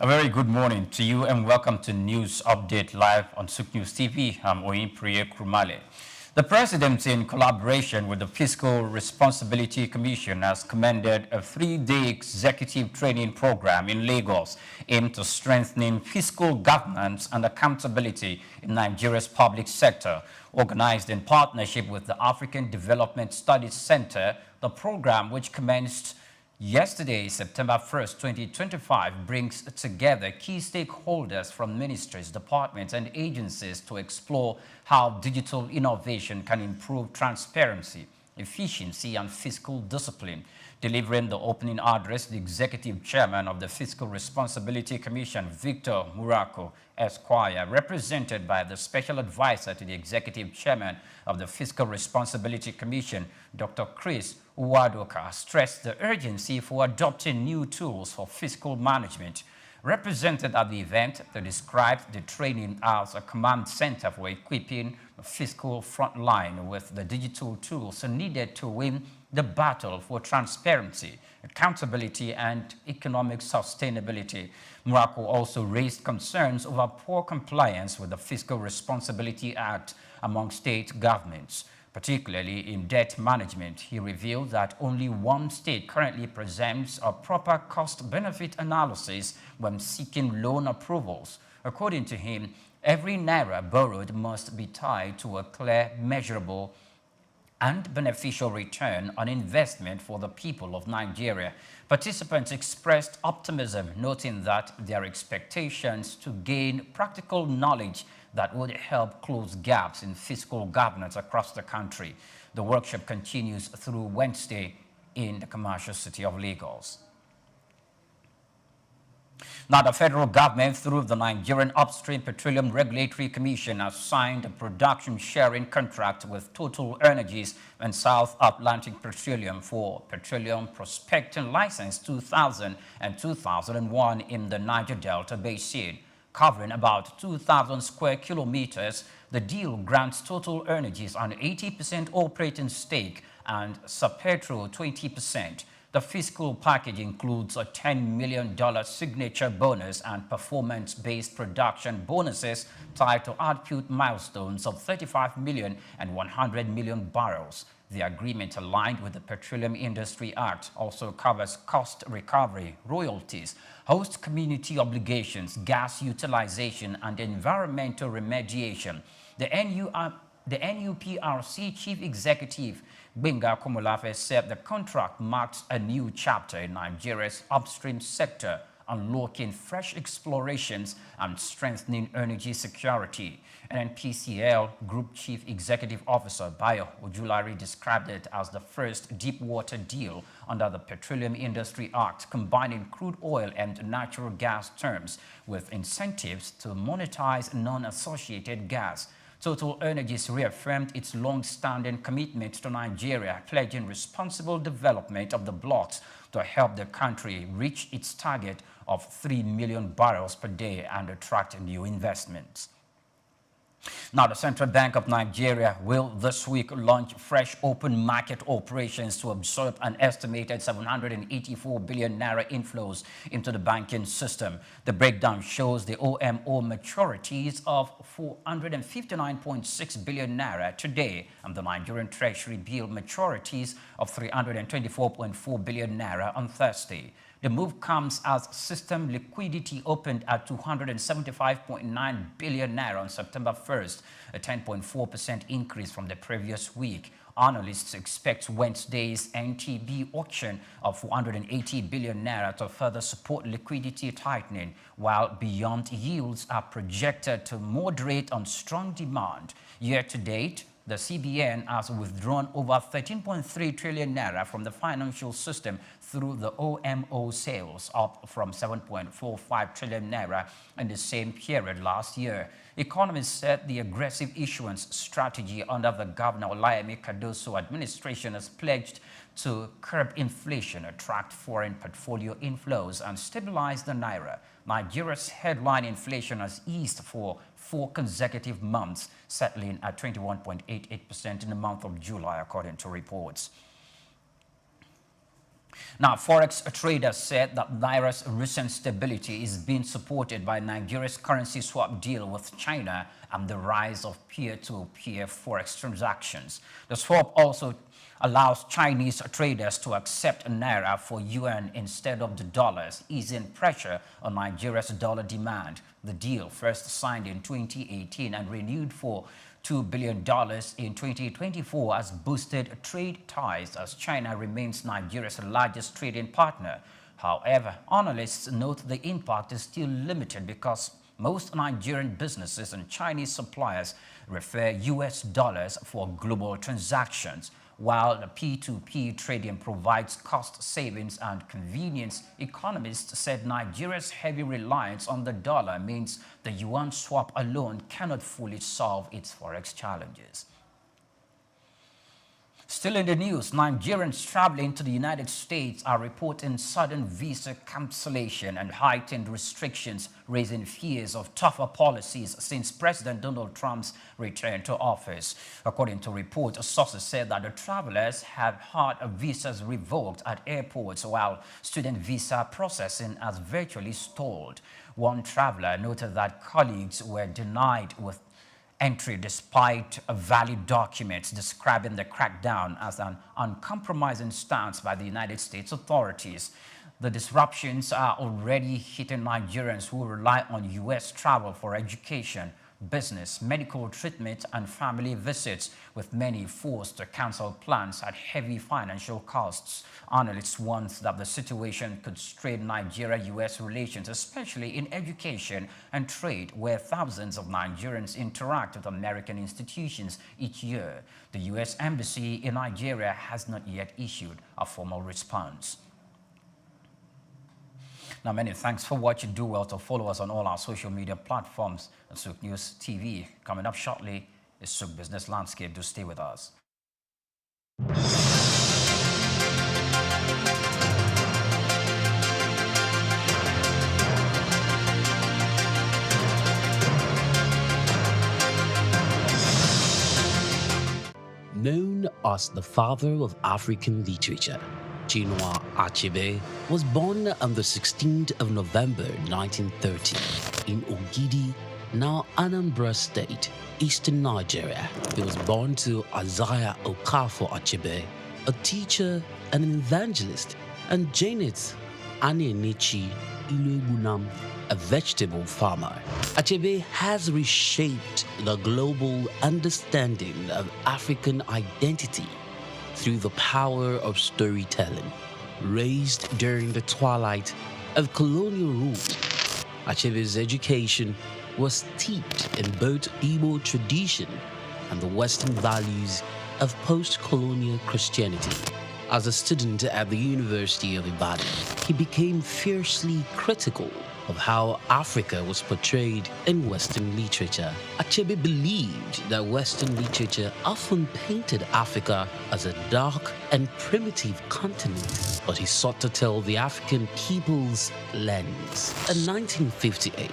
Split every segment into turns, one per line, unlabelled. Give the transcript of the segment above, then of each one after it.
A very good morning to you and welcome to News Update live on Suk News TV. I'm Oyin Priye Krumale. The President, in collaboration with the Fiscal Responsibility Commission, has commended a 3-day executive training program in Lagos aimed to strengthening fiscal governance and accountability in Nigeria's public sector. Organized in partnership with the African Development Studies Center, the program, which commenced yesterday, September 1st, 2025, brings together key stakeholders from ministries, departments, and agencies to explore how digital innovation can improve transparency, efficiency, and fiscal discipline. Delivering the opening address, the Executive Chairman of the Fiscal Responsibility Commission, Victor Murako Esquire, represented by the Special Advisor to the Executive Chairman of the Fiscal Responsibility Commission, Dr. Chris Uwadoka, stressed the urgency for adopting new tools for fiscal management. Represented at the event, they described the training as a command center for equipping the fiscal frontline with the digital tools needed to win the battle for transparency, accountability, and economic sustainability. Murako also raised concerns over poor compliance with the Fiscal Responsibility Act among state governments, particularly in debt management. He revealed that only one state currently presents a proper cost-benefit analysis when seeking loan approvals. According to him, every naira borrowed must be tied to a clear, measurable, and beneficial return on investment for the people of Nigeria. Participants expressed optimism, noting that their expectations to gain practical knowledge that would help close gaps in fiscal governance across the country. The workshop continues through Wednesday in the commercial city of Lagos. Now, the federal government, through the Nigerian Upstream Petroleum Regulatory Commission, has signed a production sharing contract with Total Energies and South Atlantic Petroleum for Petroleum Prospecting License 2000 and 2001 in the Niger Delta Basin. Covering about 2,000 square kilometers, the deal grants Total Energies an 80% operating stake and Sapetro 20%. The fiscal package includes a $10 million signature bonus and performance-based production bonuses tied to output milestones of 35 million and 100 million barrels. The agreement, aligned with the Petroleum Industry Act, also covers cost recovery, royalties, host community obligations, gas utilization, and environmental remediation. The NUPRC Chief Executive Benga Komolafe said the contract marks a new chapter in Nigeria's upstream sector, unlocking fresh explorations and strengthening energy security. NNPCL Group Chief Executive Officer Bayo Ojulari described it as the first deep-water deal under the Petroleum Industry Act, combining crude oil and natural gas terms with incentives to monetize non-associated gas. Total Energies reaffirmed its long-standing commitment to Nigeria, pledging responsible development of the blocks to help the country reach its target of 3 million barrels per day and attract new investments. Now, the Central Bank of Nigeria will this week launch fresh open market operations to absorb an estimated 784 billion naira inflows into the banking system. The breakdown shows the OMO maturities of 459.6 billion naira today and the Nigerian Treasury bill maturities of 324.4 billion naira on Thursday. The move comes as system liquidity opened at 275.9 billion naira on September 1st, a 10.4% increase from the previous week. Analysts expect Wednesday's NTB auction of 480 billion naira to further support liquidity tightening, while beyond yields are projected to moderate on strong demand. Year to date, the CBN has withdrawn over 13.3 trillion naira from the financial system through the OMO sales, up from 7.45 trillion naira in the same period last year. Economists said the aggressive issuance strategy under the Governor Olayemi Cardoso administration has pledged to curb inflation, attract foreign portfolio inflows, and stabilize the naira. Nigeria's headline inflation has eased for 4 consecutive months, settling at 21.88% in the month of July, according to reports. Now, Forex traders said that Naira's recent stability is being supported by Nigeria's currency swap deal with China and the rise of peer-to-peer Forex transactions. The swap also allows Chinese traders to accept Naira for yuan instead of the dollars, easing pressure on Nigeria's dollar demand. The deal, first signed in 2018 and renewed for $2 billion in 2024, has boosted trade ties as China remains Nigeria's largest trading partner. However, analysts note the impact is still limited because most Nigerian businesses and Chinese suppliers refer US dollars for global transactions. While the P2P trading provides cost savings and convenience, economists said Nigeria's heavy reliance on the dollar means the yuan swap alone cannot fully solve its forex challenges. Still in the news, Nigerians traveling to the United States are reporting sudden visa cancellation and heightened restrictions, raising fears of tougher policies since President Donald Trump's return to office. According to reports, sources said that the travelers have had visas revoked at airports, while student visa processing has virtually stalled. One traveler noted that colleagues were denied with entry despite valid documents, describing the crackdown as an uncompromising stance by the United States authorities. The disruptions are already hitting Nigerians who rely on U.S. travel for education, business, medical treatment, and family visits, with many forced to cancel plans at heavy financial costs. Analysts warn that the situation could strain Nigeria-U.S. relations, especially in education and trade, where thousands of Nigerians interact with American institutions each year. The U.S. Embassy in Nigeria has not yet issued a formal response. Now, many thanks for watching. Do well to follow us on all our social media platforms and Souk News TV. Coming up shortly is Souk Business Landscape. Do stay with us.
Known as the father of African literature, Chinua Achebe was born on the 16th of November 1930 in Ogidi, now Anambra State, eastern Nigeria. He was born to Isaiah Okafor Achebe, a teacher and an evangelist, and Janet Anenichi Ilegunam, a vegetable farmer. Achebe has reshaped the global understanding of African identity through the power of storytelling. Raised during the twilight of colonial rule, Achebe's education was steeped in both Igbo tradition and the Western values of post-colonial Christianity. As a student at the University of Ibadan, he became fiercely critical of how Africa was portrayed in Western literature. Achebe believed that Western literature often painted Africa as a dark and primitive continent, but he sought to tell the African people's lens. In 1958,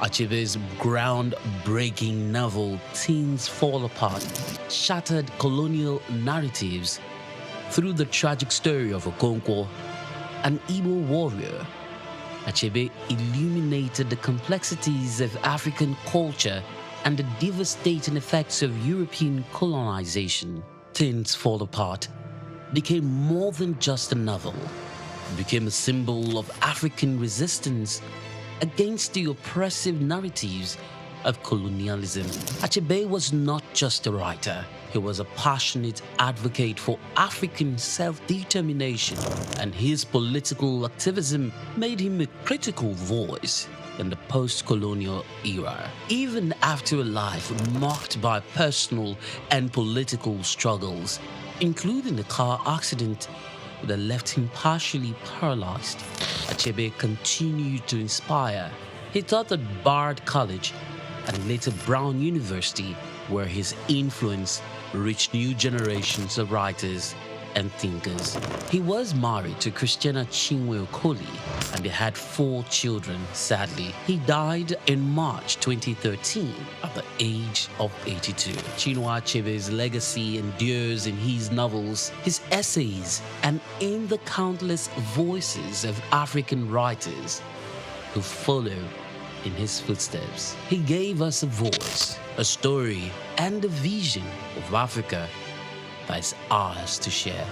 Achebe's groundbreaking novel Things Fall Apart shattered colonial narratives through the tragic story of Okonkwo, an Igbo warrior. Achebe illuminated the complexities of African culture and the devastating effects of European colonization. Things Fall Apart became more than just a novel. It became a symbol of African resistance against the oppressive narratives of colonialism. Achebe was not just a writer. He was a passionate advocate for African self-determination, and his political activism made him a critical voice in the post-colonial era. Even after a life marked by personal and political struggles, including a car accident that left him partially paralyzed, Achebe continued to inspire. He taught at Bard College and later Brown University, where his influence reached new generations of writers and thinkers. He was married to Christiana Chinwe Okoli and they had 4 children. Sadly, he died in March 2013 at the age of 82. Chinua Achebe's legacy endures in his novels, his essays, and in the countless voices of African writers who follow in his footsteps. He gave us a voice, a story, and a vision of Africa that is ours to share.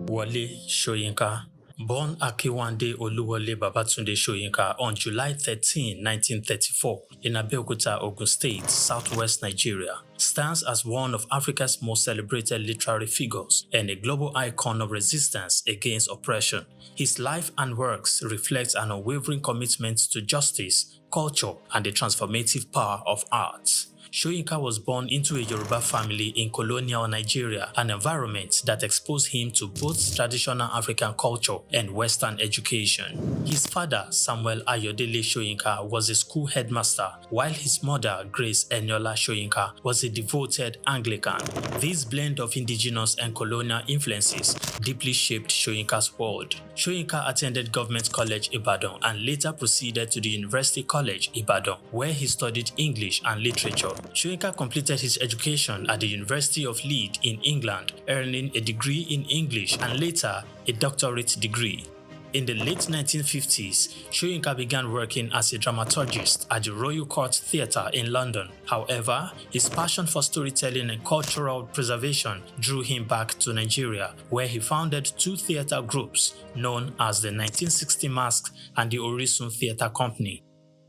Wale Soyinka, born Akiwande Oluwole Babatunde Soyinka on July 13, 1934, in Abeokuta, Ogun State, southwest Nigeria, stands as one of Africa's most celebrated literary figures and a global icon of resistance against oppression. His life and works reflect an unwavering commitment to justice, culture, and the transformative power of art. Soyinka was born into a Yoruba family in colonial Nigeria, an environment that exposed him to both traditional African culture and Western education. His father, Samuel Ayodele Soyinka, was a school headmaster, while his mother, Grace Eniola Soyinka, was a devoted Anglican. This blend of indigenous and colonial influences deeply shaped Soyinka's world. Soyinka attended Government College Ibadan and later proceeded to the University College Ibadan, where he studied English and literature. Soyinka completed his education at the University of Leeds in England, earning a degree in English and later a doctorate degree. In the late 1950s, Soyinka began working as a dramaturgist at the Royal Court Theatre in London. However, his passion for storytelling and cultural preservation drew him back to Nigeria, where he founded 2 theatre groups known as the 1960 Masks and the Orisun Theatre Company.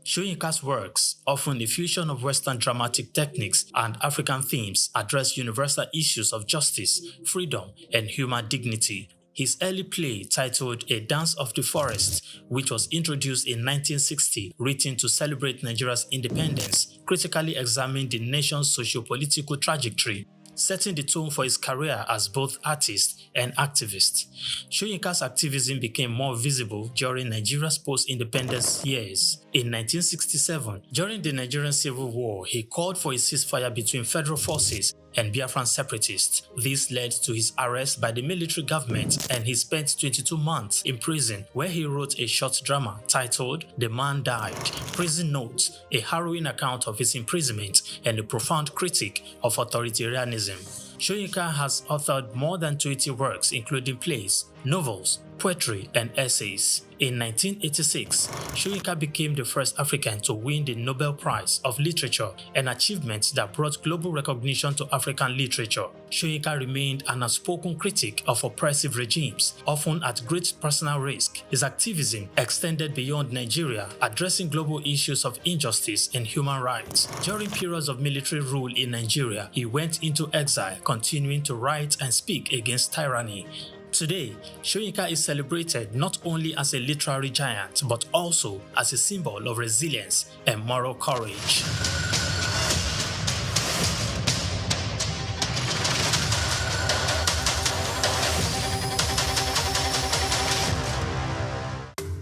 Soyinka's works, often a fusion of Western dramatic techniques and African themes, address universal issues of justice, freedom, and human dignity. His early play, titled A Dance of the Forest, which was introduced in 1960, written to celebrate Nigeria's independence, critically examined the nation's socio-political trajectory, setting the tone for his career as both artist and activist. Soyinka's activism became more visible during Nigeria's post-independence years. In 1967, during the Nigerian Civil War, he called for a ceasefire between federal forces and Biafran separatists. This led to his arrest by the military government, and he spent 22 months in prison, where he wrote a short drama titled The Man Died, Prison Notes, a harrowing account of his imprisonment and a profound critique of authoritarianism. Soyinka has authored more than 20 works, including plays, novels, poetry, and essays. In 1986, Soyinka became the first African to win the Nobel Prize of Literature, an achievement that brought global recognition to African literature. Soyinka remained an outspoken critic of oppressive regimes, often at great personal risk. His activism extended beyond Nigeria, addressing global issues of injustice and human rights. During periods of military rule in Nigeria, he went into exile, continuing to write and speak against tyranny. Today, Soyinka is celebrated not only as a literary giant, but also as a symbol of resilience and moral courage.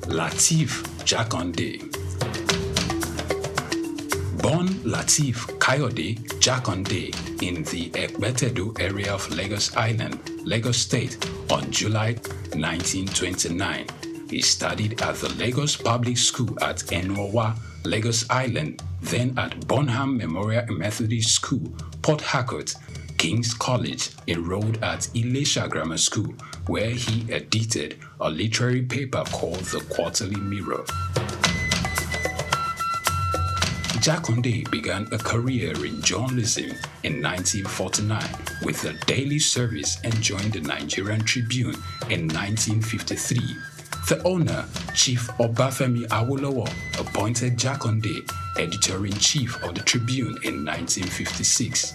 Lateef Jakande. Born Lateef Kayode Jakande in the Ekpetedo area of Lagos Island, Lagos State, on July 1929. He studied at the Lagos Public School at Enowa, Lagos Island, then at Bonham Memorial Methodist School, Port Harcourt, King's College, enrolled at Ilesha Grammar School, where he edited a literary paper called The Quarterly Mirror. Jakande began a career in journalism in 1949 with a daily service and joined the Nigerian Tribune in 1953. The owner, Chief Obafemi Awolowo, appointed Jakande editor-in-chief of the Tribune in 1956.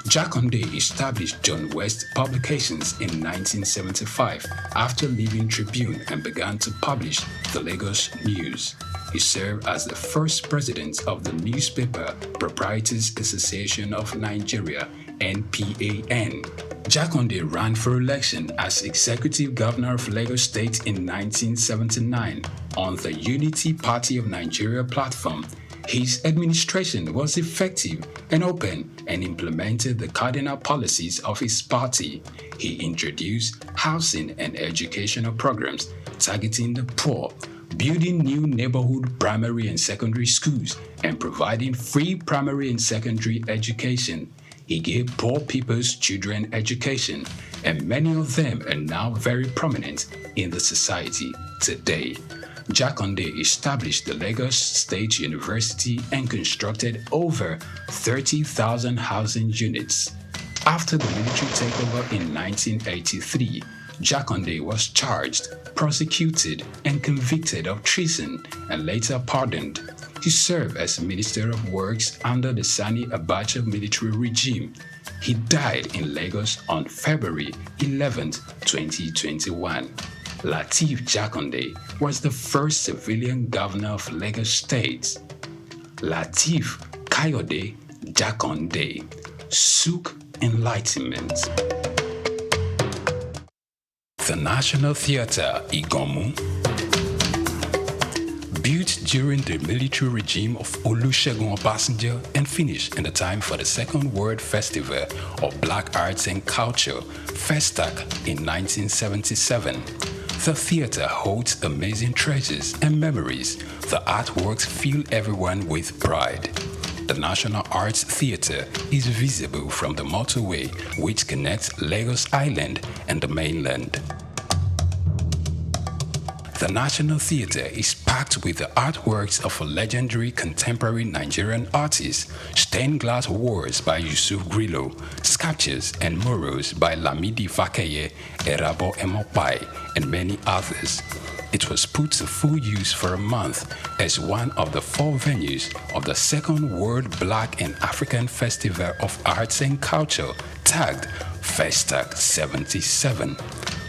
Jakonde established John West Publications in 1975 after leaving Tribune and began to publish the Lagos News. He served as the first president of the Newspaper Proprietors Association of Nigeria, NPAN. Jakonde ran for election as Executive Governor of Lagos State in 1979 on the Unity Party of Nigeria platform. His administration was effective and open and implemented the cardinal policies of his party. He introduced housing and educational programs targeting the poor, building new neighborhood primary and secondary schools, and providing free primary and secondary education. He gave poor people's children education, and many of them are now very prominent in the society today. Jakonde established the Lagos State University and constructed over 30,000 housing units. After the military takeover in 1983, Jakonde was charged, prosecuted, and convicted of treason and later pardoned. He served as Minister of Works under the Sani Abacha military regime. He died in Lagos on February 11, 2021. Lateef Jakonde was the first civilian governor of Lagos State. Lateef Kayode Jakonde, Suk Enlightenment. The National Theatre, Igomu, built during the military regime of Olusegun Obasanjo and finished in the time for the Second World Festival of Black Arts and Culture, FESTAC, in 1977. The theater holds amazing treasures and memories. The artworks fill everyone with pride. The National Arts Theatre is visible from the motorway which connects Lagos Island and the mainland. The National Theatre is packed with the artworks of a legendary contemporary Nigerian artist, stained glass walls by Yusuf Grillo, sculptures and murals by Lamidi Fakeye, Erabo Emopai, and many others. It was put to full use for a month as one of the 4 venues of the Second World Black and African Festival of Arts and Culture, tagged FESTAC 77.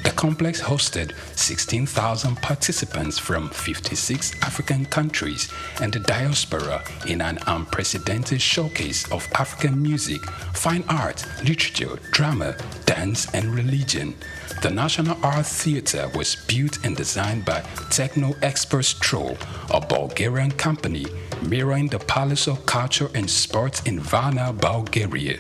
The complex hosted 16,000 participants from 56 African countries and the diaspora in an unprecedented showcase of African music, fine art, literature, drama, dance, and religion. The National Art Theatre was built and designed by Techno Experts Troll, a Bulgarian company mirroring the Palace of Culture and Sports in Varna, Bulgaria.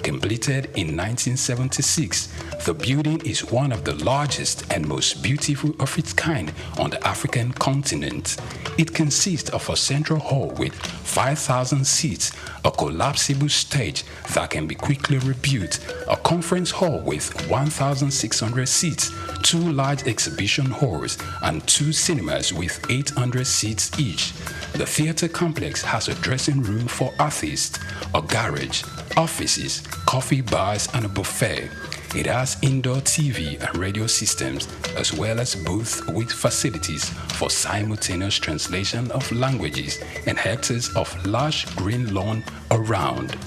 Completed in 1976, the building is one of the largest and most beautiful of its kind on the African continent. It consists of a central hall with 5,000 seats, a collapsible stage that can be quickly rebuilt, a conference hall with 1,600 seats, 2 large exhibition halls, and 2 cinemas with 800 seats each. The theater complex has a dressing room for artists, a garage, offices, coffee bars, and a buffet. It has indoor TV and radio systems, as well as booths with facilities for simultaneous translation of languages and hectares of lush green lawn around.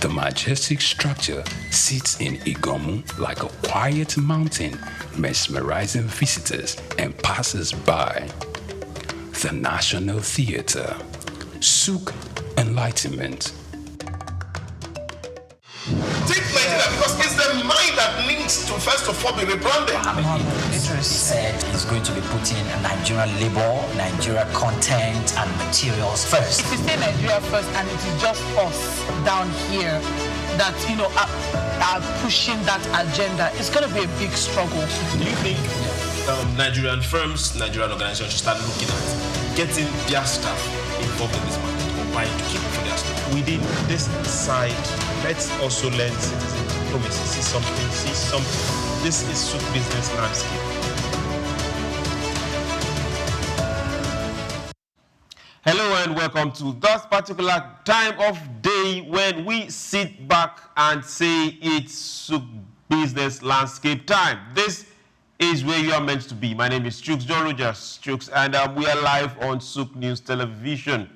The majestic structure sits in Igomu like a quiet mountain, mesmerizing visitors and passers-by. The National Theatre, Suk Enlightenment.
Take Nigeria because it's the mind that needs to first of all be rebranded.
Literally said is going to be putting Nigerian labor, Nigeria content and materials first.
If we say Nigeria first and it is just us down here that, are pushing that agenda, it's going to be a big struggle.
Do you think Nigerian firms, Nigerian organizations should start looking at getting their staff involved in this market or buying to keep for their staff?
Within this side, let's also learn citizen diplomacy. See something. This is Suk business landscape.
Hello and welcome to this particular time of day when we sit back and say it's Suk business landscape time. This is where you are meant to be. My name is Chooks, John Rogers Chooks, and we are live on Suk News Television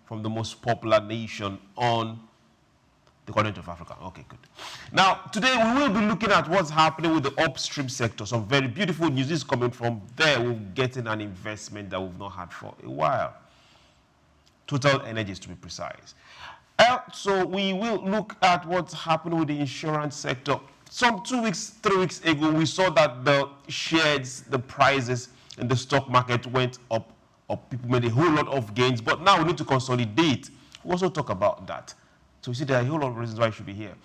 from the most popular nation on The continent of Africa. Okay, good. Now, today we will be looking at what's happening with the upstream sector. Some very beautiful news is coming from there. We're getting an investment that we've not had for a while. Total Energies, to be precise. So we will look at what's happening with the insurance sector. Some 2 weeks, 3 weeks ago, we saw that the shares, the prices in the stock market went up. People made a whole lot of gains, but now we need to consolidate. We'll also talk about that. So you see, there are a whole lot of reasons why you should be here.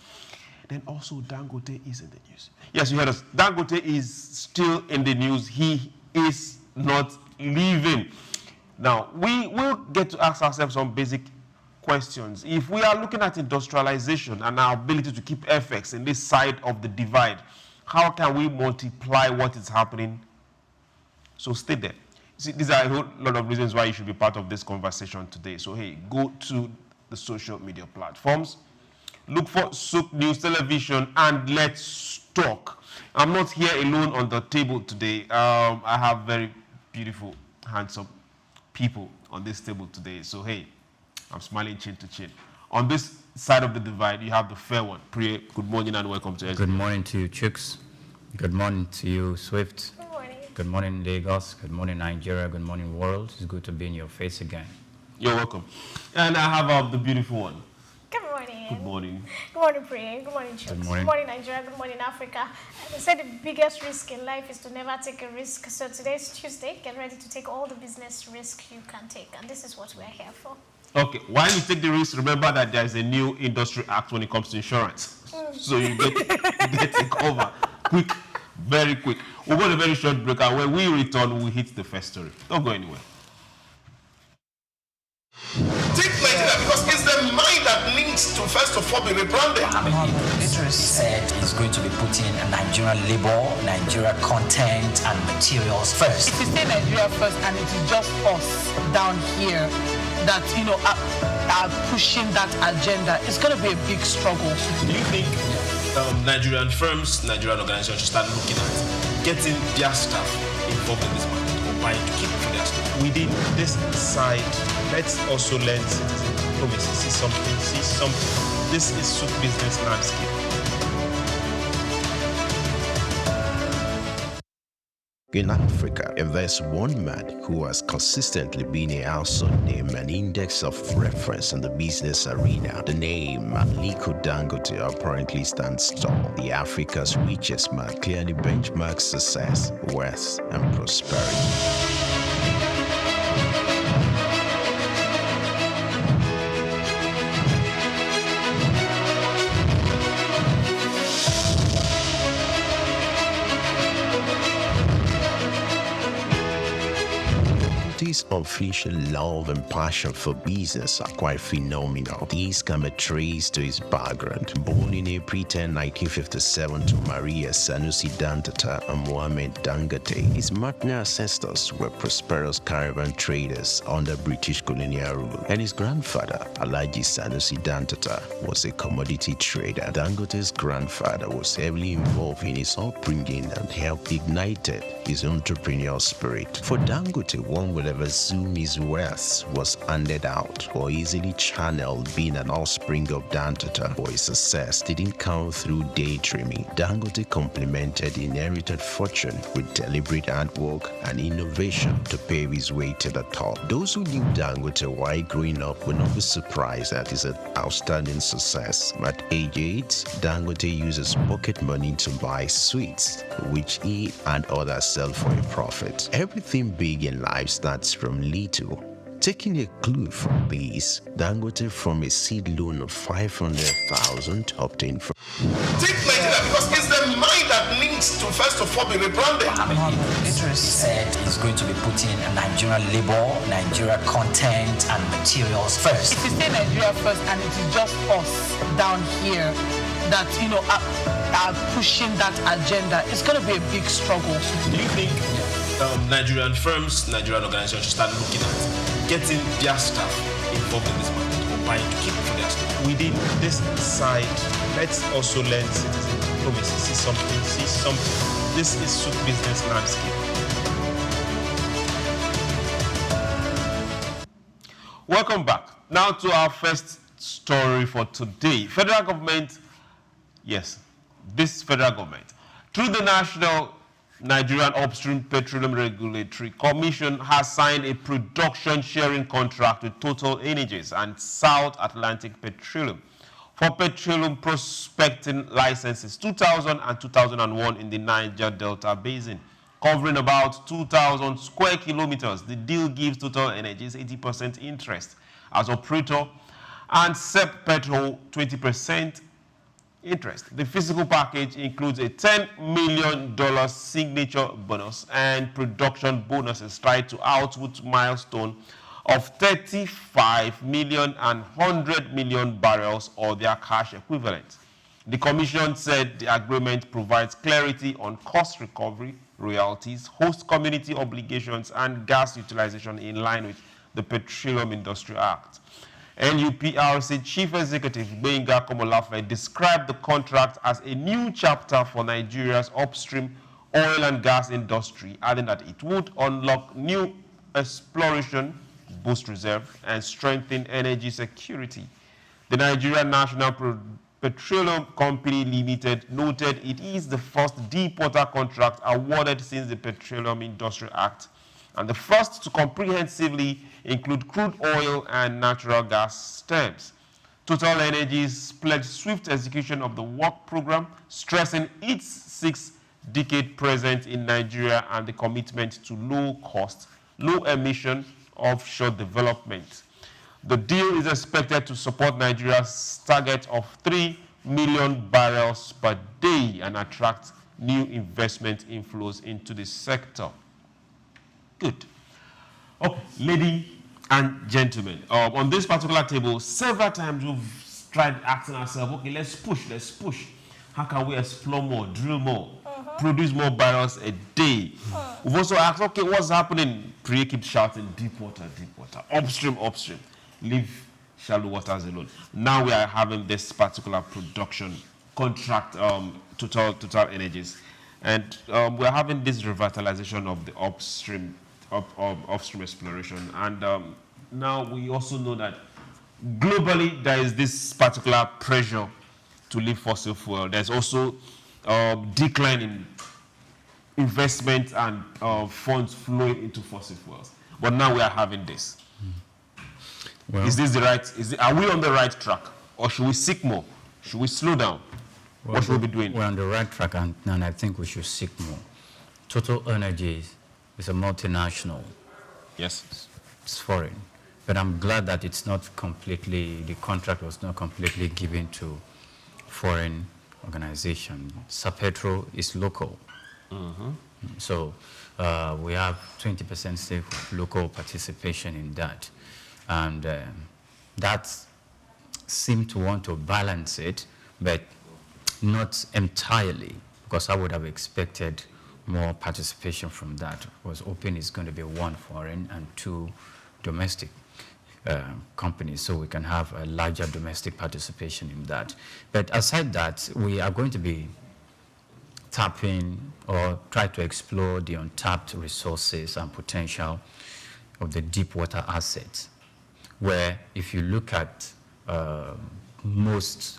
Then also, Dangote is in the news. Yes, you heard us. Dangote is still in the news. He is not leaving. Now, we will get to ask ourselves some basic questions. If we are looking at industrialization and our ability to keep effects in this side of the divide, how can we multiply what is happening? So stay there. See, these are a whole lot of reasons why you should be part of this conversation today. So, hey, go to the social media platforms, look for Souk News Television, and let's talk. I'm not here alone on the table today. I have very beautiful, handsome people on this table today. So, hey, I'm smiling chin to chin. On this side of the divide, you have the fair one. Priya, good morning and welcome to us.
Good morning to you, Chooks. Good morning to you, Swift.
Good morning.
Good morning, Lagos. Good morning, Nigeria. Good morning, world. It's good to be in your face again.
You're welcome. And I have the beautiful one.
Good morning.
Good morning.
Good morning, Priya. Good morning, Chooks.
Good morning.
Good morning, Nigeria. Good morning, Africa. They say the biggest risk in life is to never take a risk. So today's Tuesday. Get ready to take all the business risk you can take. And this is what we're here for.
Okay, while you take the risk, remember that there is a new industry act when it comes to insurance. So you get it cover quick, very quick. We'll go on a very short break, and when we return, we'll hit the first story. Don't go anywhere.
Take Nigeria because it's the mind that needs to first of all be rebranded.
He said he's going to be putting Nigerian labor, Nigeria content and materials first.
If you say Nigeria first and it is just us down here that, are pushing that agenda, it's going to be a big struggle.
Do you think Nigerian firms, Nigerian organizations should start looking at getting their staff involved in this market or buying to keep for their staff?
Within this side, let's also learn citizen diplomacy. See something. This is Souk business landscape.
In Africa, there's one man who has consistently been a household name and index of reference in the business arena. The name Aliko Dangote apparently stands tall. The Africa's richest man clearly benchmarks success, wealth, and prosperity. His unofficial love and passion for business are quite phenomenal. These can be traced to his background. Born in April 10, 1957 to Maria Sanusi Dangote and Mohammed Dangote, his maternal ancestors were prosperous caravan traders under British colonial rule, and his grandfather, Alhaji Sanusi Dangote, was a commodity trader. Dangote's grandfather was heavily involved in his upbringing and helped ignite his entrepreneurial spirit. For Dangote, one will ever assume his wealth was handed out or easily channeled, being an offspring of Dangote, or his success didn't come through daydreaming. Dangote complemented inherited fortune with deliberate hard work and innovation to pave his way to the top. Those who knew Dangote while growing up will not be surprised at his outstanding success. At age 8, Dangote uses pocket money to buy sweets, which he and others sell for a profit. Everything big in life starts from little. Taking a clue from this, Dangote from a seed loan of 500,000 obtained from.
Take Nigeria because it's the mind that needs to first of all be rebranded.
He said he's going to be putting Nigerian labor, Nigeria content and materials first.
If you say Nigeria first and it is just us down here that, are pushing that agenda, it's going to be a big struggle.
Do you think Nigerian firms, Nigerian organizations should start looking at getting their staff involved in this market or buying to keep for their staff?
Within this side, let's also learn citizen diplomacy. See something. This is Souk business landscape.
Welcome back. Now to our first story for today. Federal government, yes, this federal government, through the National Nigerian Upstream Petroleum Regulatory Commission, has signed a production sharing contract with Total Energies and South Atlantic Petroleum for petroleum prospecting licenses 2000 and 2001 in the Niger Delta Basin, covering about 2,000 square kilometers. The deal gives Total Energies 80% interest as operator and SEP Petrol 20% interest. The physical package includes a $10 million signature bonus and production bonuses tied to output milestone of 35 million and 100 million barrels or their cash equivalent. The Commission said the agreement provides clarity on cost recovery, royalties, host community obligations, and gas utilization in line with the Petroleum Industry Act. NUPRC Chief Executive Gbenga Komolafe described the contract as a new chapter for Nigeria's upstream oil and gas industry, adding that it would unlock new exploration, boost reserve, and strengthen energy security. The Nigerian National Petroleum Company Limited noted it is the first deep-water contract awarded since the Petroleum Industry Act, and the first to comprehensively include crude oil and natural gas terms. Total Energies pledged swift execution of the work program, stressing its six-decade presence in Nigeria and the commitment to low-cost, low-emission offshore development. The deal is expected to support Nigeria's target of 3 million barrels per day and attract new investment inflows into the sector. Good. Okay, ladies and gentlemen, on this particular table, several times we've tried asking ourselves, okay, let's push. How can we explore more, drill more, produce more barrels a day? We've also asked, okay, what's happening? Priya keeps shouting, deep water, upstream. Leave shallow waters alone. Now we are having this particular production contract, Total Energies, and we're having this revitalization of the upstream exploration. And now we also know that globally there is this particular pressure to leave fossil fuel. There's also decline in investment and funds flowing into fossil fuels. But now we are having this. Well, is this the right? Are we on the right track, or should we seek more? Should we slow down? Well, what should we be doing?
We're on the right track, and I think we should seek more. Total Energies is a multinational.
Yes,
it's foreign, but I'm glad that it's not completely. The contract was not completely given to foreign organization. Sapetro is local, so we have 20% stake local participation in that. And that seemed to want to balance it, but not entirely, because I would have expected more participation from that. Was hoping it's going to be 1 foreign and 2 domestic companies, so we can have a larger domestic participation in that. But aside that, we are going to be tapping or try to explore the untapped resources and potential of the deep water assets, where if you look at most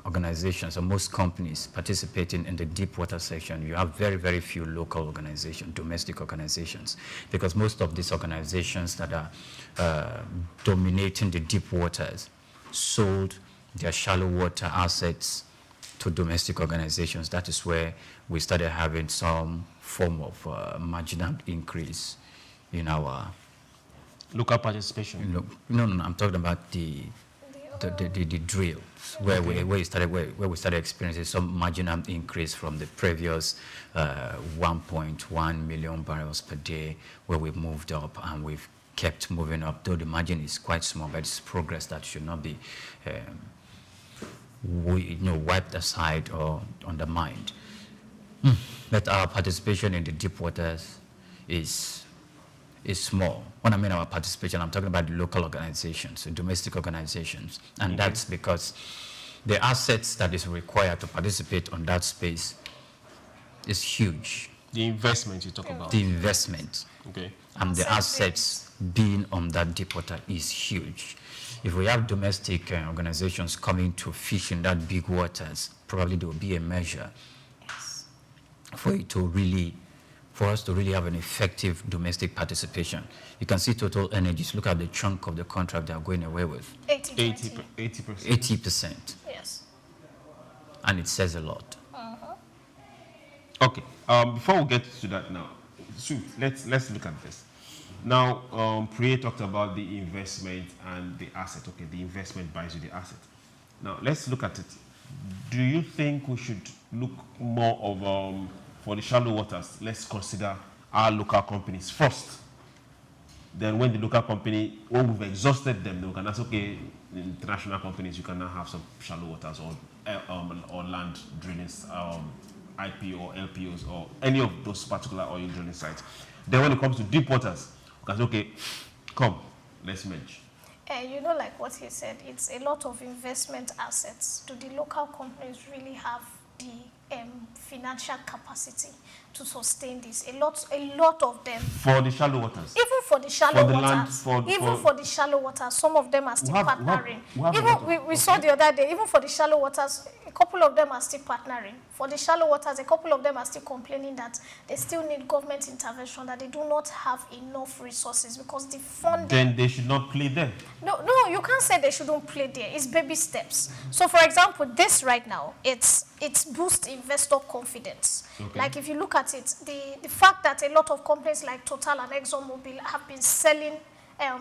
organizations or most companies participating in the deep water section, you have very, very few local organizations, domestic organizations, because most of these organizations that are dominating the deep waters sold their shallow water assets to domestic organizations. That is where we started having some form of marginal increase in our
local participation.
No, I'm talking about the drills, where we started experiencing some marginal increase from the previous 1.1 million barrels per day, where we moved up, and we've kept moving up. Though the margin is quite small, but it's progress that should not be wiped aside or undermined. But our participation in the deep waters is small. When I mean our participation, I'm talking about the local organizations, the domestic organizations. And that's because the assets that is required to participate on that space is huge.
The investment you talk about.
The investment.
Okay.
and the assets being on that deep water is huge. If we have domestic organizations coming to fish in that big waters, probably there will be a measure for us to really have an effective domestic participation. You can see Total Energies. Look at the chunk of the contract they are going away with.
80%.
80%.
Yes.
And it says a lot.
Okay. Before we get to that now, let's look at this. Now, Priya talked about the investment and the asset. Okay, the investment buys you the asset. Now, let's look at it. Do you think we should look more of, for the shallow waters, let's consider our local companies first? Then when the local company, when we've exhausted them, then we can ask, okay, international companies, you can now have some shallow waters or land drilling, IP or LPOs or any of those particular oil drilling sites. Then when it comes to deep waters, we can say, okay, come, let's merge.
You know, like what he said, it's a lot of investment assets. Do the local companies really have the financial capacity to sustain this? A lot of them.
For the shallow waters?
Even for the shallow waters. For the shallow waters, some of them are still partnering. We saw the other day, even for the shallow waters, a couple of them are still partnering. For the shallow waters, a couple of them are still complaining that they still need government intervention, that they do not have enough resources because the funding...
Then they should not play there.
No, you can't say they shouldn't play there. It's baby steps. So, for example, this right now, it's boost investor confidence. Okay. Like if you look at it, the fact that a lot of companies like Total and ExxonMobil have been selling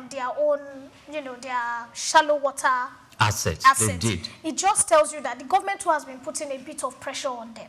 their own, their shallow water
assets. They did.
It just tells you that the government too has been putting a bit of pressure on them.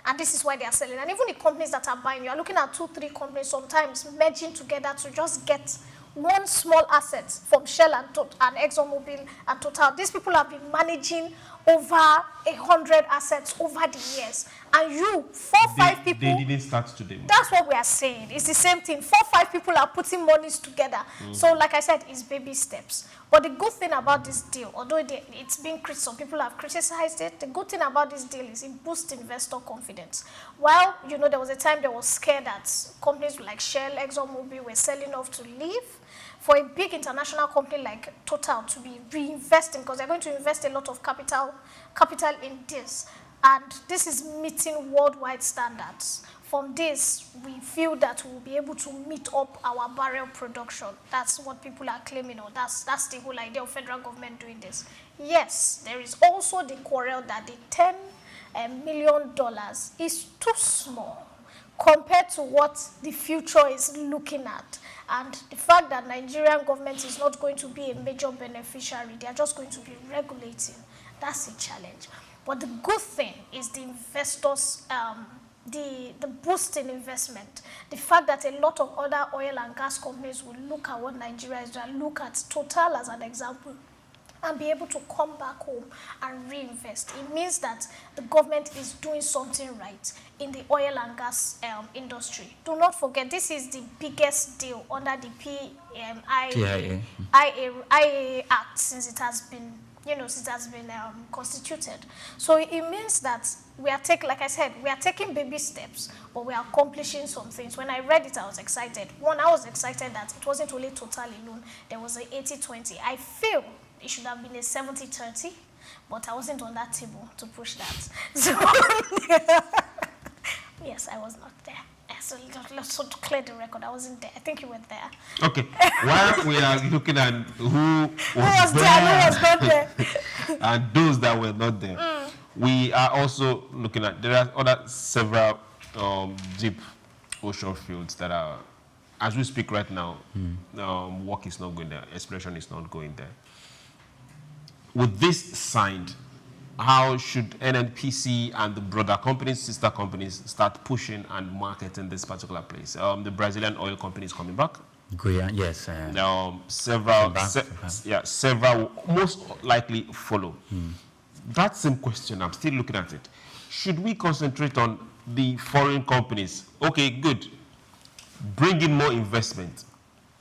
And this is why they are selling. And even the companies that are buying, you are looking at 2-3 companies sometimes merging together to just get one small asset from Shell and ExxonMobil and Total. These people have been managing over 100 assets over the years. And you, 4-5 people...
They didn't start today.
That's what we are saying. It's the same thing. 4-5 people are putting monies together. So, like I said, it's baby steps. But the good thing about this deal, although it's been some people have criticized it, the good thing about this deal is it boosts investor confidence. While, there was a time they were scared that companies like Shell, ExxonMobil were selling off to leave, for a big international company like Total to be reinvesting, because they're going to invest a lot of capital in this, and this is meeting worldwide standards. From this, we feel that we'll be able to meet up our barrel production. That's what people are claiming, or that's the whole idea of federal government doing this. Yes, there is also the quarrel that the $10 million is too small compared to what the future is looking at. And the fact that Nigerian government is not going to be a major beneficiary, they are just going to be regulating. That's a challenge. But the good thing is the investors, the boost in investment. The fact that a lot of other oil and gas companies will look at what Nigeria is doing, look at Total as an example, and be able to come back home and reinvest. It means that the government is doing something right in the oil and gas industry. Do not forget, this is the biggest deal under the PIA Act since it has been, constituted. So it means that we are taking, like I said, we are taking baby steps, but we are accomplishing some things. When I read it, I was excited. One, I was excited that it wasn't only Total alone. There was an 80-20. I feel it should have been a 70-30, but I wasn't on that table to push that. So, yes, I was not there. So to clear the record, I wasn't there. I think you were there.
Okay. While we are looking at who
was there, who was not there,
and those that were not there, we are also looking at, there are several deep ocean fields that are, as we speak right now, work is not going there, exploration is not going there. With this signed, how should NNPC and the broader companies, sister companies, start pushing and marketing this particular place? The Brazilian oil company is coming back.
Guyana, yes.
Several most likely follow. That same question, I'm still looking at it. Should we concentrate on the foreign companies? Okay, good. Bring in more investment.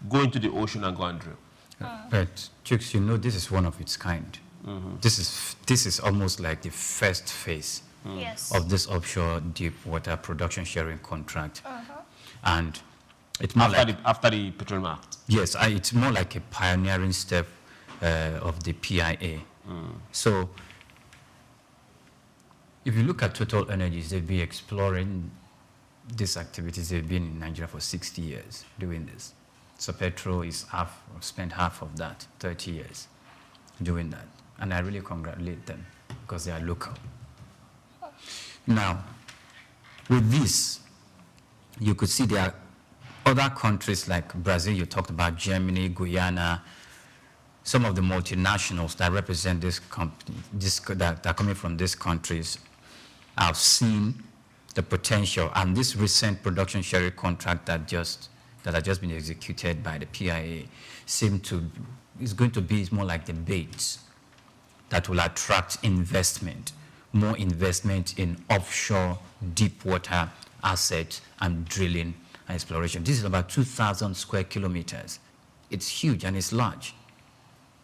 Go into the ocean and go and drill.
But, Chooks, this is one of its kind. This is almost like the first phase of this offshore deep water production sharing contract. And It's more
after the Petroleum Act.
Yes, it's more like a pioneering step of the PIA. So if you look at Total Energies, they've been exploring these activities. They've been in Nigeria for 60 years doing this. So Petro is spent half of that, 30 years doing that. And I really congratulate them because they are local. Now, with this, you could see there are other countries like Brazil, you talked about Germany, Guyana, some of the multinationals that represent this company, that are coming from these countries, have seen the potential, and this recent production sharing contract that has just been executed by the PIA is going to be more like the bait that will attract investment, more investment in offshore deep water assets and drilling and exploration. This is about 2,000 square kilometers. It's huge and it's large.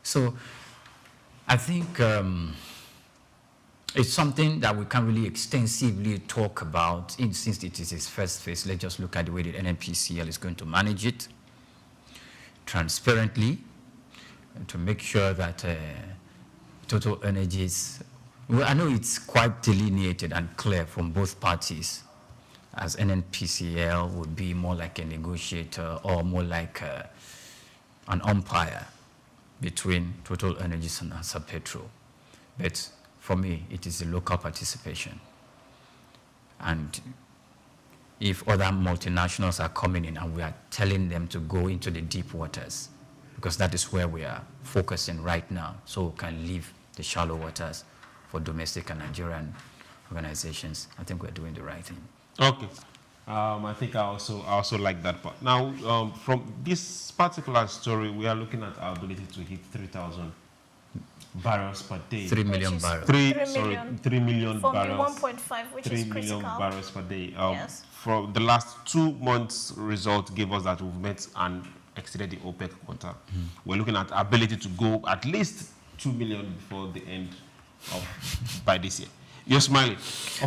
So I think it's something that we can't really extensively talk about since it is its first phase. Let's just look at the way the NNPCL is going to manage it transparently and to make sure that Total Energies, well, I know it's quite delineated and clear from both parties, as NNPCL would be more like a negotiator or more like an umpire between Total Energies and Asa Petro. But for me, it is a local participation. And if other multinationals are coming in and we are telling them to go into the deep waters, because that is where we are focusing right now, so we can leave the shallow waters for domestic and Nigerian organizations, I think we're doing the right thing.
Okay. I think I also like that part. Now, from this particular story, we are looking at our ability to hit 3,000 barrels per day.
3 million barrels.
3 million
from
barrels.
From the 1.5, which
3
is
million
critical.
barrels per day.
Yes.
For the last 2 months, result gave us that we've met and exceeded the OPEC quota. We're looking at ability to go at least 2 million before the end of by this year. You're smiling.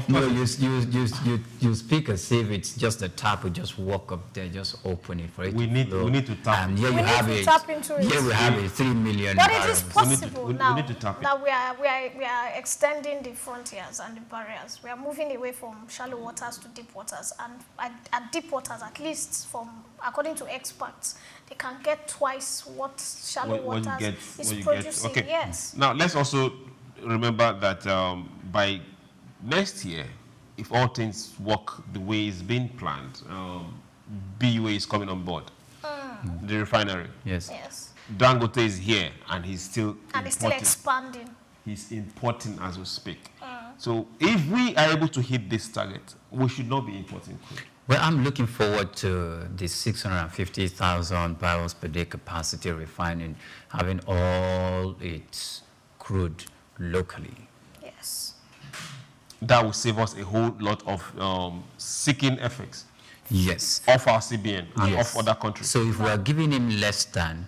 No, you speak as if it's just a tap. We just walk up there, just open it for it.
We need to tap.
And here you have it.
Tap into it.
Here we have it. 3 million.
But it is possible now.
We need to tap it.
Now we are extending the frontiers and the barriers. We are moving away from shallow waters to deep waters, and at deep waters, at least according to experts, they can get twice what shallow waters is producing.
Okay.
Yes.
Now let's also remember that by next year, if all things work the way it's been planned, BUA is coming on board, the refinery.
Yes.
Yes.
Dangote is here, and he's still
expanding. He's
importing as we speak. So if we are able to hit this target, we should not be importing crude.
Well, I'm looking forward to the 650,000 barrels per day capacity refining, having all its crude locally.
Yes.
That will save us a whole lot of seeking effects.
Yes.
Of our CBN and of other countries.
So if we are giving him less than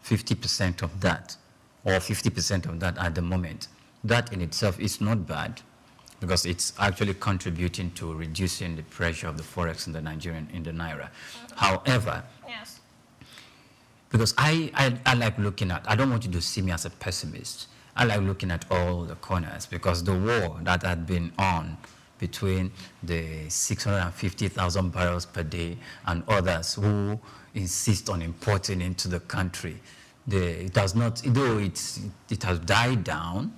50% of that, or 50% of that at the moment, that in itself is not bad, because it's actually contributing to reducing the pressure of the forex in the naira. However,
yes,
because I like looking at, I don't want you to see me as a pessimist. I like looking at all the corners, because the war that had been on between the 650,000 barrels per day and others who insist on importing into the country, it does not, though it has died down,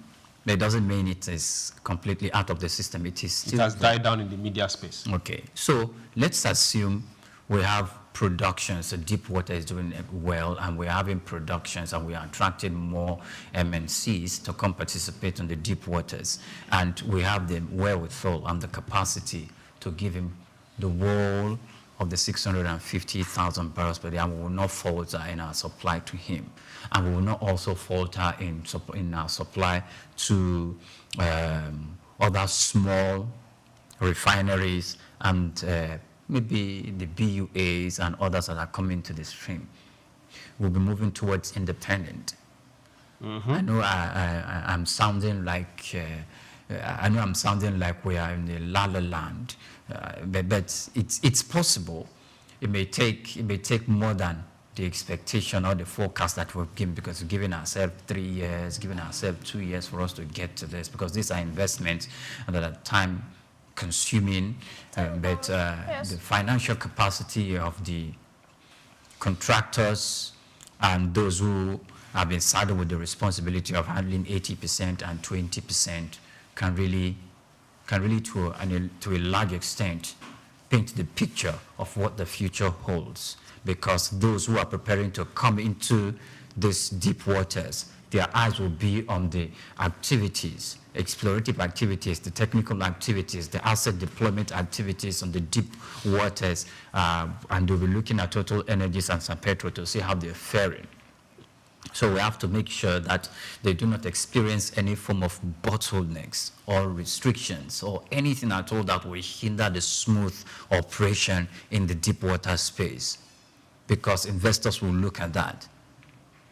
but it doesn't mean it is completely out of the system. It is still.
It has died down in the media space.
Okay, so let's assume we have productions, the deep water is doing well, and we're having productions, and we are attracting more MNCs to come participate in the deep waters, and we have the wherewithal and the capacity to give him the whole of the 650,000 barrels per day, and we will not falter in our supply to him, and we will not also falter in our supply to other small refineries and maybe the BUAs and others that are coming to the stream. We'll be moving towards independent. I know I'm sounding like we are in the la la land, but it's possible it may take more than the expectation or the forecast that we've given, because we're giving ourselves 3 years, giving ourselves 2 years for us to get to this, because these are investments that are time consuming, but the financial capacity of the contractors and those who have been saddled with the responsibility of handling 80% and 20% can really to a large extent paint the picture of what the future holds. Because those who are preparing to come into these deep waters, their eyes will be on the activities, explorative activities, the technical activities, the asset deployment activities on the deep waters, and they'll be looking at Total Energies and San Pedro to see how they're faring. So we have to make sure that they do not experience any form of bottlenecks or restrictions or anything at all that will hinder the smooth operation in the deep water space. Because investors will look at that.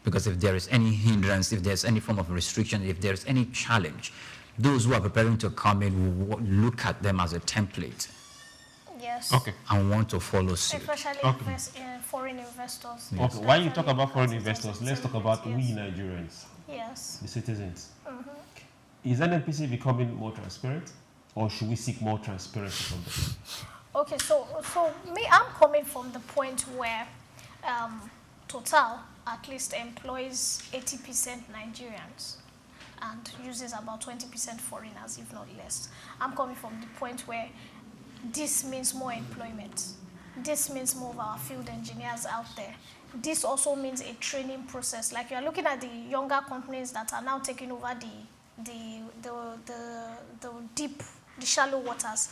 Because if there is any hindrance, if there's any form of restriction, if there's any challenge, those who are preparing to come in will look at them as a template.
Yes.
Okay.
And want to follow suit.
Especially foreign investors.
Yes. Okay. When you talk about foreign investors, let's talk about we Nigerians.
Yes.
The citizens. Is NNPC becoming more transparent, or should we seek more transparency from them?
Okay, so me, I'm coming from the point where Total at least employs 80% Nigerians and uses about 20% foreigners, if not less. I'm coming from the point where this means more employment. This means more of our field engineers out there. This also means a training process. Like, you're looking at the younger companies that are now taking over the shallow waters.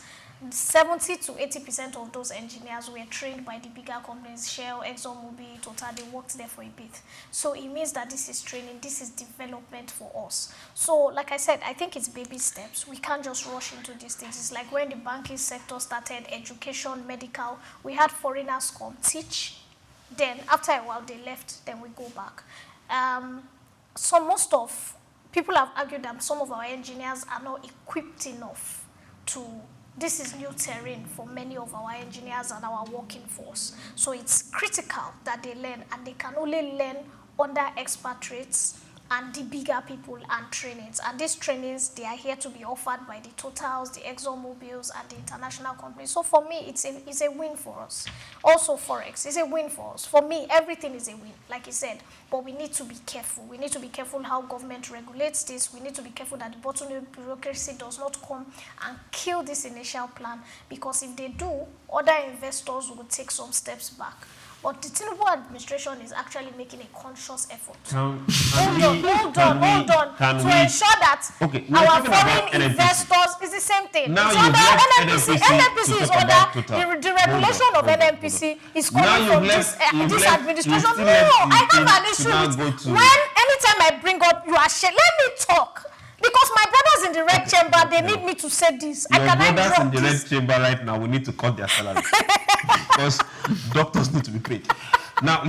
70 to 80% of those engineers were trained by the bigger companies, Shell, ExxonMobil, Total. They worked there for a bit. So it means that this is training, this is development for us. So like I said, I think it's baby steps. We can't just rush into these things. It's like when the banking sector started, education, medical, we had foreigners come teach. Then after a while they left, then we go back. Most of people have argued that some of our engineers are not equipped enough to. This is new terrain for many of our engineers and our working force. So it's critical that they learn, and they can only learn under expatriates and the bigger people and trainings. And these trainings, they are here to be offered by the Totals, the ExxonMobils, and the international companies. So for me, it's a win for us. Also Forex is a win for us. For me, everything is a win, like you said. But we need to be careful. We need to be careful how government regulates this. We need to be careful that the bottleneck bureaucracy does not come and kill this initial plan. Because if they do, other investors will take some steps back. But the Tinubu administration is actually making a conscious effort. Hold on. To ensure that our foreign investors is the same thing.
Now
it's under NNPC is under the regulation of NNPC is coming from this administration. No, I have an issue with anytime I bring up you are sharing. Let me talk. Because my brothers in the red chamber, they need me to say this.
Your brothers in the red chamber right now, we need to cut their salary. Because doctors need to be paid. Now,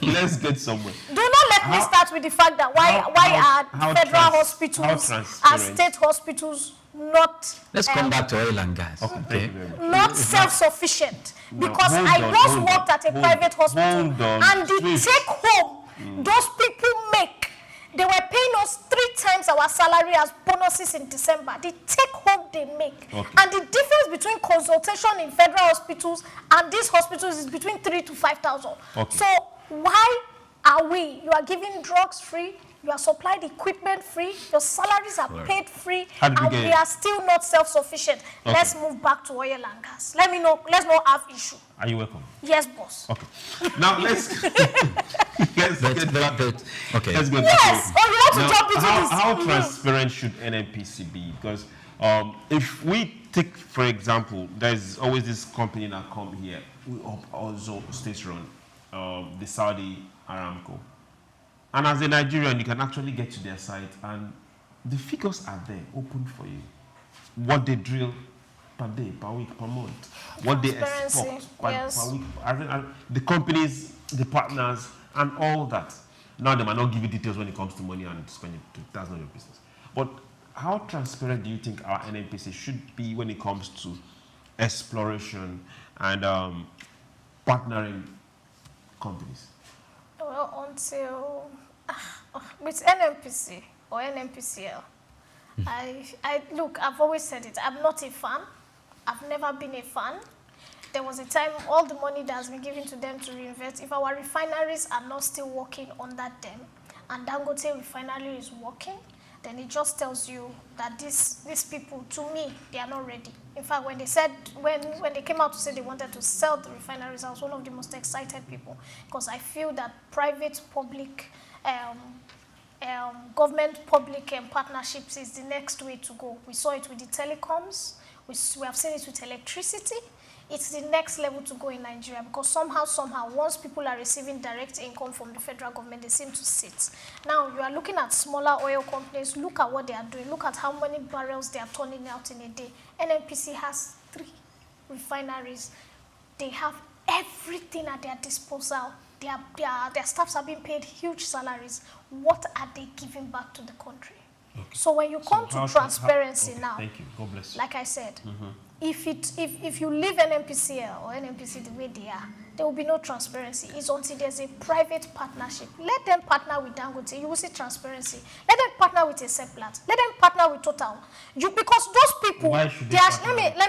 let's get somewhere.
Do not let me start with the fact that why are federal hospitals and state hospitals not...
Let's come back to oil and gas.
Okay.
Not self-sufficient. Because I once worked at a private hospital, and the take-home those people make, they were paying us 3 times our salary as bonuses in December. The take-home they make. Okay. And the difference between consultation in federal hospitals and these hospitals is between 3,000 to 5,000. Okay. So why are we? You are giving drugs free. You are supplied equipment free. Your salaries are paid free. And we are still not self-sufficient. Okay. Let's move back to oil and gas. Let's not have issue.
Are you welcome?
Yes, boss.
Okay. Now let's get back.
Okay.
Let's get
yes.
back.
Oh, you want to jump into this?
How transparent should NNPC be? Because if we take, for example, there's always this company that come here. We also state-run, the Saudi Aramco. And as a Nigerian, you can actually get to their site, and the figures are there, open for you. What they drill per day, per week, per month. What they export per week. The companies, the partners, and all that. Now, they might not give you details when it comes to money and spending. That's not your business. But how transparent do you think our NNPC should be when it comes to exploration and partnering companies?
Well, until with NNPC or NNPCL, look, I've always said it. I'm not a fan. I've never been a fan. There was a time all the money that has been given to them to reinvest, if our refineries are not still working under them, and Dangote refinery is working, then it just tells you that these people, to me, they are not ready. In fact, when they said, when they came out to say they wanted to sell the refineries, I was one of the most excited people, because I feel that private-public, government-public partnerships is the next way to go. We saw it with the telecoms. We have seen it with electricity. It's the next level to go in Nigeria, because somehow, once people are receiving direct income from the federal government, they seem to sit. Now, you are looking at smaller oil companies. Look at what they are doing. Look at how many barrels they are turning out in a day. NNPC has 3 refineries. They have everything at their disposal. Their staffs are being paid huge salaries. What are they giving back to the country? Okay. So when you come to transparency now,
thank you. God bless you.
Like I said, if you leave NNPCL or NNPC the way they are, there will be no transparency. It's until there's a private partnership. Let them partner with Dangote. You will see transparency. Let them partner with a Seplat. Let them partner with Total. Because those people, let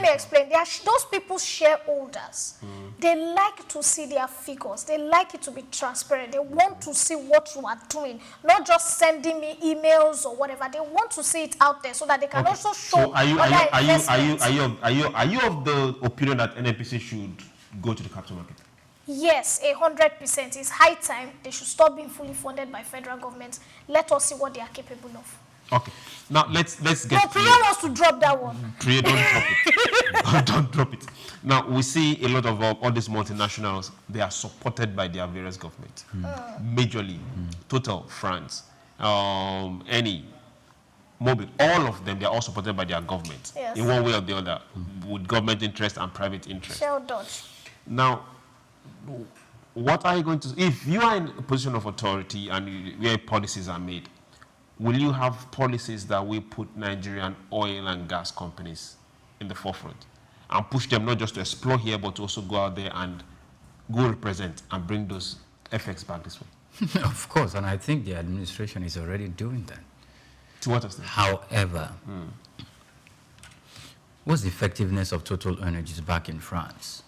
me explain. They are those people's shareholders. They like to see their figures. They like it to be transparent. They want to see what you are doing, not just sending me emails or whatever. They want to see it out there so that they can also show.
So are you of the opinion that NNPC should go to the capital market?
Yes, 100%. It's high time they should stop being fully funded by federal government. Let us see what they are capable of.
Okay. Now let's get.
No, Priya wants to drop that one.
Priya, don't drop it. Don't drop it. Now we see a lot of all these multinationals. They are supported by their various governments, majorly Total, France, Eni, Mobil, all of them. They are all supported by their government in one way or the other, with government interest and private interest.
Shell Dodge.
Now, what are you going to, if you are in a position of authority and where policies are made, will you have policies that will put Nigerian oil and gas companies in the forefront and push them not just to explore here, but to also go out there and go represent and bring those effects back this way?
Of course, and I think the administration is already doing that.
To what extent?
However, what's the effectiveness of Total Energies back in France?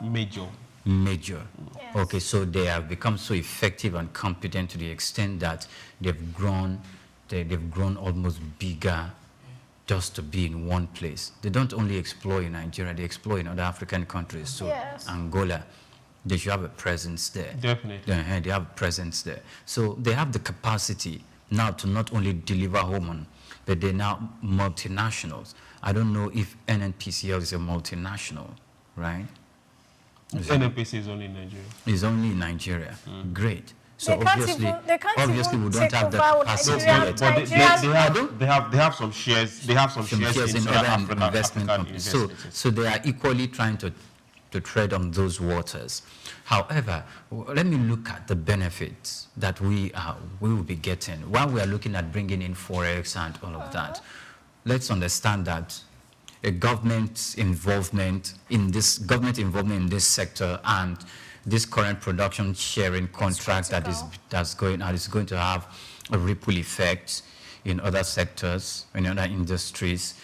Major.
Yes. Okay, so they have become so effective and competent to the extent that they've grown almost bigger just to be in one place. They don't only explore in Nigeria, they explore in other African countries. So Angola, they should have a presence there.
Definitely.
They have a presence there. So they have the capacity now to not only deliver home, but they're now multinationals. I don't know if NNPCL is a multinational, right?
NNPC is only in Nigeria.
It's only in Nigeria. Great. So
they
obviously we don't have the capacity.
They have some shares. They have some shares in other investment companies.
So they are equally trying to tread on those waters. However, let me look at the benefits that we will be getting while we are looking at bringing in forex and all of that. Let's understand that a government involvement in this sector and this current production sharing contract that's going out is going to have a ripple effect in other sectors, in other industries.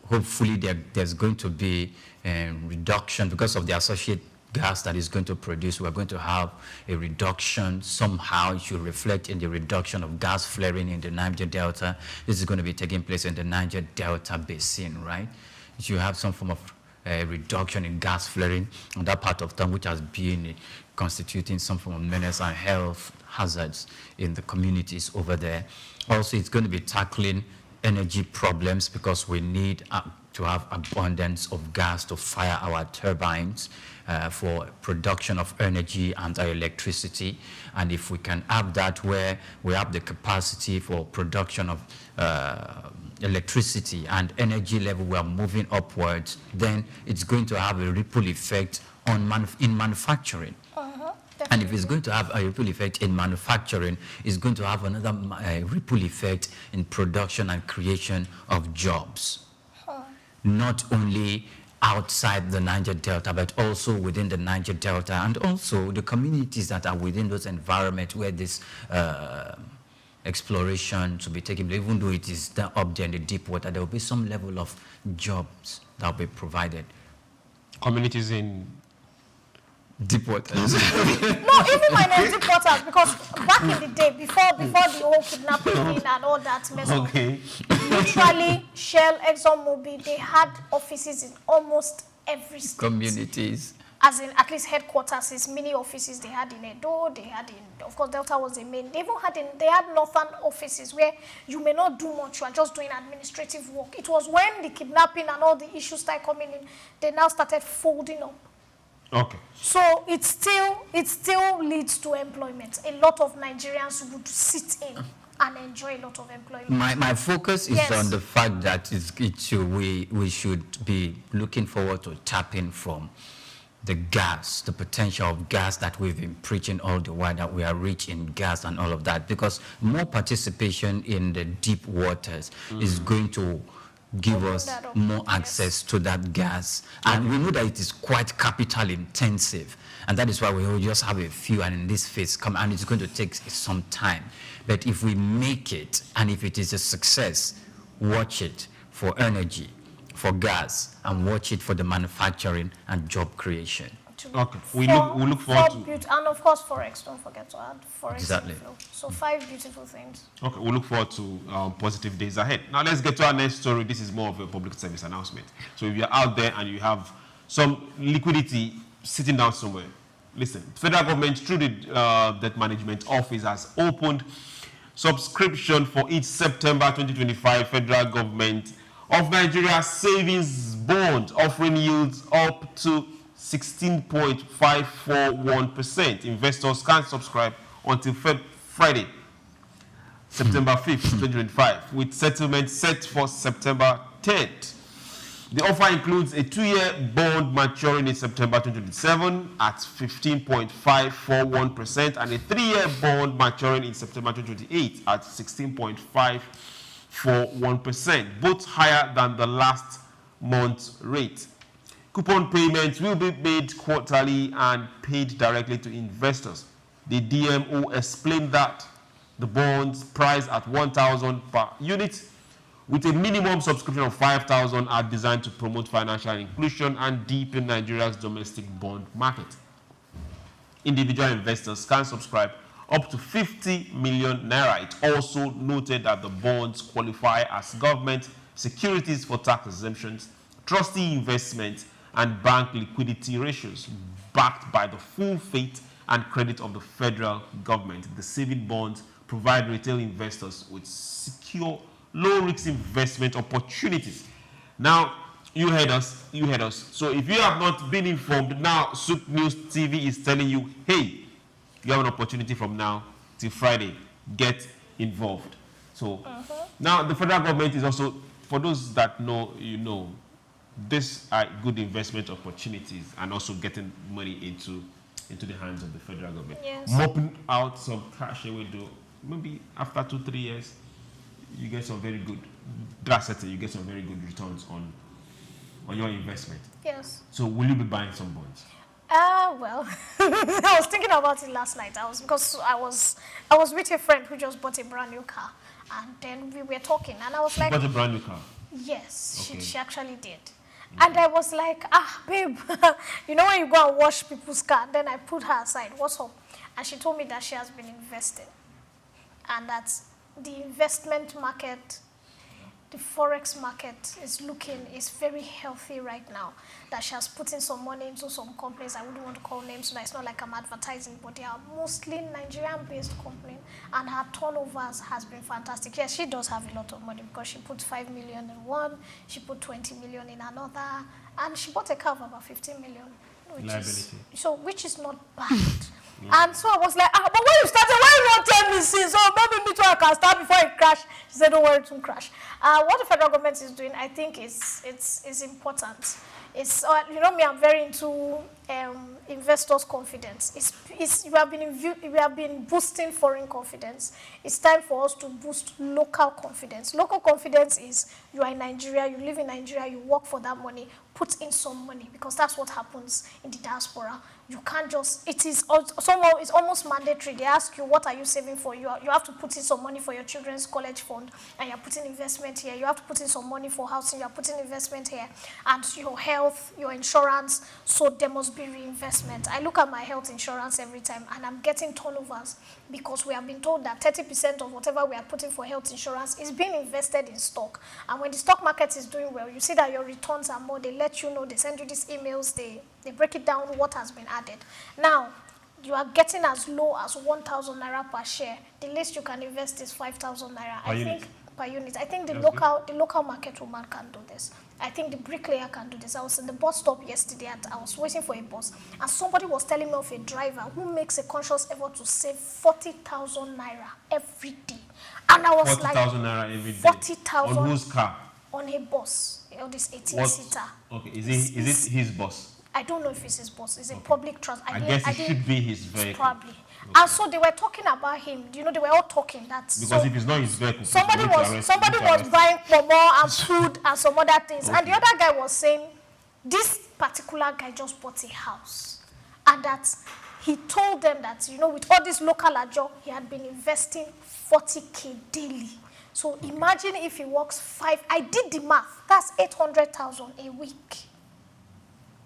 Hopefully there's going to be a reduction because of the associate gas that is going to produce. We're going to have a reduction somehow. It should reflect in the reduction of gas flaring in the Niger Delta. This is going to be taking place in the Niger Delta basin, right? You should have some form of reduction in gas flaring on that part of town, which has been constituting some form of menace and health hazards in the communities over there. Also, it's going to be tackling energy problems because we need to have abundance of gas to fire our turbines for production of energy and electricity. And if we can have that where we have the capacity for production of electricity and energy level, we are moving upwards, then it's going to have a ripple effect on in manufacturing. And if it's going to have a ripple effect in manufacturing, it's going to have another ripple effect in production and creation of jobs. Not only outside the Niger Delta, but also within the Niger Delta, and also the communities that are within those environments where this exploration to be taken place, even though it is up there in the deep water, there will be some level of jobs that will be provided.
Communities in
deep water.
No, even minor deep waters, because back in the day, before the whole kidnapping thing and all that mess up, literally Shell, ExxonMobil, they had offices in almost every state.
Communities.
As in, at least headquarters, mini offices they had in Edo, they had in, of course, Delta was the main. They even had they had northern offices where you may not do much, you are just doing administrative work. It was when the kidnapping and all the issues started coming in, they now started folding up.
Okay.
So it still leads to employment. A lot of Nigerians would sit in and enjoy a lot of employment.
My focus is on the fact that we should be looking forward to tapping from the gas, the potential of gas that we've been preaching all the while, that we are rich in gas and all of that, because more participation in the deep waters is going to give us more access to that gas. And we know that it is quite capital intensive. And that is why we will just have a few, and in this phase come, and it's going to take some time. But if we make it, and if it is a success, watch it for energy, for gas, and watch it for the manufacturing and job creation.
Okay, we look forward to...
And of course, Forex, don't forget to add Forex.
Exactly.
So 5 beautiful things.
Okay, we look forward to positive days ahead. Now let's get to our next story. This is more of a public service announcement. So if you're out there and you have some liquidity sitting down somewhere, listen, federal government through the Debt Management Office has opened subscription for each September 2025 federal government of Nigeria savings bond, offering yields up to 16.541%. Investors can subscribe until Friday, September 5th, 2025, with settlement set for September 10th. The offer includes a 2-year bond maturing in September 2027 at 15.541% and a 3-year bond maturing in September 2028 at 16.541%, both higher than the last month's rate. Coupon payments will be made quarterly and paid directly to investors. The DMO explained that the bonds priced at 1,000 per unit with a minimum subscription of 5,000 are designed to promote financial inclusion and deepen Nigeria's domestic bond market. Individual investors can subscribe up to 50 million naira. It also noted that the bonds qualify as government securities for tax exemptions, trustee investments, and bank liquidity ratios, backed by the full faith and credit of the federal government. The saving bonds provide retail investors with secure, low-risk investment opportunities. Now, you heard us. So if you have not been informed, now Soup News TV is telling you, hey, you have an opportunity from now till Friday. Get involved. So now the federal government is also, for those that know, you know, these are good investment opportunities and also getting money into the hands of the federal government.
Yes.
Mopping out some cash away, though. Maybe after 2-3 years, you get some very good, drastically, you get some very good returns on your investment.
Yes.
So will you be buying some bonds?
Well, I was thinking about it last night. Because I was with a friend who just bought a brand new car, and then we were talking, and I was like,
bought a brand new car?
Yes,
okay.
she actually did. And I was like, babe, you know when you go and wash people's car, then I put her aside, what's up? And she told me that she has been investing. And that the investment market, the Forex market is very healthy right now. That she has put in some money into some companies. I wouldn't want to call names, so it's not like I'm advertising, but they are mostly Nigerian-based companies, and her turnovers has been fantastic. Yes, she does have a lot of money because she put 5 million in one, she put 20 million in another, and she bought a car for about 15 million, which is not bad. And so I was like, but when you started, why you not tell me since? So maybe me too, I can start before it crash. She said, don't worry, it won't crash. What the federal government is doing, I think, is important. It's, you know me, I'm very into investors' confidence. We have been boosting foreign confidence. It's time for us to boost local confidence. Local confidence is you are in Nigeria, you live in Nigeria, you work for that money, put in some money, because that's what happens in the diaspora. You can't just, it's almost mandatory. They ask you, what are you saving for? You have to put in some money for your children's college fund, and you're putting investment here. You have to put in some money for housing, you're putting investment here, and your health, your insurance, so there must be reinvestment. I look at my health insurance every time, and I'm getting turnovers, because we have been told that 30% of whatever we are putting for health insurance is being invested in stock. And when the stock market is doing well, you see that your returns are more. They let you know, they send you these emails, they break it down what has been added. Now, you are getting as low as 1,000 naira per share. The least you can invest is 5,000 naira. Per unit. I think the local market woman can do this. I think the bricklayer can do this. I was in the bus stop yesterday, and I was waiting for a bus, and somebody was telling me of a driver who makes a conscious effort to save 40,000 naira every day. And I was
40,000 naira every day.
40,000
on whose car?
On a bus. On this 18-seater.
Okay, is it his bus?
I don't know if it's his bus. It's a public transport.
I guess it should be his vehicle.
Probably. Okay. And so they were talking about him. You know, they were all talking that.
Because if it's not his vehicle,
somebody was buying more and food and some other things. Okay. And the other guy was saying, this particular guy just bought a house, and that he told them that, you know, with all this local ajo, he had been investing 40K daily. So imagine if he works 5. I did the math. That's 800,000 a week.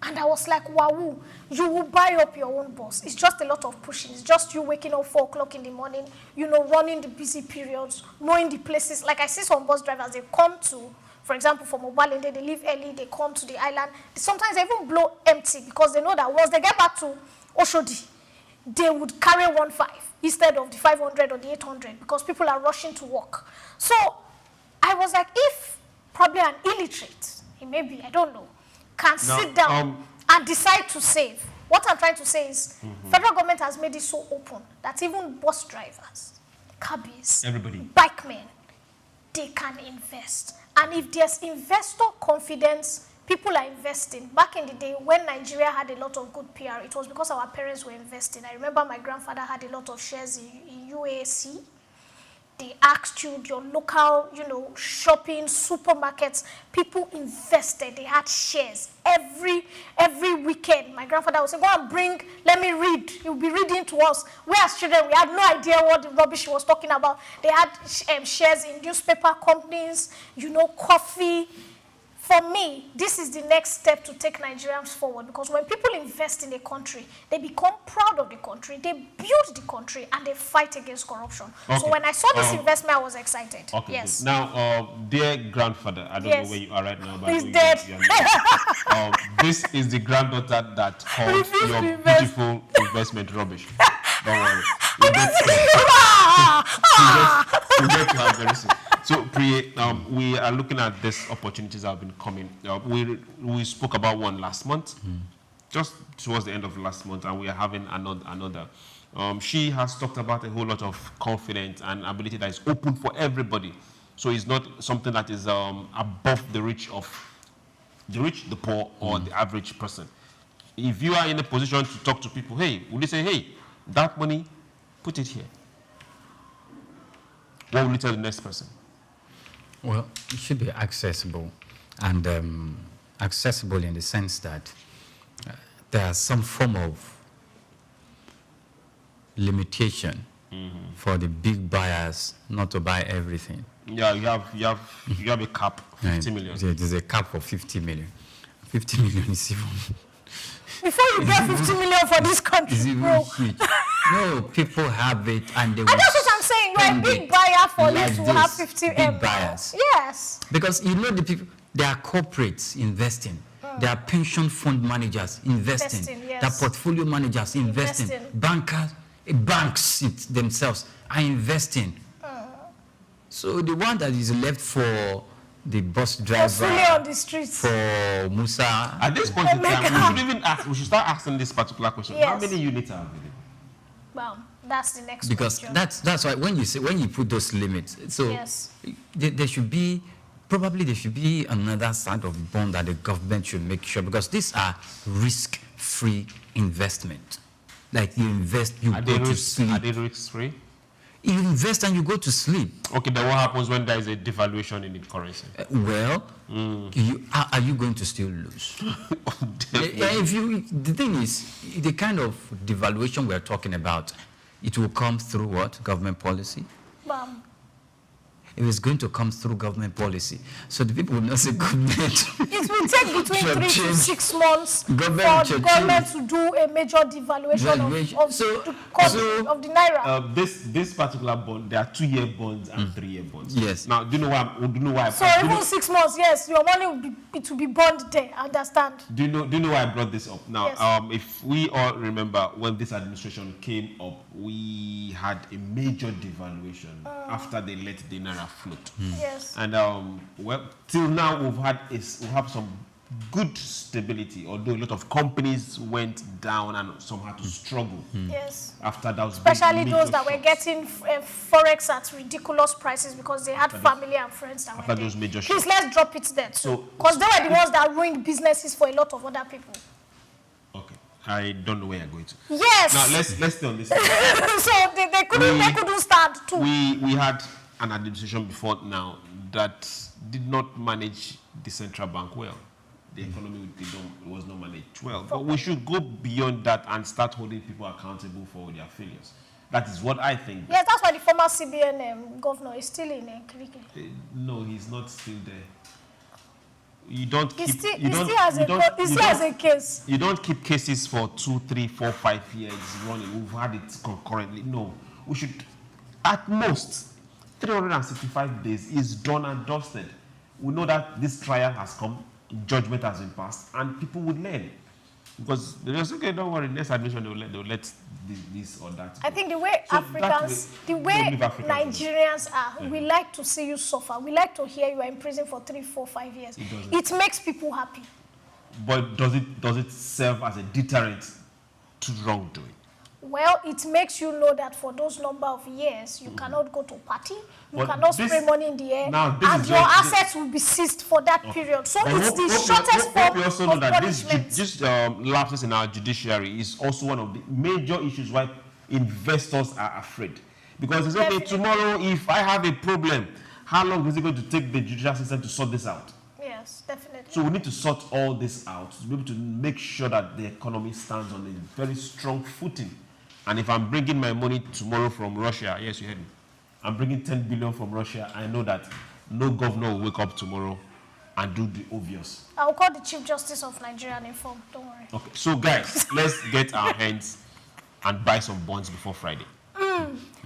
And I was like, wow, you will buy up your own bus. It's just a lot of pushing. It's just you waking up 4 o'clock in the morning, you know, running the busy periods, knowing the places. Like I see some bus drivers, they come to, for example, from Obalende, they leave early, they come to the island. Sometimes they even blow empty, because they know that once they get back to Oshodi, they would carry 1.5 instead of the 500 or the 800, because people are rushing to work. So I was like, if probably an illiterate, he may be, I don't know, can sit down and decide to save. What I'm trying to say is, federal government has made it so open that even bus drivers, cabbies, bikemen, they can invest. And if there's investor confidence, people are investing. Back in the day, when Nigeria had a lot of good PR, it was because our parents were investing. I remember my grandfather had a lot of shares in UAC. They asked you, your local, you know, shopping, supermarkets, people invested. They had shares. Every weekend, my grandfather would say, go and bring, let me read. He would be reading to us. We as children, we had no idea what the rubbish he was talking about. They had shares in newspaper companies, you know, coffee. For me, this is the next step to take Nigerians forward, because when people invest in a country, they become proud of the country, they build the country, and they fight against corruption. Okay. So when I saw this investment, I was excited. Okay, yes.
Good. Now, dear grandfather, I don't know where you are right now, but
he's dead.
This is the granddaughter that called your beautiful investment rubbish. Don't worry. We'll get to her very soon. So, Priye, we are looking at these opportunities that have been coming. We spoke about one last month, just towards the end of last month, and we are having another. She has talked about a whole lot of confidence and ability that is open for everybody. So it's not something that is above the reach of the rich, the poor, or the average person. If you are in a position to talk to people, hey, would you say, hey, that money, put it here? What will you tell the next person?
Well, it should be accessible, and accessible in the sense that there is some form of limitation for the big buyers not to buy everything.
Yeah, you have a cap, 50 million.
There's a cap for 50 million. 50 million is even...
Before you get 50 million for this country, bro.
No, people have it, and they.
And that's what I'm saying. You're a big buyer for you to have 50
big buyers.
Yes.
Because you know the people, they are corporates investing. There are pension fund managers investing.
Yes.
There are portfolio managers investing. Banks themselves are investing. So the one that is left for the bus driver,
on the streets,
for Musa.
At this point in time, we should start asking this particular question. Yes. How many units are available?
Well, that's the next
question.
Because
that's why when you put those limits, so
yes.
there should be another side of bond that the government should make sure, because these are risk risk-free investment. Like you invest, you go to sleep.
Are they risk-free?
You invest and you go to sleep.
Okay, then what happens when there is a devaluation in the currency?
Are you going to still lose? The thing is, the kind of devaluation we're talking about, it will come through what? Government policy? It is going to come through government policy. So the people will not say government.
It will take between 3 to 6 months for the government to do a major devaluation of the naira.
This particular bond, there are 2-year bonds and 3-year bonds.
Yes.
Now, do you know why?
So even 6 months, yes, your money will be bond there. Understand?
Do you know why I brought this up? Now,
yes.
If we all remember when this administration came up, we had a major devaluation after they let the naira float.
Yes.
And till now we have some good stability, although a lot of companies went down and some had to struggle.
Yes.
After that,
especially those that were getting forex at ridiculous prices because they had family and friends that
after
were
those major
Please, let's drop it there too, because they were the ones that ruined businesses for a lot of other people.
Okay. I don't know where you're going to.
Yes.
Now let's stay on this.
So they couldn't start too.
We had an administration before now that did not manage the central bank well. The economy was not managed well. But we should go beyond that and start holding people accountable for their failures. That is what I think.
Yes, that's why the former CBN governor is still in Kiriki.
No, he's not still there. You don't keep.
He still has a case.
You don't keep cases for 2, 3, 4, 5 years running. We've had it concurrently. No, we should, at most, 365 days is done and dusted. We know that this trial has come, judgment has been passed, and people would learn. Because they just, okay, don't worry, next admission they'll let this or that.
I think the way Nigerians are, we like to see you suffer. We like to hear you are in prison for 3, 4, 5 years. It makes people happy.
But does it serve as a deterrent to wrongdoing?
Well, it makes you know that for those number of years, you cannot go to party, you cannot spray money in the air, and your assets will be seized for that period. So it's the shortest form
we also know
of
that
punishment.
this lapses in our judiciary is also one of the major issues why investors are afraid. Because it's okay, tomorrow if I have a problem, how long is it going to take the judicial system to sort this out?
Yes, definitely.
So we need to sort all this out to be able to make sure that the economy stands on a very strong footing. And if I'm bringing my money tomorrow from Russia, yes, you heard me. I'm bringing 10 billion from Russia. I know that no governor will wake up tomorrow and do the obvious.
I'll call the Chief Justice of Nigeria and inform. Don't worry.
Okay, so guys, let's get our hands and buy some bonds before Friday.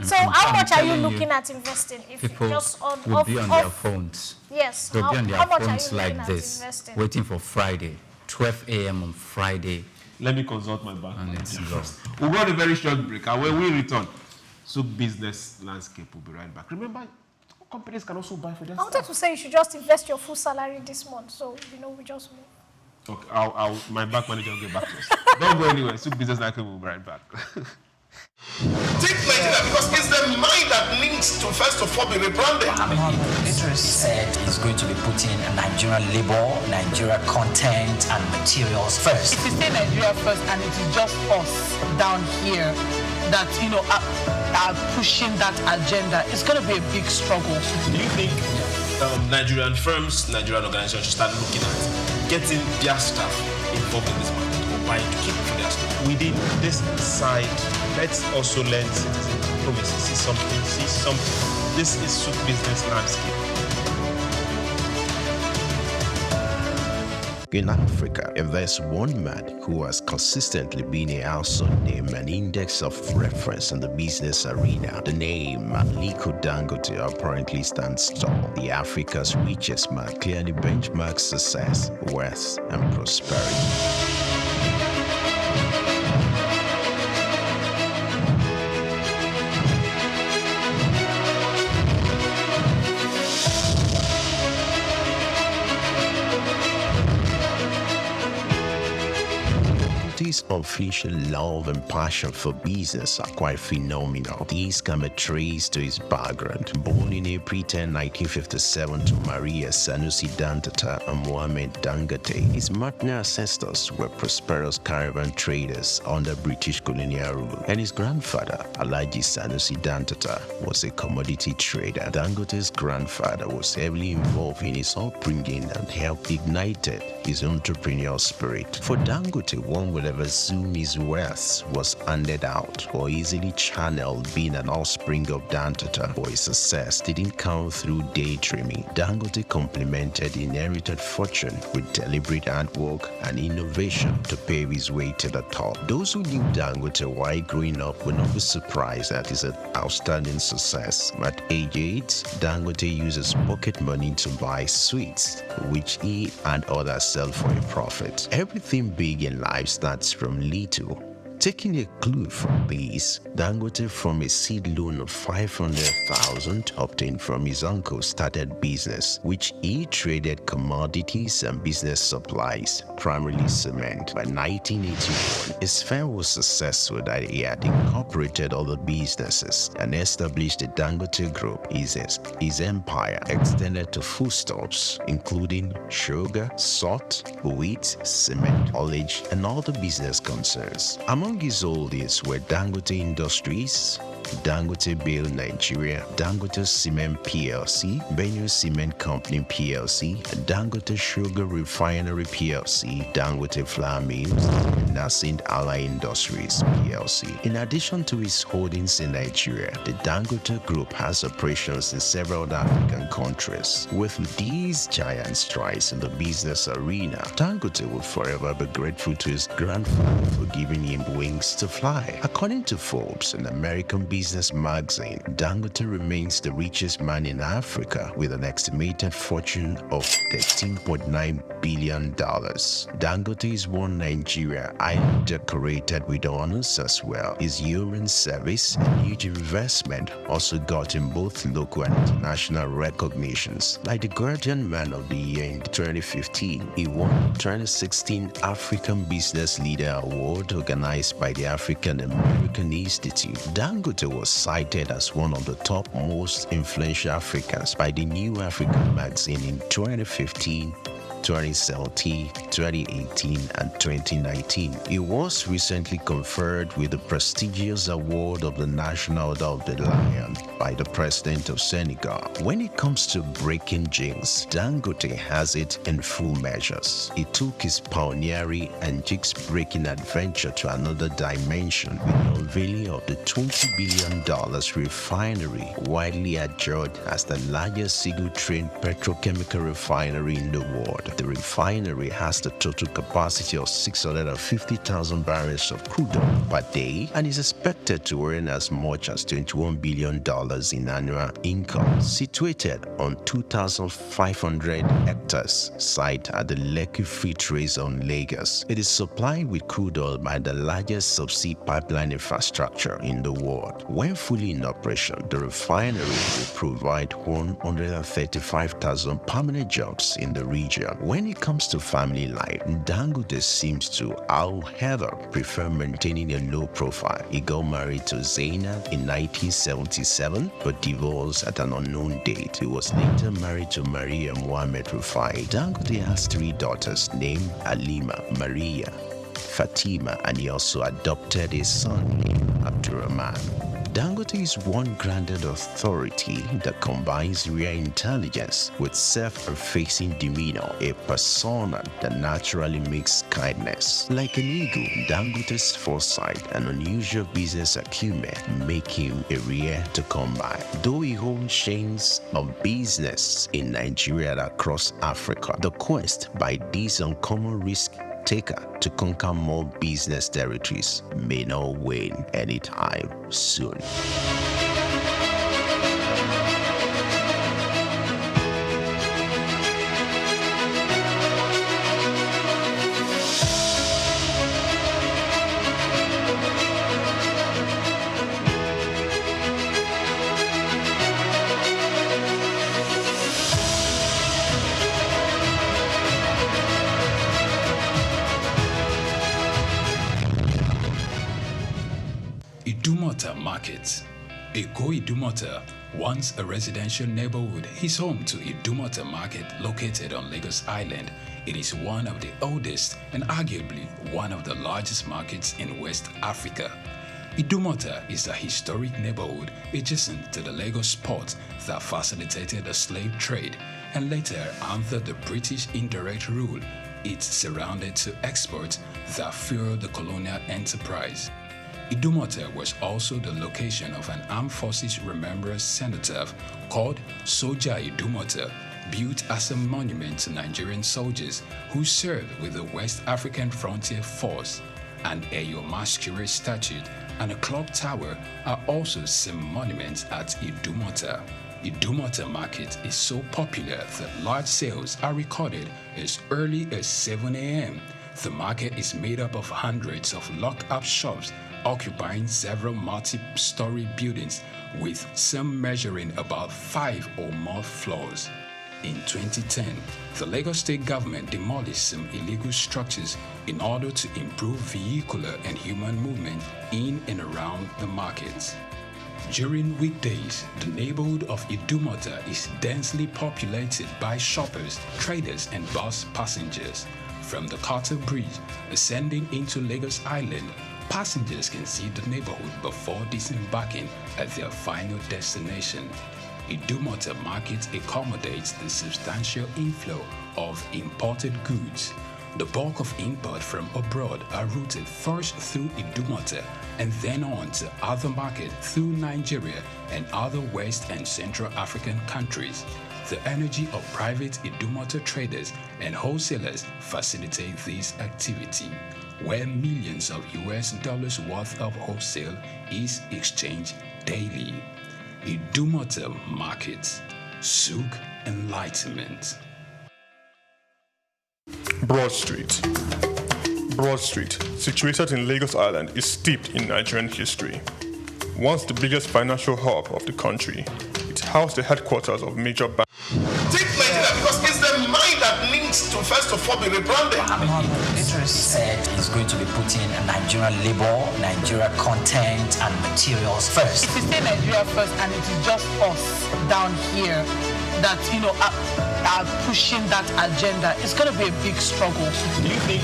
So how much are you looking at investing? If
people
just
will be on their phones.
Yes.
They'll be on their phones like this,
investing?
waiting for Friday, 12 a.m. on Friday.
Let me consult my bank.
And let's go.
We'll go on a very short break, and when we return, Souk Business Landscape will be right back. Remember, companies can also buy for their
I wanted to say you should just invest your full salary this month, so we just move.
Okay, my bank manager will get back to us. Don't go anywhere. Souk Business Landscape will be right back.
Take Nigeria because it's the mind that needs to first of all be rebranded.
Idris said he's going to be putting Nigerian labor, Nigeria content and materials first.
If you say Nigeria first and it is just us down here that are pushing that agenda, it's going to be a big struggle.
Do you think Nigerian firms, Nigerian organizations should start looking at getting their staff involved in this market or buying to keep for their staff?
Within this side, let's also learn citizen diplomacy. See something. This is Souk Business Landscape.
In Africa, and there's one man who has consistently been a household name and index of reference in the business arena. The name Aliko Dangote apparently stands tall. The Africa's richest man clearly benchmarks success, wealth, and prosperity. Dangote's official love and passion for business are quite phenomenal. These can be traced to his background. Born in April 10, 1957 to Maria Sanusi Dantata and Mohammed Dangote, his maternal ancestors were prosperous caravan traders under British colonial rule, and his grandfather, Alhaji Sanusi Dantata, was a commodity trader. Dangote's grandfather was heavily involved in his upbringing and helped ignite his entrepreneurial spirit. For Dangote, one would ever assume his wealth was handed out or easily channeled, being an offspring of Dantata, but his success didn't come through daydreaming. Dangote complemented inherited fortune with deliberate hard work and innovation to pave his way to the top. Those who knew Dangote while growing up would not be surprised at his outstanding success. At age 8, Dangote uses pocket money to buy sweets, which he and others sell for a profit. Everything big in life starts from little. Taking a clue from this, Dangote, from a seed loan of 500,000 obtained from his uncle, started business, which he traded commodities and business supplies, primarily cement. By 1981, his firm was successful that he had incorporated other businesses and established the Dangote Group. His empire extended to foodstuffs, including sugar, salt, wheat, cement, haulage, and other business concerns. Among his holdings were Dangote Industries, Dangote Bale Nigeria, Dangote Cement PLC, Benue Cement Company PLC, Dangote Sugar Refinery PLC, Dangote Flour Mills, and Nascent Ally Industries PLC. In addition to his holdings in Nigeria, the Dangote Group has operations in several African countries. With these giant strides in the business arena, Dangote will forever be grateful to his grandfather for giving him wings to fly. According to Forbes, an American business magazine, Dangote remains the richest man in Africa with an estimated fortune of $13.9 billion. Dangote is one Nigeria, highly decorated with honors as well. His human service and huge investment also got him both local and international recognitions, like the Guardian Man of the Year in 2015. He won the 2016 African Business Leader Award organized by the African American Institute. Dangote was cited as one of the top most influential Africans by the New African magazine in 2015, 2017, 2018, and 2019. He was recently conferred with the prestigious award of the National Order of the Lion by the President of Senegal. When it comes to breaking jinx, Dangote has it in full measures. He took his pioneering and jinx-breaking adventure to another dimension with the unveiling of the $20 billion refinery, widely adjudged as the largest single-train petrochemical refinery in the world. The refinery has the total capacity of 650,000 barrels of crude oil per day and is expected to earn as much as $21 billion in annual income. Situated on 2,500 hectares site at the Lekki Free Trade Zone, Lagos, it is supplied with crude oil by the largest subsea pipeline infrastructure in the world. When fully in operation, the refinery will provide 135,000 permanent jobs in the region. When it comes to family life, Dangote seems to, however, prefer maintaining a low profile. He got married to Zainab in 1977 but divorced at an unknown date. He was later married to Maria Mohammed Rufai. Dangote has 3 daughters named Halima, Maria, Fatima, and he also adopted a son named Abdurrahman. Dangote is one grounded authority that combines real intelligence with self-effacing demeanor, a persona that naturally makes kindness. Like an eagle, Dangote's foresight and unusual business acumen make him a rare to come by. Though he owns chains of business in Nigeria and across Africa, the quest by this uncommon risk taker to conquer more business territories may not wane anytime soon.
Idumota Market. Eko Idumota, once a residential neighborhood, is home to Idumota Market located on Lagos Island. It is one of the oldest and arguably one of the largest markets in West Africa. Idumota is a historic neighborhood adjacent to the Lagos port that facilitated the slave trade, and later under the British indirect rule, it surrounded to exports that fueled the colonial enterprise. Idumota was also the location of an armed forces remembrance cenotaph called Soja Idumota, built as a monument to Nigerian soldiers who served with the West African Frontier Force. An Eyo Masquerade statue and a clock tower are also some monuments at Idumota. Idumota Market is so popular that large sales are recorded as early as 7 a.m. The market is made up of hundreds of lock-up shops occupying several multi-story buildings, with some measuring about 5 or more floors. In 2010, the Lagos State government demolished some illegal structures in order to improve vehicular and human movement in and around the markets. During weekdays, the neighborhood of Idumota is densely populated by shoppers, traders, and bus passengers. From the Carter Bridge ascending into Lagos Island, passengers can see the neighborhood before disembarking at their final destination. Idumota Market accommodates the substantial inflow of imported goods. The bulk of import from abroad are routed first through Idumota and then on to other markets through Nigeria and other West and Central African countries. The energy of private Idumota traders and wholesalers facilitate this activity, where millions of US dollars worth of wholesale is exchanged daily. Idumota Market, Souk Enlightenment.
Broad Street. Broad Street, situated in Lagos Island, is steeped in Nigerian history. Once the biggest financial hub of the country, it housed the headquarters of major banks.
Take Nigeria because it's the mind that needs to first of all be rebranded.
Idris said he's going to be putting Nigerian labor, Nigeria content and materials first.
If you say Nigeria first and it is just us down here that, are pushing that agenda, it's going to be a big struggle.
Do you think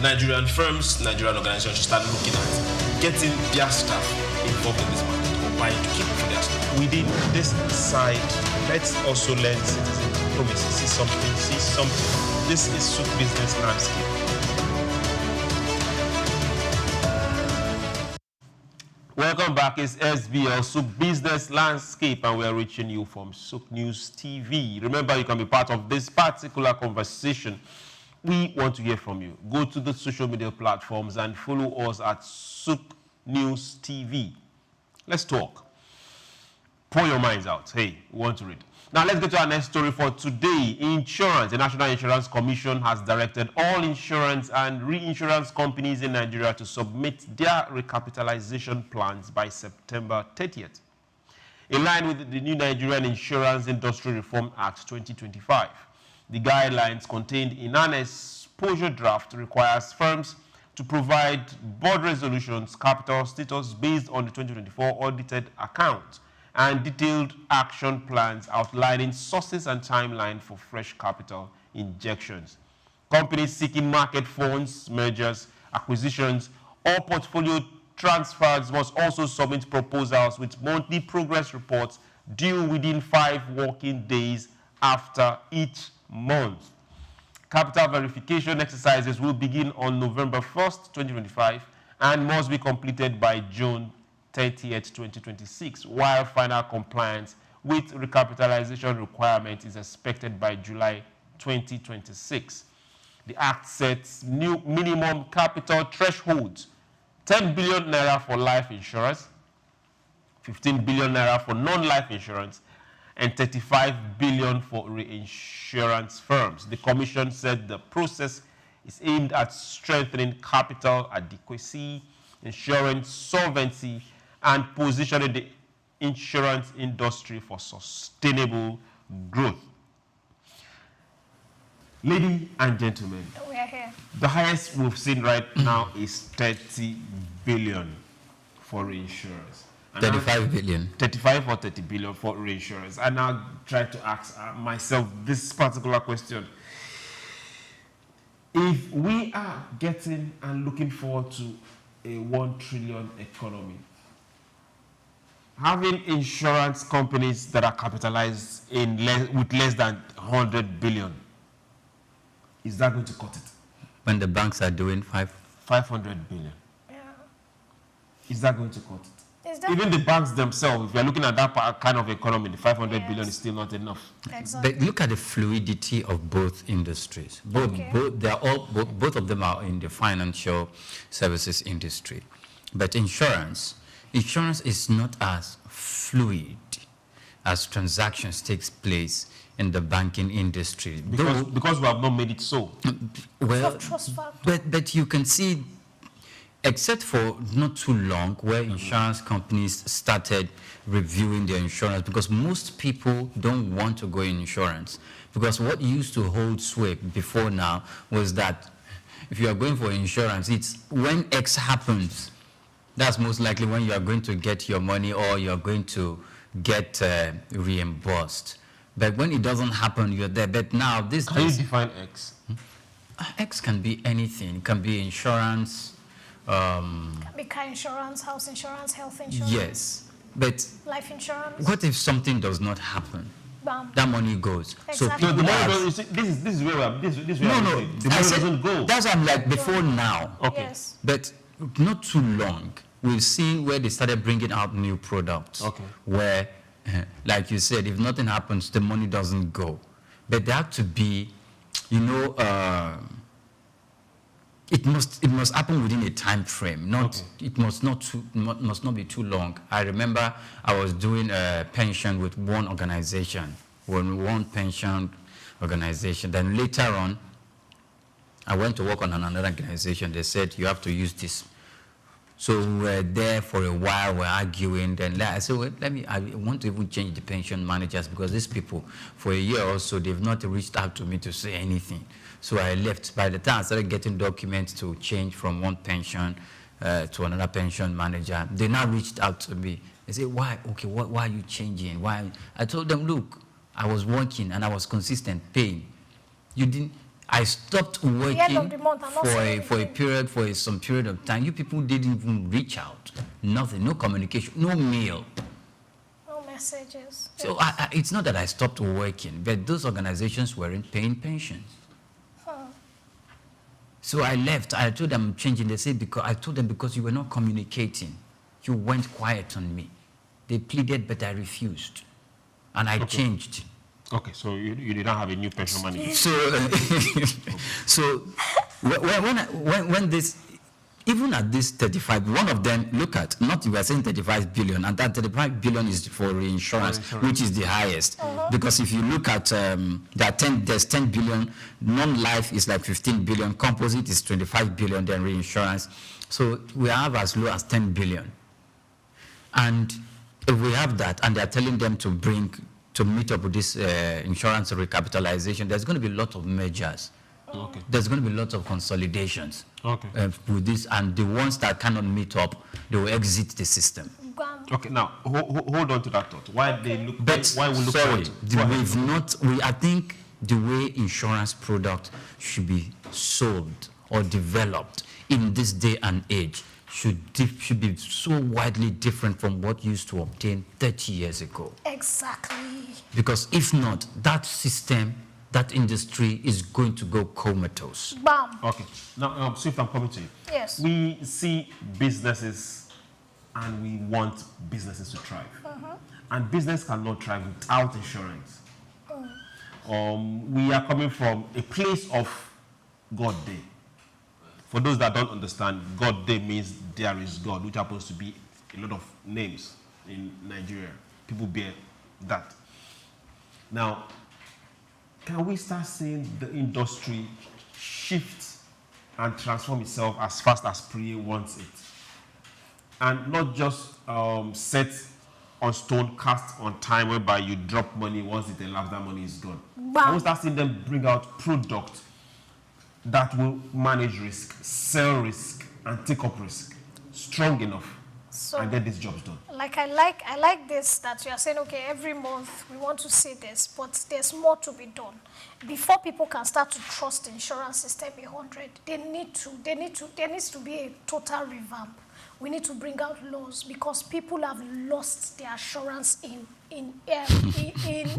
Nigerian firms, Nigerian organizations should start looking at getting their staff involved in this market or buying to keep for their staff?
Within this side, let's also learn citizen diplomacy. See something. This is Souk business landscape.
Welcome back. It's SBL Souk Business Landscape, and we are reaching you from Souk News TV. Remember, you can be part of this particular conversation. We want to hear from you. Go to the social media platforms and follow us at Souk News TV. Let's talk. Pour your minds out. Hey, we want to read. Now, let's get to our next story for today. Insurance. The National Insurance Commission has directed all insurance and reinsurance companies in Nigeria to submit their recapitalization plans by September 30th, in line with the new Nigerian Insurance Industry Reform Act 2025. The guidelines contained in an exposure draft requires firms to provide board resolutions, capital status based on the 2024 audited account, and detailed action plans outlining sources and timeline for fresh capital injections. Companies seeking market funds, mergers, acquisitions, or portfolio transfers must also submit proposals with monthly progress reports due within 5 working days after each month. Capital verification exercises will begin on November 1st, 2025, and must be completed by June 30th, 2026, while final compliance with recapitalization requirement is expected by July 2026. The Act sets new minimum capital thresholds: 10 billion naira for life insurance, 15 billion naira for non-life insurance, and 35 billion for reinsurance firms. The Commission said the process is aimed at strengthening capital adequacy, ensuring solvency, and positioning the insurance industry for sustainable growth. Ladies and gentlemen,
We are here.
the highest we've seen right now is 30 billion for reinsurance.
35 billion.
35 or 30 billion for reinsurance. I now try to ask myself this particular question. If we are getting and looking forward to a 1 trillion economy, having insurance companies that are capitalized with less than 100 billion, is that going to cut it?
When the banks are doing
500 billion.
Yeah.
Is that going to cut it?
Even
the banks themselves, if you're looking at that kind of economy, the 500 billion is still not enough.
Exactly.
But look at the fluidity of both industries. Both of them are in the financial services industry. But insurance is not as fluid as transactions takes place in the banking industry.
Because we have not made it so.
Well, but you can see, except for not too long, where insurance companies started reviewing their insurance, because most people don't want to go in insurance. Because what used to hold sway before now was that if you are going for insurance, it's when X happens, that's most likely when you are going to get your money or you are going to get reimbursed. But when it doesn't happen, you're there. But now this...
Can you define X?
X can be anything. It can be insurance,
can be car insurance, house insurance, health insurance.
Yes, but
life insurance.
What if something does not happen?
Bam.
That money goes.
Exactly.
So
the money goes. This is where the money doesn't go.
That's what I'm like before now.
Okay.
Yes.
But not too long. We've seen where they started bringing out new products.
Okay.
Where, like you said, if nothing happens, the money doesn't go. But there have to be, it must happen within a time frame. It must not be too long. I remember I was doing a pension with one organization, one pension organization. Then later on, I went to work on another organization. They said you have to use this. So we were there for a while. We're arguing. Then I said, well, I want to even change the pension managers because these people, for a year or so, they've not reached out to me to say anything. So I left. By the time I started getting documents to change from one pension to another pension manager, they now reached out to me. They said, why? Okay, why are you changing? Why? I told them, look, I was working and I was consistent paying. You didn't. I stopped working for some period of time. You people didn't even reach out. Nothing, no communication, no mail.
No messages.
So it's not that I stopped working, but those organizations weren't paying pensions. So I left. I told them I'm changing. They said because you were not communicating. You went quiet on me. They pleaded, but I refused. And I changed.
Okay, so you did not have a new pension manager.
So when this, even at this 35, one of them, look at, not you were saying 35 billion, and that 35 billion is for reinsurance, which is the highest. Because if you look at, there's 10 billion, non-life is like 15 billion, composite is 25 billion, then reinsurance. So we have as low as 10 billion. And if we have that, and they're telling them to meet up with this insurance recapitalization, there's going to be a lot of mergers.
Okay.
There's going to be lots of consolidations with this, and the ones that cannot meet up, they will exit the system.
Okay, now hold on to that thought. Why they look? Why we look?
I think the way insurance product should be sold or developed in this day and age should be so widely different from what used to obtain 30 years ago.
Exactly.
Because if not, that system, that industry is going to go comatose.
Bam.
Okay. Now, see if I'm coming to you.
Yes.
We see businesses and we want businesses to thrive. And business cannot thrive without insurance. We are coming from a place of God Day. For those that don't understand, God Day means there is God, which happens to be a lot of names in Nigeria. People bear that. Now, can we start seeing the industry shift and transform itself as fast as Priye wants it? And not just set on stone, cast on time, whereby you drop money, once it elapses, that money is gone. Can we start seeing them bring out product that will manage risk, sell risk, and take up risk strong enough?
So,
and get these jobs done.
Like I like this, that you are saying, okay, every month we want to see this, but there's more to be done. Before people can start to trust the insurance system 100, there needs to be a total revamp. We need to bring out laws because people have lost their assurance in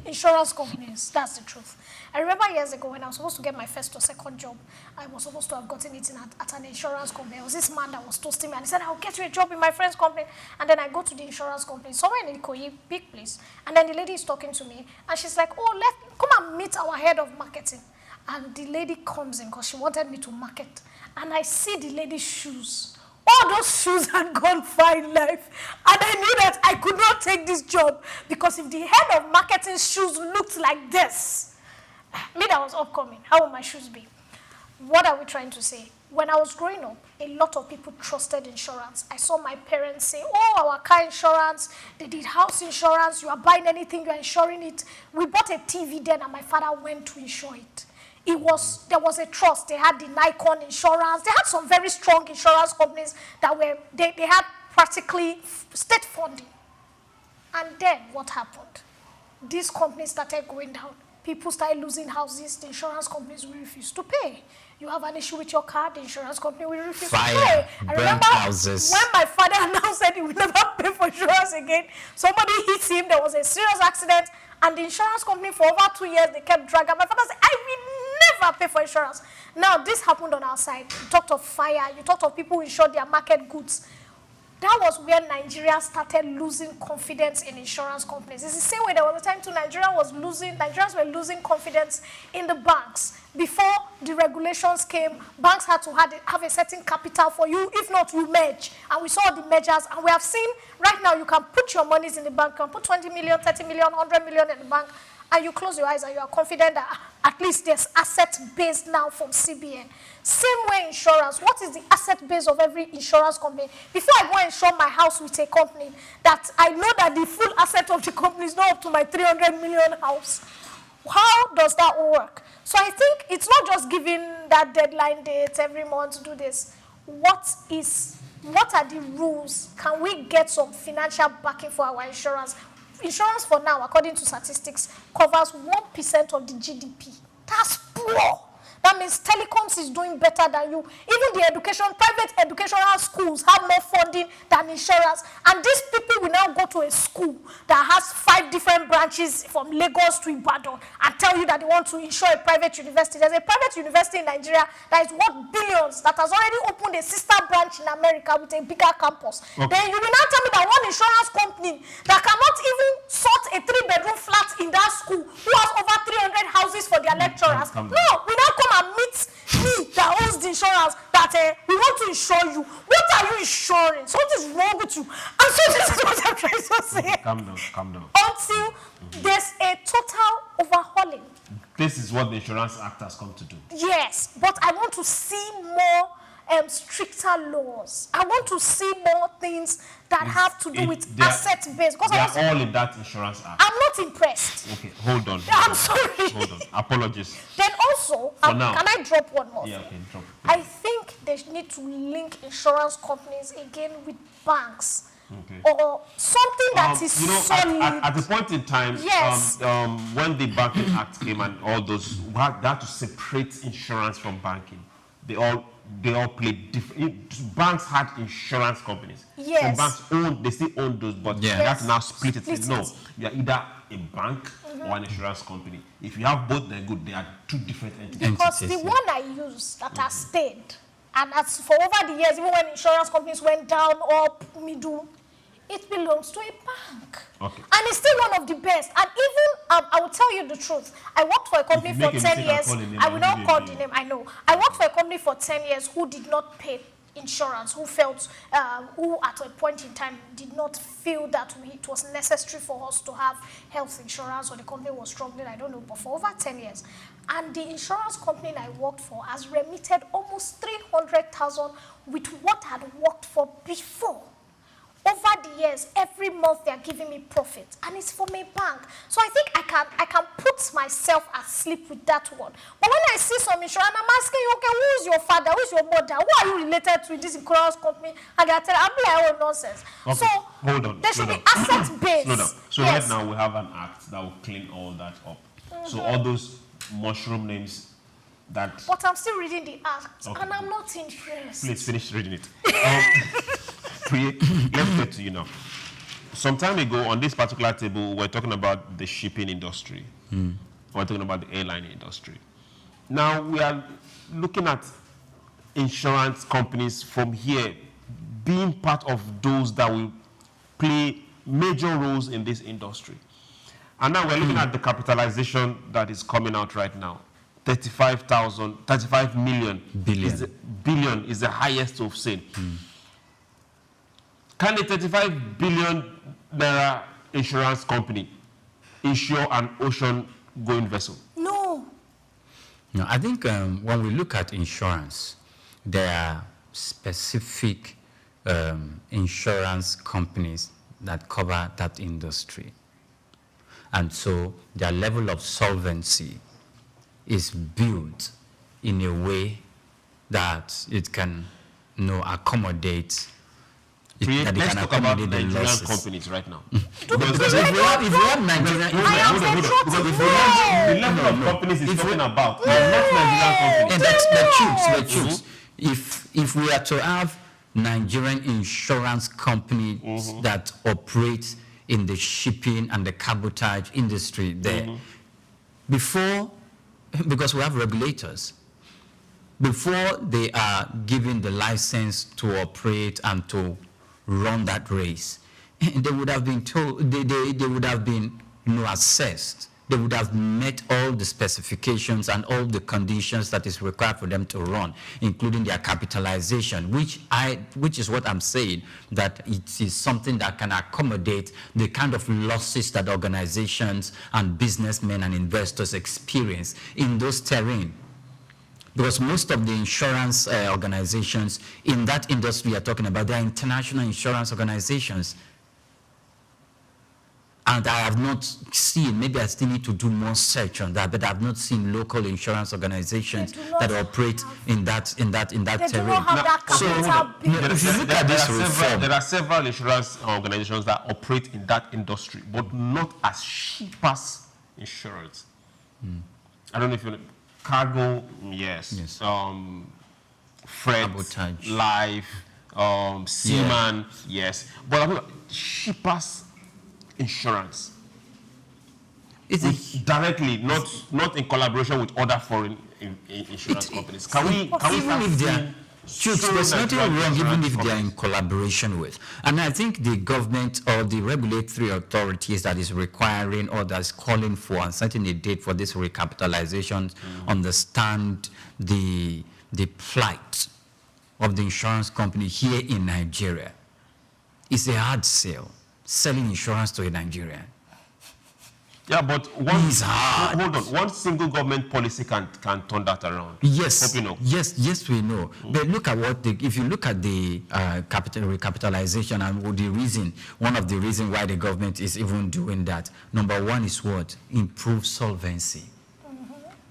insurance companies. That's the truth. I remember years ago when I was supposed to get my first or second job, I was supposed to have gotten it at an insurance company. There was this man that was toasting me and he said, I'll get you a job in my friend's company. And then I go to the insurance company, somewhere in Ikoyi, big place. And then the lady is talking to me and she's like, oh, come and meet our head of marketing. And the lady comes in because she wanted me to market. And I see the lady's shoes. All those shoes had gone far in life. And I knew that I could not take this job because if the head of marketing shoes looked like this, me that was upcoming, how would my shoes be? What are we trying to say? When I was growing up, a lot of people trusted insurance. I saw my parents say, oh, our car insurance, they did house insurance, you are buying anything, you are insuring it. We bought a TV then and my father went to insure it. There was a trust. They had the Nikon insurance. They had some very strong insurance companies that they had practically state funding. And then what happened? These companies started going down. People started losing houses. The insurance companies will refuse to pay. You have an issue with your car, the insurance company will refuse to pay. I remember
houses.
When my father now said he would never pay for insurance again, somebody hit him, there was a serious accident, and the insurance company for over 2 years, they kept dragging. My father said, I will never pay for insurance. Now, this happened on our side. You talked of fire, you talked of people who insured their market goods. That was where Nigeria started losing confidence in insurance companies. It's the same way there was a time too Nigerians were losing confidence in the banks. Before the regulations came, banks had to have a certain capital for you. If not, you merge. And we saw the mergers. And we have seen right now you can put your monies in the bank. You can put 20 million, 30 million, 100 million in the bank. And you close your eyes and you are confident that at least there's asset base now from CBN. Same way insurance. What is the asset base of every insurance company? Before I go and insure my house with a company, that I know that the full asset of the company is not up to my 300 million house. How does that work? So I think it's not just giving that deadline date every month to do this. What are the rules? Can we get some financial backing for our insurance? Insurance for now, according to statistics, covers 1% of the GDP. That's poor. That means telecoms is doing better than you. Even the private educational schools have more funding than insurance. And these people will now go to a school that has 5 different branches from Lagos to Ibadan and tell you that they want to insure a private university. There's a private university in Nigeria that is worth billions that has already opened a sister branch in America with a bigger campus. Okay. Then you will now tell me that one insurance company that cannot even sort a 3-bedroom flat in that school who has over 300 houses for their lecturers. No, we now come and meet me that owns the insurance that we want to insure you. What are you insuring? Something is wrong with you. And so this is what I'm trying to say.
Calm down.
Until there's a total overhauling.
This is what the Insurance Act has come to do.
Yes, but I want to see more stricter laws. I want to see more things that have to do with asset base.
They are all in that Insurance Act.
I'm not impressed.
Okay, hold on.
I'm sorry.
Hold on. Apologies.
Then also, can I drop one more?
Yeah, okay, drop.
I think they need to link insurance companies again with banks. Okay. Or something that is solid.
At the point in time,
yes.
When the Banking Act came and all those, they had to separate insurance from banking. They all played different. Banks had insurance companies.
Yes.
Some banks they still own those, but they have to now split it. No, you are either a bank or an insurance company. If you have both, they're good. They are 2 different entities.
Because the one I use that has stayed, and as for over the years, even when insurance companies went down, up, middle, it belongs to a bank. Okay. And it's still one of the best. And even, I will tell you the truth, I worked for a company for 10 years. I will not call the name, I know. I worked for a company for 10 years who did not pay insurance, who at a point in time did not feel that it was necessary for us to have health insurance, or the company was struggling, I don't know, but for over 10 years. And the insurance company I worked for has remitted almost 300,000 with what I had worked for before. over the years, every month they are giving me profit, and it's from a bank. So I think I can put myself asleep with that one. But when I see some insurance, I'm asking you, okay, who's your father, who's your mother, who are you related to in this insurance company? I gotta tell, I'm like, oh, nonsense.
Okay.
So
Hold on.
there should be asset based.
Slow down. So
yes.
right now we have an act that will clean all that up. So all those mushroom names that.
But I'm still reading the act,
Okay.
and I'm not interested.
Please finish reading it. Let's get to you now. Some time ago on this particular table, we're talking about the shipping industry. We're talking about the airline industry. Now we are looking at insurance companies from here being part of those that will play major roles in this industry. And now we're looking at the capitalization that is coming out right now. 35 million billion is the highest we've seen. Can a 35 billion naira insurance company insure an ocean-going vessel?
No.
No, I think when we look at insurance, there are specific insurance companies that cover that industry. And so their level of solvency is built in a way that it can accommodate.
Let's talk about Nigerian companies right now.
Because if we have Nigerian,
the level of companies is talking about, not Nigerian companies.
And that's the truth. If we are to have Nigerian insurance companies that operate in the shipping and the cabotage industry there, because we have regulators, before they are given the license to operate and to run that race, they would have been told, they would have been assessed. They would have met all the specifications and all the conditions that is required for them to run, including their capitalization, which is what I'm saying, that it is something that can accommodate the kind of losses that organizations and businessmen and investors experience in those terrain. Because most of the insurance organizations in that industry you're talking about, they are international insurance organizations. And I have not seen, maybe I still need to do more search on that, but I have not seen local insurance organizations that operate in that terrain.
So
if you look at this reform,
there are several insurance organizations that operate in that industry, but not as cheap as insurance. I don't know if you know. Cargo, yes. Freight, life, seaman, yes. But I'm not cheapest insurance. Directly, not in collaboration with other foreign insurance companies. Can we there's nothing wrong even if they are in collaboration with.
And I think the government or the regulatory authorities that is requiring or that's calling for and setting a date for this recapitalization understand the plight of the insurance company here in Nigeria. It's a hard sell, selling insurance to a Nigerian.
Yeah, but hold on. One single government policy can turn that around.
Yes,
hope you know.
Yes, we know. But look at if you look at the recapitalization and the reason, one of the reasons why the government is even doing that. Number one is what? Improve solvency.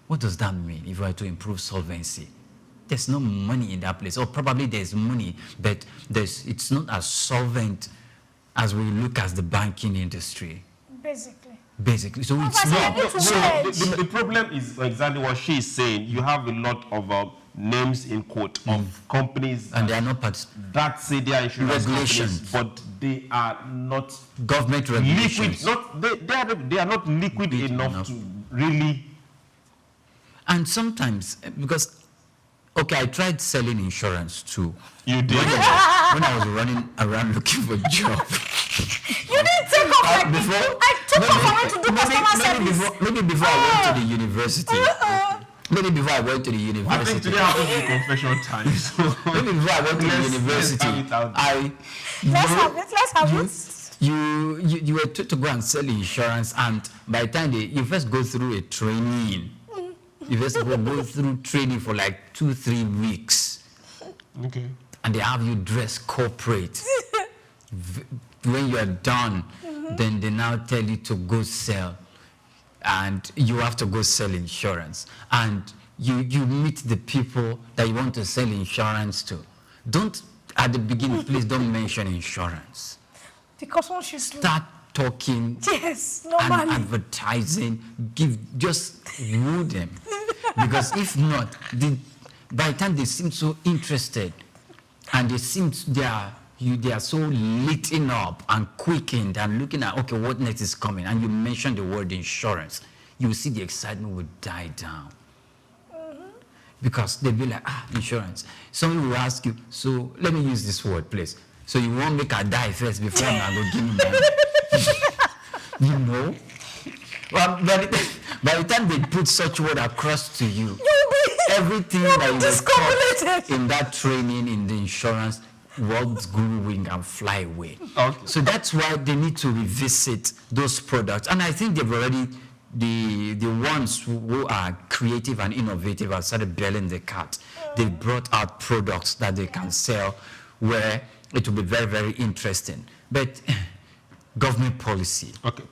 What does that mean? If you are to improve solvency, there's no money in that place, or probably there's money, but it's not as solvent as we look at the banking industry. Basically, so it's not.
So the problem is exactly what she is saying. You have a lot of names in quote of companies,
and they are not
that say they are insurance companies, but they are not
government regulations.
They are not liquid enough to really.
And sometimes because. Okay, I tried selling insurance too.
You did?
When I was running around looking for a job.
You didn't take off like before? I took off and went to do customer service.
Maybe before I went to the university. Maybe before I went to the university.
I think today happens to be confession time. So
maybe before I went to the university.
Let's have it.
You were told to go and sell insurance, and by the time you first go through a training. You first go through training for like 2-3 weeks.
Okay.
And they have you dress corporate. when you are done, then they now tell you to go sell, and you have to go sell insurance, and you meet the people that you want to sell insurance to. Don't, at the beginning, please don't mention insurance.
Because once you
start talking
and
advertising, just woo them. Because if not, by the time they seem so interested, and they are so lit up and quickened and looking at, okay, what next is coming, and you mention the word insurance, you will see the excitement will die down. Because they'll be like, insurance. Someone will ask you, so let me use this word, please. So you won't make her die first before I go give me money. You know? Well, by the time they put such word across to you, everything that you taught in that training in the insurance will grow wing and fly away. Okay. So that's why they need to revisit those products. And I think they've already, the ones who are creative and innovative have started belling the cat. They brought out products that they can sell where it will be very, very interesting. But government policy.
Okay,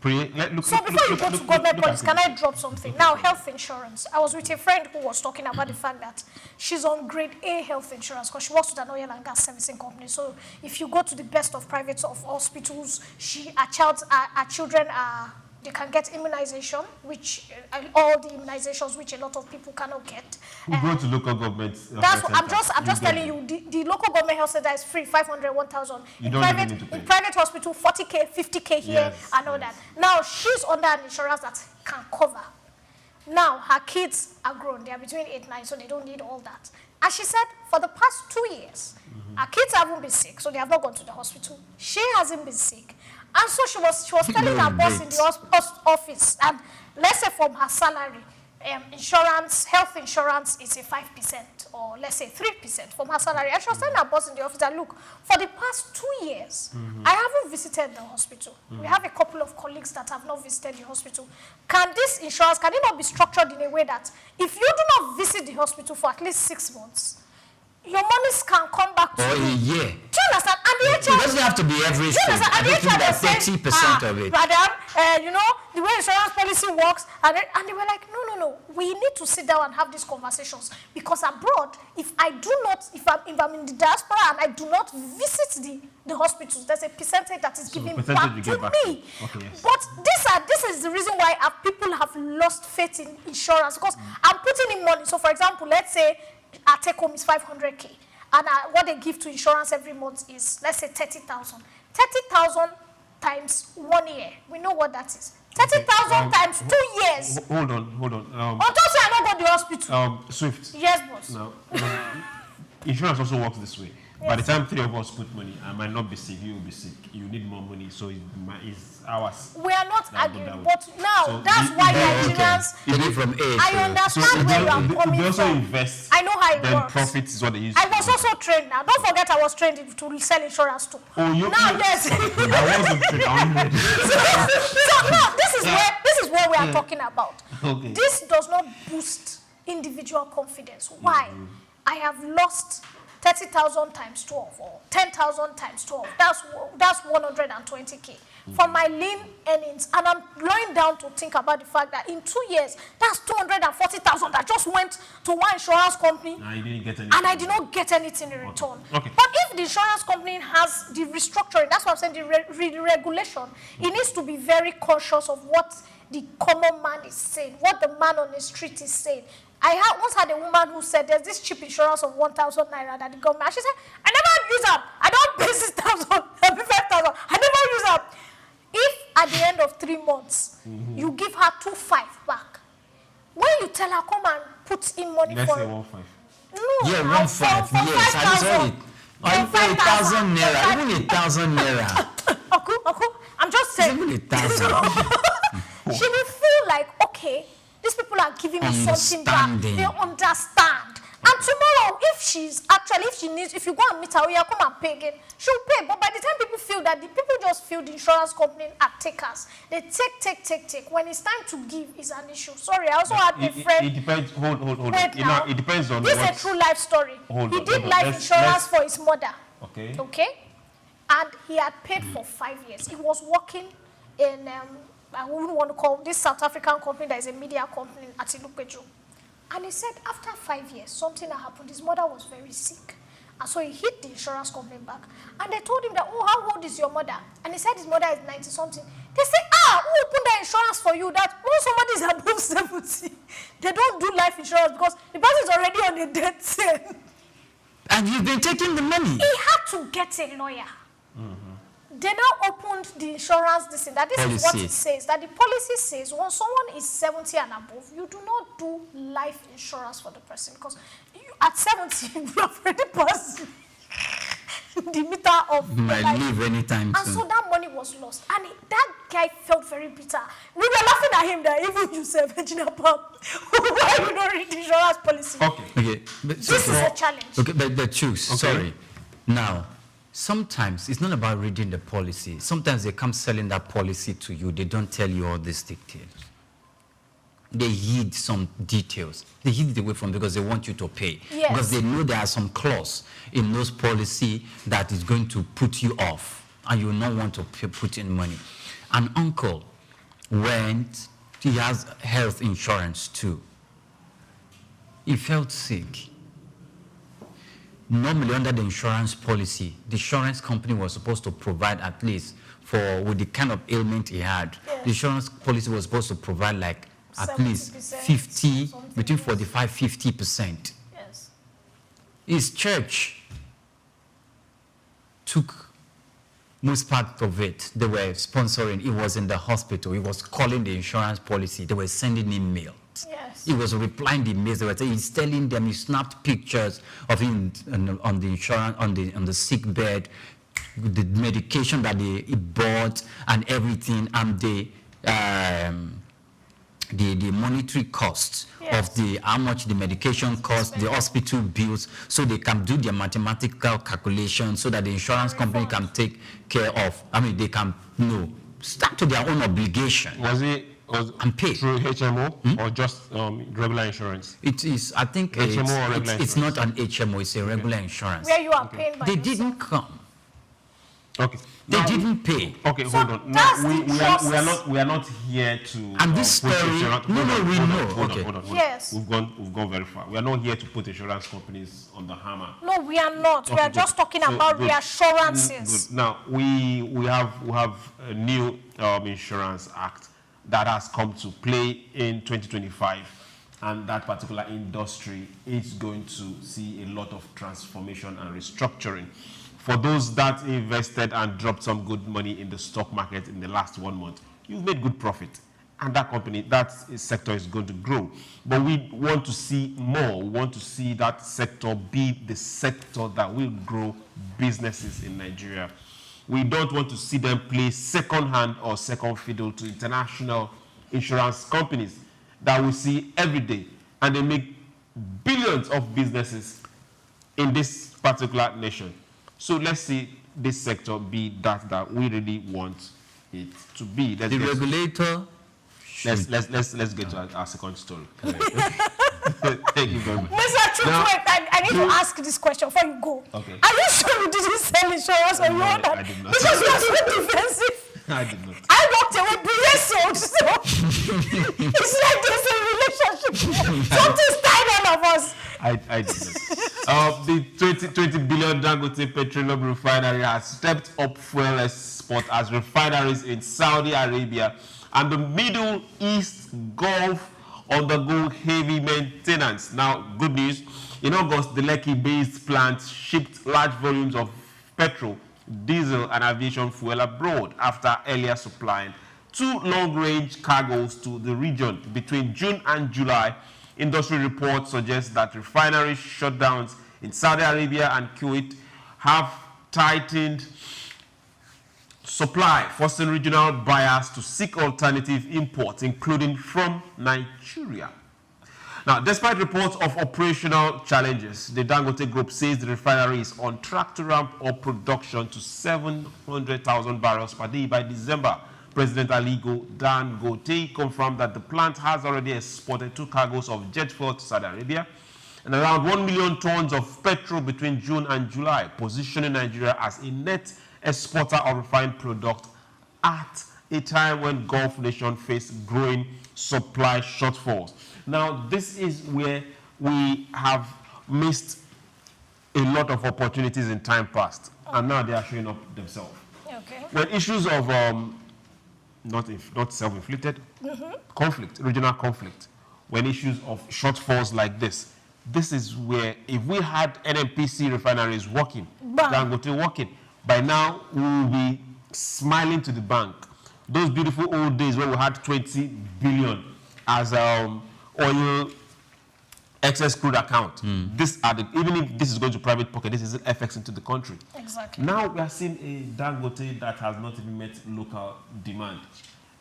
so before you go to government policy, can I drop something? Now, health insurance. I was with a friend who was talking about the fact that she's on grade A health insurance because she works with an oil and gas servicing company. So if you go to the best of private hospitals, her children are, they can get immunization, which all the immunizations which a lot of people cannot get.
We go to local government.
That's what I'm just telling you. The local government health center is free, 500, 1,000. In private hospital, 40K, 50K here, and all that. Now she's under an insurance that can cover. Now her kids are grown; they are between 8 and 9, so they don't need all that. And she said, for the past 2 years, her kids haven't been sick, so they have not gone to the hospital. She hasn't been sick. And so she was telling her boss in the office, and let's say from her salary, health insurance is a 5%, or let's say 3% from her salary. And she was telling her boss in the office that, look, for the past 2 years, I haven't visited the hospital. We have a couple of colleagues that have not visited the hospital. Can this insurance, can it not be structured in a way that if you do not visit the hospital for at least 6 months, your monies can come back to you.
Or a year.
Do you understand? And the
it doesn't have to be every thing. I think that 30% of it.
Madam, you know, the way insurance policy works, and they were like, no, we need to sit down and have these conversations, because abroad, if I'm in the diaspora and I do not visit the hospitals, there's a percentage that is given back to me. Okay, yes. But this is the reason why people have lost faith in insurance, because I'm putting in money. So, for example, let's say our take home is 500K, and what they give to insurance every month is, let's say, 30,000. 30,000 times 1 year. We know what that is. 30,000 times 2 years.
Hold on.
Don't say I don't go to the hospital.
Swift.
Yes, boss.
No. Insurance also works this way. Yes. By the time 3 of us put money, I might not be sick, you will be sick. You need more money, so it's ours.
We are not arguing, but now, so that's why Nigerians...
from age.
I understand where you are coming
they also
from.
Invest.
I know how it
then
works.
Profit is what they use.
I was also trained now. Don't forget I was trained to sell insurance too.
Oh, you...
Now, yes.
I wasn't trained.
So now, this is what we are talking about.
Okay.
This does not boost individual confidence. Why? I have lost 30,000 times 12 or 10,000 times 12. That's 120K from my lean earnings. And I'm going down to think about the fact that in 2 years, that's 240,000 that just went to one insurance company.
No, you didn't get anything.
And I did not get anything in return.
Okay.
But if the insurance company has the restructuring, that's what I'm saying, the regulation, it needs to be very conscious of what the common man is saying, what the man on the street is saying. I once had a woman who said there's this cheap insurance of 1,000 naira that the government. And she said, I never use up. I don't pay 6,000, I pay 5,000. I never use up. If at the end of 3 months, you give her 2,500 back, when you tell her, come and put in money
Let's
for...
say 1,500.
No,
yeah, 1,500. Yes, I said it. Or even 1,000 naira. Even 1,000 naira.
Okay. I'm just saying.
Even 1,000.
She will feel like, okay, these people are giving me something back. They understand. And tomorrow, if if you go and meet her, you come and pay again, she'll pay. But by the time people feel that, the people just feel the insurance company are takers. They take. When it's time to give, is an issue. Sorry, I also had a friend.
It depends. Hold on. It depends on
this is a true life story. He did life insurance for his mother.
Okay.
And he had paid for 5 years. He was working in, I wouldn't want to call this South African company that is a media company at Ilupeju. And he said after 5 years, something had happened. His mother was very sick. And so he hit the insurance company back. And they told him that, oh, how old is your mother? And he said his mother is 90-something. They say, who opened the insurance for you? That when somebody is above 70, they don't do life insurance because the person is already on a death cell.
And you've been taking the money.
He had to get a lawyer. They now opened the insurance this thing. That this is what it says. That the policy says when someone is 70 and above, you do not do life insurance for the person because at 70 you have already passed the meter of
might leave anytime
and
soon.
so that money was lost. And that guy felt very bitter. We were laughing at him that even you say Virginia Pop, why you don't read the insurance policy?
Okay. But,
this is a challenge.
Okay, but the choose. Sorry. Now, sometimes it's not about reading the policy. Sometimes they come selling that policy to you. They don't tell you all these details. They hid some details. They hid it away from because they want you to pay.
Yes.
Because they know there are some clause in those policy that is going to put you off and you will not want to put in money. An uncle went, he has health insurance too. He felt sick. Normally under the insurance policy, the insurance company was supposed to provide at least with the kind of ailment he had. Yes. The insurance policy was supposed to provide like at least 50, between 45, 50%.
Yes.
His church took most part of it. They were sponsoring. He was in the hospital. He was calling the insurance policy. They were sending him mail.
Yes.
He was replying the mails. They were saying, he's telling them, he snapped pictures of him on the insurance, on the sick bed, the medication that he bought and everything, and the monetary costs of how much the medication costs, the hospital bills, so they can do their mathematical calculations so that the insurance company can take care of. I mean, they can start to their own obligation. And pay
through HMO or just regular insurance?
It is, I think,
HMO or regular
it's not an HMO, it's a regular insurance.
Where you are paying by
They
yourself.
didn't come.
Okay.
They didn't pay.
Okay,
So
hold on. No,
that's
we are not here to.
And this story,
Hold on.
Yes.
We've gone very far. We are not here to put insurance companies on the hammer.
No, we are not. We are just talking about reassurances.
Good. Now we have a new insurance act that has come to play in 2025, and that particular industry is going to see a lot of transformation and restructuring. For those that invested and dropped some good money in the stock market in the last 1 month, you've made good profit, and that sector is going to grow. But we want to see more. We want to see that sector be the sector that will grow businesses in Nigeria. We don't want to see them play second hand or second fiddle to international insurance companies that we see every day, and they make billions of businesses in this particular nation. So let's see this sector be that we really want it to be. Let's get to our second story. Thank you very much.
Mr. Truth, I need to ask this question before you go.
Okay.
Are you sure you didn't sell insurance or you own that?
I did not.
Because you are so defensive.
I did not.
I walked away, but yes, so it's like there's a relationship. Something's tied all of us.
I did not. The 20 billion Dangote Petroleum Refinery has stepped up fuel export as refineries in Saudi Arabia and the Middle East Gulf undergo heavy maintenance. Now, good news. In August, the Lekki-based plant shipped large volumes of petrol, diesel, and aviation fuel abroad after earlier supplying 2 long-range cargoes to the region. Between June and July, industry reports suggest that refinery shutdowns in Saudi Arabia and Kuwait have tightened supply, forcing regional buyers to seek alternative imports, including from Nigeria. Now, despite reports of operational challenges, the Dangote Group says the refinery is on track to ramp up production to 700,000 barrels per day by December. President Aliko Dangote confirmed that the plant has already exported 2 cargoes of jet fuel to Saudi Arabia and around 1 million tons of petrol between June and July, positioning Nigeria as a net exporter of refined product at a time when Gulf nations face growing supply shortfalls. Now, this is where we have missed a lot of opportunities in time past, and now they are showing up themselves.
Okay.
When issues of not self-inflicted conflict, regional conflict, when issues of shortfalls like this is where if we had NNPC refineries working, Dangote working, by now we will be smiling to the bank. Those beautiful old days when we had 20 billion as oil excess crude account. This even if this is going to private pocket, this is FX into the country.
Exactly.
Now we are seeing a Dangote that has not even met local demand.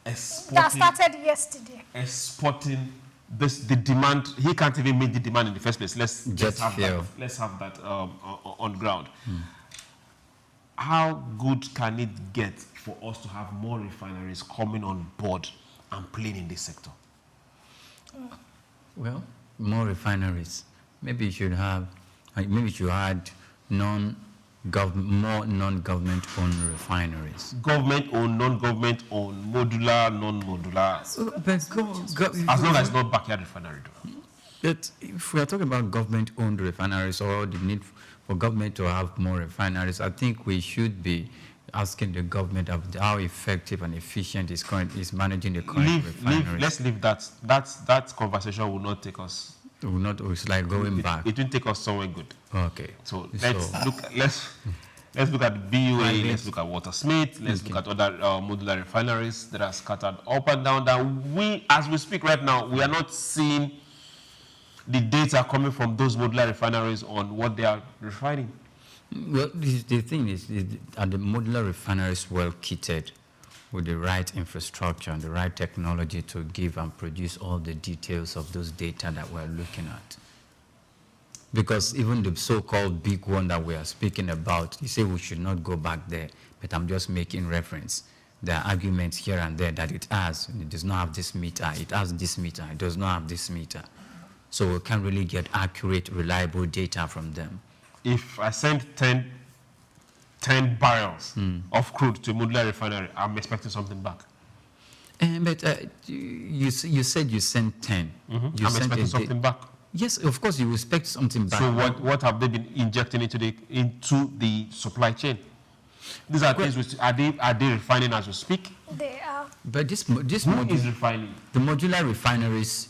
That started yesterday.
Exporting the demand. He can't even meet the demand in the first place. Let's have that on ground. How good can it get for us to have more refineries coming on board and playing in this sector?
Well, more refineries. Maybe you should have, maybe you add more non-government owned refineries.
Government-owned, non-government-owned, modular, non-modular. As long as it's not backyard refinery.
But if we are talking about government-owned refineries or the need for government to have more refineries, I think we should be asking the government of how effective and efficient is managing the current refineries.
Let's leave that. That conversation will not take us.
It's like going back.
It will take us somewhere good.
Okay.
So let's look at BUA. Let's look at Watersmith. Let's look at other modular refineries that are scattered up and down. That as we speak right now, we are not seeing the data coming from those modular refineries on what they are refining.
Well, the thing is, are the modular refineries well kitted with the right infrastructure and the right technology to give and produce all the details of those data that we're looking at? Because even the so-called big one that we are speaking about, you say we should not go back there, but I'm just making reference. There are arguments here and there that it does not have this meter, it has this meter, it does not have this meter. So we can't really get accurate, reliable data from them.
If I send 10 barrels of crude to a modular refinery, I'm expecting something back.
But you said you sent 10.
I'm expecting something back.
Yes, of course you expect something back.
So what have they been injecting into the supply chain? These are things which are they refining as we speak?
They are.
But this
Who is refining?
The modular refineries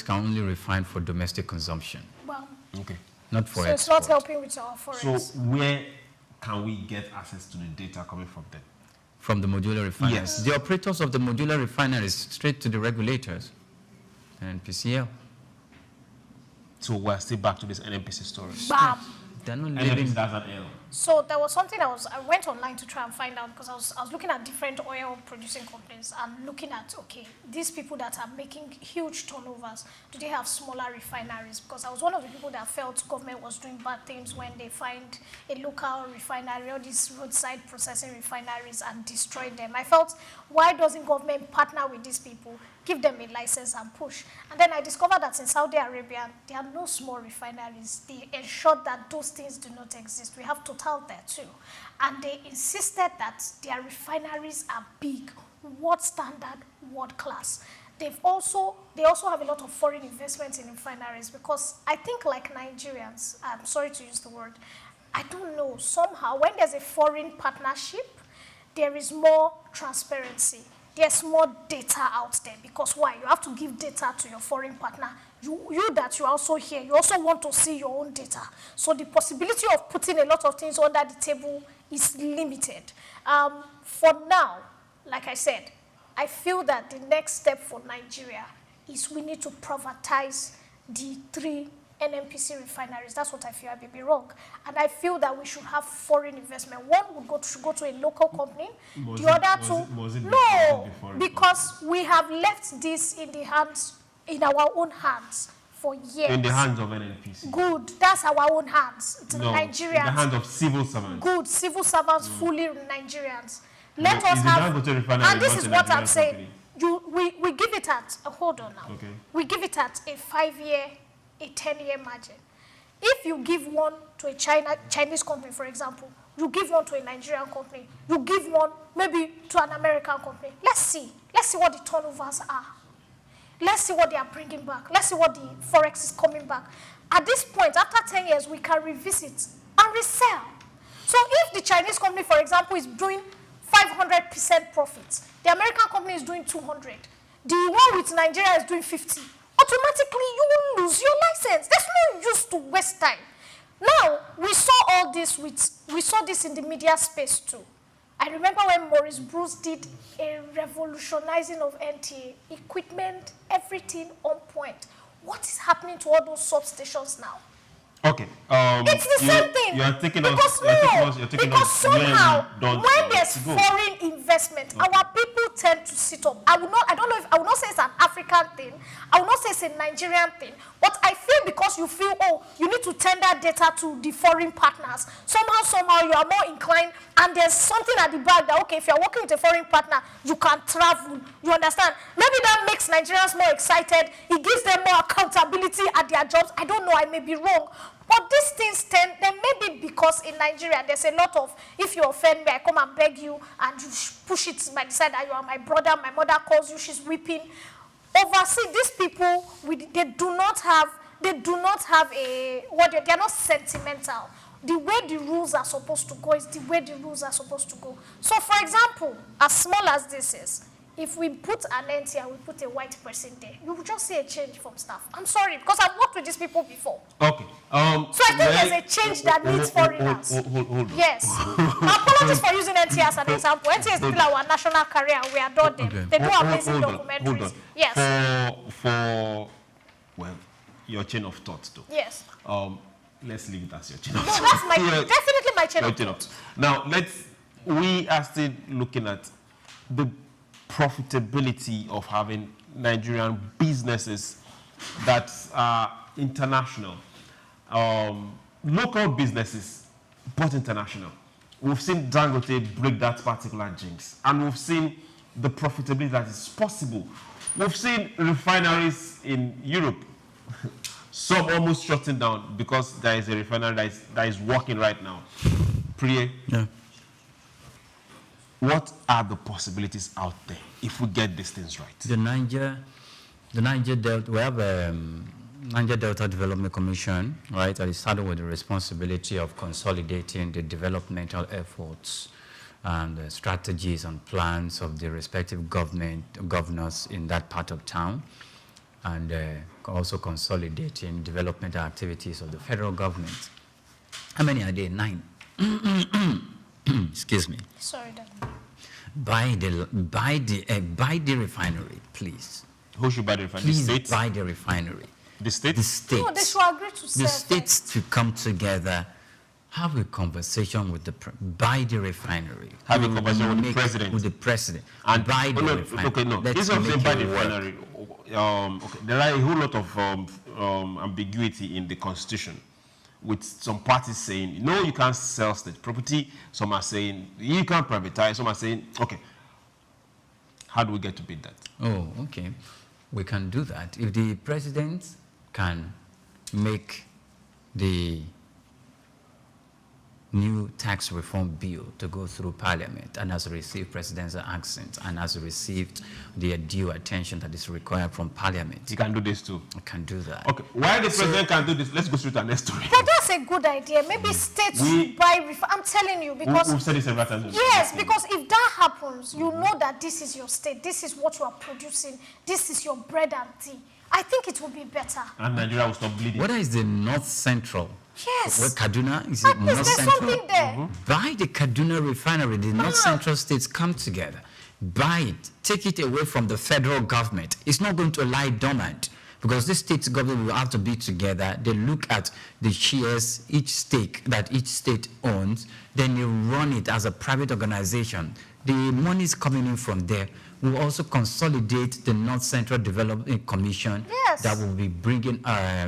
can only refine for domestic consumption.
Well.
Okay.
Not for
export. It's not helping with our forex.
So where can we get access to the data coming from them?
From the modular refineries?
Yes.
The operators of the modular refineries straight to the regulators and PCL.
So we're still back to this NNPC story.
Bam.
They're not
NNPC does an L.
So there was something I went online to try and find out because I was looking at different oil producing companies and looking at, okay, these people that are making huge turnovers, do they have smaller refineries? Because I was one of the people that felt government was doing bad things when they find a local refinery or these roadside processing refineries and destroy them. I felt, why doesn't government partner with these people, give them a license and push? And then I discovered that in Saudi Arabia, there are no small refineries. They ensured that those things do not exist. We have Total there too. And they insisted that their refineries are big, world standard, world class. They also have a lot of foreign investments in refineries because I think like Nigerians, I'm sorry to use the word, I don't know, somehow when there's a foreign partnership, there is more transparency. There's more data out there because why? You have to give data to your foreign partner. You that you're also here, you also want to see your own data. So the possibility of putting a lot of things under the table is limited. For now, like I said, I feel that the next step for Nigeria is we need to privatize the 3 NNPC refineries. That's what I feel. I may be wrong. And I feel that we should have foreign investment. One would go to a local company. The other two, no, because we have left this in our own hands for years.
In the hands of NNPC.
Good. That's our own hands. It's
no,
Nigerians.
In the hands of civil servants.
Good. Civil servants, fully Nigerians. Let us have, and this is what I'm saying. We give it at, hold on now.
Okay.
We give it at a 5-year, a 10-year margin. If you give one to a Chinese company, for example, you give one to a Nigerian company, you give one maybe to an American company. Let's see what the turnovers are. Let's see what they are bringing back. Let's see what the forex is coming back. At this point, after 10 years, we can revisit and resell. So if the Chinese company, for example, is doing 500% profits, the American company is doing 200, the one with Nigeria is doing 50, automatically you will lose your license. There's no use to waste time. Now, we saw this in the media space too. I remember when Maurice Bruce did a revolutionizing of NTA, equipment, everything on point. What is happening to all those substations now?
Okay.
It's the same thing.
You are taking
because somehow, when there's foreign investment, our people tend to sit up. I will not say it's an African thing. I will not say it's a Nigerian thing. But I feel because you feel, oh, you need to tender data to the foreign partners. Somehow you are more inclined, and there's something at the back that, okay, if you're working with a foreign partner, you can travel. You understand? Maybe that makes Nigerians more excited. It gives them more accountability at their jobs. I don't know. I may be wrong. But these things they may be because in Nigeria, there's a lot of, if you offend me, I come and beg you, and you push it by the side that you are my brother, my mother calls you, she's weeping. Overseas, these people, they do not have a, they're not sentimental. The way the rules are supposed to go is the way the rules are supposed to go. So, for example, as small as this is, if we put an NT and we put a white person there, you will just see a change from staff. I'm sorry, because I've worked with these people before.
Okay.
So I think there's a change that needs foreigners.
Hold
yes. Apologies for using NT as an example. NT is still our national career, and we adore them. Okay. They do amazing documentaries.
Hold on.
Yes.
Well, your chain of thought, though.
Yes.
Let's leave it as your chain of
thought.
No,
that's definitely my chain of thought.
Now, we are still looking at the profitability of having Nigerian businesses that are international, local businesses, but international. We've seen Dangote break that particular jinx, and we've seen the profitability that is possible. We've seen refineries in Europe, some almost shutting down because there is a refinery that is working right now. Priye,
yeah.
What are the possibilities out there if we get these things right?
The Niger Delta, we have a Niger Delta Development Commission, right, that is started with the responsibility of consolidating the developmental efforts and the strategies and plans of the respective governors in that part of town, and also consolidating developmental activities of the federal government. How many are there? 9. Excuse me.
Sorry, Dad.
Buy the refinery, please.
Who should buy the refinery?
Please
the states?
Buy the refinery.
The states?
The states.
No, they should agree to sell.
The states to come together, have a conversation with buy the refinery.
Have a conversation with the president.
With the president.
And
buy the refinery.
Okay, no. This is not buy the refinery. Okay, there are a whole lot of ambiguity in the constitution, with some parties saying, no, you can't sell state property. Some are saying, you can't privatize. Some are saying, okay, how do we get to beat that?
Oh, okay. We can do that. If the president can make the new tax reform bill to go through parliament and has received presidential accent and has received the due attention that is required from parliament.
You can do this too.
I can do that.
Okay, why the president can do this? Let's go straight to the next story.
But that's a good idea. Maybe states should buy I'm telling you, because
we've said this several times.
Yes, because if that happens, you know that this is your state, this is what you are producing, this is your bread and tea. I think it will be better.
And Nigeria will stop bleeding.
What is the North Central?
Yes.
Where Kaduna is it North
there's
Central?
something there.
Buy the Kaduna refinery. The North Central states come together. Buy it. Take it away from the federal government. It's not going to lie dormant because the state government will have to be together. They look at the shares, each stake that each state owns. Then you run it as a private organization. The money is coming in from there. We'll also consolidate the North Central Development Commission that will be bringing,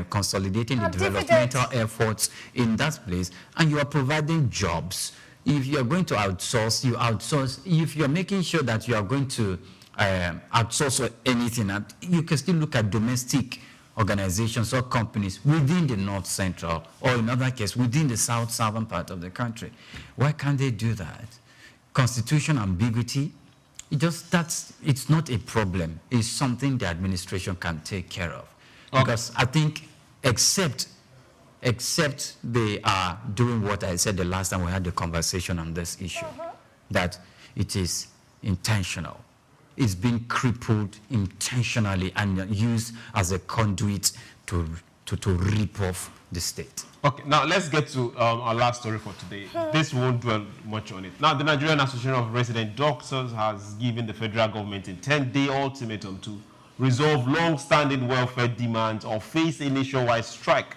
consolidating the developmental efforts in that place. And you are providing jobs. If you are going to outsource, you outsource. If you're making sure that you are going to outsource or anything, you can still look at domestic organizations or companies within the North Central, or in other case, within the southern part of the country. Why can't they do that? Constitution ambiguity, it's not a problem. It's something the administration can take care of. Okay. Because I think except they are doing what I said the last time we had the conversation on this issue, that it is intentional. It's been crippled intentionally and used as a conduit to rip off the state.
Okay, now let's get to our last story for today. This won't dwell much on it. Now, the Nigerian Association of Resident Doctors has given the federal government a 10-day ultimatum to resolve long-standing welfare demands or face a nationwide strike.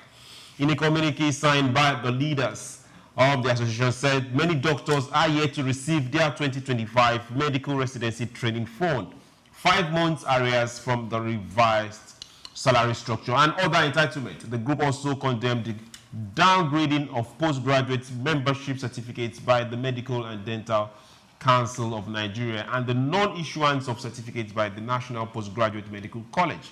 In a communique signed by the leaders of the association said many doctors are yet to receive their 2025 medical residency training fund, 5 months arrears from the revised salary structure and other entitlements. The group also condemned the downgrading of postgraduate membership certificates by the Medical and Dental Council of Nigeria and the non-issuance of certificates by the National Postgraduate Medical College.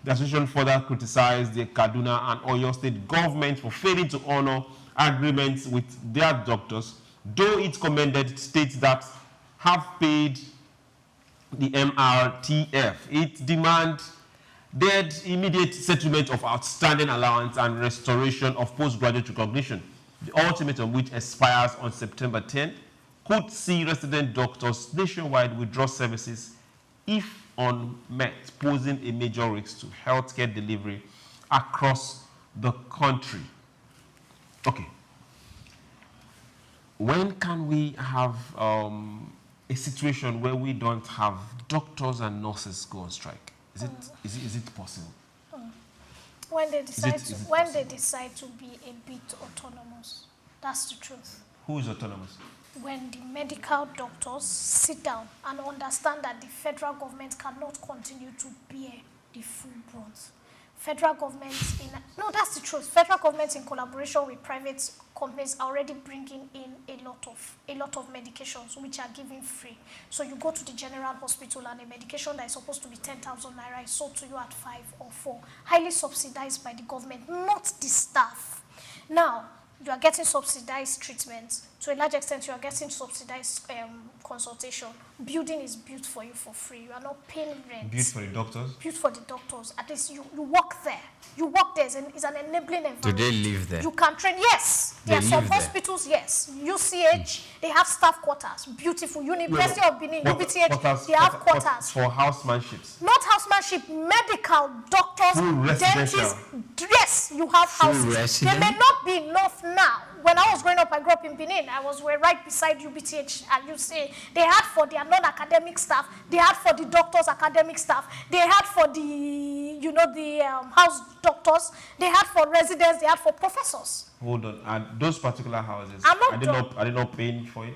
The association further criticized the Kaduna and Oyo state government for failing to honor agreements with their doctors, though it commended states that have paid the MRTF. It demanded immediate settlement of outstanding allowance and restoration of postgraduate recognition. The ultimatum, which expires on September 10, could see resident doctors nationwide withdraw services if unmet, posing a major risk to healthcare delivery across the country. Okay. When can we have a situation where we don't have doctors and nurses go on strike? Is it possible?
When they decide to be a bit autonomous. That's the truth.
Who is autonomous?
When the medical doctors sit down and understand that the federal government cannot continue to bear the full brunt. Federal government, that's the truth. Federal government in collaboration with private companies are already bringing in a lot of medications which are given free. So you go to the general hospital and a medication that is supposed to be 10,000 naira is sold to you at 5 or 4, highly subsidized by the government, not the staff. Now, you are getting subsidized treatments. To a large extent, you are getting subsidized consultation. Building is built for you for free. You are not paying rent.
Built for the doctors?
Built for the doctors. At least you work there. You work there. It's an enabling environment.
Do they live there?
You can train. Yes. There are some hospitals, yes. UCH, they have staff quarters. Beautiful. University of Benin, UBTH, they have quarters.
For housemanships?
Not housemanship. Medical, doctors, dentists. Yes, you have houses. There may not be enough now. When I was growing up, I grew up in Benin. I was right beside UBTH and UCH. They had for their non-academic staff. They had for the doctors' academic staff. They had for the house doctors. They had for residents. They had for professors.
Hold on. And those particular houses, are they not paying for it?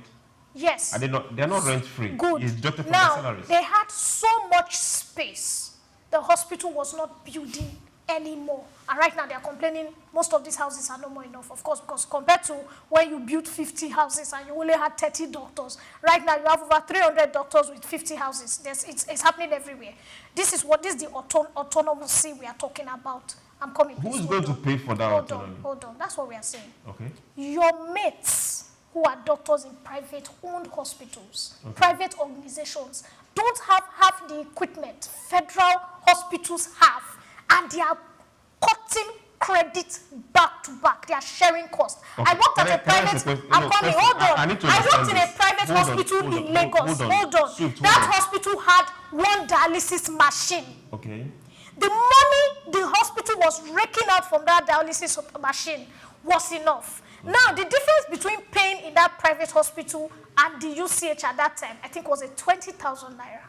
Yes.
They're not rent-free.
Good.
It's deducted from
now,
their salaries.
They had so much space. The hospital was not building anymore. And right now they are complaining most of these houses are no more enough, of course, because compared to when you built 50 houses and you only had 30 doctors, right now you have over 300 doctors with 50 houses. It's happening everywhere. This is the autonomous we are talking about. I'm coming.
Who's going to pay for that autonomy?
Hold on. That's what we are saying.
Okay.
Your mates who are doctors in private-owned hospitals, private organizations, don't have the equipment federal hospitals have. And they are cutting credit back to back. They are sharing costs.
Okay.
I worked at a private. I'm coming. Hold on. I worked in a private hospital in Lagos. Hold on. That hospital had one dialysis machine.
Okay.
The money the hospital was raking out from that dialysis machine was enough. Now, the difference between paying in that private hospital and the UCH at that time, I think, was a 20,000 naira.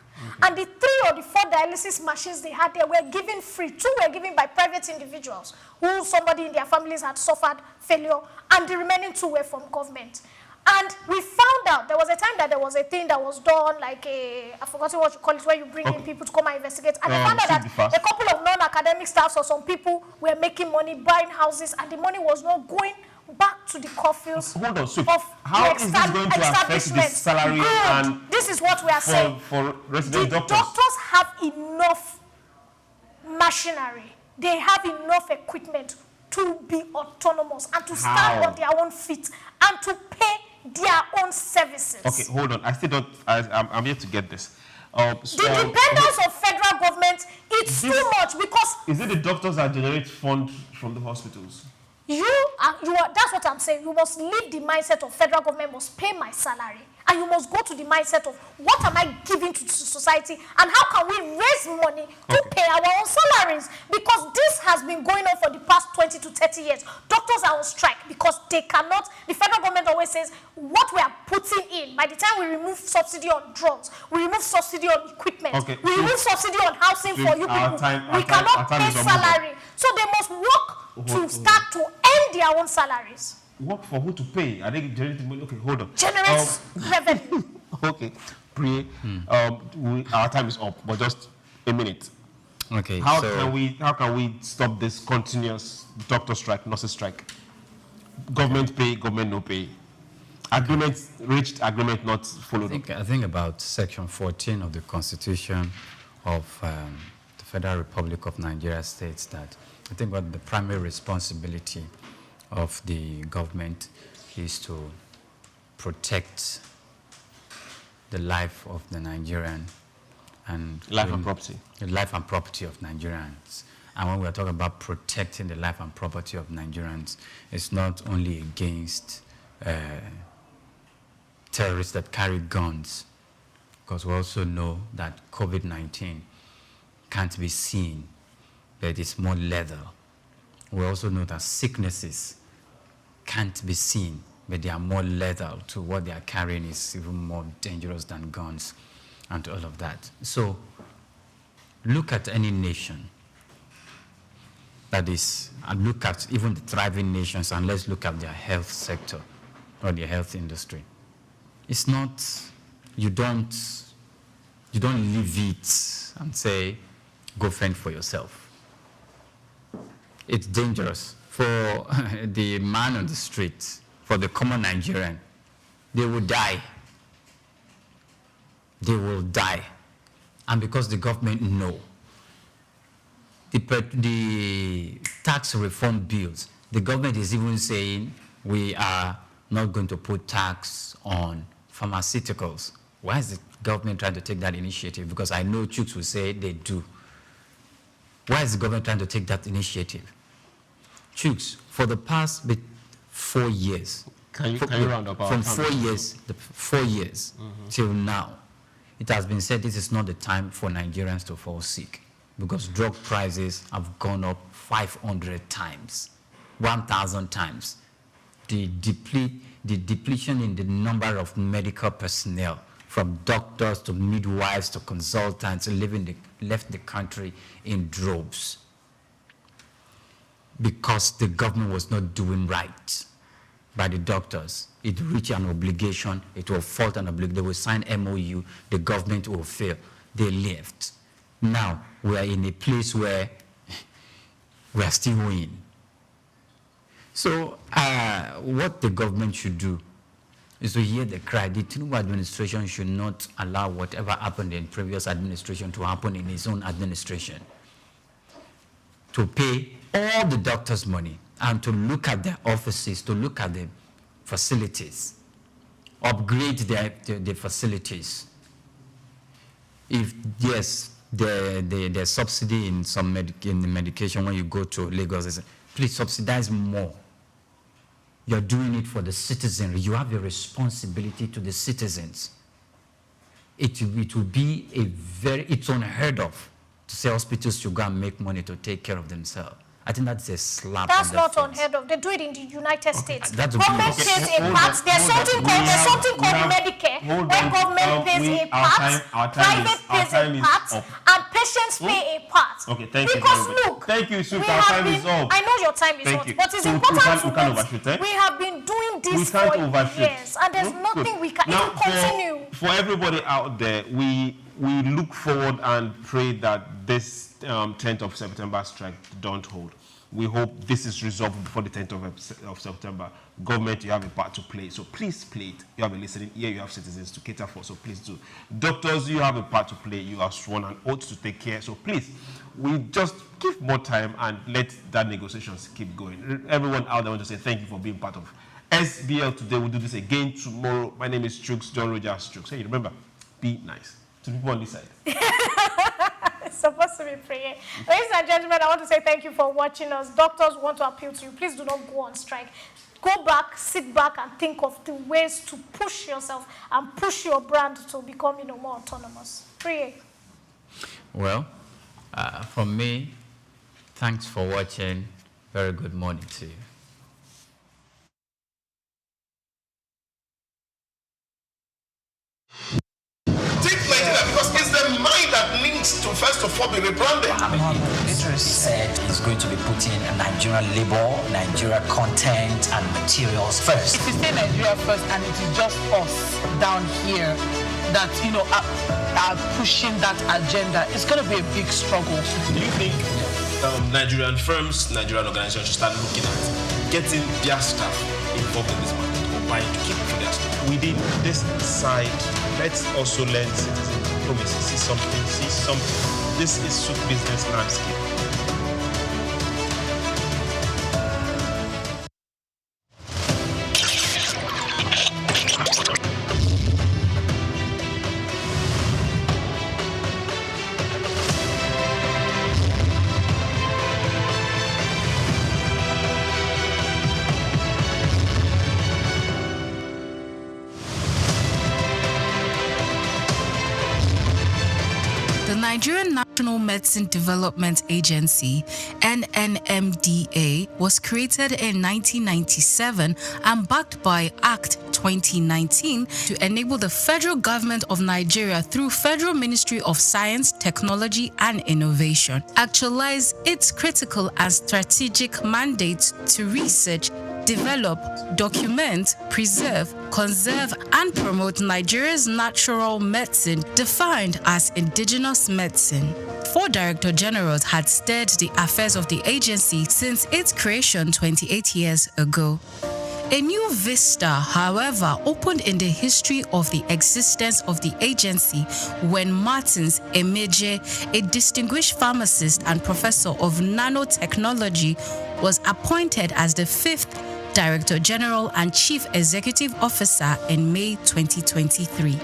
And the 3 or the 4 dialysis machines they had there were given free. 2 were given by private individuals who somebody in their families had suffered failure, and the remaining 2 were from government. And we found out there was a time that there was a thing that was done, like I forgot what you call it, where you bring in people to come and investigate. And they found out that a couple of non-academic staffs or some people were making money, buying houses, and the money was not going back to the coffers of
how is this going to affect the salary? And
this is what we are saying.
For resident doctors?
Doctors have enough machinery they have enough equipment to be autonomous and to stand on their own feet and to pay their own services.
Okay, hold on. I still don't. I'm here to get this.
The dependence of federal government, it's too much because...
Is it the doctors that generate funds from the hospitals?
That's what I'm saying. You must leave the mindset of federal government must pay my salary. And you must go to the mindset of what am I giving to society and how can we raise money to pay our own salaries? Because this has been going on for the past 20 to 30 years. Doctors are on strike because they cannot, the federal government always says what we are putting in, by the time we remove subsidy on drugs, we remove subsidy on equipment, we remove subsidy on housing for you people, we cannot pay salary. So they must work to start to earn their own salaries.
Work for who to pay? Are they generating money? Okay, hold on.
Generates revenue.
Okay, our time is up, but just a minute.
Okay.
How can we stop this continuous doctor strike, nurses strike? Government pay, government no pay. Agreement reached, agreement not followed.
I think about Section 14 of the Constitution of the Federal Republic of Nigeria states that I think what the primary responsibility of the government is to protect the life of the Nigerian and
life and property.
The life and property of Nigerians. And when we are talking about protecting the life and property of Nigerians, it's not only against terrorists that carry guns, because we also know that COVID-19 can't be seen, but it's more lethal. We also know that sicknesses can't be seen, but they are more lethal. To what they are carrying is even more dangerous than guns and all of that. So look at any nation that is, and look at even the thriving nations, and let's look at their health sector or their health industry. It's not, you don't leave it and say, go fend for yourself. It's dangerous for the man on the street, for the common Nigerian. They will die. They will die. And because the government know, the tax reform bills, the government is even saying we are not going to put tax on pharmaceuticals. Why is the government trying to take that initiative? Because I know Chuks will say they do. Why is the government trying to take that initiative? Chuks, for the past 4 years,
can you round up
from 4 years, 4 years till now, it has been said this is not the time for Nigerians to fall sick because drug prices have gone up 500 times, 1,000 times. The depletion in the number of medical personnel, from doctors to midwives to consultants, left the country in droves because the government was not doing right by the doctors. It reached an obligation, it will fault an obligation. They will sign MOU, the government will fail. They left. Now, we are in a place where we are still in. So, what the government should do is to hear the cry. The Tinubu administration should not allow whatever happened in previous administration to happen in his own administration. To pay all the doctors' money and to look at their offices, to look at the facilities, upgrade the facilities. If yes, the subsidy in in the medication when you go to Lagos, please subsidize more. You're doing it for the citizenry. You have a responsibility to the citizens. It will be it's unheard of to say hospitals should go and make money to take care of themselves. I think that's a slap.
That's not
face.
unheard of. They do it in the United States.
That's
government pays a part. There's something called Medicare, where government pays a part, private pays a part, and patients pay a part.
Okay, thank you.
Because look,
thank you, Sue. Our time is up.
I know your time is up, but it's important to note we have been doing this for years, and there's nothing we can even continue.
For everybody out there, we look forward and pray that this 10th of September strike don't hold. We hope this is resolved before the 10th of September. Government, you have a part to play. So please play it. You have a listening ear, you have citizens to cater for. So please do. Doctors, you have a part to play. You have sworn an oath to take care. So please, we just give more time and let that negotiations keep going. Everyone out there, I want to say thank you for being part of SBL today. We'll do this again tomorrow. My name is Chooks, John Rogers Chooks. Hey, remember, be nice to people on this side.
It's supposed to be prayer. Ladies and gentlemen, I want to say thank you for watching us. Doctors want to appeal to you. Please do not go on strike. Go back, sit back, and think of the ways to push yourself and push your brand to become, more autonomous. Prayer.
Well, from me, thanks for watching. Very good morning to you.
Because it's the mind that needs to first of all be rebranded.
Idris said he's going to be putting Nigerian labor, Nigeria content and materials first.
If you say Nigeria first and it is just us down here that, are pushing that agenda, it's going to be a big struggle.
Do you think Nigerian firms, Nigerian organizations should start looking at getting their staff involved in this market or buying to keep for their staff?
Within this side, let's also learn citizen diplomacy. See something. This is Souk business landscape.
The Nigerian National Medicine Development Agency, NNMDA, was created in 1997 and backed by Act 2019 to enable the federal government of Nigeria through Federal Ministry of Science, Technology and Innovation actualize its critical and strategic mandate to research, develop, document, preserve, conserve, and promote Nigeria's natural medicine defined as indigenous medicine. 4 Director Generals had steered the affairs of the agency since its creation 28 years ago. A new vista, however, opened in the history of the existence of the agency when Martins Emeje, a distinguished pharmacist and professor of nanotechnology, was appointed as the 5th Director General and Chief Executive Officer in May 2023.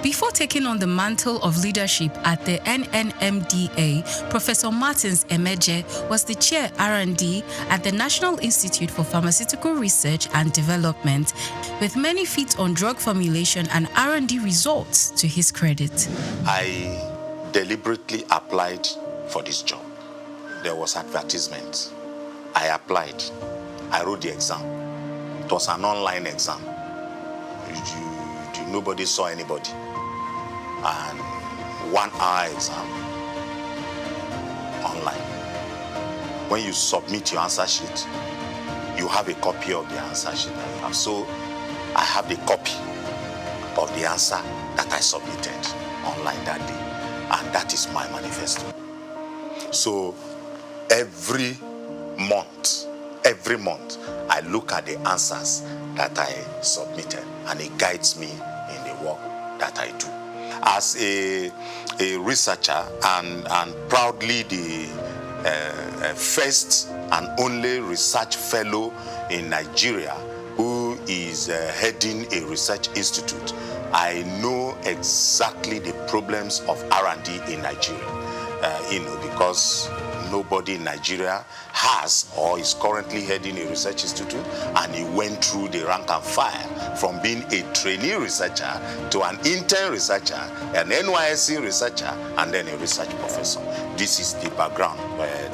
Before taking on the mantle of leadership at the NNMDA, Professor Martins Emeje was the Chair R&D at the National Institute for Pharmaceutical Research and Development, with many feats on drug formulation and R&D results to his credit.
I deliberately applied for this job. There was advertisement. I applied. I wrote the exam. It was an online exam. Nobody saw anybody. And 1 hour exam online. When you submit your answer sheet, you have a copy of the answer sheet that you have. So I have the copy of the answer that I submitted online that day. And that is my manifesto. So every month, I look at the answers that I submitted, and it guides me in the work that I do. As a researcher and proudly the first and only research fellow in Nigeria who is heading a research institute, I know exactly the problems of R&D in Nigeria, because nobody in Nigeria has or is currently heading a research institute, and he went through the rank and file from being a trainee researcher to an intern researcher, an NYSC researcher, and then a research professor. This is the background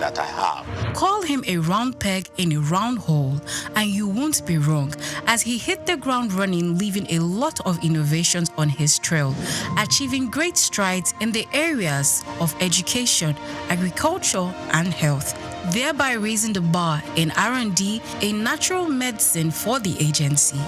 that I have.
Call him a round peg in a round hole, and you won't be wrong, as he hit the ground running, leaving a lot of innovations on his trail, achieving great strides in the areas of education, agriculture, and health, thereby raising the bar in R&D in natural medicine for the agency.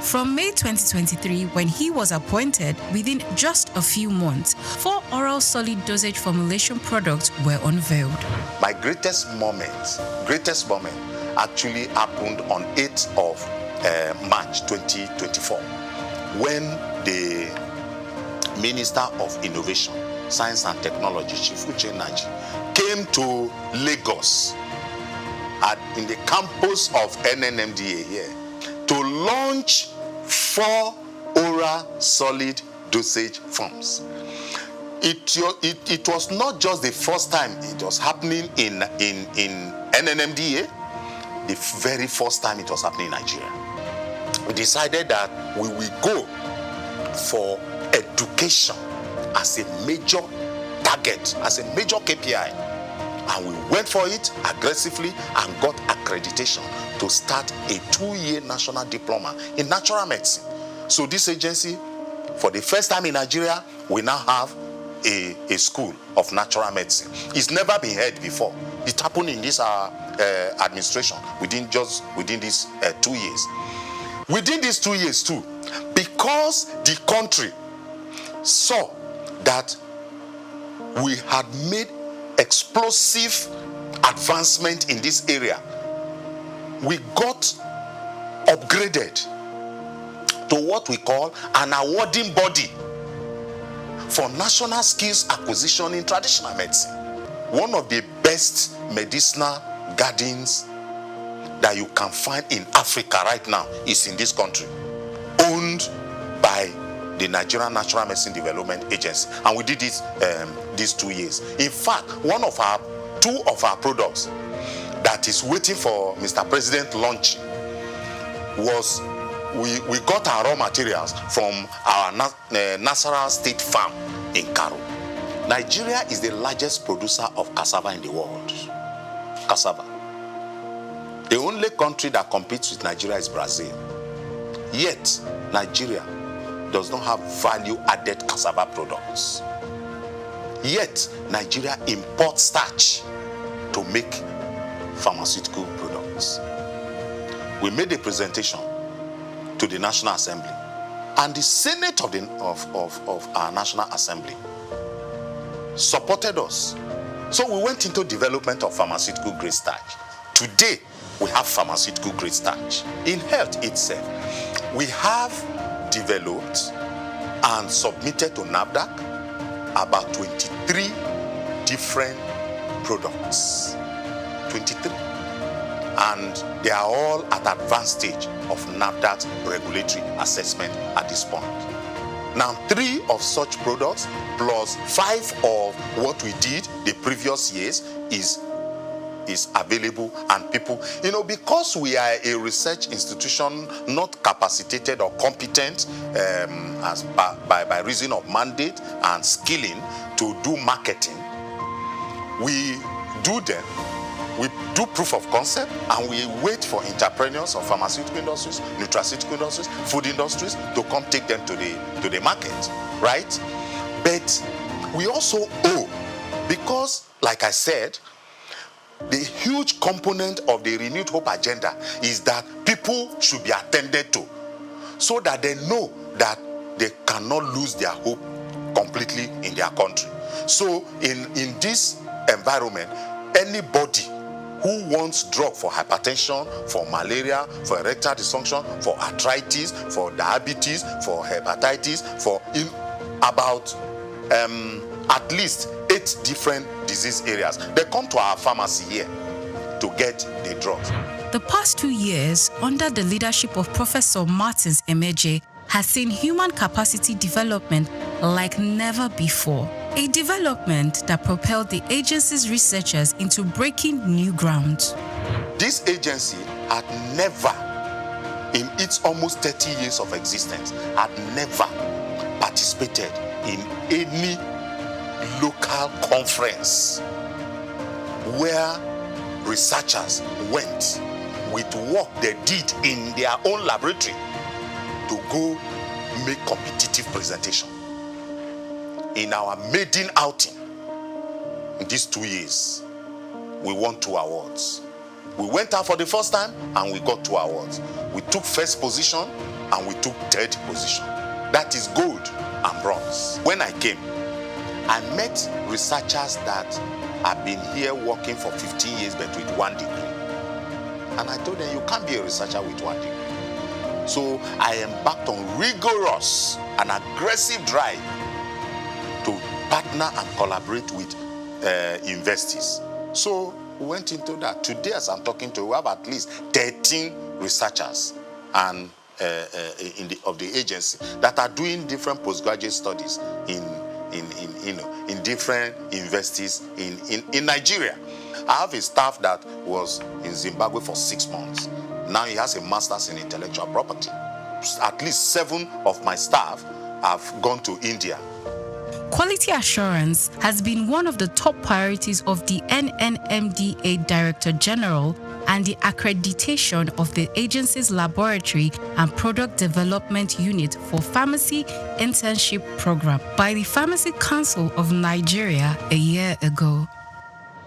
From May 2023, when he was appointed, within just a few months, 4 oral solid dosage formulation products were unveiled.
My greatest moment actually happened on 8th of March 2024, when the Minister of Innovation, Science and Technology, Chief Uche Naji, came to Lagos in the campus of NNMDA here to launch 4 oral solid dosage forms. It was not just the first time it was happening in NNMDA, the very first time it was happening in Nigeria. We decided that we will go for education as a major target, as a major KPI. And we went for it aggressively and got accreditation to start a 2-year national diploma in natural medicine. So this agency, for the first time in Nigeria, we now have a school of natural medicine. It's never been heard before. It happened in this administration within these 2 years. Within these 2 years too, because the country saw that we had made explosive advancement in this area, we got upgraded to what we call an awarding body for national skills acquisition in traditional medicine. One of the best medicinal gardens that you can find in Africa right now is in this country, owned by the Nigerian Natural Medicine Development Agency, and we did it these 2 years. In fact, two of our products that is waiting for Mr. President launching was we got our raw materials from our Nasarawa State Farm in Karo. Nigeria is the largest producer of cassava in the world. Cassava. The only country that competes with Nigeria is Brazil. Yet, Nigeria does not have value-added cassava products. Yet, Nigeria imports starch to make pharmaceutical products. We made a presentation to the National Assembly, and the Senate of our National Assembly supported us. So we went into development of pharmaceutical grade starch. Today, we have pharmaceutical grade starch. In health itself, we have developed and submitted to NAFDAC about 23 different products. 23. And they are all at advanced stage of NAFDAC's regulatory assessment at this point. Now, 3 of such products plus 5 of what we did the previous years is available, and people, because we are a research institution not capacitated or competent as by reason of mandate and skilling to do marketing, we do proof of concept, and we wait for entrepreneurs of pharmaceutical industries, nutraceutical industries, food industries to come take them to the market, right? But we also owe, because, like I said, the huge component of the Renewed Hope agenda is that people should be attended to, so that they know that they cannot lose their hope completely in their country. So in this environment, anybody who wants drug for hypertension, for malaria, for erectile dysfunction, for arthritis, for diabetes, for hepatitis, for about at least 8 different disease areas, they come to our pharmacy here to get the drugs.
The past 2 years, under the leadership of Professor Martins Emeje, has seen human capacity development like never before. A development that propelled the agency's researchers into breaking new ground.
This agency had never, in its almost 30 years of existence, had never participated in any local conference where researchers went with work they did in their own laboratory to go make competitive presentation. In our maiden outing in these 2 years, we won 2 awards. We went out for the first time and we got 2 awards. We took first position and we took third position. That is gold and bronze. When I came, I met researchers that have been here working for 15 years but with 1 degree. And I told them, you can't be a researcher with 1 degree. So I embarked on rigorous and aggressive drive to partner and collaborate with investors. So we went into that. Today, as I'm talking to you, we have at least 13 researchers and of the agency that are doing different postgraduate studies in different universities in Nigeria. I have a staff that was in Zimbabwe for 6 months. Now he has a master's in intellectual property. At least 7 of my staff have gone to India.
Quality assurance has been one of the top priorities of the NNMDA Director General and the accreditation of the agency's laboratory and product development unit for pharmacy internship program by the Pharmacy Council of Nigeria a year ago.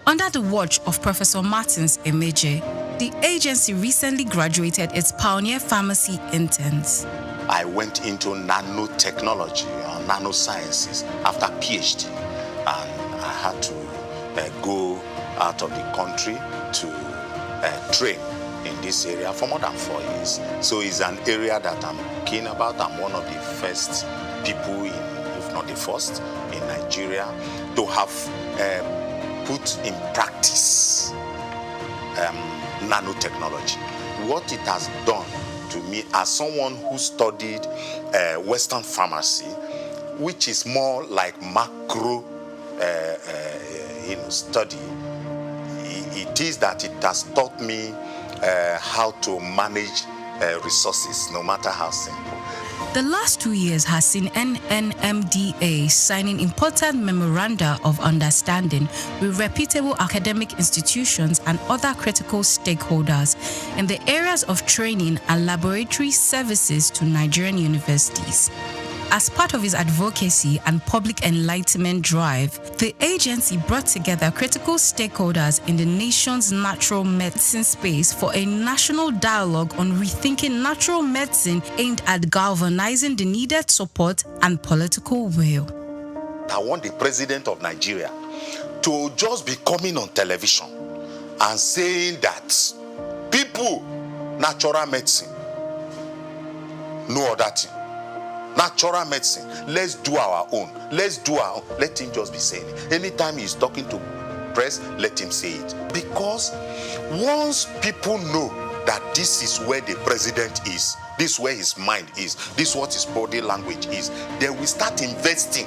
Under the watch of Professor Martins Emeje, the agency recently graduated its pioneer pharmacy interns.
I went into nanotechnology or nanosciences after PhD, and I had to go out of the country to train in this area for more than 4 years. So it's an area that I'm keen about. I'm one of the first people, if not the first, in Nigeria to have put in practice nanotechnology. What it has done to me as someone who studied Western pharmacy, which is more like macro study, it is that it has taught me how to manage resources, no matter how simple.
The last 2 years has seen NNMDA signing important memoranda of understanding with reputable academic institutions and other critical stakeholders in the areas of training and laboratory services to Nigerian universities. As part of its advocacy and public enlightenment drive, the agency brought together critical stakeholders in the nation's natural medicine space for a national dialogue on rethinking natural medicine aimed at galvanizing the needed support and political will.
I want the president of Nigeria to just be coming on television and saying that people, natural medicine, no other thing. Natural medicine, let's do our own. Let's do our own. Let him just be saying it. Anytime he's talking to press, let him say it. Because once people know that this is where the president is, this is where his mind is, this is what his body language is, they will start investing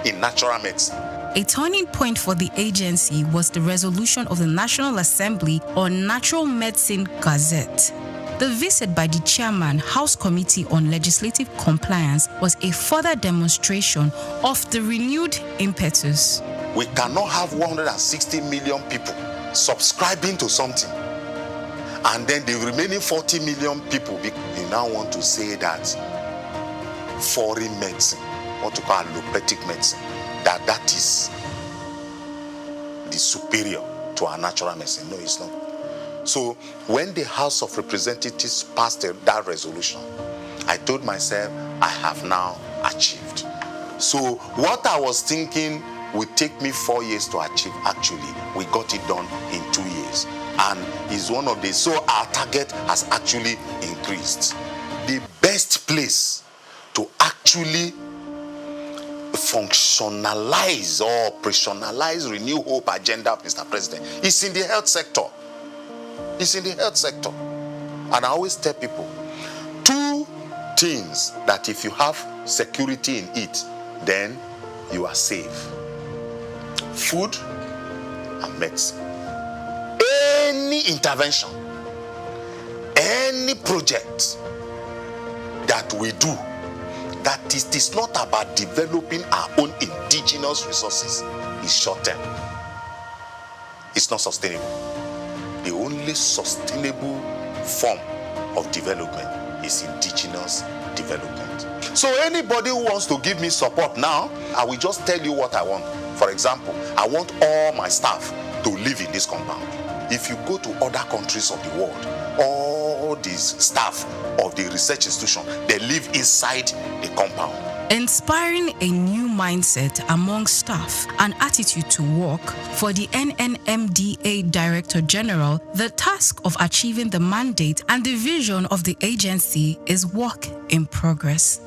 in natural medicine.
A turning point for the agency was the resolution of the National Assembly on Natural Medicine Gazette. The visit by the chairman, House Committee on Legislative Compliance, was a further demonstration of the renewed impetus.
We cannot have 160 million people subscribing to something, and then the remaining 40 million people, you now want to say that foreign medicine, what you call allopathic medicine, that is the superior to our natural medicine. No, it's not. So when the House of Representatives passed that resolution, I told myself, I have now achieved. So what I was thinking would take me 4 years to achieve, actually, we got it done in 2 years. And is one of the, so our target has actually increased. The best place to actually functionalize or operationalize Renew Hope agenda, Mr. President, is in the health sector. It's in the health sector. And I always tell people, 2 things that if you have security in it, then you are safe. Food and medicine. Any intervention, any project that we do, that it is not about developing our own indigenous resources, is short term. It's not sustainable. The only sustainable form of development is indigenous development. So anybody who wants to give me support now, I will just tell you what I want. For example, I want all my staff to live in this compound. If you go to other countries of the world, all the staff of the research institution, they live inside the compound.
Inspiring a new mindset among staff and attitude to work, for the NNMDA Director General, the task of achieving the mandate and the vision of the agency is work in progress.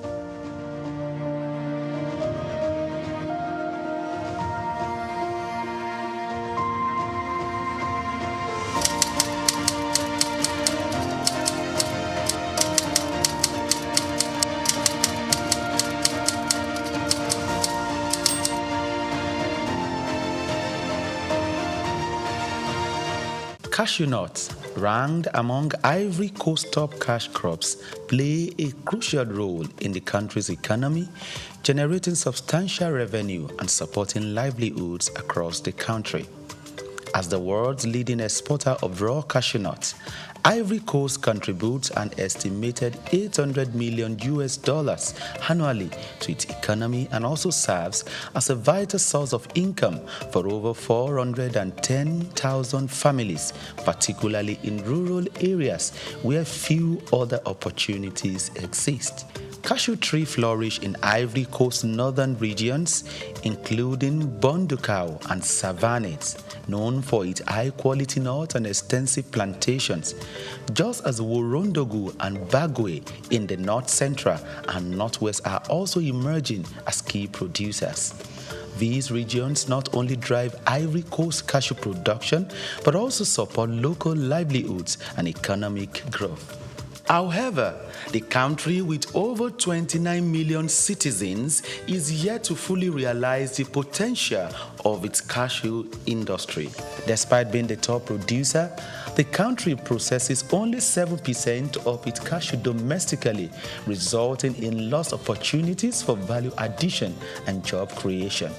Cashew nuts, ranked among Ivory Coast top cash crops, play a crucial role in the country's economy, generating substantial revenue and supporting livelihoods across the country. As the world's leading exporter of raw cashew nuts, Ivory Coast contributes an estimated $800 million annually to its economy and also serves as a vital source of income for over 410,000 families, particularly in rural areas where few other opportunities exist. Cashew trees flourish in Ivory Coast northern regions, including Bondukau and Savannah, known for its high-quality nuts and extensive plantations, just as Worondogu and Bagwe in the north central and northwest are also emerging as key producers. These regions not only drive Ivory Coast cashew production, but also support local livelihoods and economic growth. However, the country with over 29 million citizens is yet to fully realize the potential of its cashew industry. Despite being the top producer, the country processes only 7% of its cashew domestically, resulting in lost opportunities for value addition and job creation.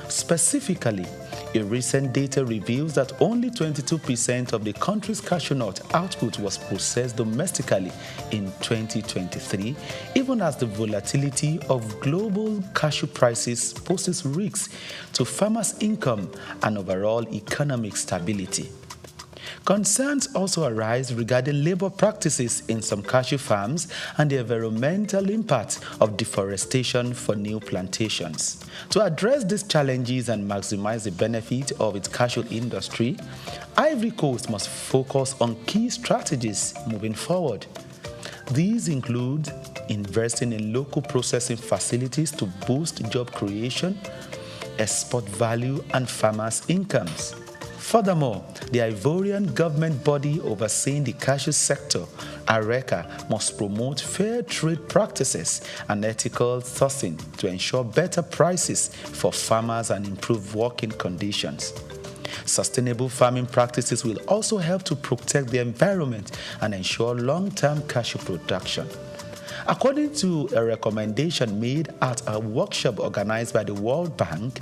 Specifically, a recent data reveals that only 22% of the country's cashew nut output was processed domestically in 2023, even as the volatility of global cashew prices poses risks to farmers' income and overall economic stability. Concerns also arise regarding labor practices in some cashew farms and the environmental impact of deforestation for new plantations. To address these challenges and maximize the benefit of its cashew industry, Ivory Coast must focus on key strategies moving forward. These include investing in local processing facilities to boost job creation, export value, and farmers' incomes. Furthermore, the Ivorian government body overseeing the cashew sector, ARECA, must promote fair trade practices and ethical sourcing to ensure better prices for farmers and improve working conditions. Sustainable farming practices will also help to protect the environment and ensure long-term cashew production. According to a recommendation made at a workshop organized by the World Bank,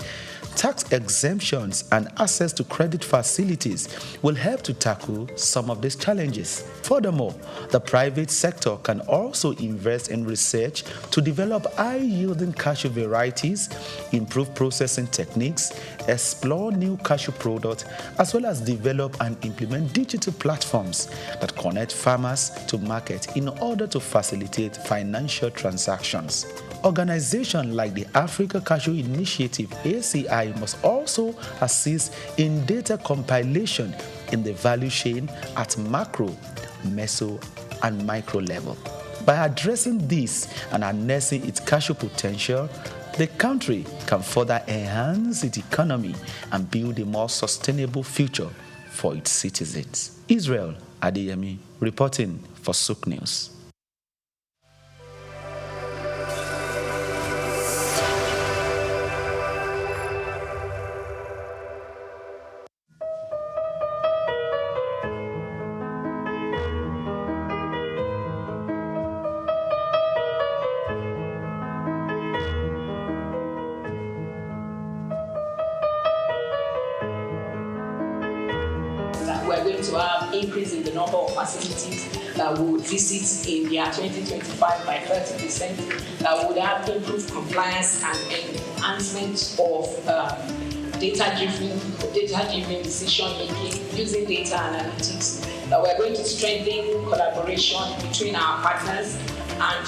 tax exemptions and access to credit facilities will help to tackle some of these challenges. Furthermore, the private sector can also invest in research to develop high-yielding cashew varieties, improve processing techniques, explore new cashew products, as well as develop and implement digital platforms that connect farmers to market in order to facilitate financial transactions. Organizations like the Africa Cashew Initiative, ACI, must also assist in data compilation in the value chain at macro, meso, and micro level. By addressing this and harnessing its cashew potential, the country can further enhance its economy and build a more sustainable future for its citizens. Israel Adeyemi, reporting for Souk News.
We're going to have increase in the number of facilities that we would visit in year 2025 by 30%. We would have improved compliance and enhancement of data-driven decision making using data analytics. We're going to strengthen collaboration between our partners, and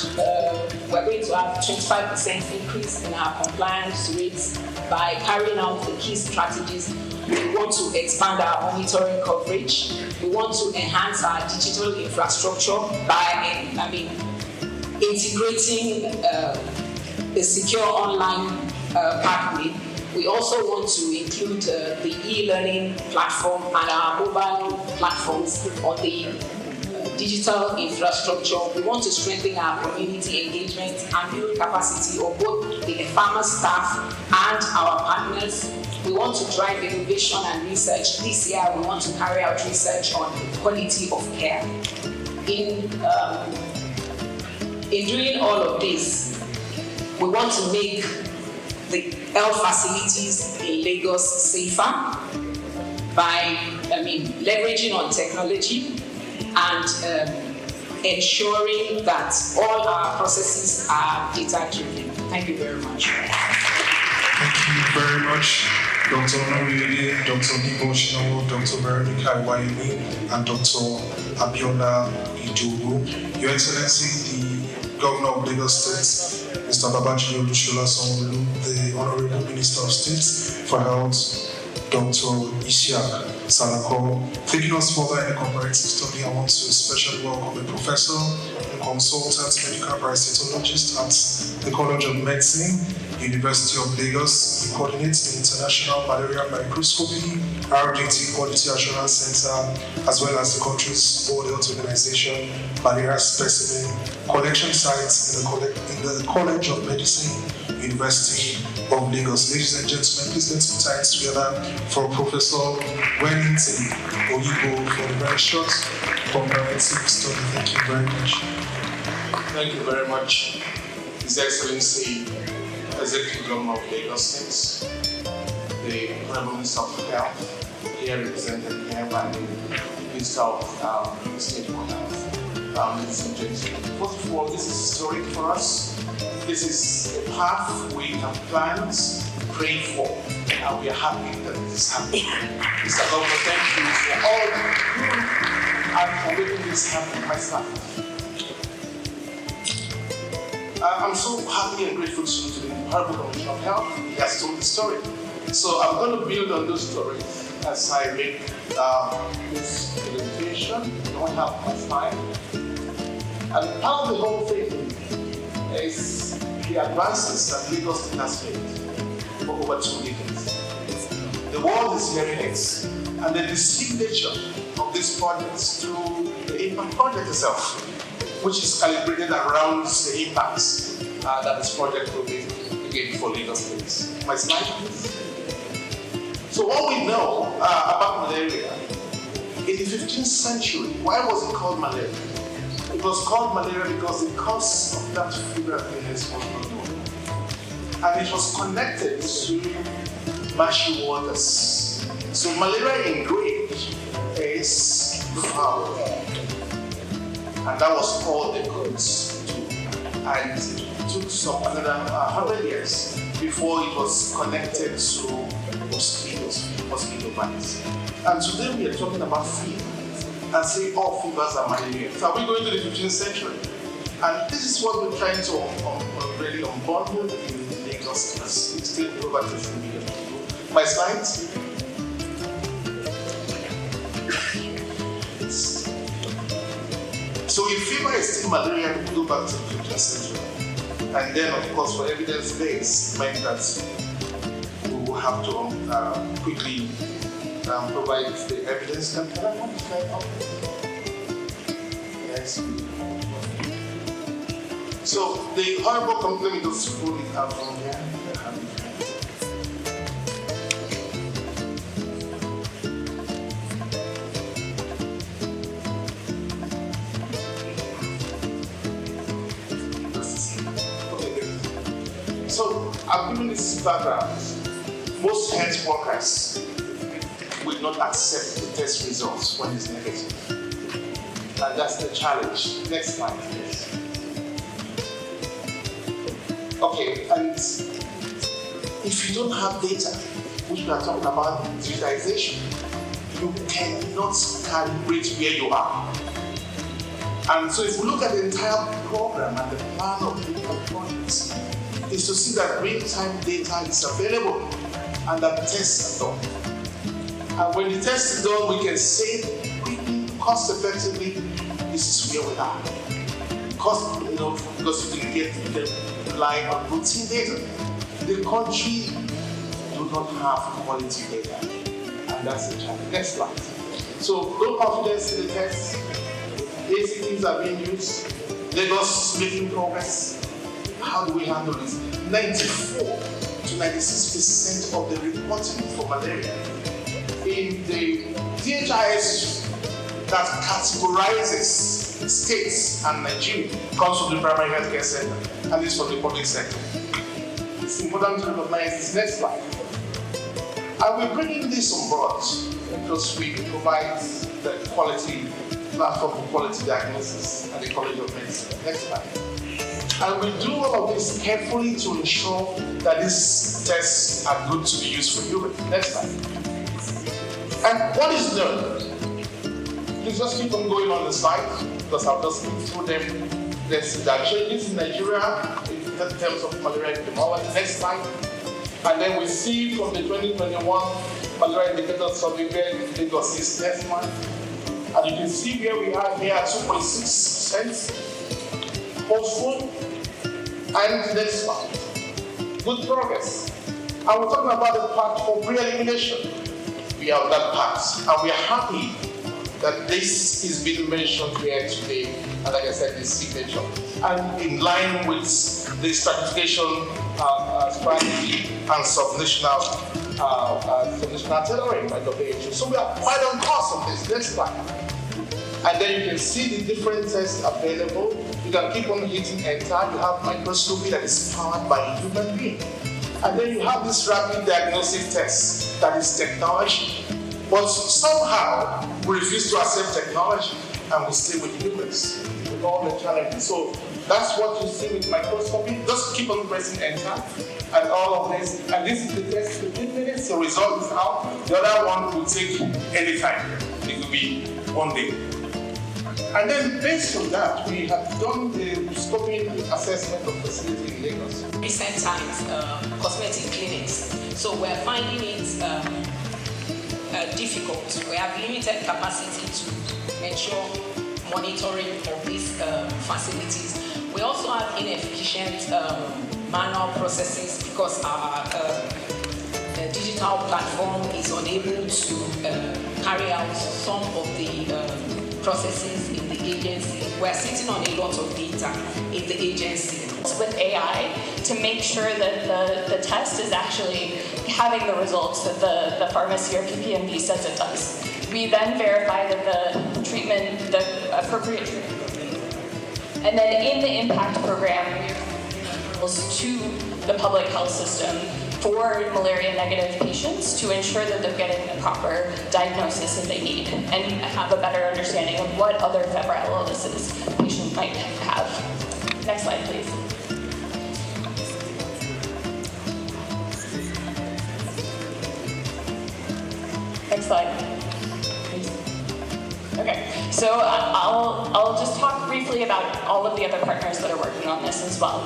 we're going to have 25% increase in our compliance rates by carrying out the key strategies. We want to expand our monitoring coverage. We want to enhance our digital infrastructure by integrating a secure online pathway. We also want to include the e-learning platform and our mobile platforms on the digital infrastructure. We want to strengthen our community engagement and build capacity of both the farmer staff and our partners. We want to drive innovation and research. This year, we want to carry out research on quality of care. In doing all of this, we want to make the health facilities in Lagos safer by leveraging on technology and ensuring that all our processes are data-driven. Thank you very much.
Thank you very much, Dr. Onoriyede, Dr. Nibo Shinawo, Dr. Veronica Iwayemi, and Dr. Abiola Ijogo. Your Excellency, the Governor of Lagos State, Mr. Babajide Olusola Sanwo-Olu, the Honorable Minister of State for Health, Dr. Isiaq Salako. Taking us further in the comparative study, I want to especially welcome a professor and consultant medical parasitologist at the College of Medicine, University of Lagos. He coordinates the International Malaria Microscopy, RDT Quality Assurance Center, as well as the country's World Health Organization malaria specimen collection sites in the College of Medicine, University of Lagos. Ladies and gentlemen, please let's put our hands together for Professor Wellington Oyibo for the very short comparative study. Thank you very much.
Thank you very much, His Excellency, Executive Governor of Lagos State, the Honorable Minister of Health, here represented here by the Minister of State for Health. Ladies and gentlemen, first of all, this is historic for us. This is a path we have planned, prayed for, and we are happy that this is happening. Mr. Governor, thank you for all you do and for making this happen, my staff. I'm so happy and grateful to the Honorable Commissioner of Health. He has told the story. So I'm going to build on those stories as I make this presentation. I don't have much time. And part of the whole thing is the advances that Lagos State has made for over 2 decades. The world is hearing it, and the distinct nature of this project through the impact project itself, which is calibrated around the impacts that this project will be again for Lagos State. My slide, please. So what we know about malaria, in the 15th century, why was it called malaria? It was called malaria because the cause of that fever illness was not known. And it was connected to marshy waters. So malaria in Greek is foul. And that was called the cause. And it took some another 100 years before it was connected to mosquito bites. And today we are talking about fever. And say all fevers are malaria. So are we going to the 15th century? And this is what we're trying to really unbundle in Lagos as it's still over 50 million people. My slides. So if fever is still malaria, we go back to the 15th century. And then, of course, for evidence base, meant that we will have to quickly provide the evidence. Can I have the slide up? Yes. So the horrible complaint of school is out from here. So I've given this background. Most health workers will not accept the test results when it's negative. And that's the challenge. Next slide, please. Okay, and if you don't have data, which we are talking about digitization, you cannot calibrate where you are. And so if we look at the entire program and the plan of the projects, is to see that real-time data is available and that tests are done. And when the test is done, we can say quickly, cost-effectively, this is where we are. Because you can get the rely on routine data. The country do not have quality data, and that's the challenge. Next slide. So low confidence in the test. Basic things are being used. Lagos making progress. How do we handle this? 94 to 96% of the reporting for malaria in the DHIS that categorizes states and Nigeria comes from the primary healthcare center, and this from the public sector. It's important to recognize this. Next slide. And we're bringing this on board because we provide the quality platform for quality diagnosis at the College of Medicine. Next slide. And we do all of this carefully to ensure that these tests are good to be used for humans. Next slide. And what is known? Please just keep on going on the slide because I'll just go through them. There are changes in Nigeria in terms of malaria epidemiology. Next slide. And then we see from the 2021 malaria indicator survey where Lagos is. Next slide. And you can see where we are here at 2.6% hopeful. And next slide. Good progress. And we're talking about the path for pre-elimination. We are on that path, and we are happy that this is being mentioned here today, and like I said, this signature, and in line with the stratification strategy and subnational tailoring by WHO. So we are quite on course on this. Next slide. And then you can see the different tests available. You can keep on hitting enter. You have microscopy that is powered by a human being. And then you have this rapid diagnostic test that is technology. But somehow we refuse to accept technology and we stay with humans with all the challenges. So that's what you see with microscopy. Just keep on pressing enter and all of this. And this is the test 15 minutes. The result is out. The other one will take any time. It will be 1 day. And then based on that, we have done the scoping assessment of facility in Lagos.
Recent times, cosmetic clinics. So we're finding it difficult. We have limited capacity to ensure monitoring of these facilities. We also have inefficient manual processes because our digital platform is unable to carry out some of the processes in the agency. We're sitting on a lot of data in the agency.
With AI to make sure that the test is actually having the results that the pharmacy or PPMB says it does. We then verify that the treatment, the appropriate treatment. And then in the impact program, we are to the public health system for malaria-negative patients to ensure that they're getting the proper diagnosis that they need and have a better understanding of what other febrile illnesses patients might have. Next slide, please. Next slide. Okay, so I'll just talk briefly about all of the other partners that are working on this as well.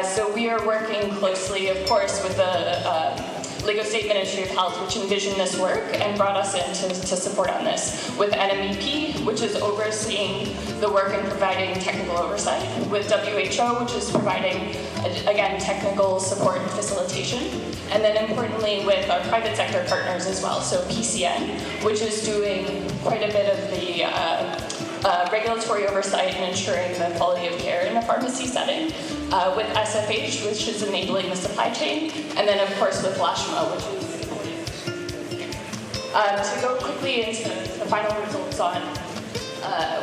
So we are working closely, of course, with the Lagos State Ministry of Health, which envisioned this work and brought us in to support on this, with NMEP, which is overseeing the work and providing technical oversight, with WHO, which is providing, again, technical support and facilitation, and then importantly with our private sector partners as well, so PCN, which is doing quite a bit of the regulatory oversight and ensuring the quality of care in a pharmacy setting, with SFH, which is enabling the supply chain, and then of course with LASHMA, which is supporting. To go quickly into the final results on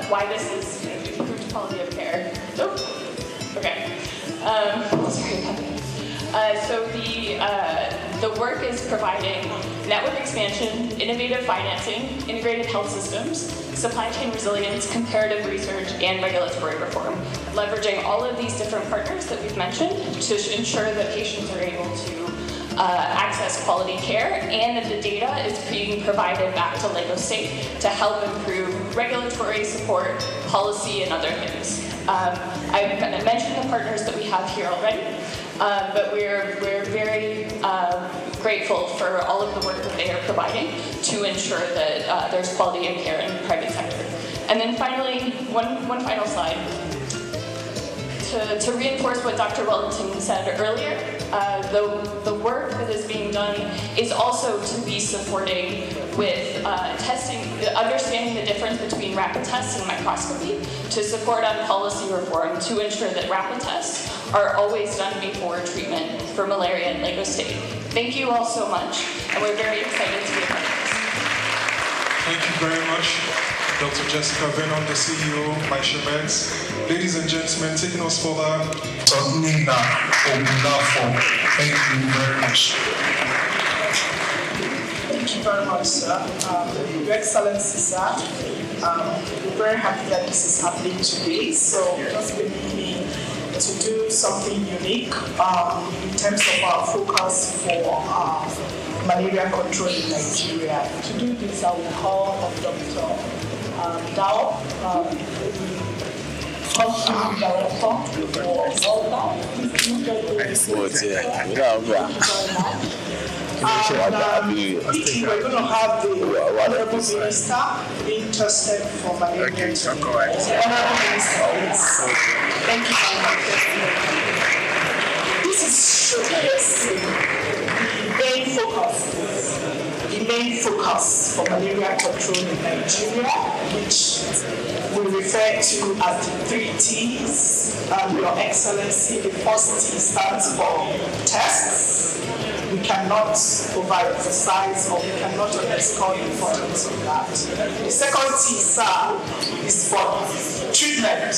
why this is improved quality of care. Okay. Sorry about that. So the work is providing network expansion, innovative financing, integrated health systems, supply chain resilience, comparative research, and regulatory reform, leveraging all of these different partners that we've mentioned to ensure that patients are able to access quality care, and that the data is being provided back to Lagos State to help improve regulatory support, policy, and other things. I mentioned the partners that we have here already, but we're very grateful for all of the work that they are providing to ensure that there's quality of care in the private sector. And then finally, one final slide. To reinforce what Dr. Wellington said earlier, the work that is being done is also to be supporting with testing, understanding the difference between rapid tests and microscopy, to support on policy reform to ensure that rapid tests are always done before treatment for malaria in Lagos State. Thank you all so much, and we're very excited to be a part of this.
Thank you very much, Dr. Jessica Venon, the CEO, by Shemens. Ladies and gentlemen, taking us further, Nina Obunafo. Thank you very much.
Thank you very much, sir. Your Excellency, sir. We're very happy that this is happening today. So just permit me to do something unique in terms of our focus for malaria control in Nigeria. To do this, I will call on Dr. Dao, Country Director for Zelda. We're going to have the Honorable Minister being tested for malaria. Honorable Minister, please. Thank you very much. This is showcasing the main focus for malaria control in Nigeria, which we refer to as the 3 T's. Your Excellency, the first T stands for tests. We cannot overemphasize or we cannot underscore the importance of that. The second T, sir, is for treatment.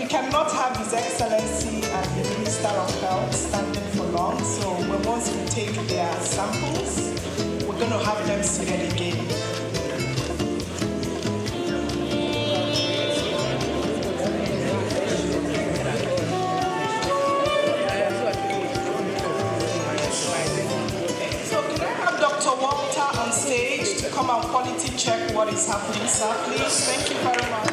Cannot have His Excellency and the Minister of Health standing for long, so once we take their samples, we're going to have them seated again. So can I have Dr. Walter on stage to come and quality check what is happening, sir, please? Thank you very much.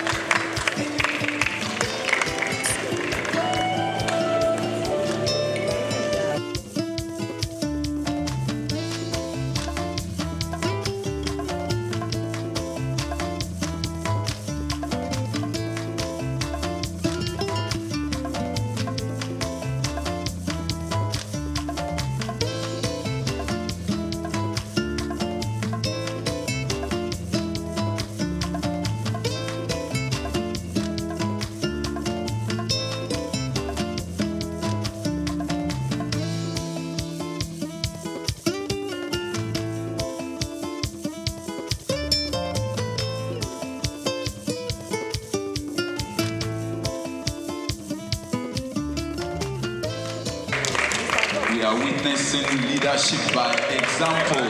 We are witnessing leadership by example.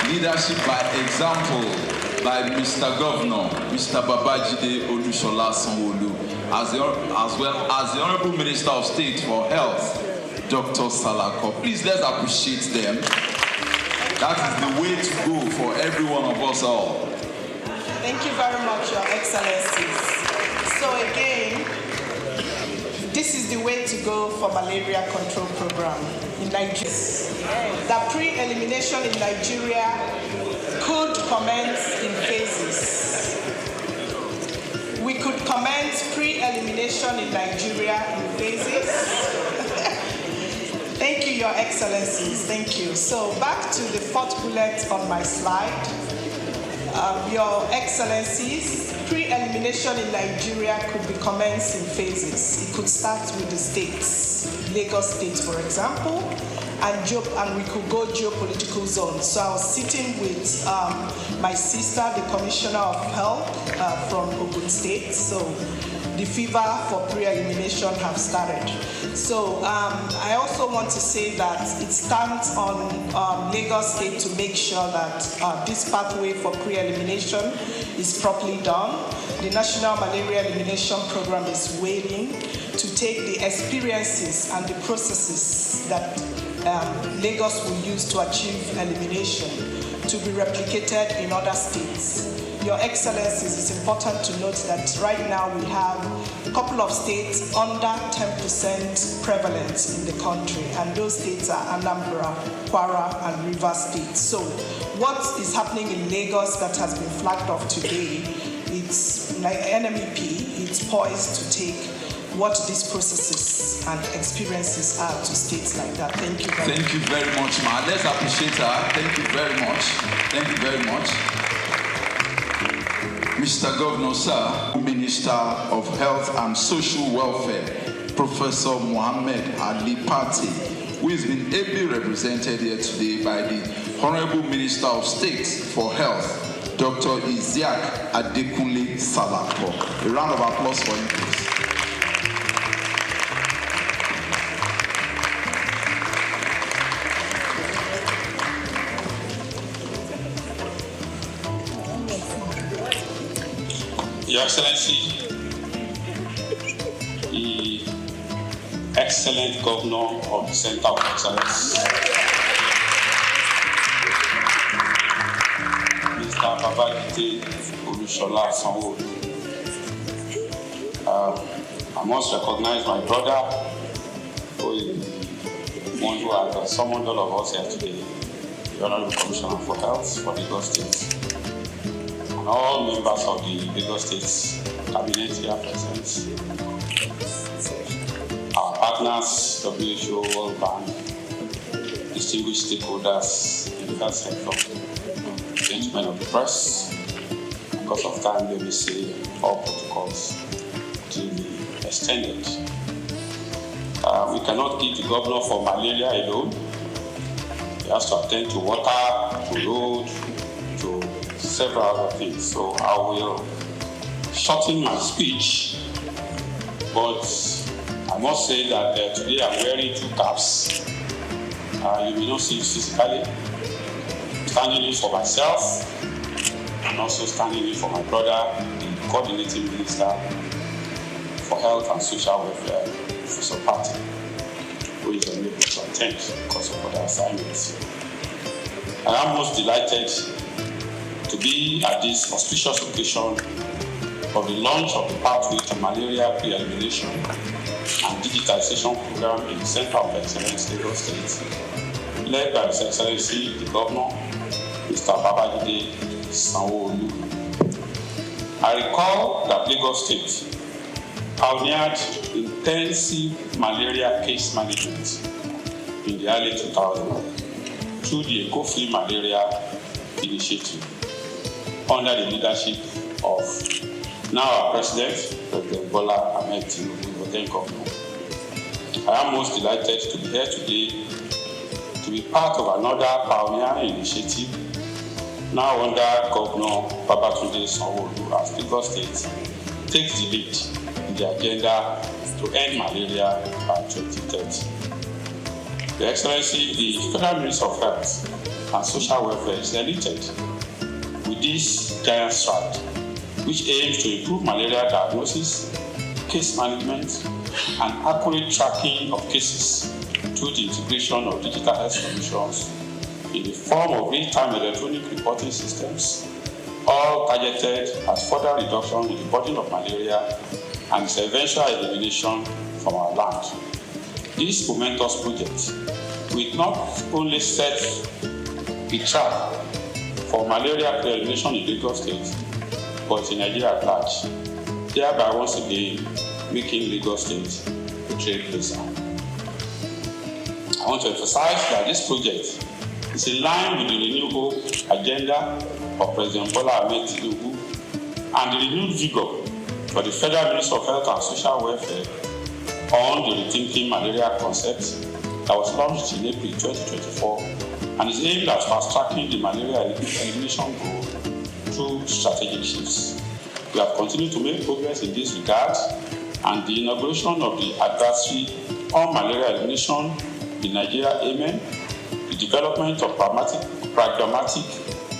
Leadership by example by Mr. Governor, Mr. Babajide Olusola Sanwo-Olu, as well as the Honorable Minister of State for Health, Dr. Salako. Please let's appreciate them. That is the way to go for every one of us all.
Thank you very much, Your Excellencies. So again, this is the way to go for malaria control program in Nigeria. The pre-elimination in Nigeria could commence in phases. We could commence pre-elimination in Nigeria in phases. Thank you, Your Excellencies. Thank you. So back to the fourth bullet on my slide. Your Excellencies, pre-elimination in Nigeria could be commenced in phases. It could start with the states, Lagos State, for example, and we could go geopolitical zones. So I was sitting with my sister, the Commissioner of Health from Ogun State. So the fever for pre-elimination have started. So I also want to say that it stands on Lagos State to make sure that this pathway for pre-elimination is properly done. The National Malaria Elimination Program is waiting to take the experiences and the processes that Lagos will use to achieve elimination to be replicated in other states. Your Excellencies, it's important to note that right now we have a couple of states under 10% prevalence in the country, and those states are Anambra, Kwara, and Rivers State. So what is happening in Lagos that has been flagged off today, it's like NMEP, it's poised to take what these processes and experiences are to states like that. Thank you very much.
Thank you very much, ma. Let's appreciate her. Thank you very much. Thank you very much. Mr. Governor, sir, Minister of Health and Social Welfare, Professor Mohammed Ali Pate, who has been ably represented here today by the Honorable Minister of State for Health, Dr. Isiaq Adekunle Salako. A round of applause for him, please.
Your Excellency, the excellent Governor of the Center of Excellence, Mr. Babajide Olusola Sanwo-Olu. I must recognize my brother, who is one who has summoned all of us here today, the Honorable Commissioner for Health for Lagos State. And all members of the Lagos State Cabinet here present, our partners, WHO, World Bank, distinguished stakeholders in the health sector, gentlemen of the press. Because of time, let me say all protocols to be extended. We cannot give the governor for malaria alone. He has to attend to water, to road, to several other things. So I will shorten my speech, but I must say that today I'm wearing two caps. You may not see it physically. I'm standing in for myself and also standing in for my brother, the coordinating minister for health and social welfare, Professor Pate, who is unable to attend because of other assignments. I am most delighted to be at this auspicious occasion of the launch of the pathway to malaria pre-elimination and digitization program in the Center of Excellence, Lagos State, led by His Excellency the Governor, Mr. Babajide Sanwo-Olu. I recall that Lagos State pioneered intensive malaria case management in the early 2000s through the Eco-Free Malaria Initiative, under the leadership of now our President, President Bola Ahmed Tinubu, the then governor. I am most delighted to be here today to be part of another pioneering initiative now under Governor Babatunde Sanwo-Olu as Lagos State takes the lead in the agenda to end malaria by 2030. Your Excellency, the Federal Ministry of Health and Social Welfare is elated with this giant stride, which aims to improve malaria diagnosis, case management, and accurate tracking of cases through the integration of digital health solutions in the form of real-time electronic reporting systems, all targeted at further reduction in the burden of malaria and its eventual elimination from our land. This momentous project will not only set a trap for malaria elimination in Lagos State, but in Nigeria at large, thereby once again making Lagos State a trailblazer. I want to emphasize that this project is in line with the renewed hope agenda of President Bola Ahmed Tinubu and the renewed vigor for the Federal Ministry of Health and Social Welfare on the rethinking malaria concept that was launched in April 2024 and is aimed at fast-tracking the malaria elimination goal through strategic shifts. We have continued to make progress in this regard, and the inauguration of the advisory on malaria elimination in Nigeria, Amen, the development of pragmatic,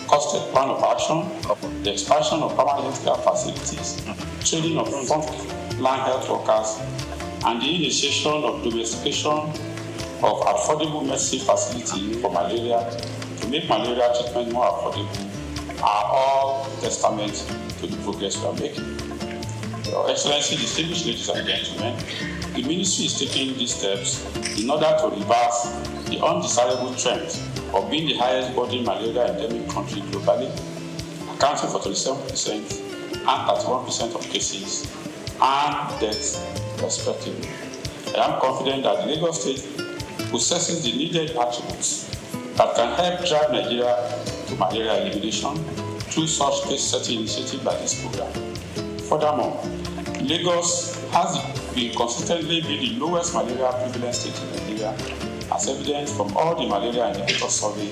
costed plan of action, the expansion of permanent care facilities, training of frontline health workers, and the initiation of domestication of affordable medicine facilities for malaria to make malaria treatment more affordable are all testament to the progress we are making. Your Excellency, distinguished ladies and gentlemen, the Ministry is taking these steps in order to reverse the undesirable trend of being the highest burden malaria endemic country globally, accounting for 37% and 31% of cases and deaths respectively. I am confident that Lagos State possesses the needed attributes that can help drive Nigeria to malaria elimination through such case-setting initiatives like this program. Furthermore, Lagos has been consistently the lowest malaria prevalence state in Nigeria, as evidenced from all the malaria indicator survey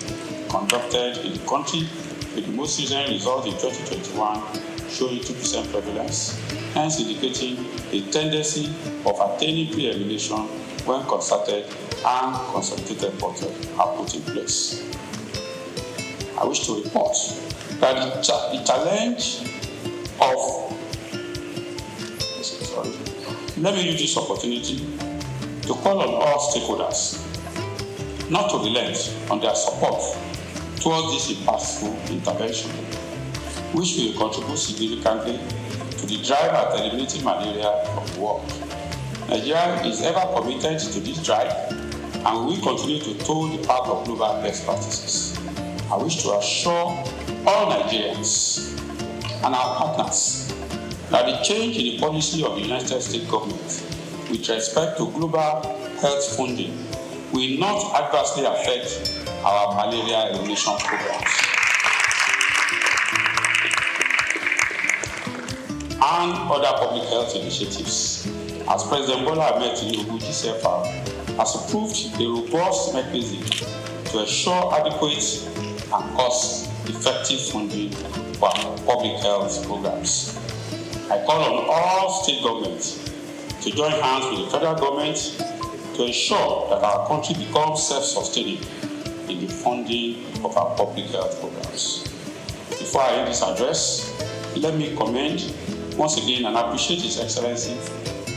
conducted in the country, with the most recent result in 2021 showing 2% prevalence, hence indicating a tendency of attaining pre-elimination when concerted and consolidated efforts are put in place. I wish to report that the challenge of let me use this opportunity to call on all stakeholders not to relent on their support towards this impactful intervention, which will contribute significantly to the drive at eliminating malaria from the world. Nigeria is ever committed to this drive and we will continue to toe the path of global best practices. I wish to assure all Nigerians and our partners that the change in the policy of the United States government with respect to global health funding will not adversely affect our malaria elimination programs and other public health initiatives, as President Bola Ahmed Tinubu GCFR has approved a robust mechanism to ensure adequate and cost-effective funding for our public health programs. I call on all state governments to join hands with the federal government to ensure that our country becomes self-sustaining in the funding of our public health programs. Before I end this address, let me commend once again and appreciate His Excellency,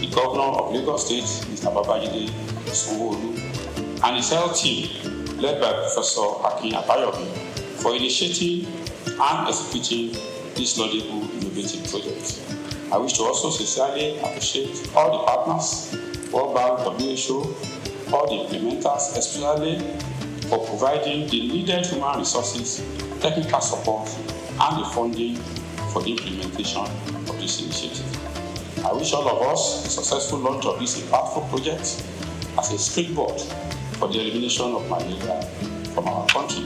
the Governor of Lagos State, Mr. Babajide Sanwo-Olu, and his health team, led by Professor Akin Abayomi, for initiating and executing this laudable innovative project. I wish to also sincerely appreciate all the partners, World Bank, WHO, all the implementers, especially for providing the needed human resources, technical support, and the funding for the implementation of this initiative. I wish all of us a successful launch of this impactful project as a springboard for the elimination of malaria from our country.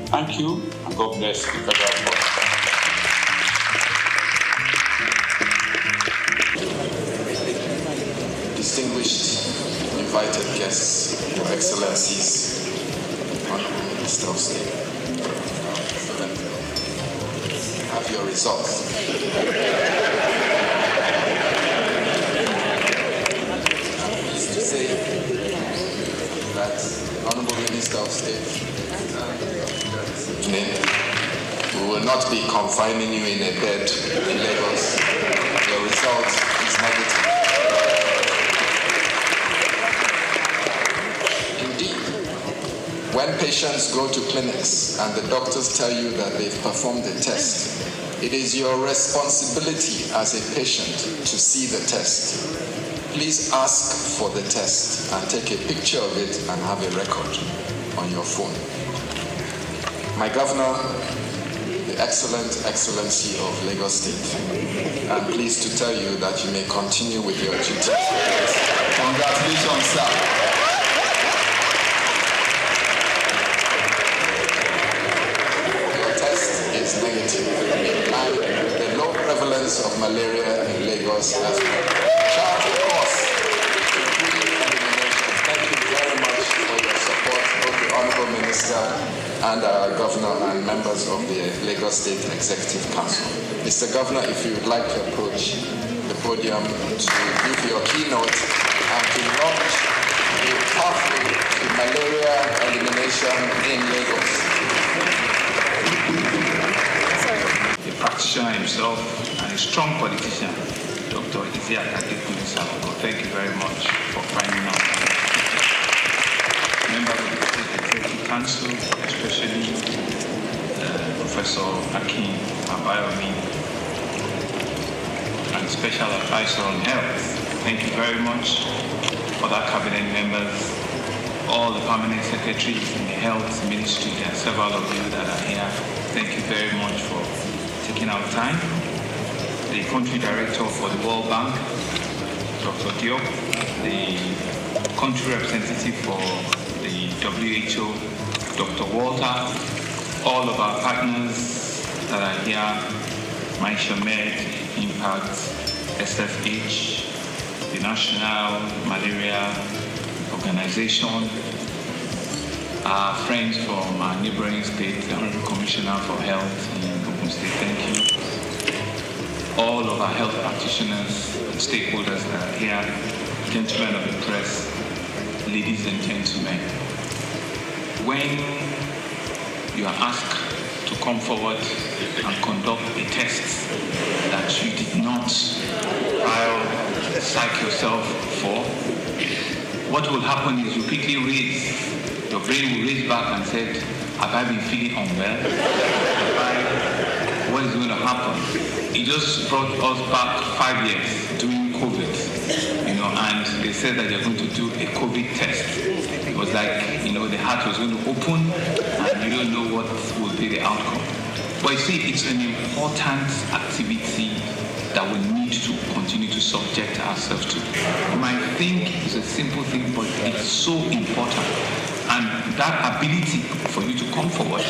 Thank you, and God bless the federal government.
Distinguished invited guests, Your Excellencies, Honorable Minister of State, have your results. Pleased to say that Honorable Minister of State, we will not be confining you in a bed in Lagos. Your result is negative.
When patients go to clinics and the doctors tell you that they've performed the test, it is your responsibility as a patient to see the test. Please ask for the test and take a picture of it and have a record on your phone. My governor, the Excellency of Lagos State, I'm pleased to tell you that you may continue with your duties. Congratulations, sir. Is negative, and the low prevalence of malaria in Lagos has been chart a course to elimination. Thank you very much for your support, both the Honorable Minister and our Governor and members of the Lagos State Executive Council. Mr. Governor, if you would like to approach the podium to give your keynote and to launch a pathway to malaria elimination in Lagos.
Practitioner himself and a strong politician, Dr. Thank you very much for finding out. Members of the State Executive Council, especially Professor Akin Abayomi, and Special Advisor on Health. Thank you very much. Other cabinet members, all the permanent secretaries in the Health Ministry, there are several of you that are here. Thank you very much for taking our time. The country director for the World Bank, Dr. Diop, the country representative for the WHO, Dr. Walter, all of our partners that are here, MyShamed, Impact, SFH, the National Malaria Organization, our friends from our neighboring state, the Honorable Commissioner for Health in Ogun State, thank you. All of our health practitioners, stakeholders that are here, gentlemen of the press, ladies and gentlemen. When you are asked to come forward and conduct a test that you did not psych yourself for, what will happen is you quickly your brain will raise back and say, have I been feeling unwell? What is going to happen? It just brought us back 5 years during COVID, and they said that they're going to do a COVID test. It was like, the heart was going to open and you don't know what will be the outcome. But you see, it's an important activity that we need to continue to subject ourselves to. You might think it's a simple thing, but it's so important. And that ability for you to come forward,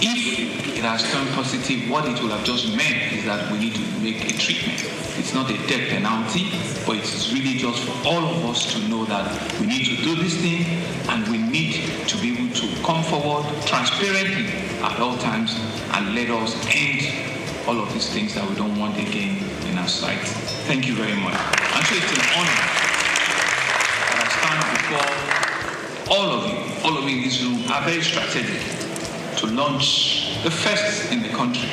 if it has turned positive, what it will have just meant is that we need to make a treatment. It's not a death penalty, but it's really just for all of us to know that we need to do this thing and we need to be able to come forward transparently at all times and let us end all of these things that we don't want again in our sight. Thank you very much. And so it's an honor that I stand before all of you in this room are very strategic to launch the first in the country,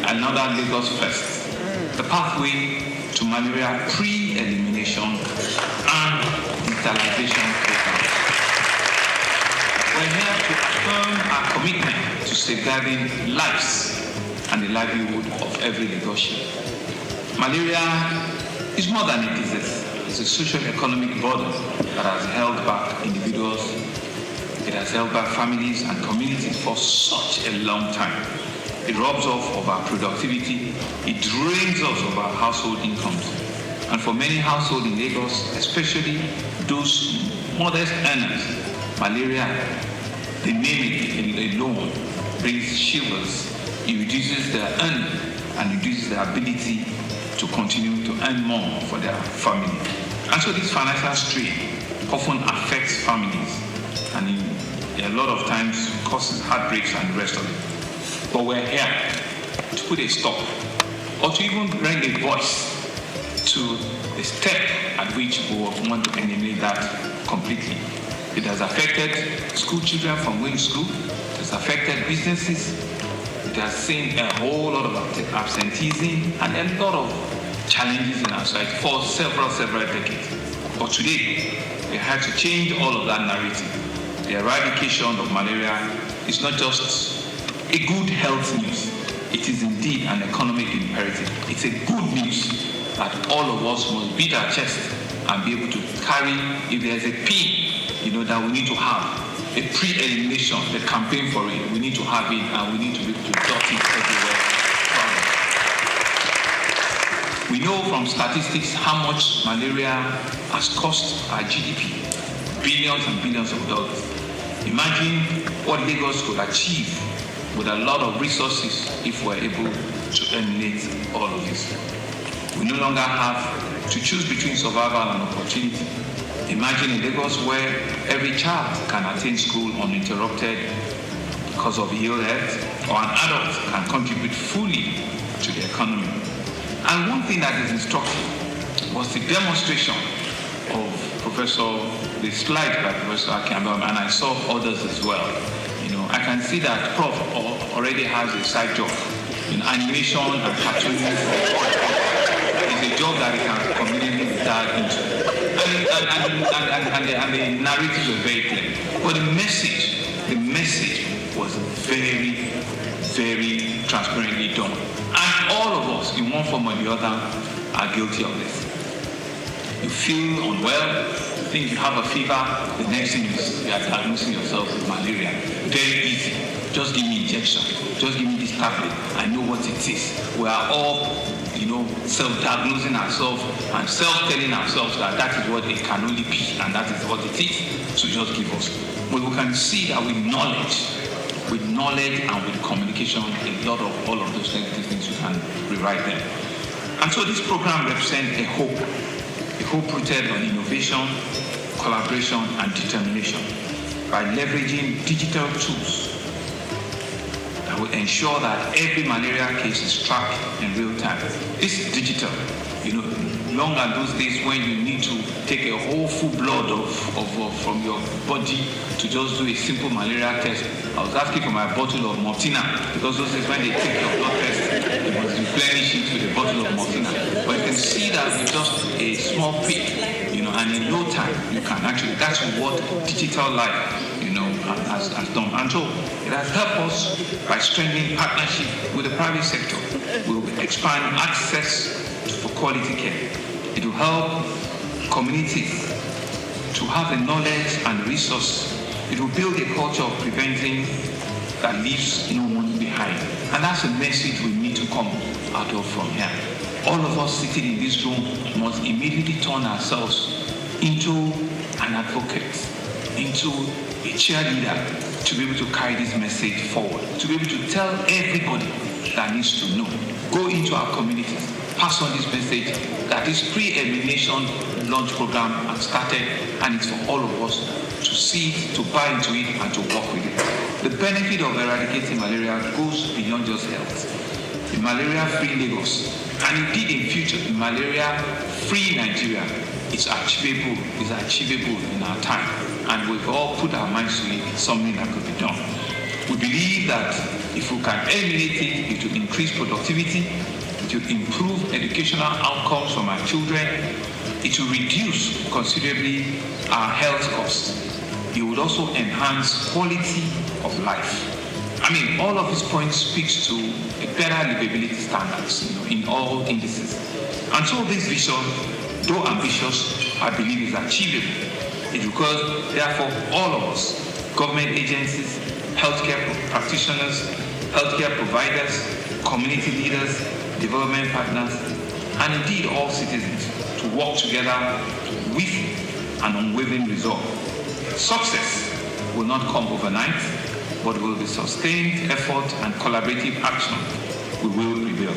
another Lagos first, the pathway to malaria pre-elimination and digitalization program. We're here to affirm our commitment to safeguarding lives and the livelihood of every Lagosian. Malaria is more than a disease. It's a social-economic burden that has held back individuals, it has held back families and communities for such a long time. It robs us of our productivity, it drains us of our household incomes. And for many households in Lagos, especially those modest earners, malaria, the name it alone brings shivers. It reduces their earning and reduces their ability to continue to earn more for their family. And so this financial strain often affects families and a lot of times causes heartbreaks and the rest of it. But we're here to put a stop or to even bring a voice to the step at which we want to eliminate that completely. It has affected school children from going to school, it has affected businesses, it has seen a whole lot of absenteeism and a lot of challenges in our society for several decades. But today, we have to change all of that narrative the eradication of malaria is not just a good health news, it is indeed an economic imperative. It's a good news that all of us must beat our chest and be able to carry, if there's a P, that we need to have, a pre-elimination, the campaign for it, we need to have it, and we need to be able to dot it everywhere. We know from statistics how much malaria has cost our GDP, billions and billions of dollars. Imagine what Lagos could achieve with a lot of resources if we're able to eliminate all of this. We no longer have to choose between survival and opportunity. Imagine a Lagos where every child can attend school uninterrupted because of ill health, or an adult can contribute fully to the economy. And one thing that is instructive was the demonstration of the slide by Professor Campbell, and I saw others as well. I can see that Prof already has a side job in animation and cartooning. It's a job that he can conveniently retire into. And the narratives were very clear. But the message was very, very transparently done. And all of us, in one form or the other, are guilty of this. You feel unwell, you think you have a fever, the next thing is you are diagnosing yourself with malaria. Very easy. Just give me injection. Just give me this tablet. I know what it is. We are all, self-diagnosing ourselves and self-telling ourselves that that is what it can only be and that is what it is. So just give us. But we can see that with knowledge and with communication, a lot of all of those negative things, you can rewrite them. And so this program represents a hope rooted on innovation, collaboration, and determination by leveraging digital tools that will ensure that every malaria case is tracked in real time. This is digital. Long are those days when you need to take a whole full blood from your body to just do a simple malaria test. I was asking for my bottle of Martina because those days when they take your blood test, you must replenish it with a bottle of Martina. But you can see that with just a small prick, and in no time you can actually. That's what digital life, has done. And so it has helped us by strengthening partnership with the private sector. We will expand access for quality care. It will help communities to have the knowledge and resources. It will build a culture of preventing that leaves no one behind. And that's a message we need to come out of from here. All of us sitting in this room must immediately turn ourselves into an advocate, into a cheerleader to be able to carry this message forward, to be able to tell everybody that needs to know. Go into our communities, pass on this message that this pre-elimination launch program has started, and it's for all of us to see it, to buy into it, and to work with it. The benefit of eradicating malaria goes beyond just health. In malaria-free Lagos, and indeed in future, in malaria-free Nigeria, it's achievable in our time, and we've all put our minds to it. It's something that could be done. We believe that if we can eliminate it, it will increase productivity, it will improve educational outcomes from our children, it will reduce considerably our health costs. It would also enhance quality of life. All of these points speaks to a better livability standards, in all indices. And so this vision, though ambitious, I believe is achievable. It requires, therefore, all of us, government agencies, healthcare practitioners, healthcare providers, community leaders, development partners, and indeed all citizens to work together with an unwavering resolve. Success will not come overnight, but will be sustained effort and collaborative action. We will prevail.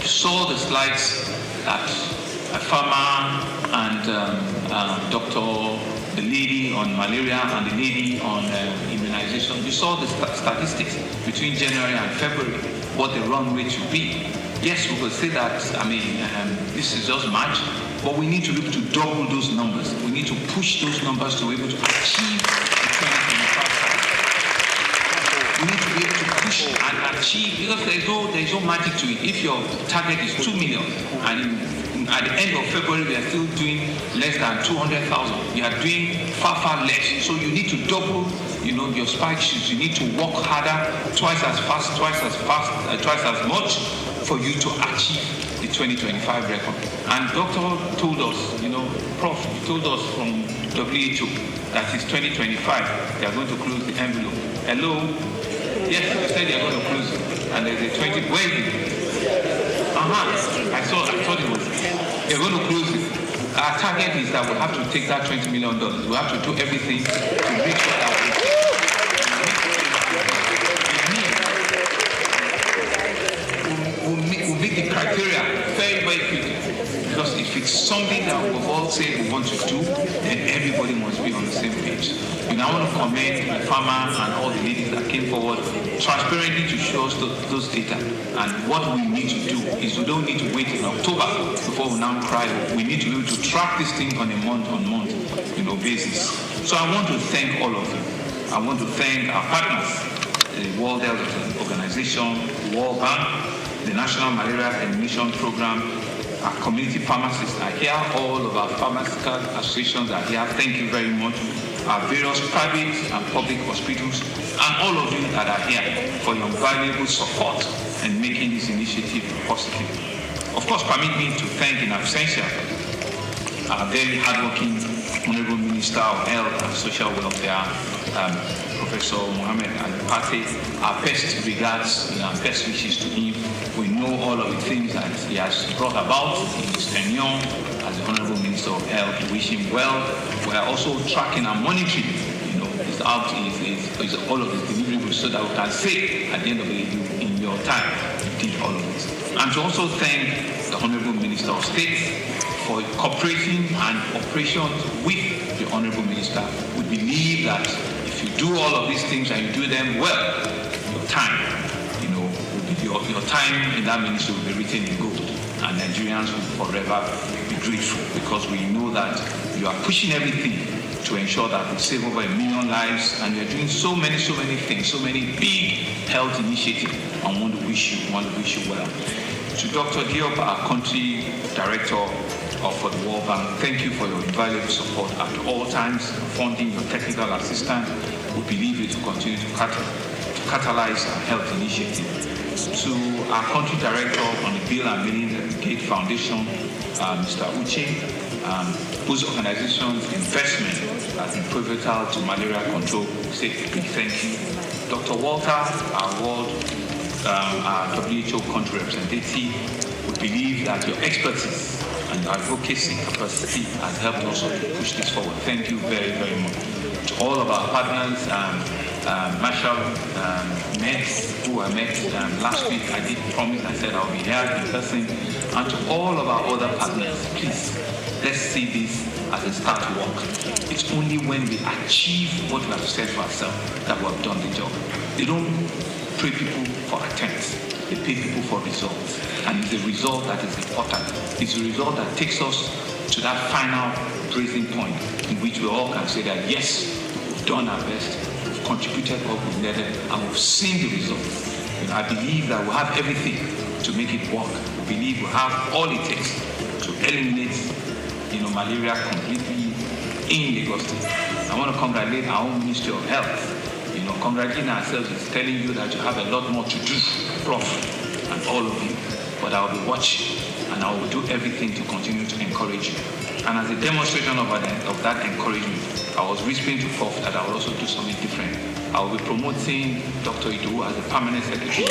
You saw the slides that a farmer and the lady on malaria and the lady on immunization. You saw the statistics between January and February, what the run rate should be. Yes, we could say that, this is just March, but we need to look to double those numbers. We need to push those numbers to be able to achieve the 2025 target. We need to be able to push and achieve, because there is no magic to it. If your target is 2 million and in At the end of February, we are still doing less than 200,000. We are doing far, far less. So you need to double, your spike shoots. You need to work harder, twice as fast, twice as much for you to achieve the 2025 record. And Doctor told us, Prof told us from WHO that it's 2025. They are going to close the envelope. Hello? Yes, they said they are going to close it. And there's a 20. Where is it? I thought it was. They're going to close it. Our target is that we have to take that $20 million. We have to do everything to reach what our we'll meet the criteria very, very quickly. Because if it's something that we've all said we want to do, then everybody must be on the same page. And I want to commend the farmers and all the ladies that came forward transparently to show us those data. And what we need to do is we don't need to wait in October before we now cry. We need to be able to track this thing on a month-on-month basis. So I want to thank all of you. I want to thank our partners, the World Health Organization, the World Bank, the National Malaria Elimination Program. Our community pharmacists are here. All of our pharmaceutical associations are here. Thank you very much. Our various private and public hospitals, and all of you that are here for your valuable support and making this initiative positive. Of course, permit me to thank in absentia our very hardworking Honorable Minister of Health and Social Welfare, Professor Mohammed Al-Pate. Our best regards and our best wishes to him. We know all of the things that he has brought about in his tenure as the Honorable Minister of Health. We wish him well. We are also tracking and monitoring, all of his deliverables so that we can say at the end of the day, in your time, you did all of this. And to also thank the Honorable Minister of State for cooperating and operations with the Honorable Minister. We believe that if you do all of these things and you do them well, your time, your time in that ministry will be written in gold, and Nigerians will forever be grateful because we know that you are pushing everything to ensure that we save over 1 million lives, and you're doing so many things, so many big health initiatives. I want to wish you well. To Dr. Diop, our country director for the World Bank, thank you for your invaluable support at all times, funding your technical assistance. We believe it will continue to catalyze our health initiative. To our country director on the Bill and Melinda Gates Foundation, Mr. Uche, whose organization's investment has been pivotal to malaria control. Say a big thank you. Dr. Walter, our WHO country representative, we believe that your expertise and your advocacy capacity has helped us to push this forward. Thank you very, very much. To all of our partners, Marshall Mets, who I met last week, I did promise, I said I'll be here in person. And to all of our other partners, please, let's see this as a start to work. It's only when we achieve what we have said for ourselves that we have done the job. They don't pay people for attempts, they pay people for results. And it's the result that is important. It's the result that takes us to that final praising point in which we all can say that yes, we've done our best, we've contributed what we've needed, and we've seen the results. And I believe that we have everything to make it work. We believe we have all it takes to eliminate malaria completely in Lagos State. I want to congratulate our own Ministry of Health. Congratulating ourselves is telling you that you have a lot more to do, Prof, and all of you. But I will be watching, and I will do everything to continue to encourage you. And as a demonstration of that encouragement, I was whispering to Prof that I will also do something different. I will be promoting Dr. Idu as a permanent secretary.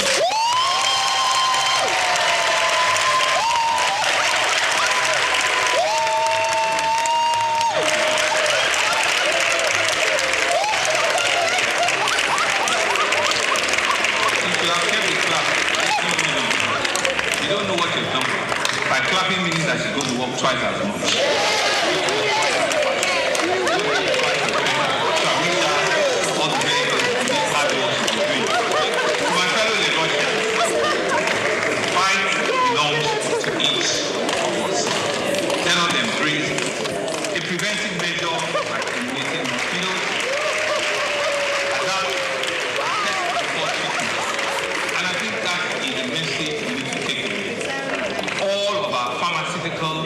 You don't know what you've done. By clapping means that she's going to work twice as much. All the very hard work she's doing. To my fellow Lagosians, fight belongs to each of us. Let us embrace a preventive measure like eliminating mosquitoes, adapt, test before treatment. And I think that is the message we need to take away. All of our pharmaceutical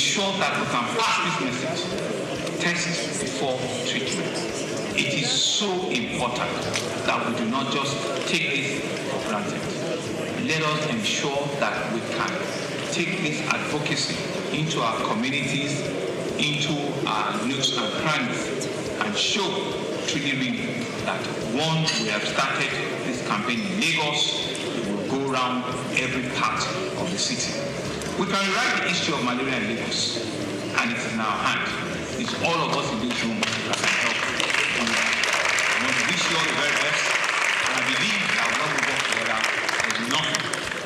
ensure that we can pass this message. Test before treatment. It is so important that we do not just take this for granted. Let us ensure that we can take this advocacy into our communities, into our nooks and crannies, and show really that once we have started this campaign in Lagos, we will go around every part of the city. We can rewrite the history of malaria in Lagos, and it's in our hand. It's all of us in this room that can help. I want to wish you all the very best, and I believe that when we work together, there's nothing,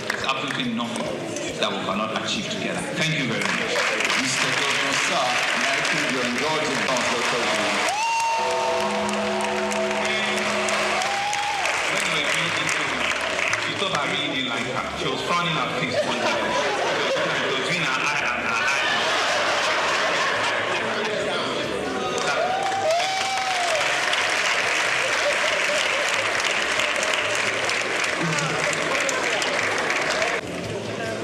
there's absolutely nothing that we cannot achieve together. Thank you very much.
Mr. Governor, sir, may I plead your indulgence,
She thought I really didn't like her. She was frowning her face one day. It was between her eye and her eye.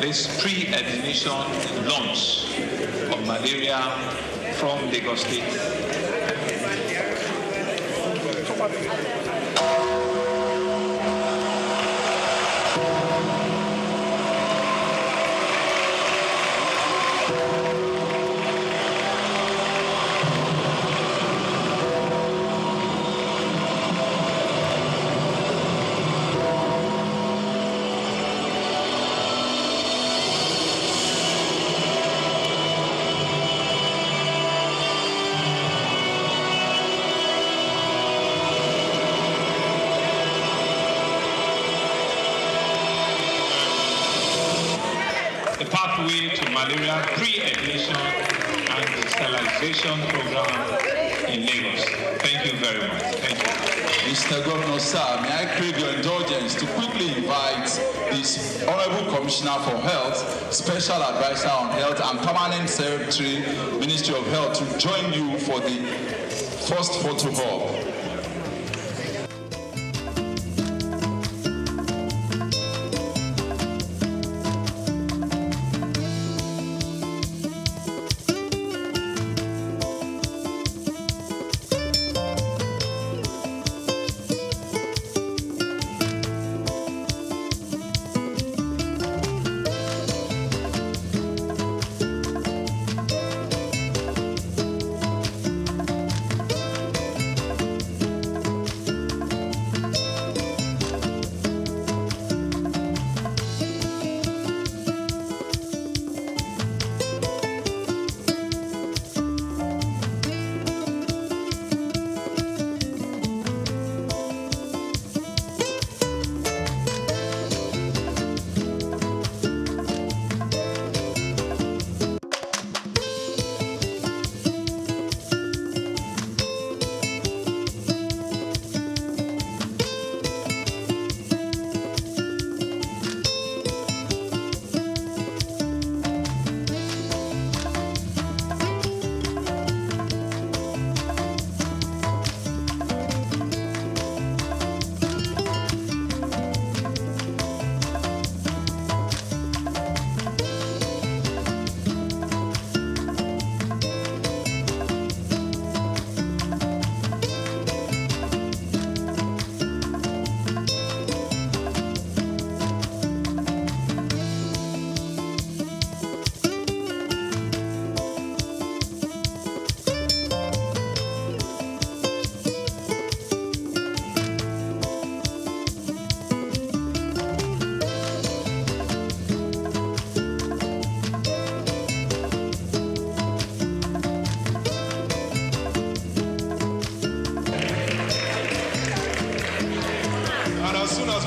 This pre-elimination launch of malaria from Lagos State. Pathway to malaria pre-admission and sterilization program in Lagos. Thank you very much. Thank you.
Mr. Governor, sir, may I crave your indulgence to quickly invite this Honorable Commissioner for Health, Special Advisor on Health and Permanent Secretary, Ministry of Health, to join you for the first photo op.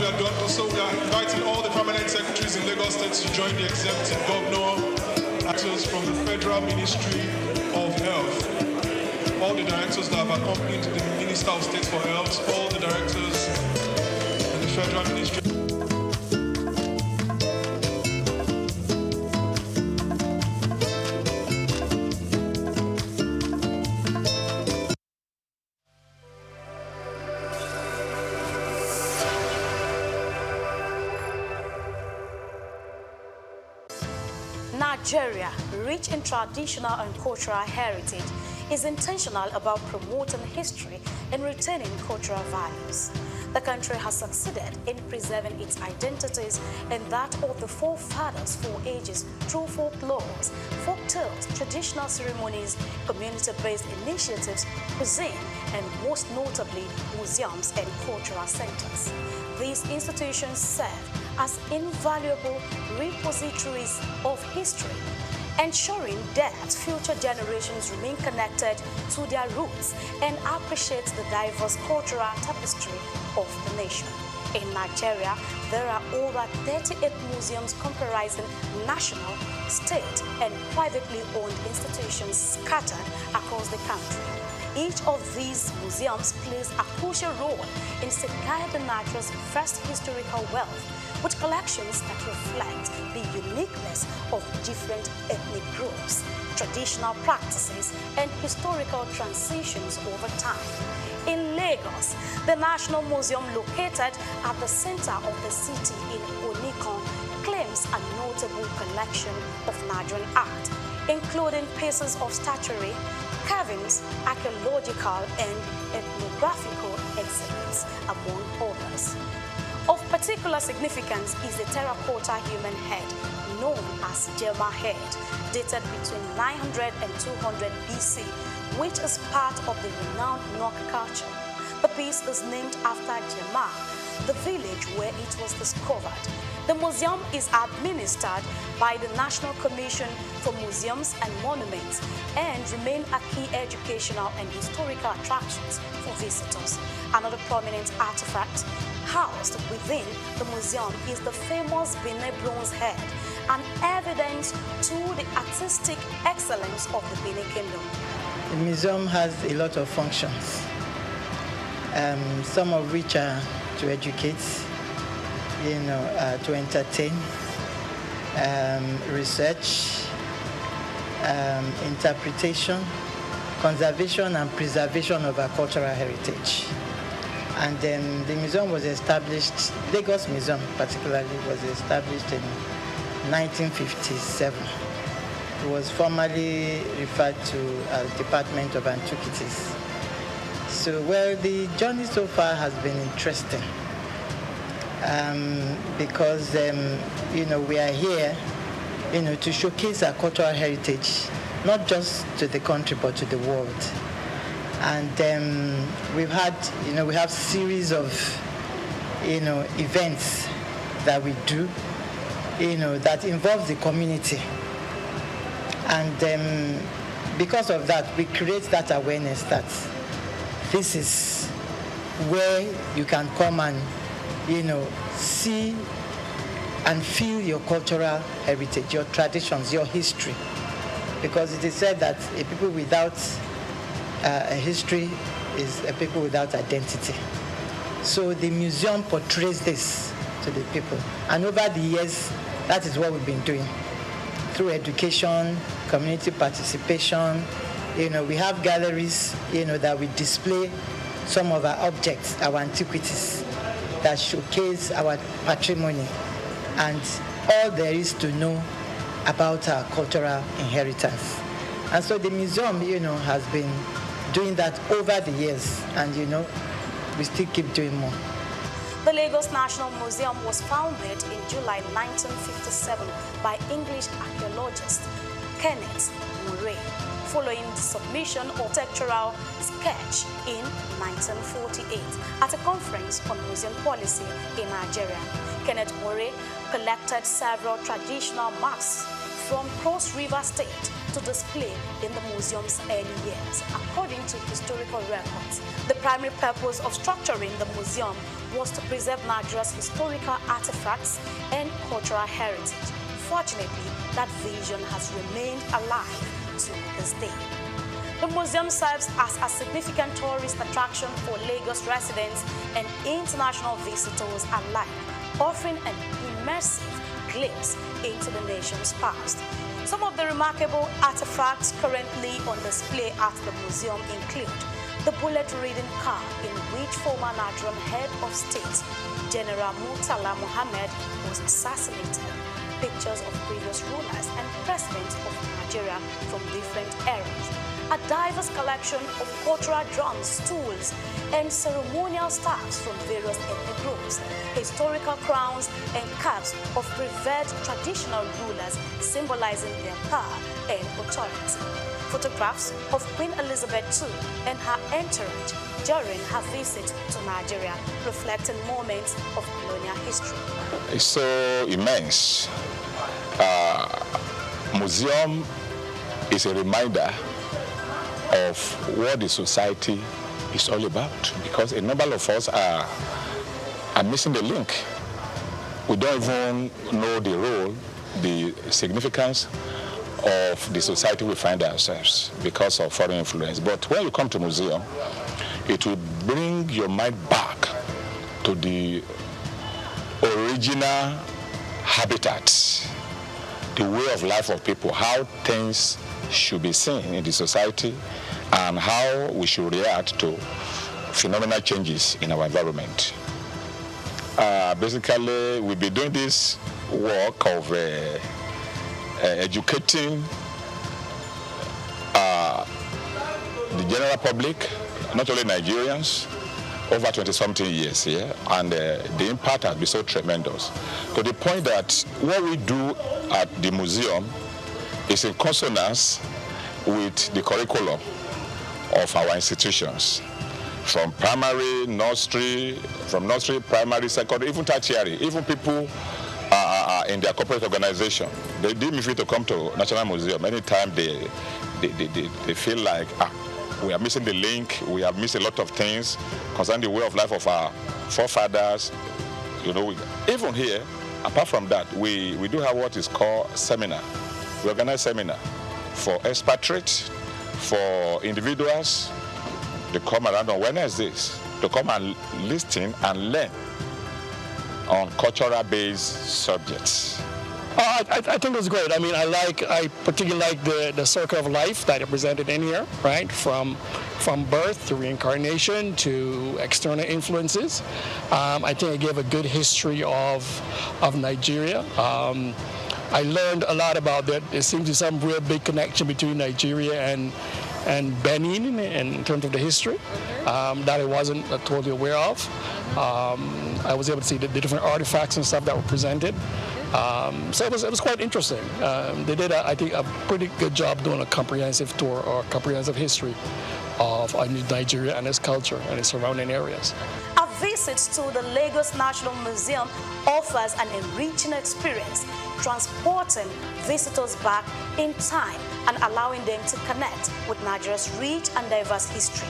we are done. Also, we are inviting all the permanent secretaries in Lagos State to join the executive governor, actors from the Federal Ministry of Health, all the directors that have accompanied the Minister of State for Health, all the directors in the Federal Ministry.
Nigeria, rich in traditional and cultural heritage, is intentional about promoting history and retaining cultural values. The country has succeeded in preserving its identities and that of the forefathers for ages through folklores, folk tales, traditional ceremonies, community-based initiatives, cuisine, and most notably, museums and cultural centers. These institutions serve as invaluable repositories of history, ensuring that future generations remain connected to their roots and appreciate the diverse cultural tapestry of the nation. In Nigeria, there are over 38 museums comprising national, state, and privately owned institutions scattered across the country. Each of these museums plays a crucial role in safeguarding Nigeria's vast historical wealth, with collections that reflect the uniqueness of different ethnic groups, traditional practices, and historical transitions over time. In Lagos, the National Museum, located at the center of the city in Onikan, claims a notable collection of Nigerian art, including pieces of statuary, carvings, archaeological and ethnographical exhibits, among others. Of particular significance is the terracotta human head, known as Jema head, dated between 900 and 200 BC, which is part of the renowned Nok culture. The piece is named after Jema, the village where it was discovered. The museum is administered by the National Commission for Museums and Monuments and remain a key educational and historical attractions for visitors. Another prominent artifact housed within the museum is the famous Benin bronze head, an evidence to the artistic excellence of the Benin Kingdom.
The museum has a lot of functions, some of which are to educate, to entertain, research, interpretation, conservation and preservation of our cultural heritage. And then the museum was established, Lagos Museum particularly, was established in 1957. It was formerly referred to as Department of Antiquities. So, well, the journey so far has been interesting because, we are here, to showcase our cultural heritage, not just to the country, but to the world. And we have series of, events that we do, that involve the community. And because of that, we create that awareness that this is where you can come and, see and feel your cultural heritage, your traditions, your history. Because it is said that a people without a history is a people without identity. So the museum portrays this to the people. And over the years, that is what we've been doing. Through education, community participation, we have galleries, that we display some of our objects, our antiquities, that showcase our patrimony and all there is to know about our cultural inheritance. And so the museum, has been doing that over the years, and, we still keep doing more.
The Lagos National Museum was founded in July 1957 by English archaeologist Kenneth Murray, following the submission of textural sketch in 1948 at a conference on museum policy in Nigeria. Kenneth Murray collected several traditional masks from Cross River State to display in the museum's early years, according to historical records. The primary purpose of structuring the museum was to preserve Nigeria's historical artifacts and cultural heritage. Fortunately, that vision has remained alive to this day. The museum serves as a significant tourist attraction for Lagos residents and international visitors alike, offering an immersive glimpse into the nation's past. Some of the remarkable artifacts currently on display at the museum include the bullet-ridden car in which former Nigerian head of state, General Murtala Muhammad, was assassinated, pictures of previous rulers and presidents of Nigeria from different eras. A diverse collection of cultural drums, tools, and ceremonial staffs from various ethnic groups, historical crowns, and caps of revered traditional rulers symbolizing their power and authority. Photographs of Queen Elizabeth II and her entourage during her visit to Nigeria, reflecting moments of colonial history.
It's so immense. Museum is a reminder of what the society is all about, because a number of us are missing the link. We don't even know the role, the significance of the society we find ourselves because of foreign influence. But when you come to museum, it will bring your mind back to the original habitat, the way of life of people, how things should be seen in the society, and how we should react to phenomenal changes in our environment. Basically, we'll be doing this work of educating the general public, not only Nigerians, over 20-something years here, and the impact has been so tremendous, to the point that what we do at the museum is in consonance with the curriculum of our institutions, from primary, nursery, primary, secondary, even tertiary, even people in their corporate organization. They deem it to come to National Museum anytime they feel like, we are missing the link, we have missed a lot of things concerning the way of life of our forefathers. You know, even here, apart from that, we do have what is called seminar. We organize seminar for expatriates, for individuals. They come around on Wednesdays to come and listen and learn on cultural-based subjects.
I think it was great. I mean, I particularly like the circle of life that it presented in here, right? From birth to reincarnation to external influences. I think it gave a good history of Nigeria. I learned a lot about that. There seems to be some real big connection between Nigeria and Benin in terms of the history that I wasn't totally aware of. I was able to see the different artifacts and stuff that were presented. So it was quite interesting. They did, I think, a pretty good job doing a comprehensive tour or comprehensive history of Nigeria and its culture and its surrounding areas.
A visit to the Lagos National Museum offers an enriching experience, transporting visitors back in time and allowing them to connect with Nigeria's rich and diverse history.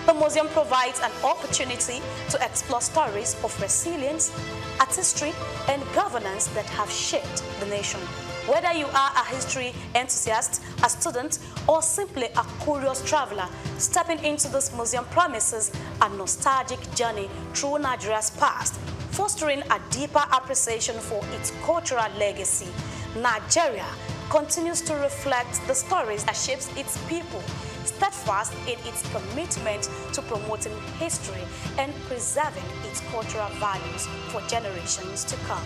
The museum provides an opportunity to explore stories of resilience, artistry, and governance that have shaped the nation. Whether you are a history enthusiast, a student, or simply a curious traveler, stepping into this museum promises a nostalgic journey through Nigeria's past, fostering a deeper appreciation for its cultural legacy. Nigeria continues to reflect the stories that shapes its people, steadfast in its commitment to promoting history and preserving its cultural values for generations to come.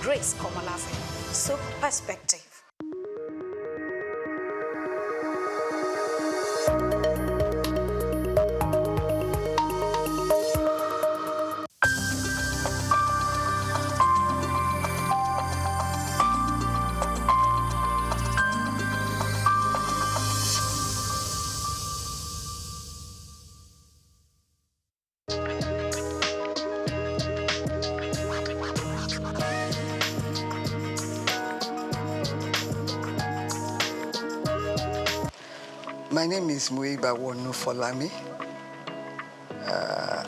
Grace Komalafe, Souk Perspective.
My name is Muiba Wonu Folami,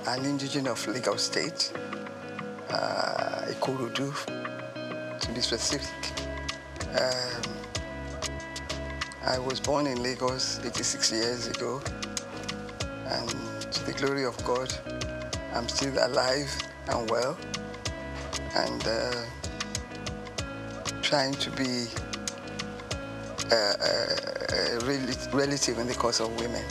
an indigenous of Lagos State, Ikorodu, to be specific. I was born in Lagos 86 years ago, and to the glory of God, I'm still alive and well, and trying to be a relative in the cause of women.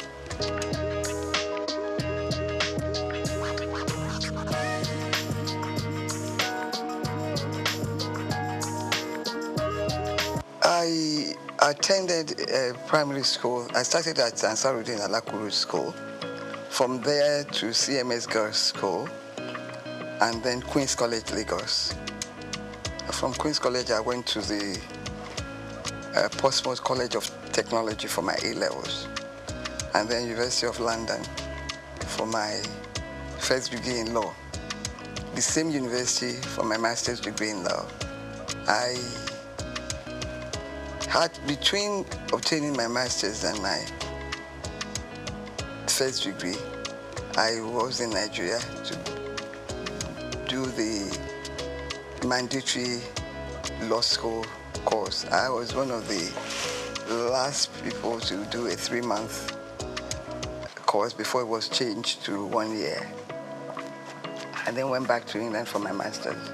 I attended primary school. I started at Ansarudin Alakuru School. From there to CMS Girls School, and then Queen's College, Lagos. From Queen's College, I went to the Portsmouth College of Technology for my A-levels, and then University of London for my first degree in law. The same university for my master's degree in law. I had, between obtaining my master's and my first degree, I was in Nigeria to do the mandatory law school course. I was one of the last people to do a 3-month course before it was changed to 1 year. And then went back to England for my master's.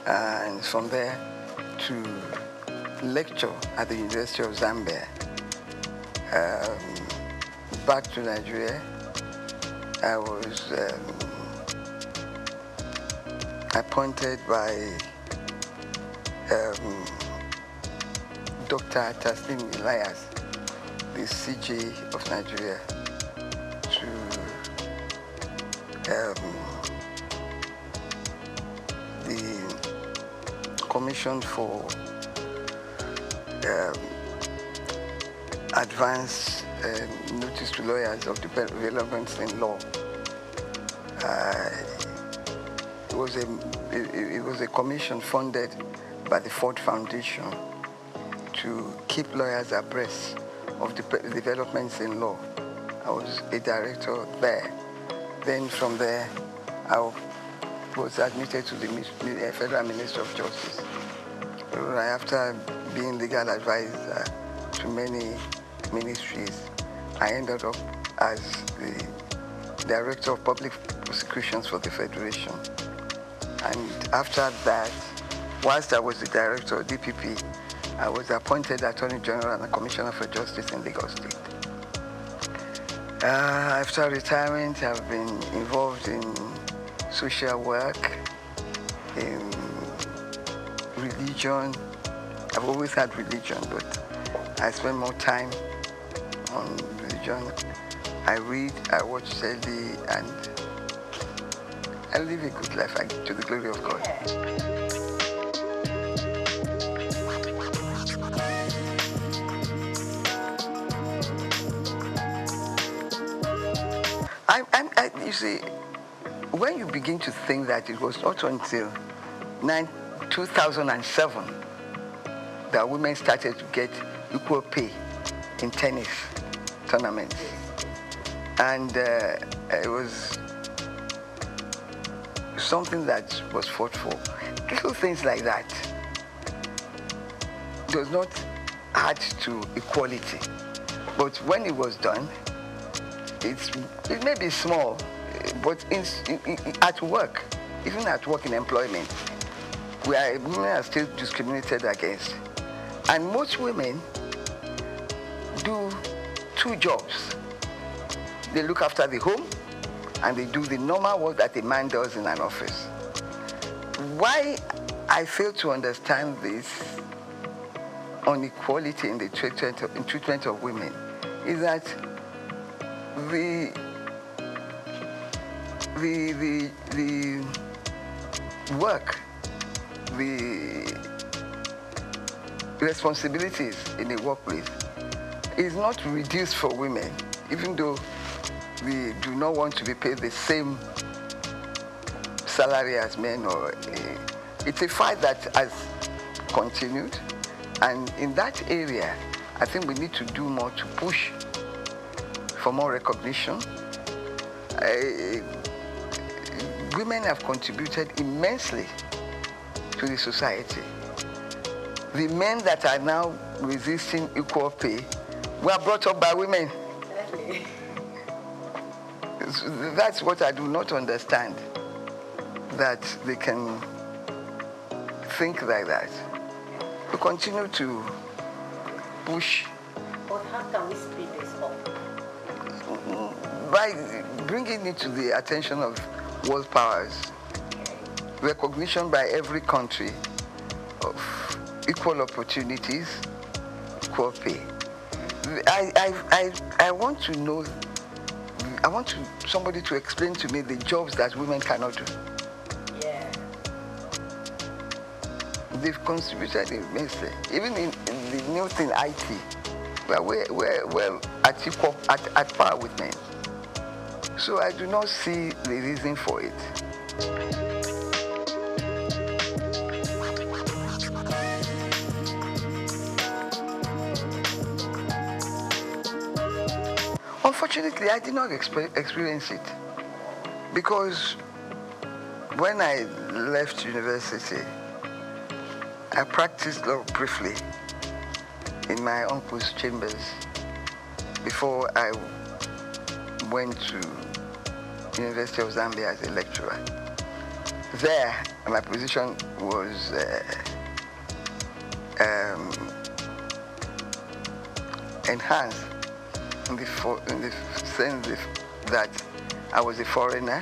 And from there to lecture at the University of Zambia. Back to Nigeria, I was appointed by Dr. Taslim Elias, the CJ of Nigeria, to the Commission for Advanced Notice to Lawyers of Developments in Law. It was a commission funded by the Ford Foundation to keep lawyers abreast of the developments in law. I was a director there. Then from there, I was admitted to the Federal Ministry of Justice. After being legal advisor to many ministries, I ended up as the Director of Public Prosecutions for the Federation. And after that, whilst I was the Director of DPP, I was appointed Attorney General and Commissioner for Justice in Lagos State. After retirement, I've been involved in social work, in religion. I've always had religion, but I spend more time on religion. I read, I watch telly, and I live a good life to the glory of God. You see, when you begin to think that it was not until 2007 that women started to get equal pay in tennis tournaments. And it was something that was fought for. Little things like that does not add to equality. But when it was done, it may be small, but at work, even at work in employment, women are still discriminated against. And most women do 2 jobs. They look after the home, and they do the normal work that a man does in an office. Why I fail to understand this inequality in the treatment of women is that the work, the responsibilities in the workplace is not reduced for women, even though we do not want to be paid the same salary as men. It's a fight that has continued, and in that area, I think we need to do more to push for more recognition. Women have contributed immensely to the society. The men that are now resisting equal pay were brought up by women. That's what I do not understand, that they can think like that. We continue to push.
But how can we speed this up?
By bringing it to the attention of world powers, recognition by every country of equal opportunities, equal pay. I want to know, somebody to explain to me the jobs that women cannot do.
Yeah.
They've contributed immensely. Even in the new thing, IT, we're well at par with men. So I do not see the reason for it. Unfortunately, I did not experience it because when I left university, I practiced law briefly in my uncle's chambers before I went to University of Zambia as a lecturer. There, my position was enhanced in the sense that I was a foreigner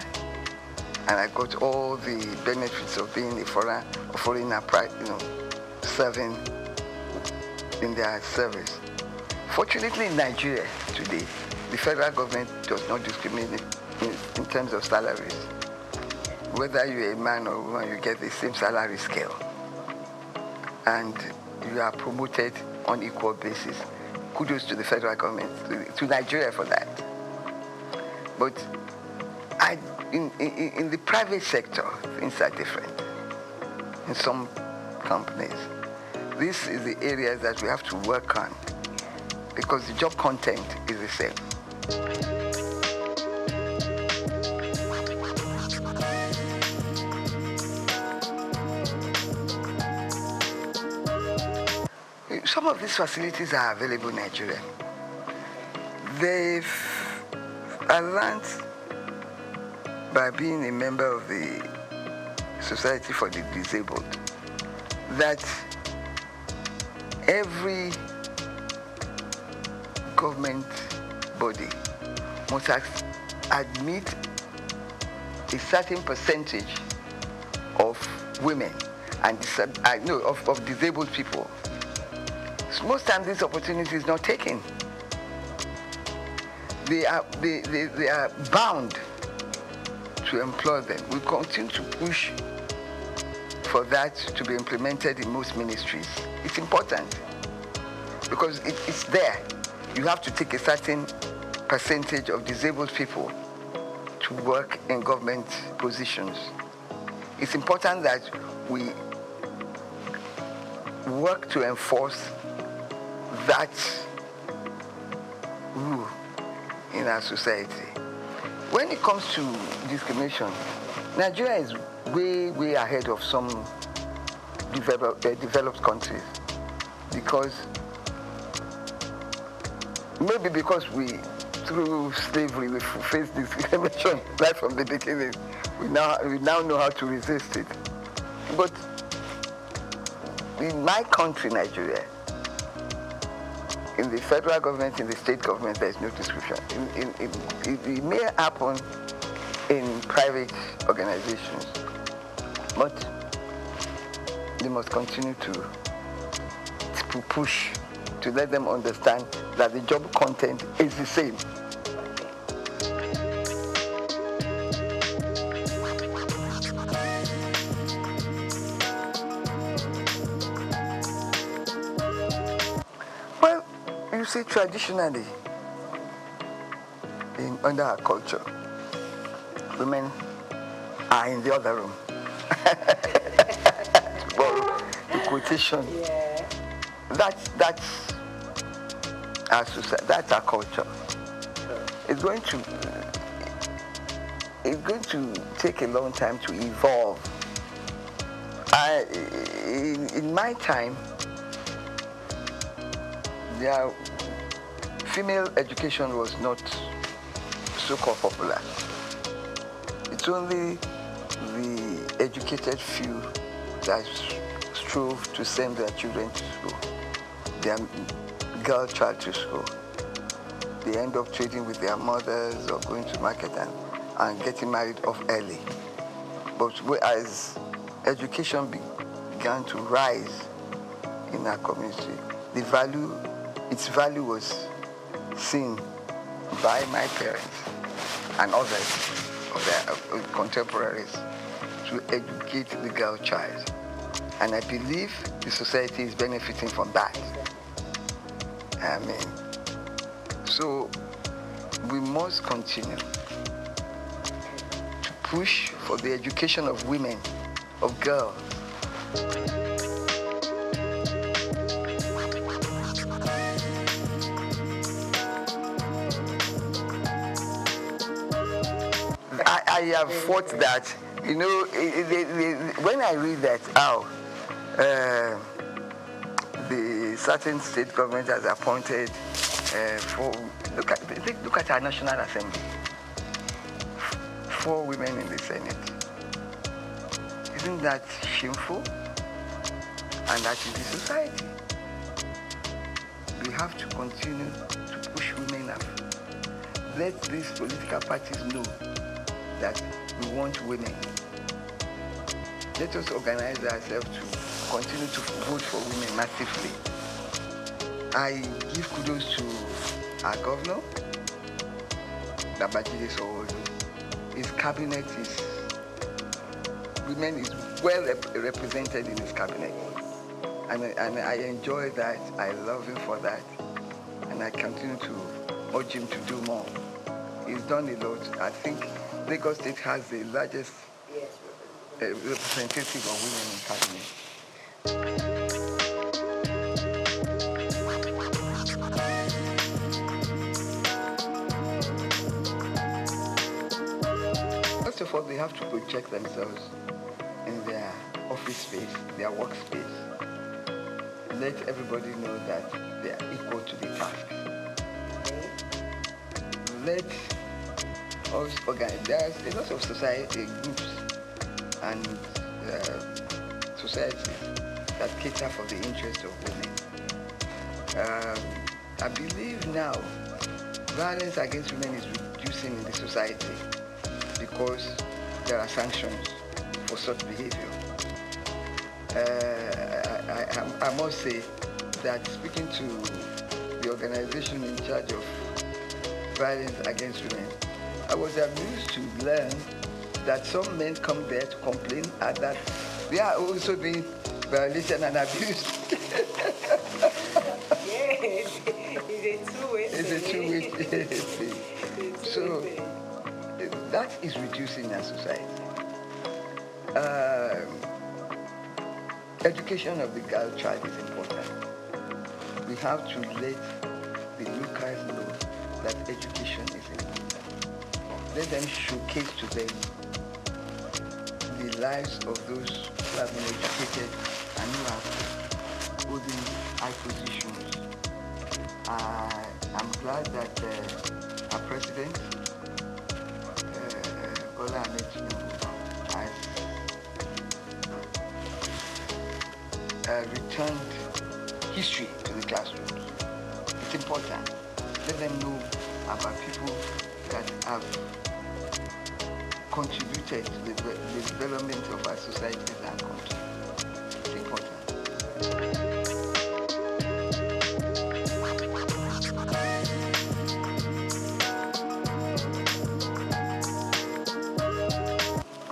and I got all the benefits of being a foreigner, serving in their service. Fortunately, in Nigeria today, the federal government does not discriminate in terms of salaries. Whether you're a man or woman, you get the same salary scale. And you are promoted on equal basis. Kudos to the federal government, to Nigeria for that. But in the private sector, things are different. In some companies, this is the areas that we have to work on because the job content is the same. Some of these facilities are available in Nigeria. I learned by being a member of the Society for the Disabled that every government body must admit a certain percentage of women and of disabled people. So most times this opportunity is not taken. They are bound to employ them. We continue to push for that to be implemented in most ministries. It's important because it's there. You have to take a certain percentage of disabled people to work in government positions. It's important that we work to enforce that rule in our society. When it comes to discrimination, Nigeria is way ahead of some developed countries because we, through slavery, we faced discrimination right from the beginning. We now know how to resist it. But in my country, Nigeria, in the federal government, in the state government, there is no discrimination. It may happen in private organizations, but they must continue to push to let them understand that the job content is the same. Well, you see, traditionally, under our culture, women are in the other room. To borrow the quotation.
Yeah.
That's our society. That's our culture. It's going to take a long time to evolve. In my time, female education was not so-called popular. It's only the educated few that strove to send their children to school, their girl child to school. They end up trading with their mothers or going to market and getting married off early. But as education began to rise in our community, the value its value was seen by my parents and others of their contemporaries to educate the girl child. And I believe the society is benefiting from that. I mean, so we must continue to push for the education of women, of girls. I have thought that, you know, when I read that, the certain state government has appointed for, look at our National Assembly, 4 women in the Senate. Isn't that shameful? And that is the society. We have to continue to push women up. Let these political parties know that we want women. Let us organize ourselves to continue to vote for women massively. I give kudos to our governor, Babajide Sanwo-Olu. His cabinet is, women is well represented in his cabinet. And I enjoy that, I love him for that. And I continue to urge him to do more. He's done a lot. I think Lagos State has the largest representative of women in cabinet. First of all, they have to project themselves in their office space, their workspace. Let everybody know that they are equal to the task. Let us organize. There's a lot of society groups and societies that cater for the interests of women. I believe now violence against women is reducing in the society because there are sanctions for such behavior. I must say that speaking to the organization in charge of violence against women, I was amused to learn that some men come there to complain and that they are also being violated and abused.
Yes, it's a two-way thing.
It's a two-way thing. So that is reducing our society. Education of the girl child is important. We have to let the locals know that education is important. Let them showcase to them the lives of those who have been educated and who are holding high positions. I'm glad that our president, Bola Ahmed Tinubu, has returned history to the classrooms. It's important. Let them know about people that have contributed to the development of our societies and country. It's important.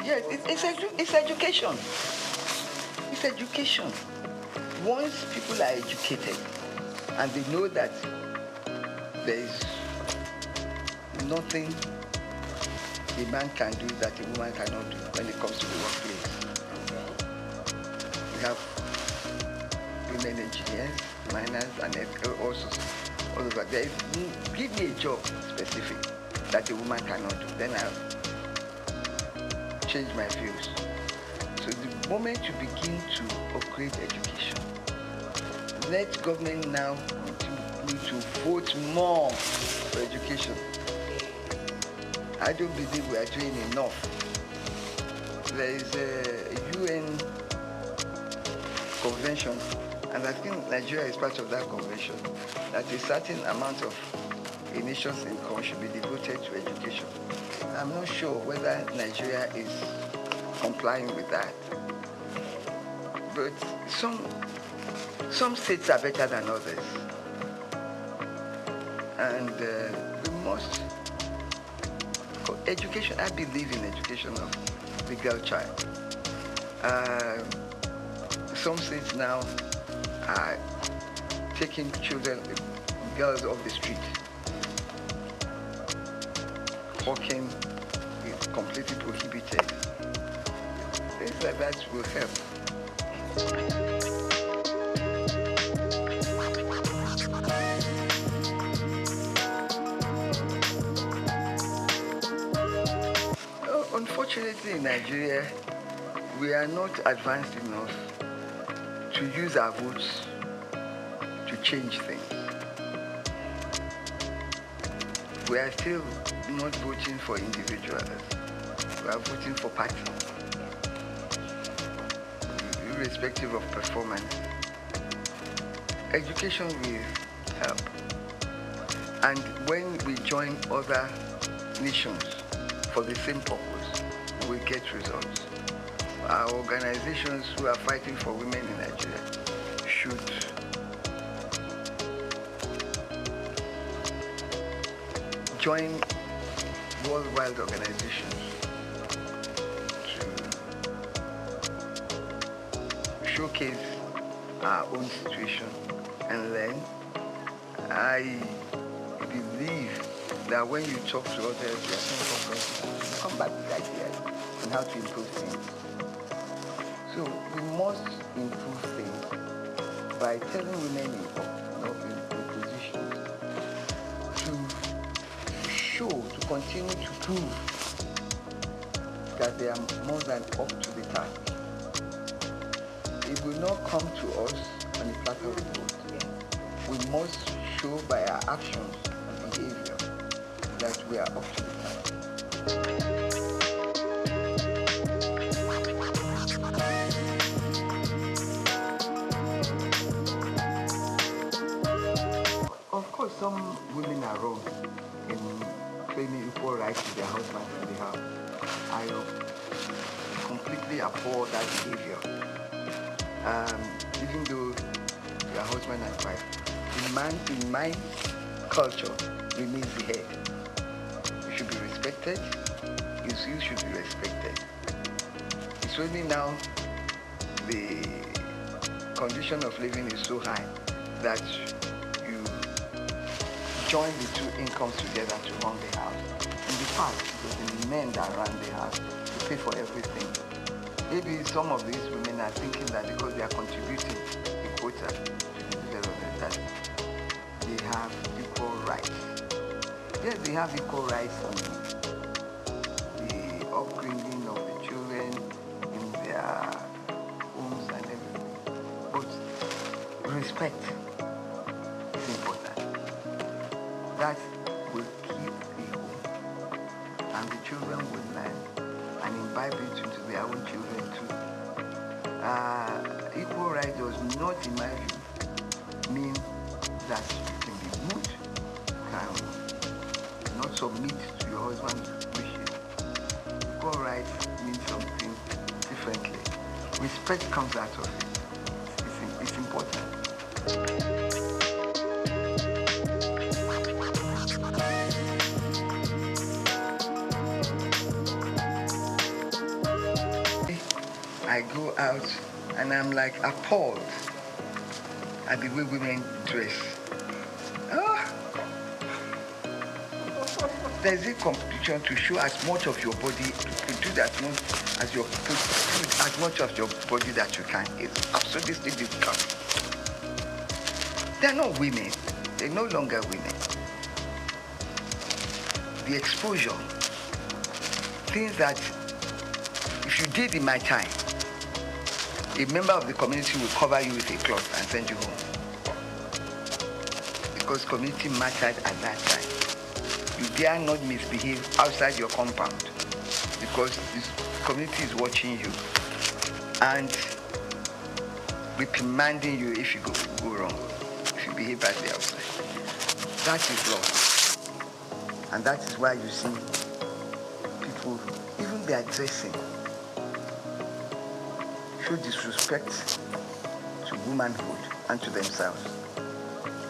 Yes, it's education. It's education. Once people are educated and they know that there is nothing a man can do that a woman cannot do when it comes to the workplace. We have women engineers, miners, and also all of that. Give me a job specific that a woman cannot do, then I'll change my views. So the moment you begin to upgrade education, let government now continue to vote more for education. I don't believe we are doing enough. There is a UN convention, and I think Nigeria is part of that convention, that a certain amount of a nation's income should be devoted to education. I'm not sure whether Nigeria is complying with that. But some states are better than others. And we must, education, I believe in education of the girl child. Some states now are taking children, girls off the street. Walking is completely prohibited. Things like that will help. Unfortunately, in Nigeria, we are not advanced enough to use our votes to change things. We are still not voting for individuals. We are voting for parties, irrespective of performance. Education will help. And when we join other nations for the same purpose, we get results. Our organizations who are fighting for women in Nigeria should join worldwide organizations to showcase our own situation and learn. I believe that when you talk to others, you come back with ideas on how to improve things. So we must improve things by telling women in positions to show, to continue to prove that they are more than up to the task. It will not come to us on a platter of gold. We must show by our actions and behavior that we are up to the task. Of course, some women are wrong in claiming equal rights to their husbands in the house. I completely abhor that behavior. Even though they are husband and wife, the man in my culture remains the head. You should be respected. You should be respected. It's only now the condition of living is so high that you join the two incomes together to run the house. In the past, it was the men that ran the house to pay for everything. Maybe some of these women are thinking that because they are contributing a quota to the development, that they have equal rights. Yes, they have equal rights on the upbringing of the children in their homes and everything. But respect is important. That will keep the home, and the children will learn and imbibe it into their own children too. Equal right does not, in my view, mean that you can be good, can not submit to your husband's wishes. Equal right means something differently. Respect comes out of it. It's important. I go out and I'm like appalled at the way women dress. There's a competition to show as much of your body, to do that much as your put as much of your body that you can. It's absolutely difficult. They're not women. They're no longer women. The exposure, things that if you did in my time, a member of the community will cover you with a cloth and send you home. Because community mattered at that time. You dare not misbehave outside your compound because this community is watching you and reprimanding you if you go wrong, if you behave badly outside. That is law. And that is why you see people, even their dressing, show disrespect to womanhood and to themselves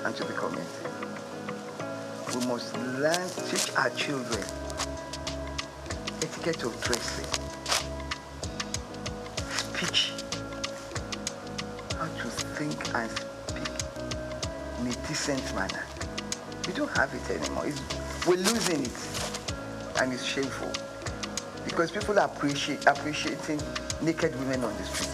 and to the community. We must teach our children etiquette of dressing, speech, how to think and speak in a decent manner. We don't have it anymore. We're losing it, and it's shameful because people are appreciating naked women on the streets.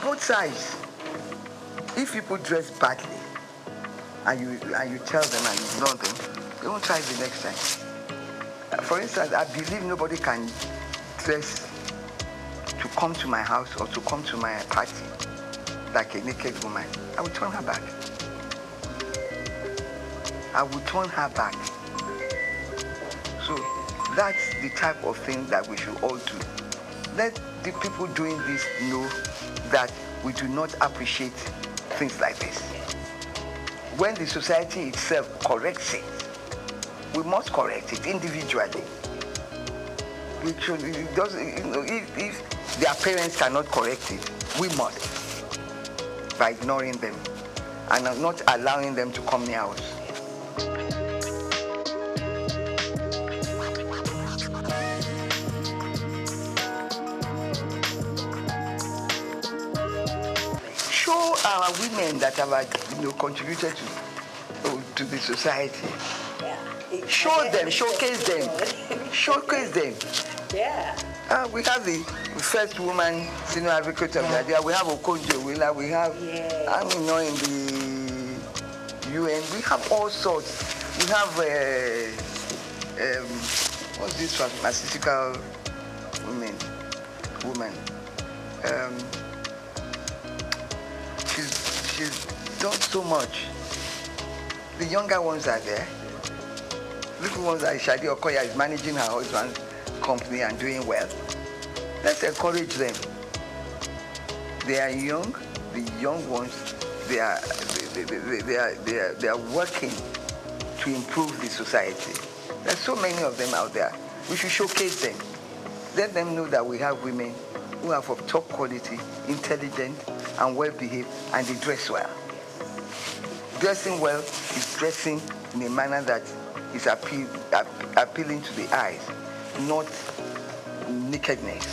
Both sides. If people dress badly and you tell them and ignore them, they won't try the next time. For instance, I believe nobody can dress to come to my house or to come to my party like a naked woman. I will turn her back. I will turn her back. So that's the type of thing that we should all do. Let the people doing this know that we do not appreciate things like this. When the society itself corrects it, we must correct it individually. If their parents cannot correct it, we must, by ignoring them and not allowing them to come near us. Show our women that have contributed to the society. Show them, showcase them.
Yeah.
We have the first woman senior advocate of Nigeria. We have Okonjo Iweala. We have, in the UN. We have all sorts. We have, what's this pharmaceutical woman? She's done so much. The younger ones are there. Little ones like Shadi Okoya is managing her husband's company and doing well. Let's encourage them. They are young. The young ones, they are working to improve the society. There's so many of them out there. We should showcase them. Let them know that we have women who are of top quality, intelligent, and well-behaved, and they dress well. Dressing well is dressing in a manner that is appealing to the eyes, not nakedness.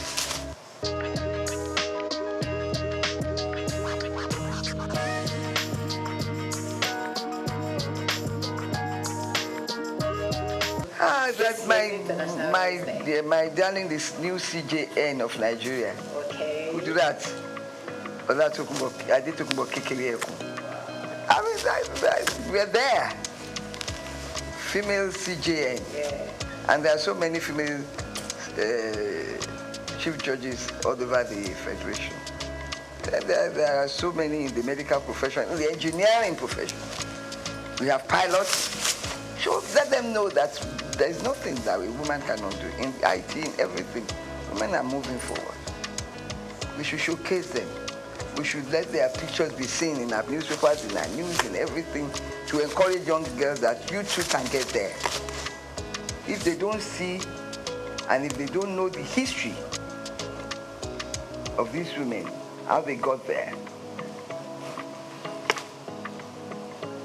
That's my darling, this new CJN of Nigeria.
Okay.
Who do that? I did talk about Kikili. I mean, we're there. Female CJN.
Yeah.
And there are so many female chief judges all over the Federation. There are so many in the medical profession, in the engineering profession. We have pilots. So let them know that there is nothing that a woman cannot do. In IT, in everything, women are moving forward. We should showcase them. We should let their pictures be seen in our newspapers, in our news, in everything, to encourage young girls that you too can get there. If they don't see, and if they don't know the history of these women, how they got there,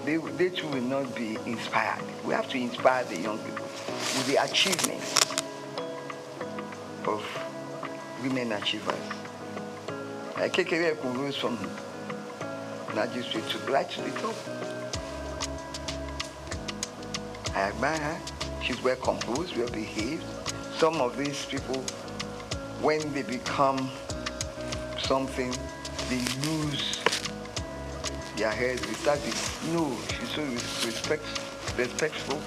they too will not be inspired. We have to inspire the young people with the achievements of women achievers. Kekere rose from magistrate to right to the top. I admire her. She's well composed, well behaved. Some of these people, when they become something, they lose their heads. They start to, no, she's so respectful,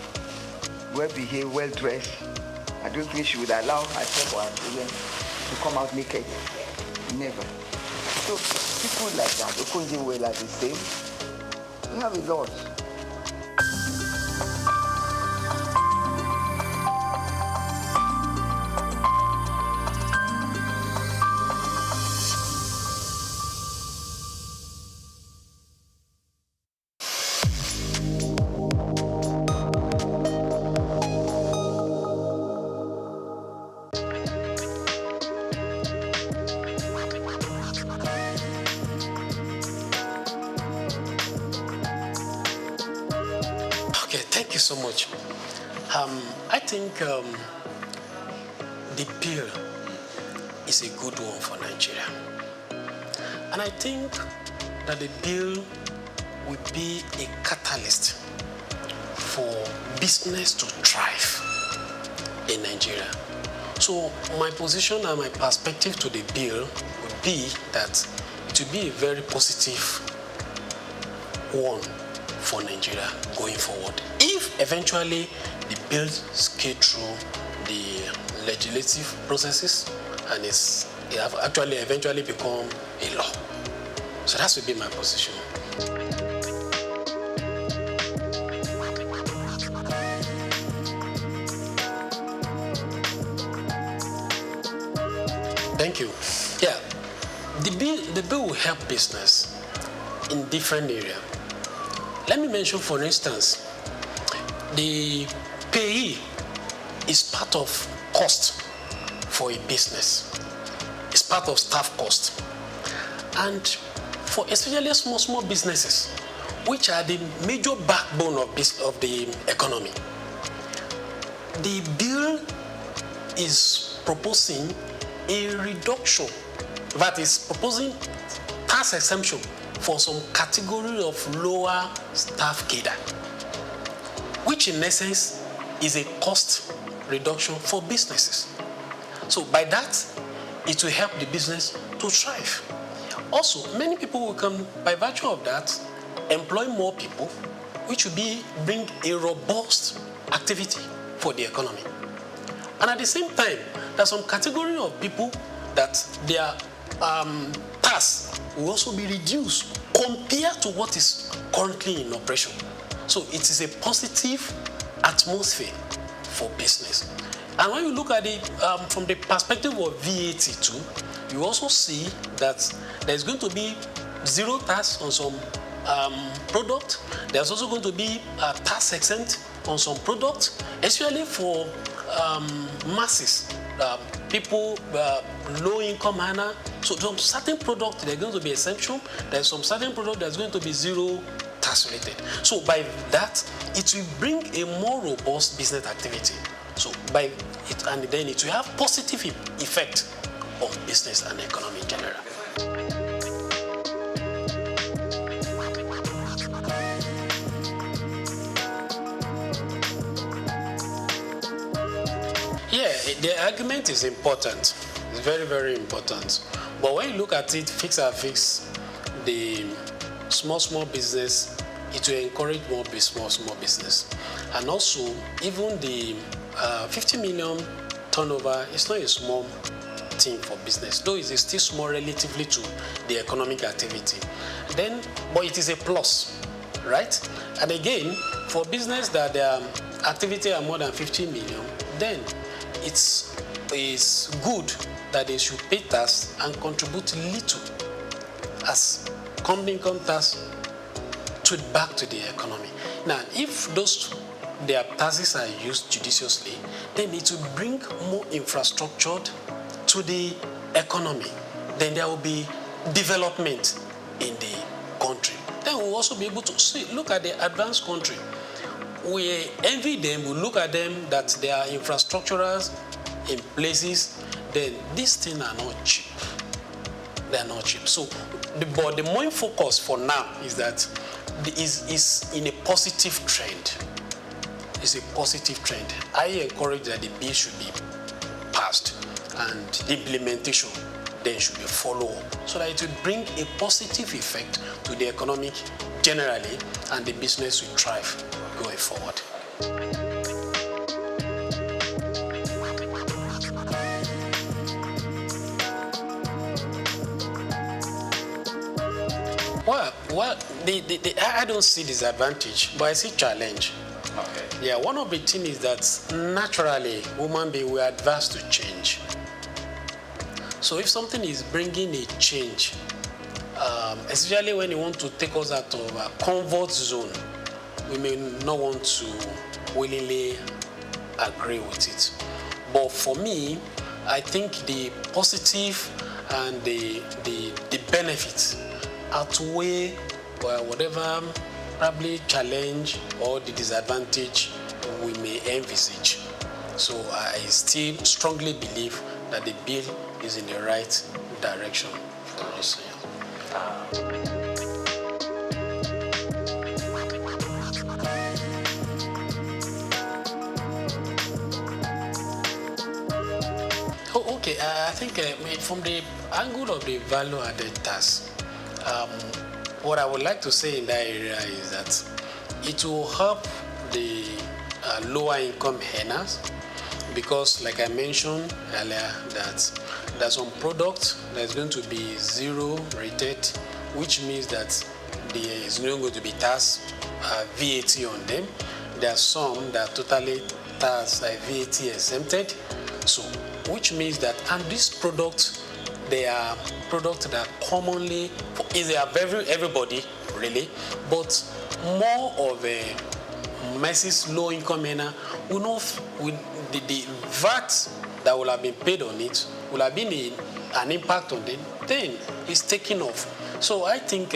well behaved, well dressed. I don't think she would allow herself or her children to come out naked. Never. So people like that, Okonjo Iweala the same. We have a lot.
so much. I think the bill is a good one for Nigeria. And I think that the bill will be a catalyst for business to thrive in Nigeria. So my position and my perspective to the bill would be that it will be a very positive one for Nigeria going forward. If eventually the bill scale through the legislative processes and it have actually eventually become a law. So that would be my position. Thank you. Yeah, the bill will help business in different areas. Let me mention, for instance, the payee is part of cost for a business. It's part of staff cost. And for especially small businesses, which are the major backbone of the economy, the bill is proposing a reduction, that is proposing tax exemption for some category of lower staff cadre, which in essence is a cost reduction for businesses. So by that, it will help the business to thrive. Also, many people will come, by virtue of that, employ more people, which will bring a robust activity for the economy. And at the same time, there's some category of people that their tax will also be reduced compared to what is currently in operation. So it is a positive atmosphere for business. And when you look at it from the perspective of VAT too, you also see that there's going to be zero tax on some product. There's also going to be a tax exempt on some products, especially for masses, people, low-income earner. So some certain products, they're going to be exemption. There's some certain product that's going to be zero tax related. So by that, it will bring a more robust business activity. So by it, and then it will have positive effect on business and economy in general. Yeah, the argument is important. It's very, very important. But when you look at it, fix the small business, it will encourage more small business. And also, even the 50 million turnover is not a small thing for business, though it is still small relatively to the economic activity. But it is a plus, right? And again, for business that their activity are more than 50 million, then it's good that they should pay tax and contribute little as company income tax back to the economy. Now, if their taxes are used judiciously, then it will bring more infrastructure to the economy. Then there will be development in the country. Then we'll also be able to look at the advanced country. We envy them, we look at them that there are infrastructures in places, then these things are not cheap. They are not cheap. So, the main focus for now is that is in a positive trend. It's a positive trend. I encourage that the bill should be passed and the implementation then should be followed so that it will bring a positive effect to the economic generally and the business will thrive going forward. Well, I don't see disadvantage, but I see challenge. Okay. Yeah, one of the things is that naturally, human beings were adverse to change. So if something is bringing a change, especially when you want to take us out of a comfort zone, we may not want to willingly agree with it. But for me, I think the positive and the benefits outweigh whatever probably challenge or the disadvantage we may envisage. So I still strongly believe that the bill is in the right direction for this year. Okay, I think from the angle of the value-added tax, what I would like to say in that area is that it will help the lower income earners, because like I mentioned earlier, that there's some products that's going to be zero rated, which means that there is not going to be tax VAT on them. There are some that are totally tax VAT exempted. So, which means that, and these products, they are products that commonly, they are everybody really, but more of a masses low income earner will not, with the VAT that will have been paid on it will have been an impact on them, then it's taking off. So I think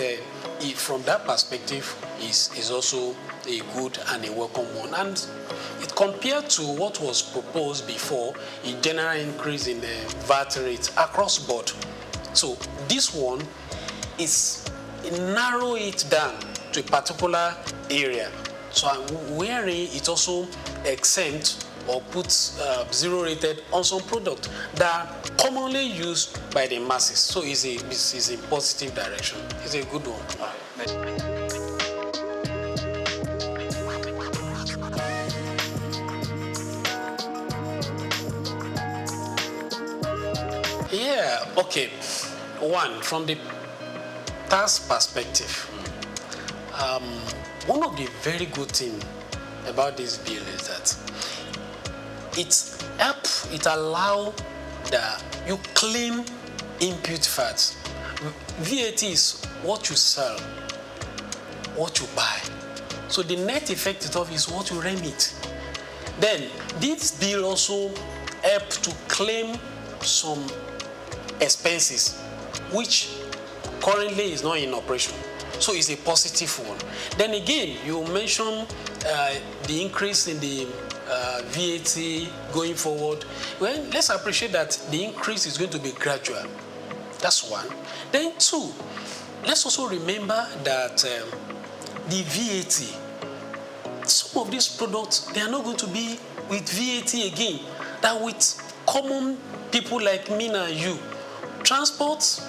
from that perspective is also a good and a welcome one. And it compared to what was proposed before, a general increase in the VAT rate across board. So this one is narrow it down to a particular area. So wherein it also exempt or puts zero rated on some product that are commonly used by the masses. So it's a positive direction. It's a good one. Yeah, okay. One, from the tax perspective, one of the very good things about this bill is that it allows that you claim input fats. VAT is what you sell, what you buy. So the net effect of it is what you remit. Then this bill also helps to claim some expenses which currently is not in operation. So it's a positive one. Then again, you mentioned the increase in the VAT going forward. Well, let's appreciate that the increase is going to be gradual. That's one. Then two, let's also remember that the VAT, some of these products, they are not going to be with VAT again. That with common people like me and you, transport,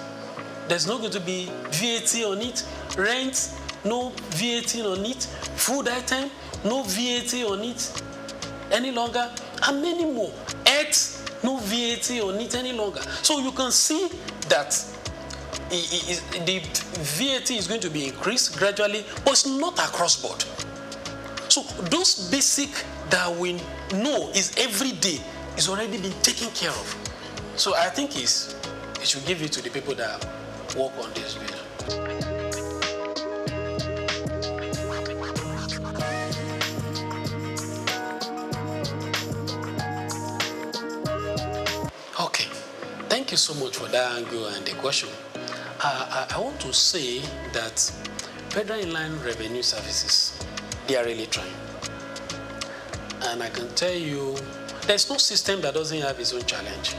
there's not going to be VAT on it. Rent, no VAT on it. Food item, no VAT on it any longer. And many more. Health, no VAT on it any longer. So you can see that the VAT is going to be increased gradually, but it's not across board. So those basic that we know is every day is already been taken care of. So I think it should give it to the people that work on this bill. Okay, thank you so much for that angle and the question. I want to say that Federal Inland Revenue Services, they are really trying. And I can tell you, there's no system that doesn't have its own challenge.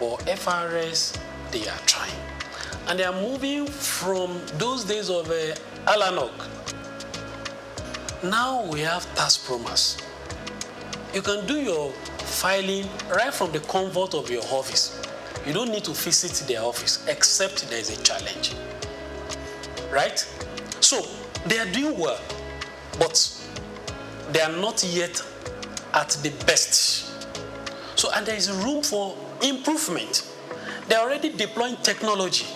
But FRS, they are trying. And they are moving from those days of Alanok. Now we have tax promise. You can do your filing right from the comfort of your office. You don't need to visit their office except there is a challenge. Right? So they are doing well, but they are not yet at the best. So, and there is room for improvement. They are already deploying technology.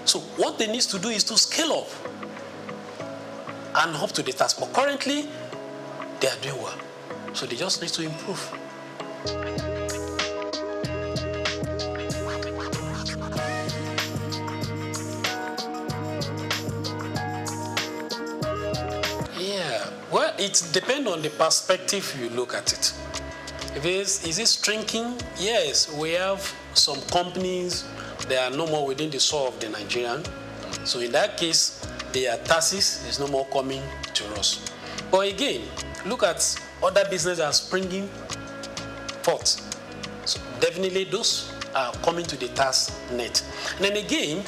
So what they need to do is to scale up and up to the task. But currently, they are doing well. So they just need to improve. Yeah, well, it depends on the perspective you look at it. If is it shrinking? Yes, we have some companies that are no more within the soul of the Nigerian. So in that case, their taxes is no more coming to us. But again, look at other businesses that are springing forth. So definitely those are coming to the tax net. And then again,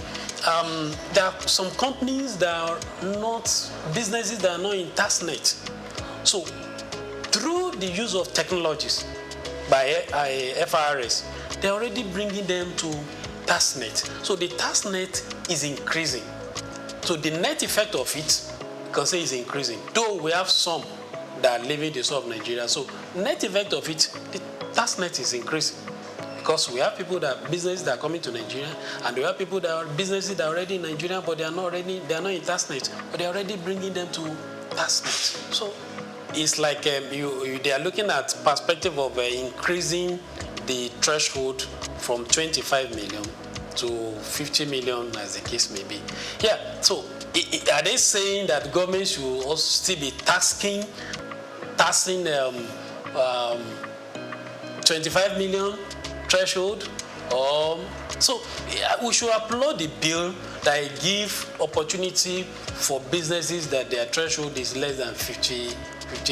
there are some companies that are not, businesses that are not in tax net. So through the use of technologies by FRS, they're already bringing them to tax net. So the tax net is increasing. So the net effect of it, you can say, is increasing. Though we have some that are leaving the south of Nigeria. So net effect of it, the tax net is increasing. Because we have people that businesses that are coming to Nigeria, and we have people that are businesses that are already in Nigeria, but they are not in tax net, but they are already bringing them to tax net. So it's like they are looking at perspective of increasing the threshold from 25 million to 50 million, as the case may be. Yeah. So are they saying that government should also still be taxing 25 million threshold? So we should applaud the bill that give opportunity for businesses that their threshold is less than 50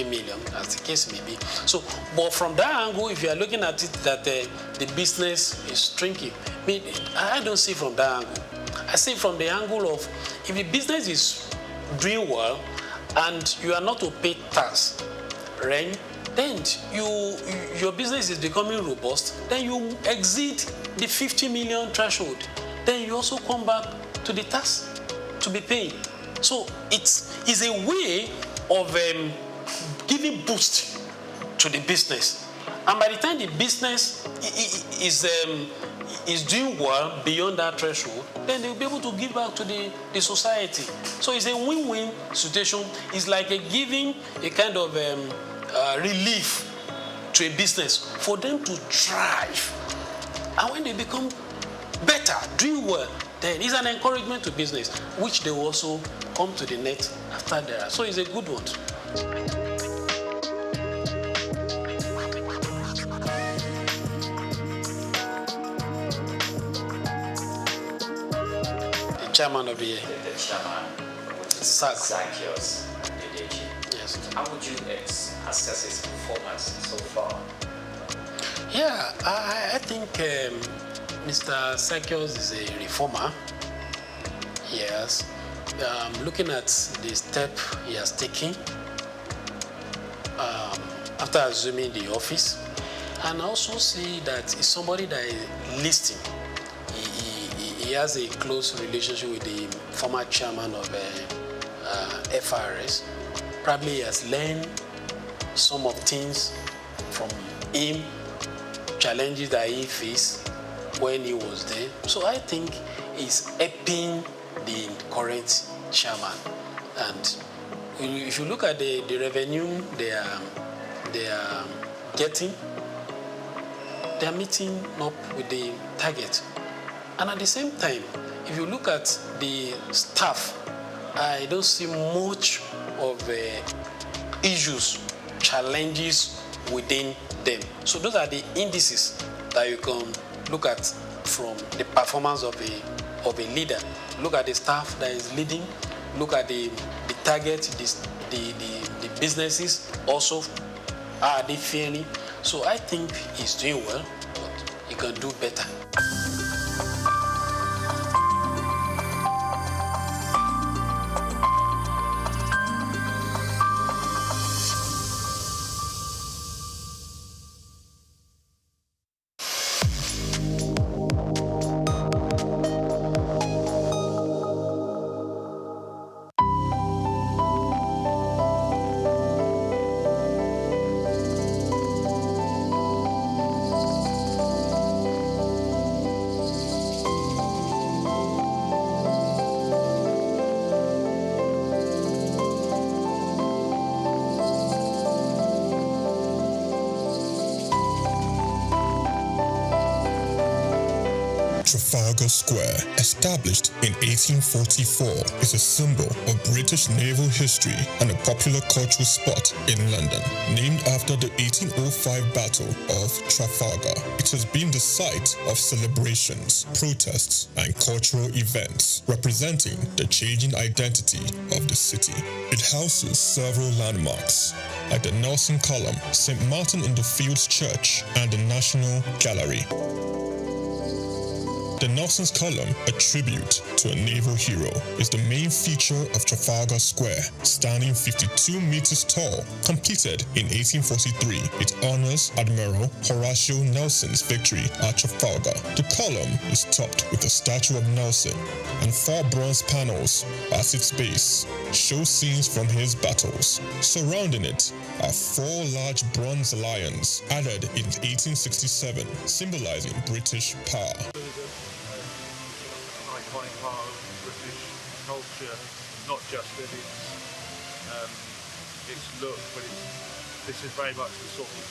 million, as the case may be. So, but from that angle, if you are looking at it that the business is shrinking, I don't see from that angle. I see from the angle of if the business is doing well and you are not to pay tax, right? Then your business is becoming robust, then you exceed the 50 million threshold. Then you also come back to the tax to be paying. So it's a way of giving boost to the business. And by the time the business is doing well beyond that threshold, then they'll be able to give back to the society. So it's a win-win situation. It's like giving a kind of relief to a business for them to thrive. And when they become better, doing well, then it's an encouragement to business, which they will also come to the net after that. So it's a good one. The chairman of the year.
The chairman, Zacchaeus Adedeji.
Yes.
How would you assess his performance so far?
Yeah, I think Mr. Zacchaeus is a reformer. Yes. Looking at the step he has taken after assuming the office, and I also see that he's somebody that is listening. He has a close relationship with the former chairman of FRS. Probably he has learned some of things from him, challenges that he faced when he was there. So I think he's helping the current chairman. And if you look at the revenue they are getting, they are meeting up with the target. And at the same time, if you look at the staff, I don't see much of issues, challenges within them. So those are the indices that you can look at from the performance of a leader. Look at the staff that is leading. Look at the target, the businesses also. Are they fairly? So I think he's doing well, but he can do better.
Trafalgar Square, established in 1844, is a symbol of British naval history and a popular cultural spot in London. Named after the 1805 Battle of Trafalgar, it has been the site of celebrations, protests, and cultural events, representing the changing identity of the city. It houses several landmarks, like the Nelson Column, St. Martin in the Fields Church, and the National Gallery. The Nelson's Column, a tribute to a naval hero, is the main feature of Trafalgar Square. Standing 52 meters tall, completed in 1843, it honors Admiral Horatio Nelson's victory at Trafalgar. The column is topped with a statue of Nelson, and 4 bronze panels at its base show scenes from his battles. Surrounding it are 4 large bronze lions added in 1867, symbolizing British power.
Iconic part of British culture, not just in its look, but this is very much the sort of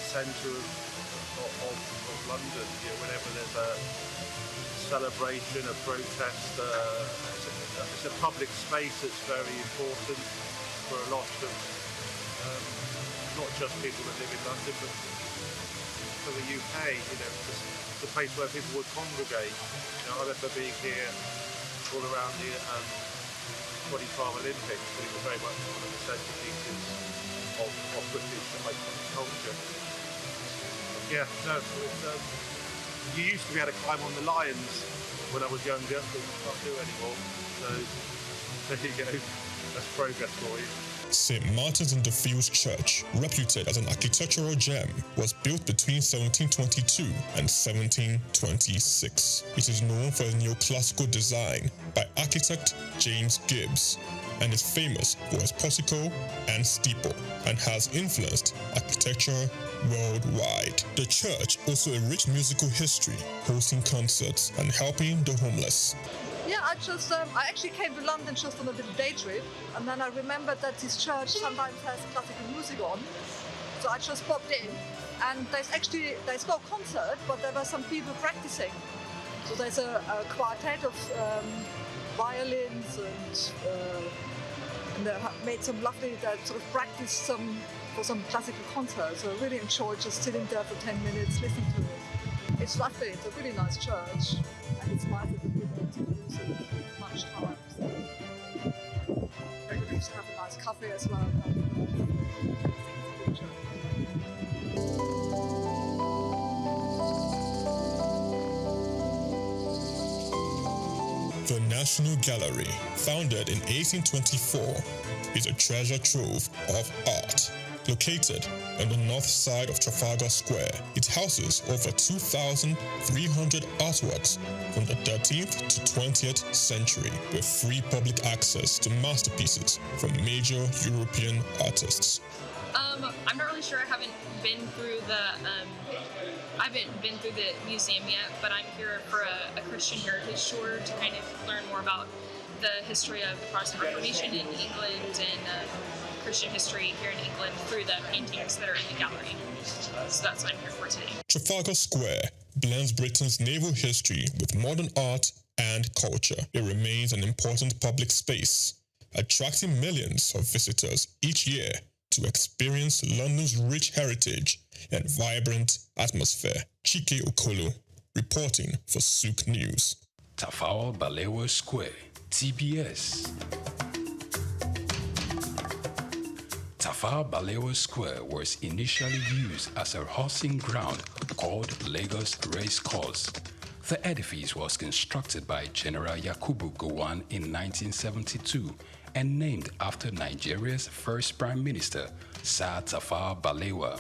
centre of London. You know, whenever there's a celebration, a protest, it's a public space that's very important for a lot of not just people that live in London, but for the UK. You know, it's a place where people would congregate. You know, I remember being here all around the 25 Olympics, but it was very much one of the centerpieces of British culture. Yeah, no, you used to be able to climb on the lions when I was younger, but you can't do anymore. So there you go, that's progress for you.
St. Martin's in the Fields Church, reputed as an architectural gem, was built between 1722 and 1726. It is known for its neoclassical design by architect James Gibbs, and is famous for its portico and steeple, and has influenced architecture worldwide. The church also a rich musical history, hosting concerts and helping the homeless.
Yeah, I actually came to London just on a little day trip, and then I remembered that this church sometimes has classical music on, so I just popped in, and there's no concert, but there were some people practicing. So there's a quartet of violins, and they made some lovely, sort of practiced for some classical concerts. So I really enjoyed just sitting there for 10 minutes, listening to it. It's lovely, it's a really nice church, and it's nice that people don't use it much time. So we used to have a nice cafe as well.
The National Gallery, founded in 1824, is a treasure trove of art. Located on the north side of Trafalgar Square, it houses over 2,300 artworks from the 13th to 20th century, with free public access to masterpieces from major European artists.
I'm not really sure. I haven't been through the museum yet, but I'm here for a Christian heritage tour to kind of learn more about the history of the Protestant Reformation in England and Christian history here in England through the paintings that are in the gallery. So that's what I'm here for today.
Trafalgar Square blends Britain's naval history with modern art and culture. It remains an important public space, attracting millions of visitors each year to experience London's rich heritage and vibrant atmosphere. Chike Okolo, reporting for Souk News.
Tafawa Balewa Square, TBS. Tafawa Balewa Square was initially used as a horsing ground called Lagos Race Course. The edifice was constructed by General Yakubu Gowon in 1972 and named after Nigeria's first Prime Minister, Sir Tafawa Balewa.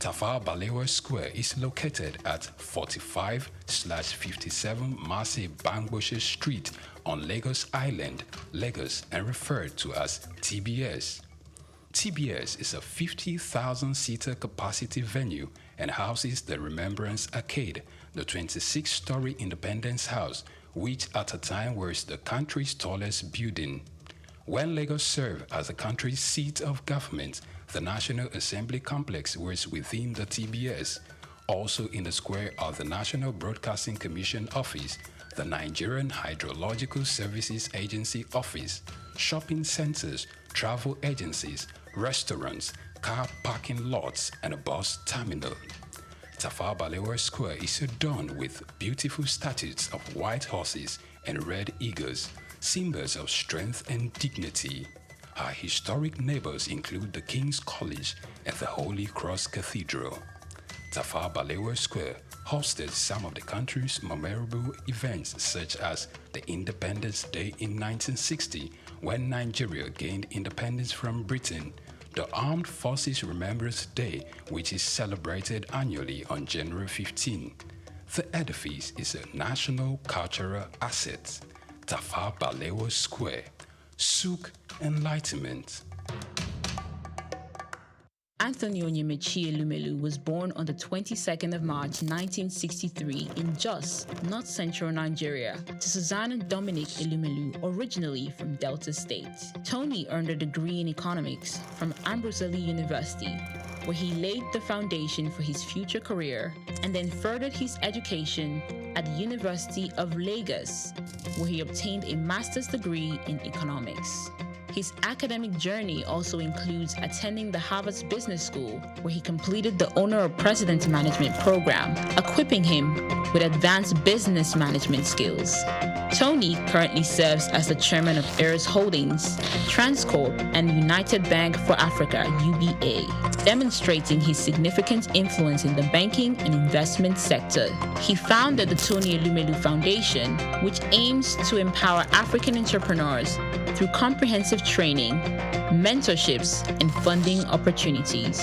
Tafawa Balewa Square is located at 45/57 Marse Bangboshe Street on Lagos Island, Lagos, and referred to as TBS. TBS is a 50,000-seater capacity venue and houses the Remembrance Arcade, the 26-story Independence House, which at a time was the country's tallest building. When Lagos served as the country's seat of government, the National Assembly complex was within the TBS. Also in the square are the National Broadcasting Commission Office, the Nigerian Hydrological Services Agency Office, shopping centers, travel agencies, restaurants, car parking lots, and a bus terminal. Tafawa Balewa Square is adorned with beautiful statues of white horses and red eagles, symbols of strength and dignity. Our historic neighbors include the King's College and the Holy Cross Cathedral. Tafawa Balewa Square hosted some of the country's memorable events, such as the Independence Day in 1960, when Nigeria gained independence from Britain, the Armed Forces Remembrance Day, which is celebrated annually on January 15. The edifice is a national cultural asset. Tafawa Balewa Square, Souk Enlightenment.
Anthony Onyemaechi Elumelu was born on the 22nd of March 1963 in Jos, North Central Nigeria, to Susanna Dominic Elumelu, originally from Delta State. Tony earned a degree in economics from Ambrose University, where he laid the foundation for his future career, and then furthered his education at the University of Lagos, where he obtained a master's degree in economics. His academic journey also includes attending the Harvard Business School, where he completed the Owner of President Management program, equipping him with advanced business management skills. Tony currently serves as the chairman of Heirs Holdings, Transcorp, and United Bank for Africa, UBA, demonstrating his significant influence in the banking and investment sector. He founded the Tony Elumelu Foundation, which aims to empower African entrepreneurs through comprehensive training, mentorships, and funding opportunities.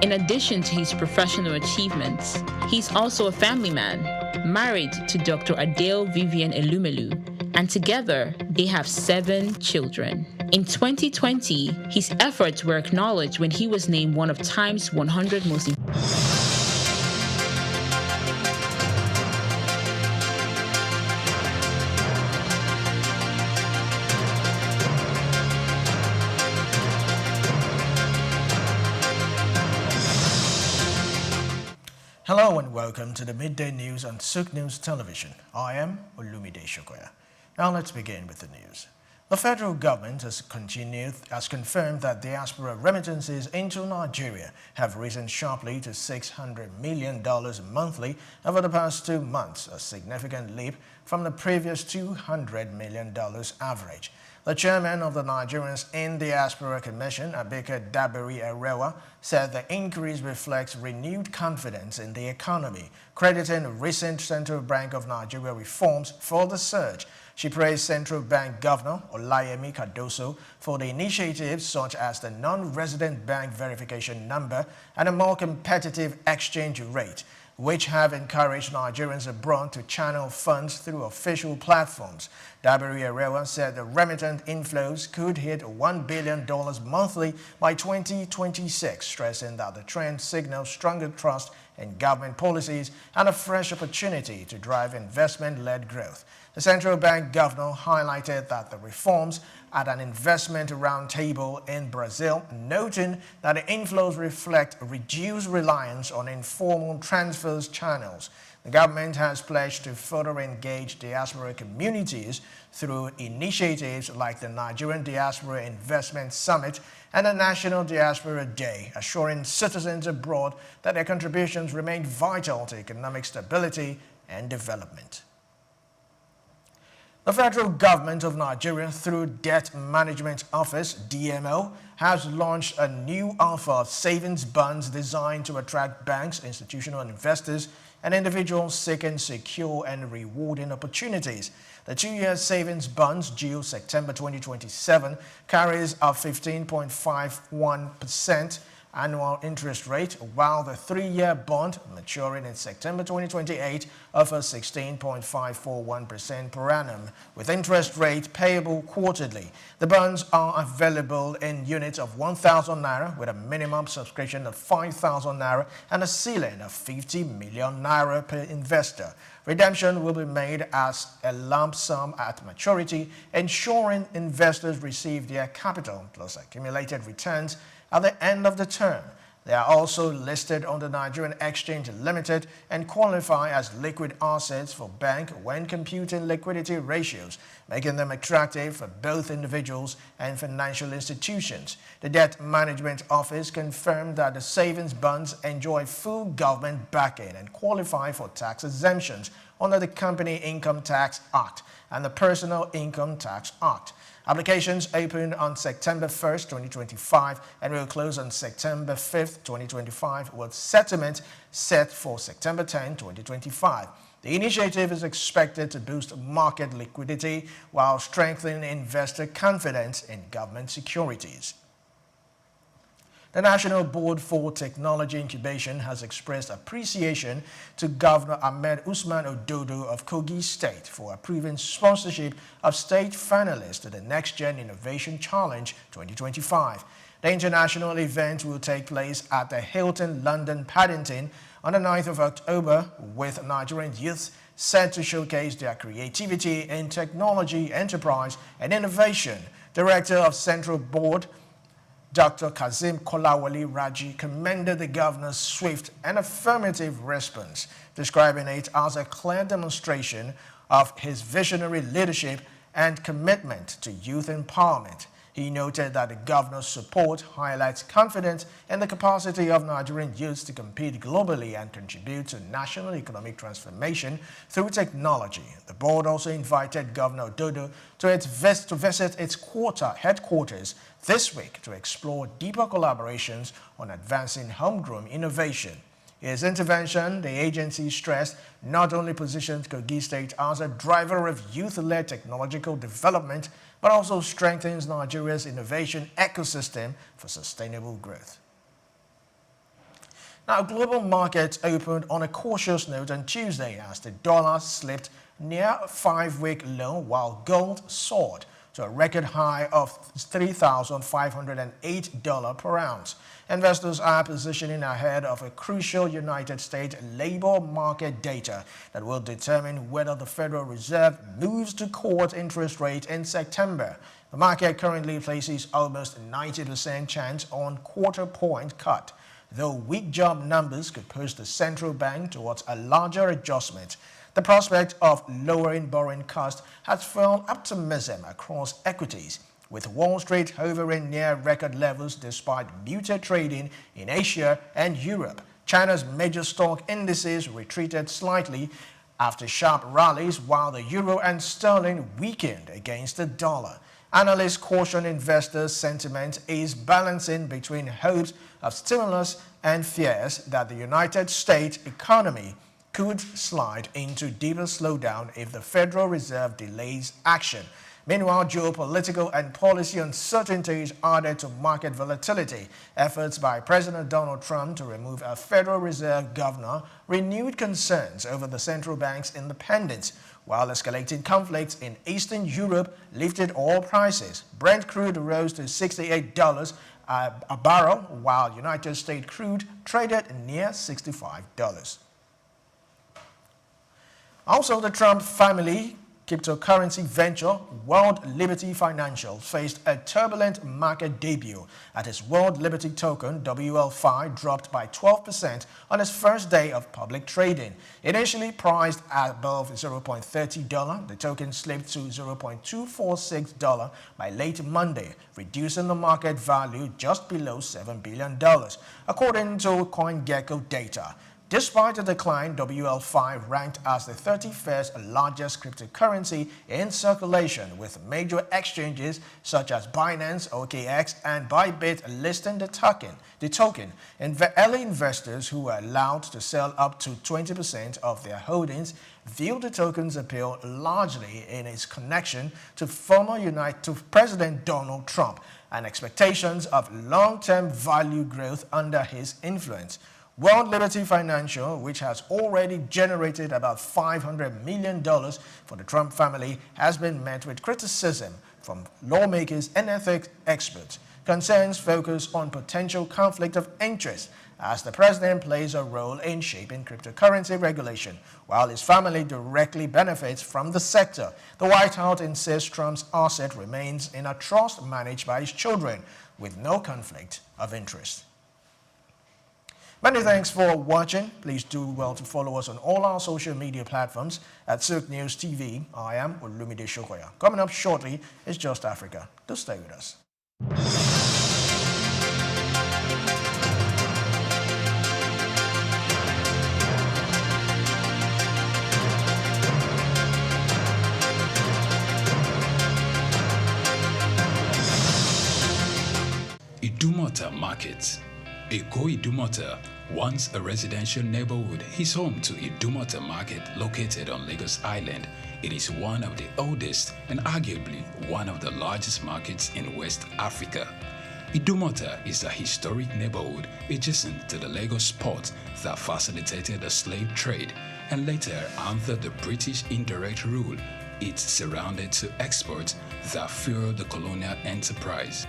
In addition to his professional achievements, he's also a family man, married to Dr. Adele Vivian Elumelu, and together they have 7 children. In 2020, his efforts were acknowledged when he was named one of Time's 100 most
Hello and welcome to the Midday News on Souk News Television. I am Olumide Shokoya. Now let's begin with the news. The federal government has confirmed that diaspora remittances into Nigeria have risen sharply to $600 million monthly over the past 2 months, a significant leap from the previous $200 million average. The chairman of the Nigerians in Diaspora Commission, Abike Dabiri Erewa, said the increase reflects renewed confidence in the economy, crediting recent Central Bank of Nigeria reforms for the surge. She praised Central Bank Governor Olayemi Cardoso for the initiatives such as the non-resident bank verification number and a more competitive exchange rate, which have encouraged Nigerians abroad to channel funds through official platforms. Dabiri Erewa said the remittance inflows could hit $1 billion monthly by 2026, stressing that the trend signals stronger trust in government policies and a fresh opportunity to drive investment-led growth. The central bank governor highlighted that the reforms at an investment roundtable in Brazil, noting that the inflows reflect reduced reliance on informal transfers channels. The government has pledged to further engage diaspora communities through initiatives like the Nigerian Diaspora Investment Summit and the National Diaspora Day, assuring citizens abroad that their contributions remain vital to economic stability and development. The federal government of Nigeria, through Debt Management Office, DMO, has launched a new offer of savings bonds designed to attract banks, institutional investors, and individuals seeking secure and rewarding opportunities. The 2-year savings bonds due September 2027 carries a 15.51% annual interest rate, while the 3-year bond maturing in September 2028 offers 16.541% per annum, with interest rate payable quarterly. The bonds are available in units of 1,000 naira with a minimum subscription of 5,000 naira and a ceiling of 50 million naira per investor. Redemption will be made as a lump sum at maturity, ensuring investors receive their capital plus accumulated returns at the end of the term. They are also listed on the Nigerian Exchange Limited and qualify as liquid assets for bank when computing liquidity ratios, making them attractive for both individuals and financial institutions. The Debt Management Office confirmed that the savings bonds enjoy full government backing and qualify for tax exemptions under the Company Income Tax Act and the Personal Income Tax Act. Applications opened on September 1st, 2025 and will close on September 5th, 2025 with settlement set for September 10, 2025. The initiative is expected to boost market liquidity while strengthening investor confidence in government securities. The National Board for Technology Incubation has expressed appreciation to Governor Ahmed Usman Ododo of Kogi State for approving sponsorship of state finalists to the Next Gen Innovation Challenge 2025. The international event will take place at the Hilton London Paddington on the 9th of October with Nigerian youths set to showcase their creativity in technology, enterprise and innovation. Director of Central Board Dr. Kazim Kolawole Raji commended the governor's swift and affirmative response, describing it as a clear demonstration of his visionary leadership and commitment to youth empowerment. He noted that the governor's support highlights confidence in the capacity of Nigerian youths to compete globally and contribute to national economic transformation through technology. The board also invited Governor Ododo to visit its headquarters this week to explore deeper collaborations on advancing homegrown innovation. In his intervention, the agency stressed not only positions Kogi State as a driver of youth-led technological development, but also strengthens Nigeria's innovation ecosystem for sustainable growth. Now, global markets opened on a cautious note on Tuesday as the dollar slipped near a 5-week low while gold soared to a record high of $3,508 per ounce. Investors are positioning ahead of a crucial United States labor market data that will determine whether the Federal Reserve moves to cut interest rate in September. The market currently places almost 90% chance on quarter-point cut, though weak job numbers could push the central bank towards a larger adjustment. The prospect of lowering borrowing costs has fueled optimism across equities, with Wall Street hovering near record levels despite muted trading in Asia and Europe. China's major stock indices retreated slightly after sharp rallies, while the euro and sterling weakened against the dollar. Analysts caution investors' sentiment is balancing between hopes of stimulus and fears that the United States economy could slide into deeper slowdown if the Federal Reserve delays action. Meanwhile, geopolitical and policy uncertainties added to market volatility. Efforts by President Donald Trump to remove a Federal Reserve governor renewed concerns over the central bank's independence, while escalating conflicts in Eastern Europe lifted oil prices. Brent crude rose to $68 a barrel, while United States crude traded near $65. Also, the Trump family cryptocurrency venture World Liberty Financial faced a turbulent market debut as its World Liberty token WLFI dropped by 12% on its first day of public trading. Initially priced at above $0.30, the token slipped to $0.246 by late Monday, reducing the market value just below $7 billion, according to CoinGecko data. Despite the decline, WL5 ranked as the 31st largest cryptocurrency in circulation, with major exchanges such as Binance, OKX, and Bybit listing the token. Early investors who were allowed to sell up to 20% of their holdings viewed the token's appeal largely in its connection to President Donald Trump and expectations of long-term value growth under his influence. World Liberty Financial, which has already generated about $500 million for the Trump family, has been met with criticism from lawmakers and ethics experts. Concerns focus on potential conflict of interest as the president plays a role in shaping cryptocurrency regulation, while his family directly benefits from the sector. The White House insists Trump's asset remains in a trust managed by his children with no conflict of interest. Many thanks for watching. Please do well to follow us on all our social media platforms at Silk News TV. I am Olumide Shokoya. Coming up shortly is Just Africa. Do stay with us.
Idumota Market. Eko Idumota, once a residential neighborhood, is home to Idumota Market located on Lagos Island. It is one of the oldest and arguably one of the largest markets in West Africa. Idumota is a historic neighborhood adjacent to the Lagos port that facilitated the slave trade and later, under the British indirect rule, it surrounded to exports that fueled the colonial enterprise.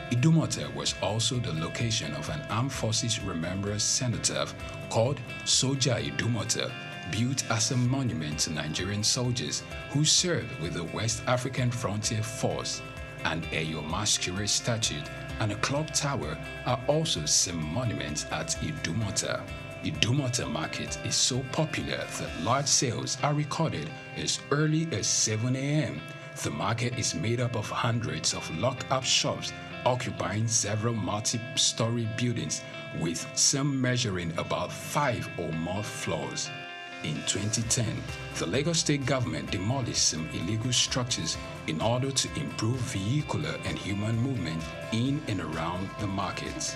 Idumota was also the location of an Armed Forces Remembrance Cenotaph called Soja Idumota, built as a monument to Nigerian soldiers who served with the West African Frontier Force. An Eyo Masquerade statue and a clock tower are also some monuments at Idumota. Idumota Market is so popular that large sales are recorded as early as 7 a.m. The market is made up of hundreds of lock-up shops occupying several multi-story buildings, with some measuring about 5 or more floors. In 2010, the Lagos State government demolished some illegal structures in order to improve vehicular and human movement in and around the markets.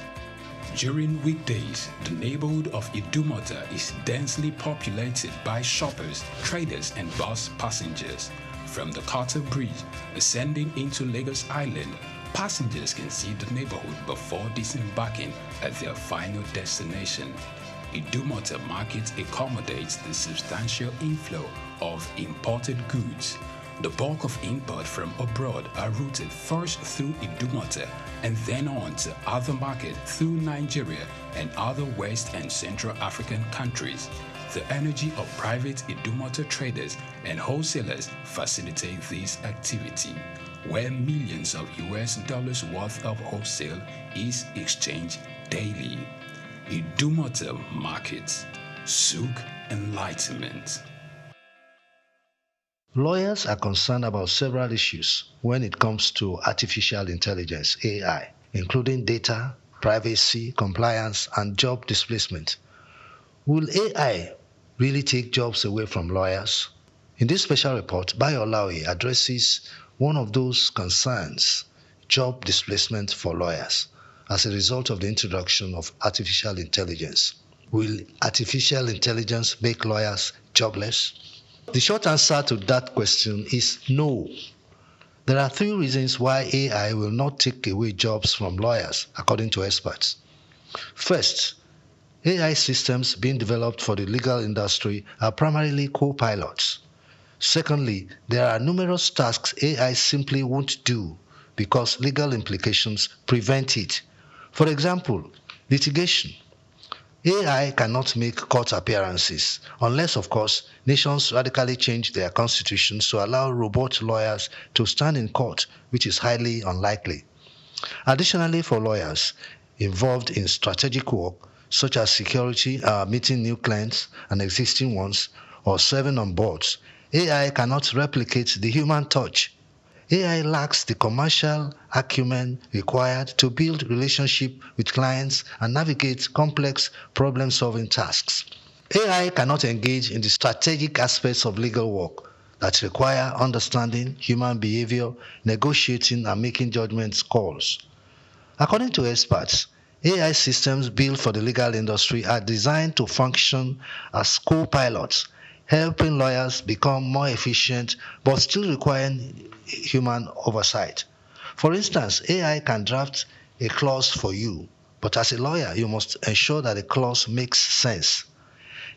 During weekdays, the neighborhood of Idumota is densely populated by shoppers, traders, and bus passengers. From the Carter Bridge ascending into Lagos Island, passengers can see the neighborhood before disembarking at their final destination. Idumota Market accommodates the substantial inflow of imported goods. The bulk of import from abroad are routed first through Idumota and then on to other markets through Nigeria and other West and Central African countries. The energy of private Idumota traders and wholesalers facilitate this activity, where millions of US dollars worth of wholesale is exchanged daily. Idumota Market, Souk Enlightenment.
Lawyers are concerned about several issues when it comes to artificial intelligence, AI, including data, privacy, compliance, and job displacement. Will AI really take jobs away from lawyers? In this special report, Bayo Olaoye addresses one of those concerns, job displacement for lawyers, as a result of the introduction of artificial intelligence. Will artificial intelligence make lawyers jobless? The short answer to that question is no. There are 3 reasons why AI will not take away jobs from lawyers, according to experts. First, AI systems being developed for the legal industry are primarily co-pilots. Secondly, there are numerous tasks AI simply won't do because legal implications prevent it. For example, litigation. AI cannot make court appearances unless, of course, nations radically change their constitutions to allow robot lawyers to stand in court, which is highly unlikely. Additionally, for lawyers involved in strategic work, such as security, meeting new clients and existing ones, or serving on boards, AI cannot replicate the human touch. AI lacks the commercial acumen required to build relationships with clients and navigate complex problem-solving tasks. AI cannot engage in the strategic aspects of legal work that require understanding human behavior, negotiating, and making judgment calls. According to experts, AI systems built for the legal industry are designed to function as co-pilots, helping lawyers become more efficient but still requiring human oversight. For instance, AI can draft a clause for you, but as a lawyer, you must ensure that the clause makes sense.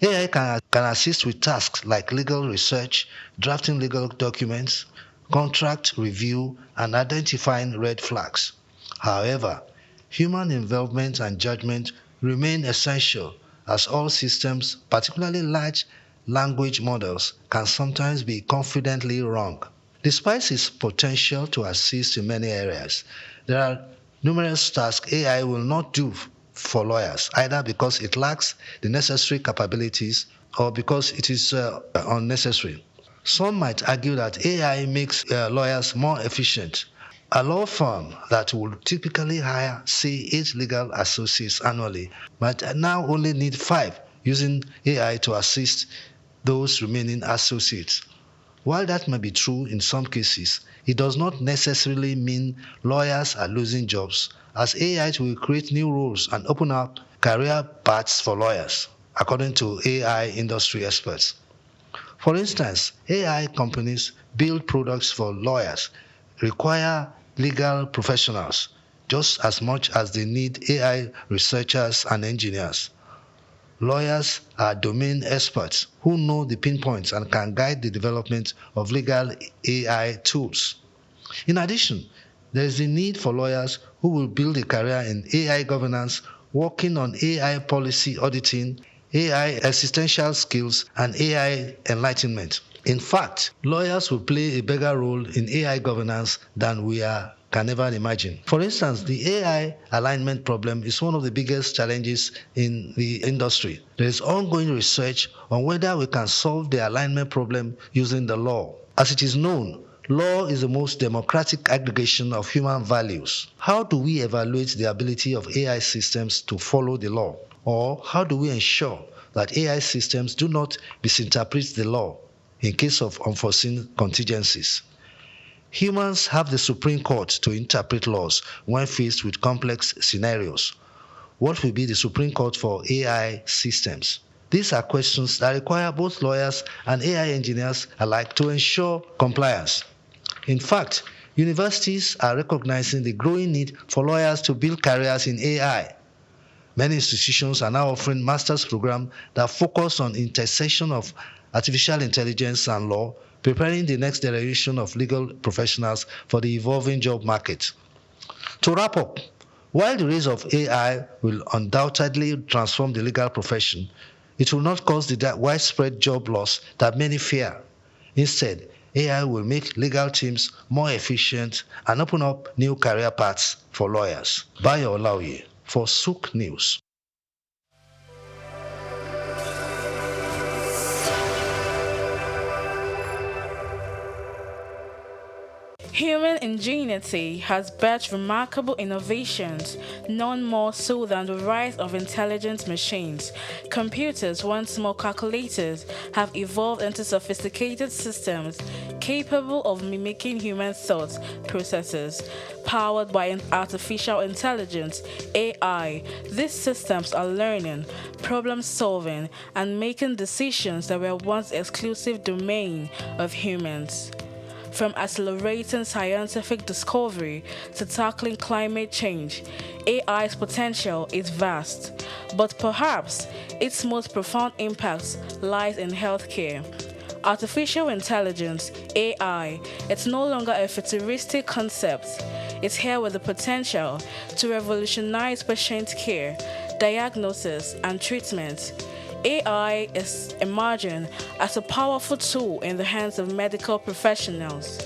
AI can assist with tasks like legal research, drafting legal documents, contract review, and identifying red flags. However, human involvement and judgment remain essential, as all systems, particularly large language models, can sometimes be confidently wrong. Despite its potential to assist in many areas, there are numerous tasks AI will not do for lawyers, either because it lacks the necessary capabilities or because it is unnecessary. Some might argue that AI makes lawyers more efficient. A law firm that would typically hire, say, 8 legal associates annually might now only need 5, using AI to assist those remaining associates. While that may be true in some cases, it does not necessarily mean lawyers are losing jobs, as AI will create new roles and open up career paths for lawyers, according to AI industry experts. For instance, AI companies build products for lawyers, require legal professionals just as much as they need AI researchers and engineers. Lawyers are domain experts who know the pinpoints and can guide the development of legal AI tools. In addition, there is the need for lawyers who will build a career in AI governance, working on AI policy auditing, AI existential skills, and AI enlightenment. In fact, lawyers will play a bigger role in AI governance than we can ever imagine. For instance, the AI alignment problem is one of the biggest challenges in the industry. There is ongoing research on whether we can solve the alignment problem using the law. As it is known, law is the most democratic aggregation of human values. How do we evaluate the ability of AI systems to follow the law? Or how do we ensure that AI systems do not misinterpret the law in case of unforeseen contingencies? Humans have the Supreme Court to interpret laws when faced with complex scenarios. What will be the Supreme Court for AI systems? These are questions that require both lawyers and AI engineers alike to ensure compliance. In fact, universities are recognizing the growing need for lawyers to build careers in AI. Many institutions are now offering master's programs that focus on intersection of artificial intelligence and law, preparing the next generation of legal professionals for the evolving job market. To wrap up, while the rise of AI will undoubtedly transform the legal profession, it will not cause the widespread job loss that many fear. Instead, AI will make legal teams more efficient and open up new career paths for lawyers. Bayo Olaoye for Souk News.
Human ingenuity has birthed remarkable innovations, none more so than the rise of intelligent machines. Computers, once small calculators, have evolved into sophisticated systems capable of mimicking human thought processes. Powered by artificial intelligence, AI, these systems are learning, problem-solving, and making decisions that were once exclusive domain of humans. From accelerating scientific discovery to tackling climate change, AI's potential is vast, but perhaps its most profound impact lies in healthcare. Artificial intelligence, AI, it's no longer a futuristic concept. It's here with the potential to revolutionize patient care, diagnosis, and treatment. AI is emerging as a powerful tool in the hands of medical professionals.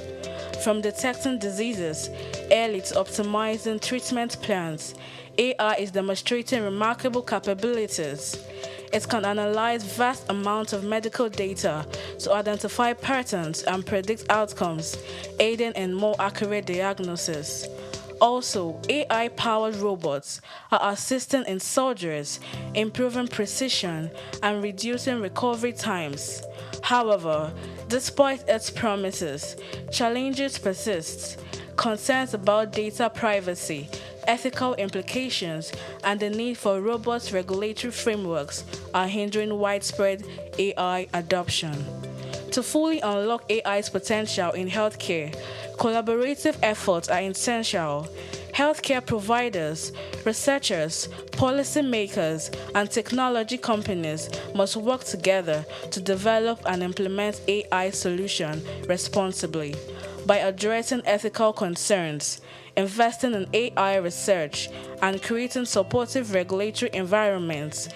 From detecting diseases early to optimizing treatment plans, AI is demonstrating remarkable capabilities. It can analyze vast amounts of medical data to identify patterns and predict outcomes, aiding in more accurate diagnosis. Also, AI-powered robots are assisting in surgeries, improving precision, and reducing recovery times. However, despite its promises, challenges persist. Concerns about data privacy, ethical implications, and the need for robust regulatory frameworks are hindering widespread AI adoption. To fully unlock AI's potential in healthcare, collaborative efforts are essential. Healthcare providers, researchers, policymakers, and technology companies must work together to develop and implement AI solutions responsibly. By addressing ethical concerns, investing in AI research, and creating supportive regulatory environments,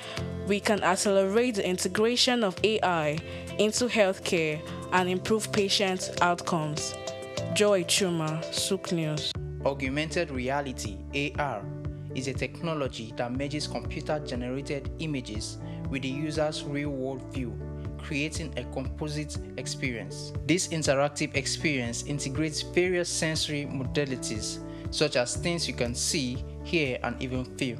we can accelerate the integration of AI into healthcare and improve patient outcomes. Joy Chuma, Souk News.
Augmented reality, AR,
is a technology that merges computer-generated images with the user's real-world view, creating a composite experience. This interactive experience integrates various sensory modalities, such as things you can see, hear, and even feel,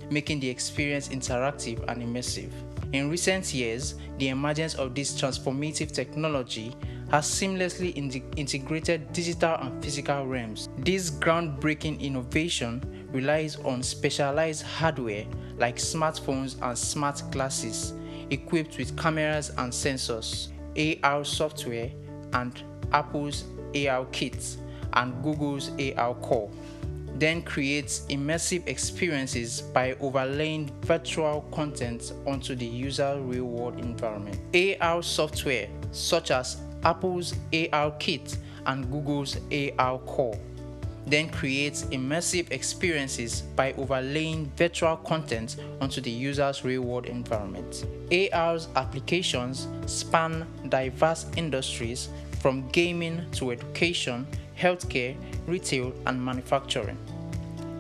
making the experience interactive and immersive. In recent years, the emergence of this transformative technology has seamlessly integrated digital and physical realms. This groundbreaking innovation relies on specialized hardware like smartphones and smart glasses equipped with cameras and sensors, AR software, and Apple's AR Kit and Google's AR Core. Then creates immersive experiences by overlaying virtual content onto the user's real-world environment. AR software such as Apple's AR Kit and Google's AR Core then creates immersive experiences by overlaying virtual content onto the user's real-world environment. AR's applications span diverse industries from gaming to education, healthcare, retail, and manufacturing.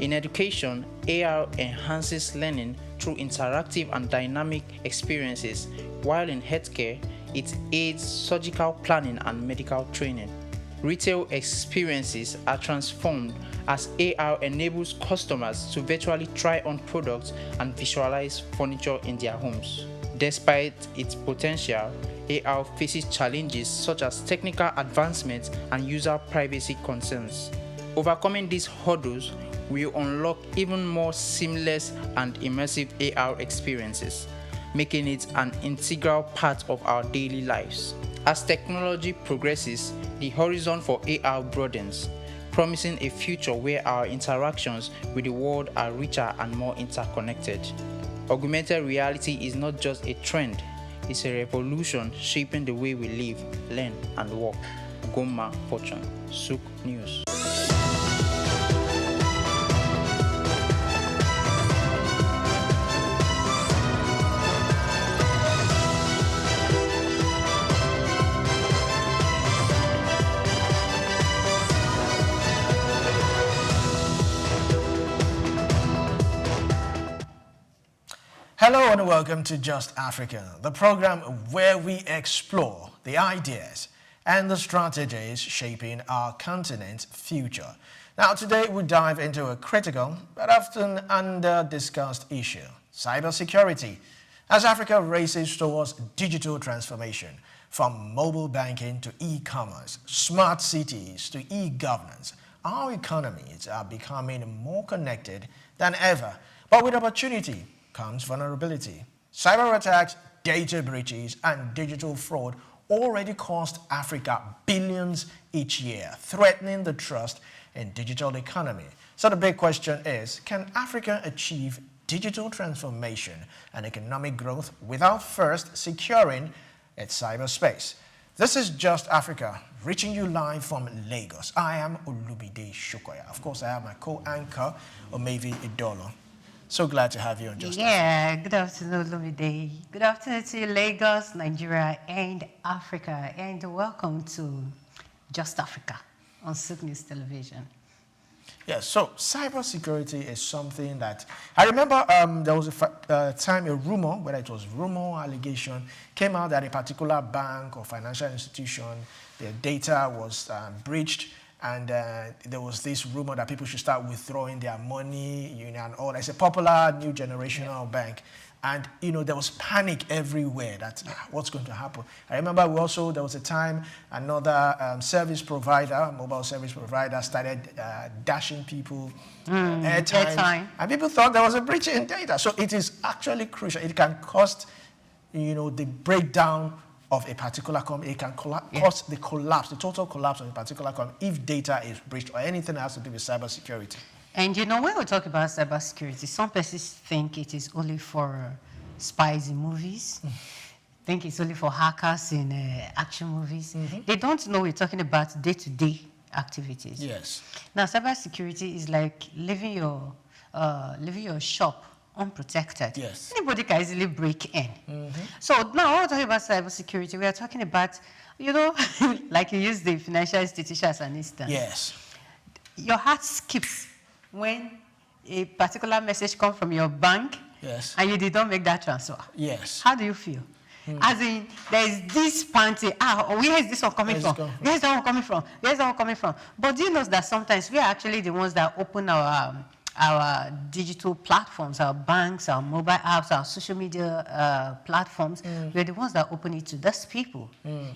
In education, AR enhances learning through interactive and dynamic experiences, while in healthcare, it aids surgical planning and medical training. Retail experiences are transformed as AR enables customers to virtually try on products and visualize furniture in their homes. Despite its potential, AR faces challenges such as technical advancements and user privacy concerns. Overcoming these hurdles will unlock even more seamless and immersive AR experiences, making it an integral part of our daily lives. As technology progresses, the horizon for AR broadens, promising a future where our interactions with the world are richer and more interconnected. Augmented reality is not just a trend, it's a revolution shaping the way we live, learn, and work. Goma Fortune, Souk News.
Hello and welcome to Just Africa, the program where we explore the ideas and the strategies shaping our continent's future. Now today we dive into a critical but often under-discussed issue, cybersecurity, as Africa races towards digital transformation, from mobile banking to e-commerce, smart cities to e-governance. Our economies are becoming more connected than ever, but with opportunity comes vulnerability. Cyber attacks, data breaches, and digital fraud already cost Africa billions each year, threatening the trust in digital economy. So the big question is, can Africa achieve digital transformation and economic growth without first securing its cyberspace? This is Just Africa, reaching you live from Lagos. I am Olumide Shokoya. Of course, I have my co-anchor, Omevi Idolo. So glad to have you on Just Africa.
Good afternoon, Lumide. Good afternoon to Lagos, Nigeria, and Africa. And welcome to Just Africa on Souk News Television.
Yes, so cybersecurity is something that I remember there was a time a rumor, whether it was rumor or allegation, came out that a particular bank or financial institution, their data was breached. And there was this rumor that people should start withdrawing their money, and all. It's a popular new generational bank. And, there was panic everywhere that what's going to happen. I remember there was a time another service provider, mobile service provider, started dashing people airtime. And people thought there was a breach in data. So it is actually crucial. It can cost, the breakdown of a particular company. It can cause the total collapse of a particular company if data is breached or anything that has to do with cybersecurity. And
when we talk about cybersecurity, some persons think it is only for spies in movies. Think it's only for hackers in action movies. They don't know we're talking about day-to-day activities.
Yes.
Now, cybersecurity is like leaving your shop unprotected.
Yes.
Anybody can easily break in. So now when we're talking about cybersecurity, we are talking about, like you use the financial institution as an instance.
Yes.
Your heart skips when a particular message come from your bank,
yes,
and you did not make that transfer.
Yes.
How do you feel? As in, there is this panty. Where is this one coming from? Where's that one coming from? Where's that one coming from? But do you know that sometimes we are actually the ones that open our digital platforms, our banks, our mobile apps, our social media platforms. We're the ones that open it to those people.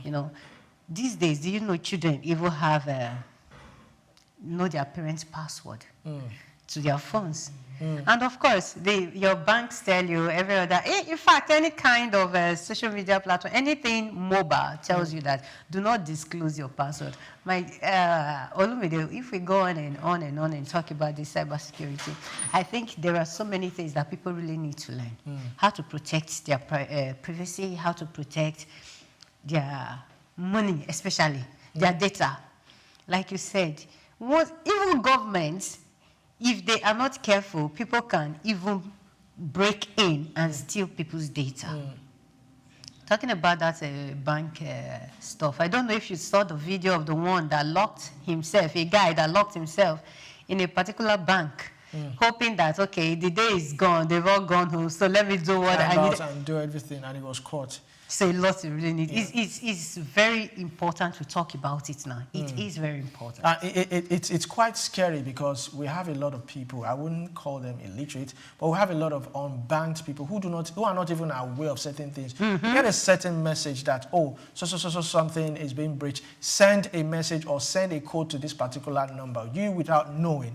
You know, these days, do you know children even have know their parents' password to their phones? And of course, your banks tell you every other, in fact, any kind of social media platform, anything mobile tells you that do not disclose your password. Olumide, if we go on and on and on and talk about this cybersecurity, I think there are so many things that people really need to learn. How to protect their privacy, how to protect their money, especially their data. Like you said, even governments, if they are not careful, people can even break in and steal people's data. Talking about that bank stuff, I don't know if you saw the video of the one that locked himself, a guy that locked himself in a particular bank, hoping that, okay, the day is gone, they've all gone home, so let me do what I need.
And do everything, and he was caught.
So a lot you really need. It's very important to talk about it now. It is very important.
It's quite scary because we have a lot of people, I wouldn't call them illiterate, but we have a lot of unbanked people who are not even aware of certain things. You get a certain message that, oh, so something is being breached. Send a message or send a code to this particular number. You, without knowing,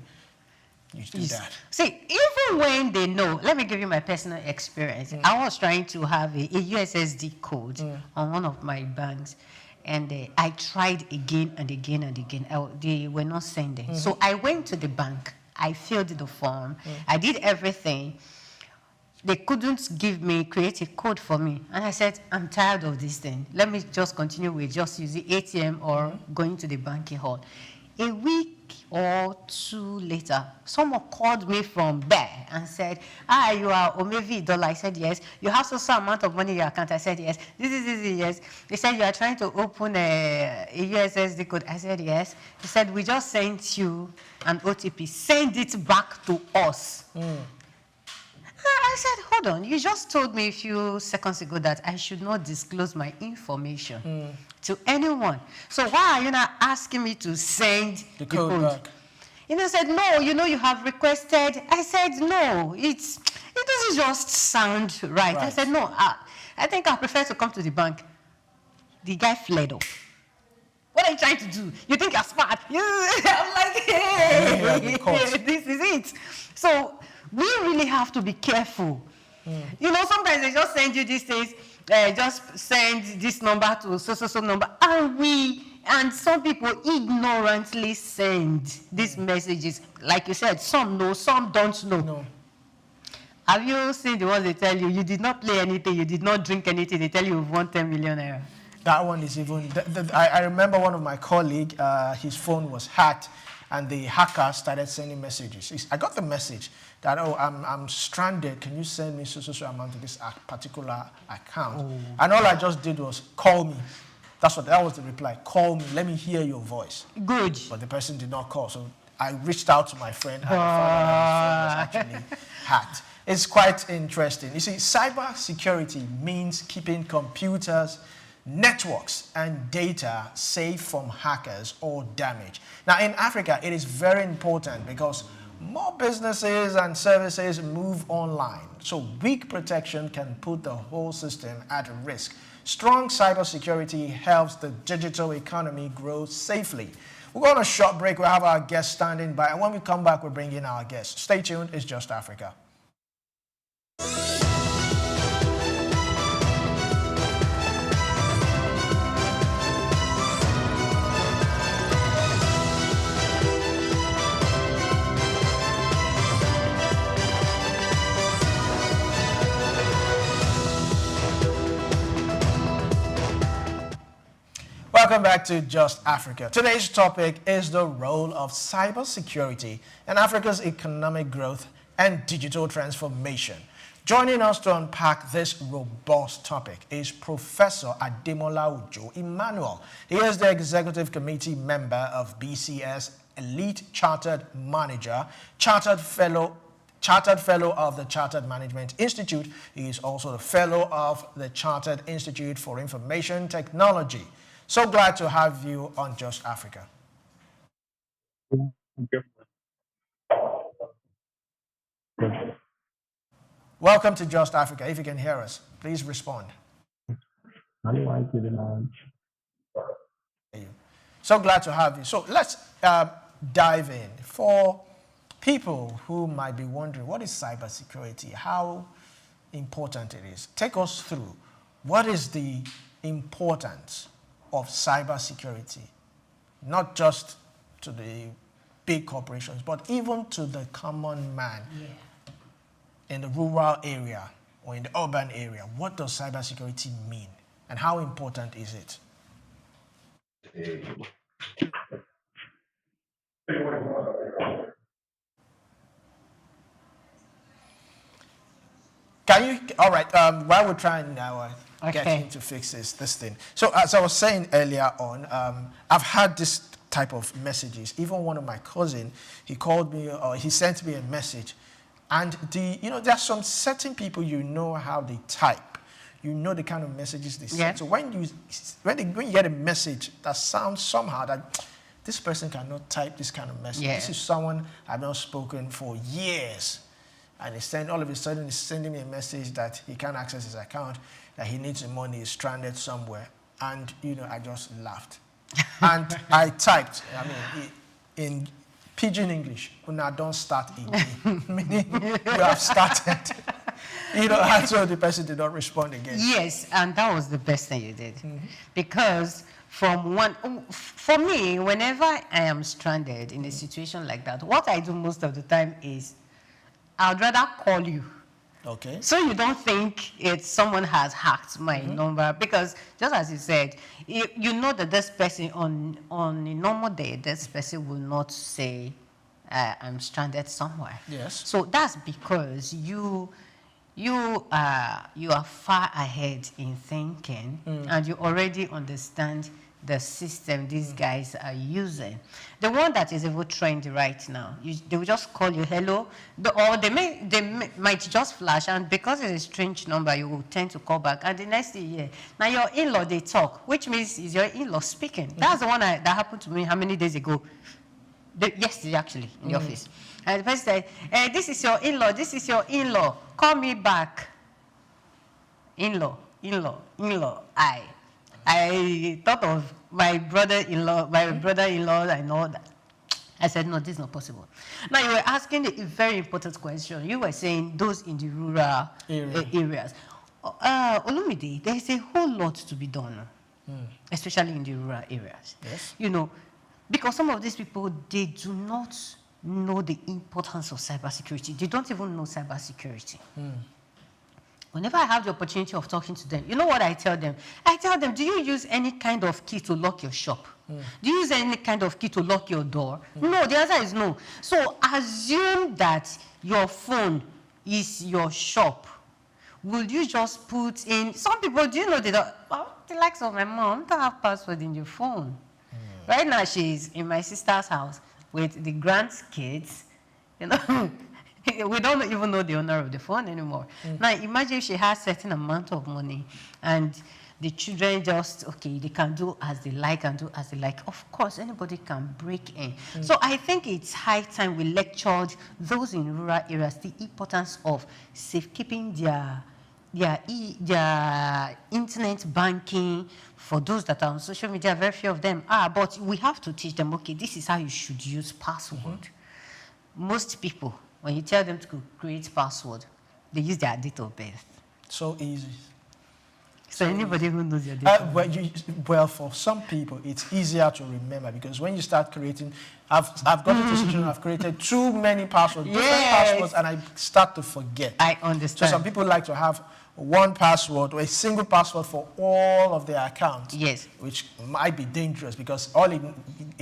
you do that.
See, even when they know, let me give you my personal experience. I was trying to have a USSD code on one of my banks, and I tried again and again and again. They were not sending. So I went to the bank. I filled the form. I did everything. They couldn't create a code for me. And I said, I'm tired of this thing. Let me just continue with just using ATM or going to the banking hall. A week or two later, someone called me from there and said, you are Omevi Dollar. I said, yes. You have so amount of money in your account. I said, yes. This is yes. They said, you are trying to open a USSD code. I said, yes. He said, we just sent you an OTP. Send it back to us. I said, hold on, you just told me a few seconds ago that I should not disclose my information to anyone. So why are you not asking me to send the code back? He said, no, you have requested. I said, no, it doesn't just sound right. I said, no, I think I prefer to come to the bank. The guy fled up. What are you trying to do? You think you're smart? I'm like, hey, this is it. So we really have to be careful. Sometimes they just send you these things, just send this number to so number, and some people ignorantly send these messages. Like you said, some know, some don't know. No. Have you seen the ones they tell you did not play anything, you did not drink anything, they tell you you've won 10 million naira?
That one is even, I remember one of my colleagues, his phone was hacked, and the hacker started sending messages. I got the message that, oh, I'm stranded. Can you send me so amount to this particular account? And all I just did was call me. That was the reply. Call me. Let me hear your voice.
Good.
But the person did not call. So I reached out to my friend and I found out his phone was actually hacked. It's quite interesting. You see, cyber security means keeping computers, networks and data safe from hackers or damage. Now in Africa, it is very important because more businesses and services move online, so weak protection can put the whole system at risk. Strong cybersecurity helps the digital economy grow safely. We'll go on a short break. We'll have our guests standing by, and when we come back, we'll bring in our guests. Stay tuned. It's Just Africa. Welcome back to Just Africa. Today's topic is the role of cybersecurity in Africa's economic growth and digital transformation. Joining us to unpack this robust topic is Professor Ademola Ojo Emmanuel. He is the Executive Committee member of BCS Elite Chartered Manager, Chartered Fellow Chartered Fellow of the Chartered Management Institute. He is also the Fellow of the Chartered Institute for Information Technology. So glad to have you on Just Africa. Welcome to Just Africa. If you can hear us, please respond. So glad to have you. So let's dive in. For people who might be wondering, what is cybersecurity? How important it is? Take us through. What is the importance of cybersecurity? Not just to the big corporations, but even to the common man in the rural area or in the urban area. What does cybersecurity mean? And how important is it? Can you, all right, while we're trying now get him to fix this thing. So as I was saying earlier on, I've had this type of messages. Even one of my cousin, he called me, or he sent me a message. And there are some certain people, you know how they type. You know the kind of messages they send. So when you get a message that sounds somehow that this person cannot type this kind of message. This is someone I've not spoken for years. And all of a sudden he's sending me a message that he can't access his account, that he needs the money, he's stranded somewhere. And, I just laughed. And I typed, in Pidgin English, "Una don't start again," meaning you have started. And so the person did not respond again.
Yes, and that was the best thing you did. Because for me, whenever I am stranded in a situation like that, what I do most of the time is I'd rather call you.
Okay.
So you don't think someone has hacked my number, because just as you said, you know that this person on a normal day, this person will not say, I'm stranded somewhere.
Yes.
So that's because you are far ahead in thinking, and you already understand the system these guys are using. The one that is even trendy right now, they will just call you hello, or they might just flash, and because it's a strange number, you will tend to call back, and the next thing, now your in-law, they talk, which means it's your in-law speaking. That's the one that happened to me how many days ago? Yesterday, actually, in the office. And the person said, this is your in-law, this is your in-law, call me back. In-law, in-law, in-law, I thought of my brother-in-law, and all that. I said, no, this is not possible. Now, you were asking a very important question. You were saying those in the rural areas. Olumide, there is a whole lot to be done, especially in the rural areas.
Yes.
Because some of these people, they do not know the importance of cybersecurity. They don't even know cybersecurity. Whenever I have the opportunity of talking to them, you know what I tell them? I tell them, do you use any kind of key to lock your shop? Do you use any kind of key to lock your door? No, the answer is no. So assume that your phone is your shop. Will you just put in, some people, do you know the likes of my mom don't have password in your phone. Right now she's in my sister's house with the grandkids, we don't even know the owner of the phone anymore. Now, imagine if she has a certain amount of money and the children just, they can do as they like and do as they like. Of course, anybody can break in. So I think it's high time we lectured those in rural areas the importance of safekeeping their internet banking. For those that are on social media, very few of them are, but we have to teach them, this is how you should use password. Most people, when you tell them to create password, they use their date of birth.
So easy.
So anybody who knows your date of birth.
Well, for some people, it's easier to remember, because when you start creating, I've gotten to a situation I've created too many passwords, different passwords, and I start to forget.
I understand.
So some people like to have one password or a single password for all of their accounts.
Yes.
Which might be dangerous, because all a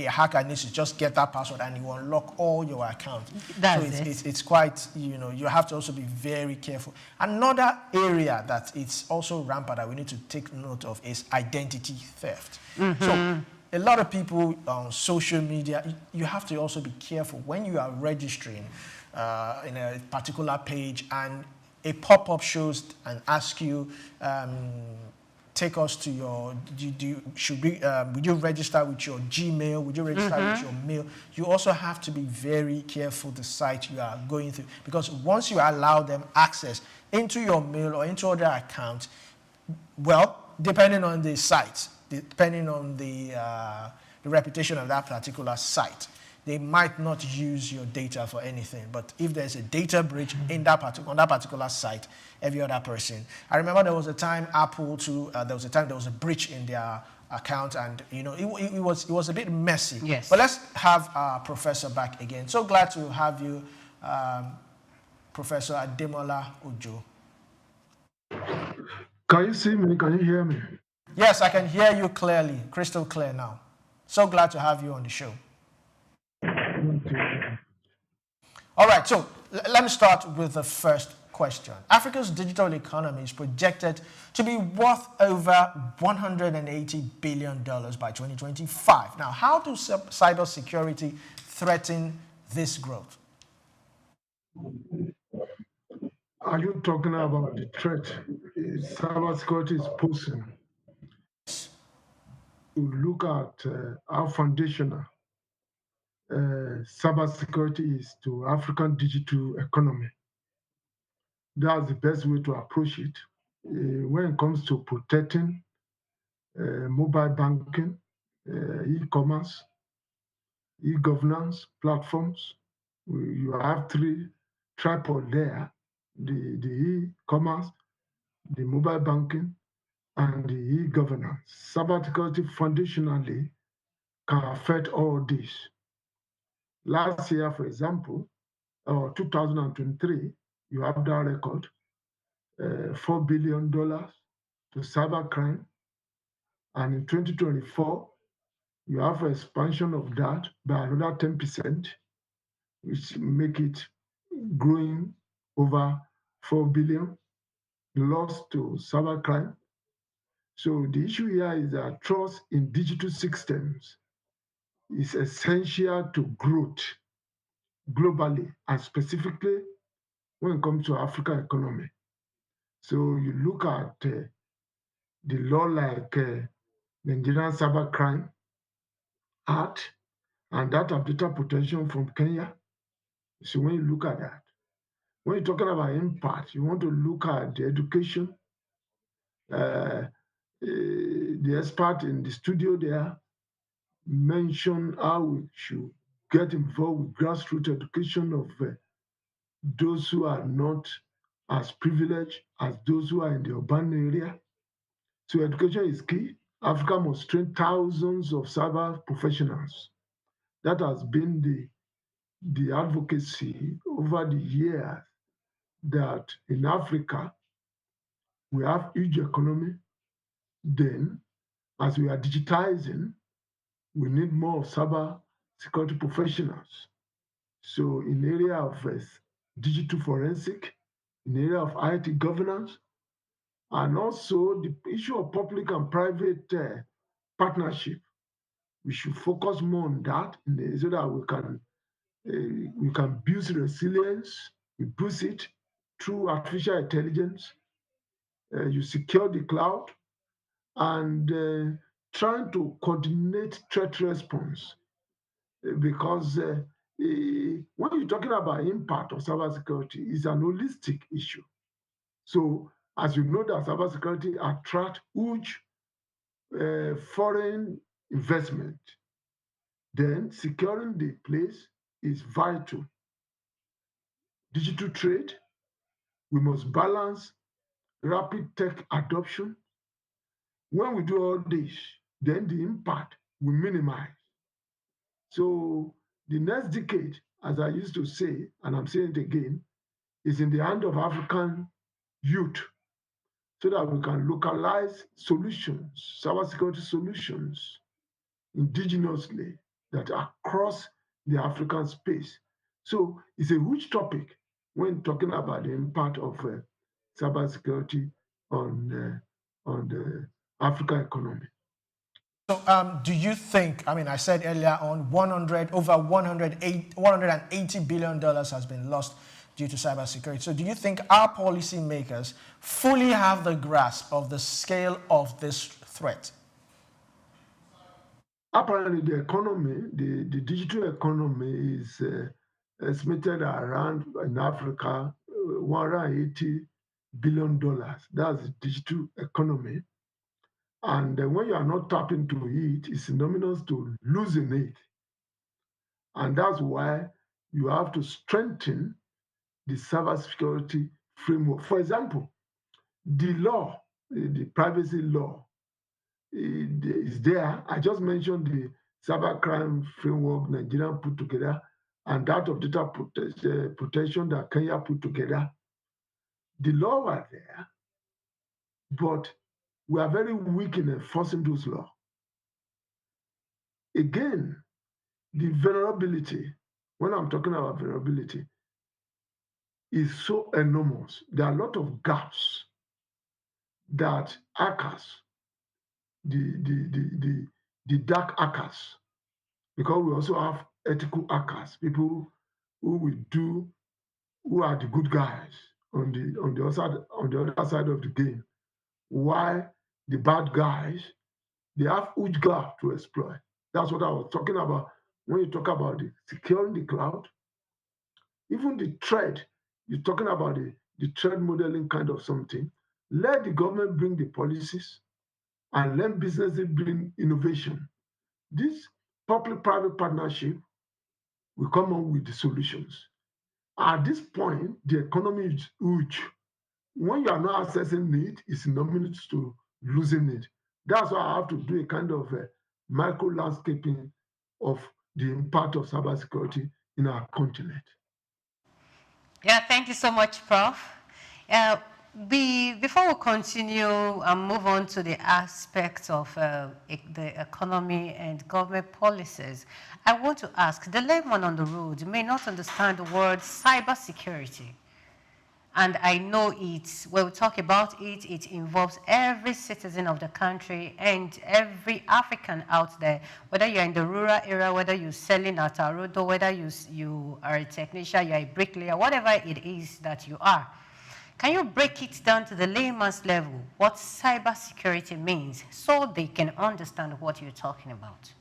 hacker needs is just get that password and you unlock all your accounts. It's quite, you have to also be very careful. Another area that it's also rampant that we need to take note of is identity theft. So a lot of people on social media, you have to also be careful when you are registering in a particular page, and a pop-up shows and asks you, take us to your, would you register with your Gmail? Would you register with your mail? You also have to be very careful the site you are going through, because once you allow them access into your mail or into other accounts, well, depending on the site, depending on the reputation of that particular site, they might not use your data for anything. But if there's a data breach in that on that particular site, every other person. I remember there was a time Apple too. There was a breach in their account, and it was a bit messy.
Yes.
But let's have our professor back again. So glad to have you, Professor Ademola Ojo.
Can you see me? Can you hear me?
Yes, I can hear you clearly, crystal clear now. So glad to have you on the show. All right, so let me start with the first question. Africa's digital economy is projected to be worth over $180 billion by 2025. Now, how do cybersecurity threaten this growth?
Are you talking about the threat cybersecurity is posing? To look at how foundational cybersecurity is to African digital economy. That's the best way to approach it. When it comes to protecting mobile banking, e-commerce, e-governance platforms, you have three tripods there: the e-commerce, the mobile banking, and the e-governance. Cybersecurity foundationally can affect all this. Last year, for example, or 2023, you have that record, $4 billion to cybercrime. And in 2024, you have an expansion of that by another 10%, which make it growing over 4 billion lost to cybercrime. So the issue here is that trust in digital systems is essential to growth globally, and specifically when it comes to African economy. So you look at the law like Nigerian Cybercrime Act and that of data protection from Kenya. So when you look at that, when you're talking about impact, you want to look at the education. The expert in the studio there mentioned how we should get involved with grassroots education of those who are not as privileged as those who are in the urban area. So education is key. Africa must train thousands of cyber professionals. That has been the advocacy over the years, that in Africa we have huge economy. Then, as we are digitizing, we need more cyber security professionals. So in the area of digital forensic, in the area of IT governance, and also the issue of public and private partnership. We should focus more on that so that we can build resilience. We boost it through artificial intelligence. You secure the cloud, and trying to coordinate threat response, because when you're talking about impact of cybersecurity, it's an holistic issue. So as you know, that cybersecurity attracts huge foreign investment. Then securing the place is vital. Digital trade, we must balance rapid tech adoption. When we do all this, then the impact will minimize. So the next decade, as I used to say, and I'm saying it again, is in the hand of African youth, so that we can localize solutions, cybersecurity solutions, indigenously, that are across the African space. So it's a huge topic when talking about the impact of cybersecurity on the African economy.
So do you think, I mean, I said earlier on, over $180 billion has been lost due to cybersecurity. So do you think our policymakers fully have the grasp of the scale of this threat?
Apparently, the economy, the digital economy is estimated around, in Africa, $180 billion. That's the digital economy. And when you are not tapping into it, it's synonymous to losing it. And that's why you have to strengthen the cybersecurity framework. For example, the law, the privacy law, is there. I just mentioned the cybercrime framework Nigeria put together and that of data protection that Kenya put together. The law was there, but we are very weak in enforcing those laws. Again, the vulnerability, when I'm talking about vulnerability, is so enormous. There are a lot of gaps that hackers, the dark hackers, because we also have ethical hackers, people who are the good guys on the other side of the game. While the bad guys, they have huge gap to exploit. That's what I was talking about when you talk about the securing the cloud. Even the thread, you're talking about the thread modeling kind of something. Let the government bring the policies and let businesses bring innovation. This public-private partnership will come up with the solutions. At this point, the economy is huge. When you are not accessing it, it's synonymous to losing it. That's why I have to do a kind of micro landscaping of the impact of cybersecurity in our continent.
Yeah, thank you so much, Prof. Before we continue and move on to the aspects of the economy and government policies, I want to ask, the layman on the road may not understand the word cybersecurity. And I know when we talk about it, it involves every citizen of the country and every African out there, whether you're in the rural area, whether you're selling at a road, or whether you are a technician, you're a bricklayer, whatever it is that you are. Can you break it down to the layman's level, what cybersecurity means, so they can understand what you're talking about?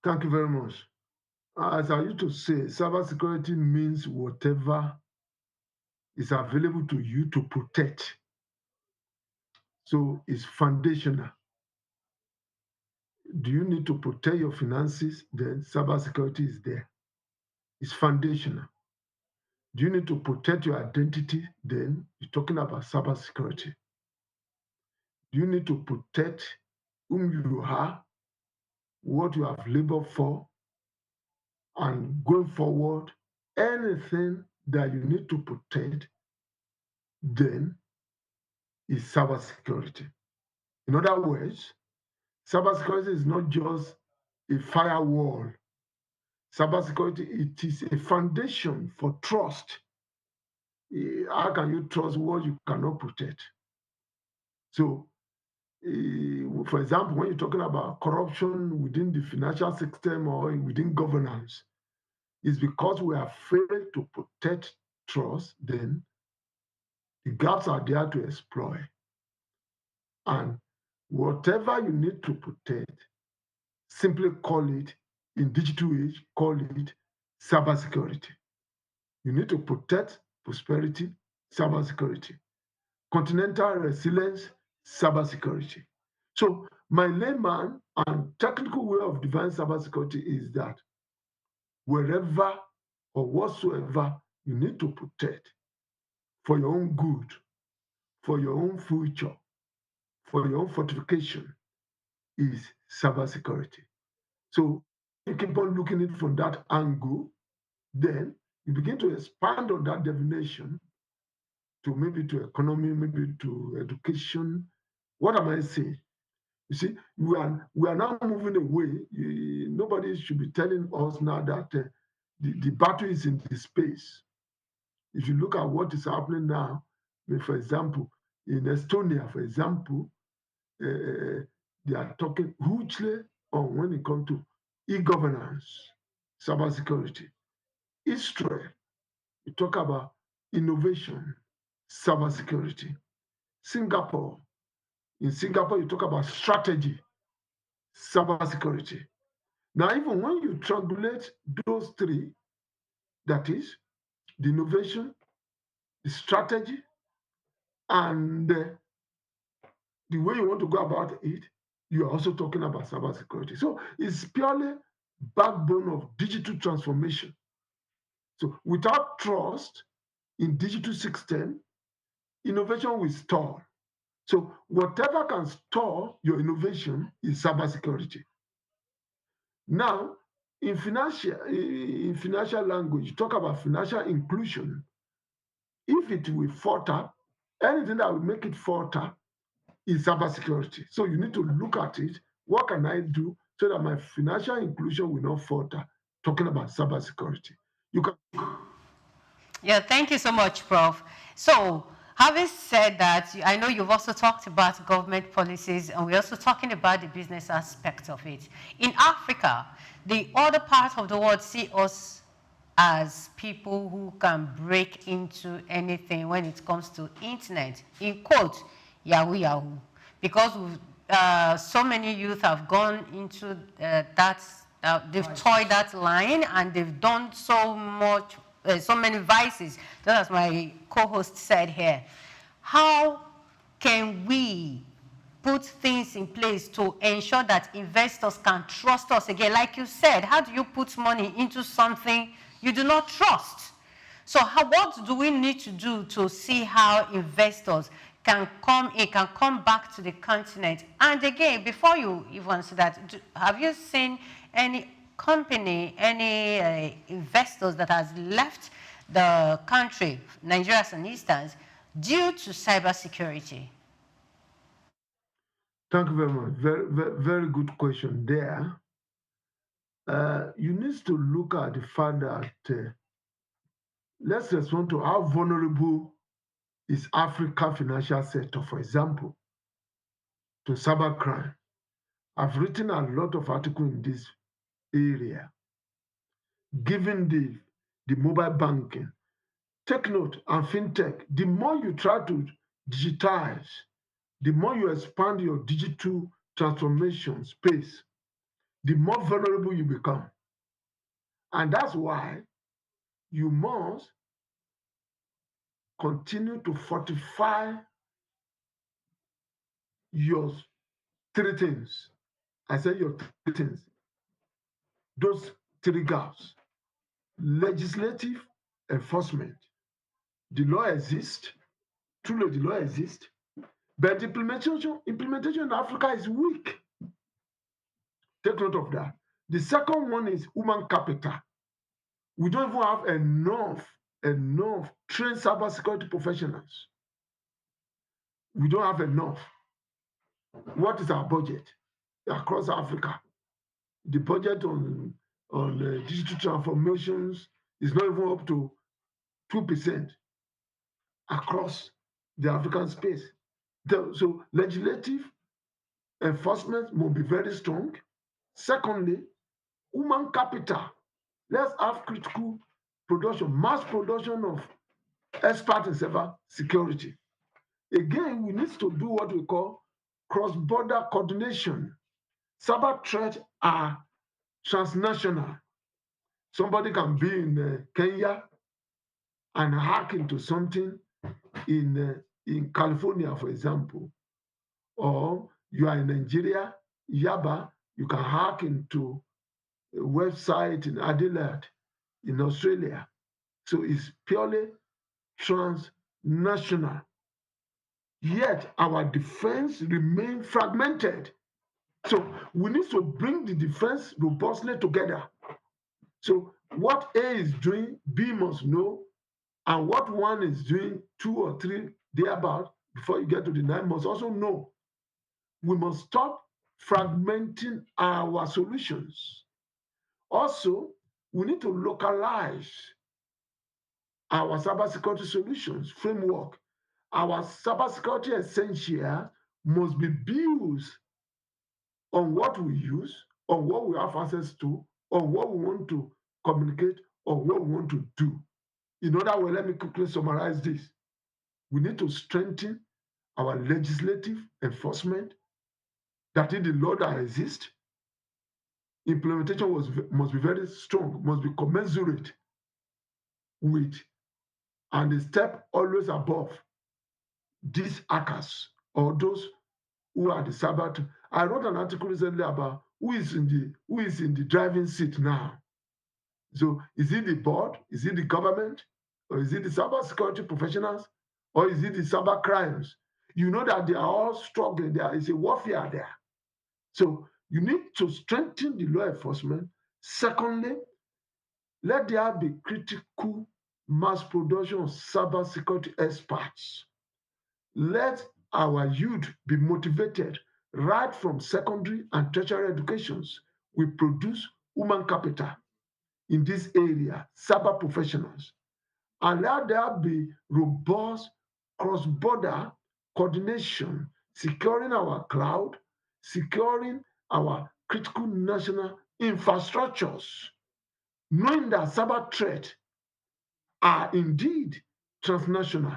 Thank you very much. As I used to say, cybersecurity means whatever is available to you to protect. So it's foundational. Do you need to protect your finances? Then cybersecurity is there. It's foundational. Do you need to protect your identity? Then you're talking about cybersecurity. Do you need to protect whom you are, what you have labored for, and going forward, anything that you need to protect, then is cybersecurity. In other words, cybersecurity is not just a firewall. Cybersecurity, it is a foundation for trust. How can you trust what you cannot protect? So, for example, when you're talking about corruption within the financial system or within governance, it's because we are afraid to protect trust, then the gaps are there to exploit. And whatever you need to protect, simply call it, in digital age, call it cybersecurity. You need to protect prosperity, cybersecurity. Continental resilience, cybersecurity. So my layman and technical way of defining cybersecurity is that wherever or whatsoever you need to protect for your own good, for your own future, for your own fortification, is cybersecurity. So you keep on looking at it from that angle, then you begin to expand on that definition to maybe to economy, maybe to education. What am I saying? You see, we are now moving away. Nobody should be telling us now that the battle is in the space. If you look at what is happening now, for example, in Estonia, for example, they are talking hugely on when it comes to e-governance, cybersecurity. Israel, you talk about innovation, cybersecurity. Singapore, in Singapore, you talk about strategy, cybersecurity. Now, even when you triangulate those three, that is the innovation, the strategy, and the way you want to go about it, you are also talking about cybersecurity. So it's purely backbone of digital transformation. So without trust in digital system, innovation will stall. So whatever can stall your innovation is cybersecurity. Now, in financial language, you talk about financial inclusion. If it will falter, anything that will make it falter is cybersecurity. So you need to look at it. What can I do so that my financial inclusion will not falter? Talking about cybersecurity. You can.
Yeah, thank you so much, Prof. So, having said that, I know you've also talked about government policies, and we're also talking about the business aspect of it. In Africa, the other part of the world see us as people who can break into anything when it comes to internet. In quote, Yahoo Yahoo. Because so many youth have gone into they've toyed that line and they've done so much, so many vices, just as my co-host said here. How can we put things in place to ensure that investors can trust us again? Like you said, how do you put money into something you do not trust? So what do we need to do to see how investors can come in, can come back to the continent? And again, before you even answer that, have you seen any company, any investors that has left the country, Nigeria as an instance, due to cybersecurity?
Thank you very much. Very good question there. You need to look at the fact that let's respond to how vulnerable is Africa financial sector, for example, to cybercrime. I've written a lot of articles in this area, given the mobile banking. Take note, and fintech, the more you try to digitize, the more you expand your digital transformation space, the more vulnerable you become. And that's why you must continue to fortify your three things. I said your three things. Those three gaps. Legislative enforcement. The law exists. Truly, the law exists. But implementation in Africa is weak. Take note of that. The second one is human capital. We don't even have enough trained cybersecurity professionals. We don't have enough. What is our budget across Africa? The budget on digital transformations is not even up to 2% across the African space. So legislative enforcement will be very strong. Secondly, human capital. Let's have critical production, mass production of experts in cyber security. Again, we need to do what we call cross-border coordination. Cyber threats are transnational. Somebody can be in Kenya and hack into something in California, for example, or you are in Nigeria, Yaba, you can hack into a website in Adelaide, in Australia. So it's purely transnational. Yet our defense remains fragmented. So we need to bring the defense robustly together. So what A is doing, B must know, and what one is doing, 2 or 3 thereabout, before you get to the 9 must also know. We must stop fragmenting our solutions. Also, we need to localize our cybersecurity solutions framework. Our cybersecurity essential must be built on what we use, on what we have access to, on what we want to communicate, or what we want to do. In other words, let me quickly summarize this. We need to strengthen our legislative enforcement, that is the law that exists. Implementation must be very strong, must be commensurate with, and a step always above these hackers or those who are the cyber. I wrote an article recently about who is in the driving seat now. So is it the board? Is it the government? Or is it the cybersecurity professionals? Or is it the cyber crimes? You know that they are all struggling. There is a warfare there. So you need to strengthen the law enforcement. Secondly, let there be critical mass production of cybersecurity experts. Let our youth be motivated right from secondary and tertiary educations. We produce human capital in this area, cyber professionals, and let there be robust cross-border coordination, securing our cloud, securing our critical national infrastructures, knowing that cyber threats are indeed transnational,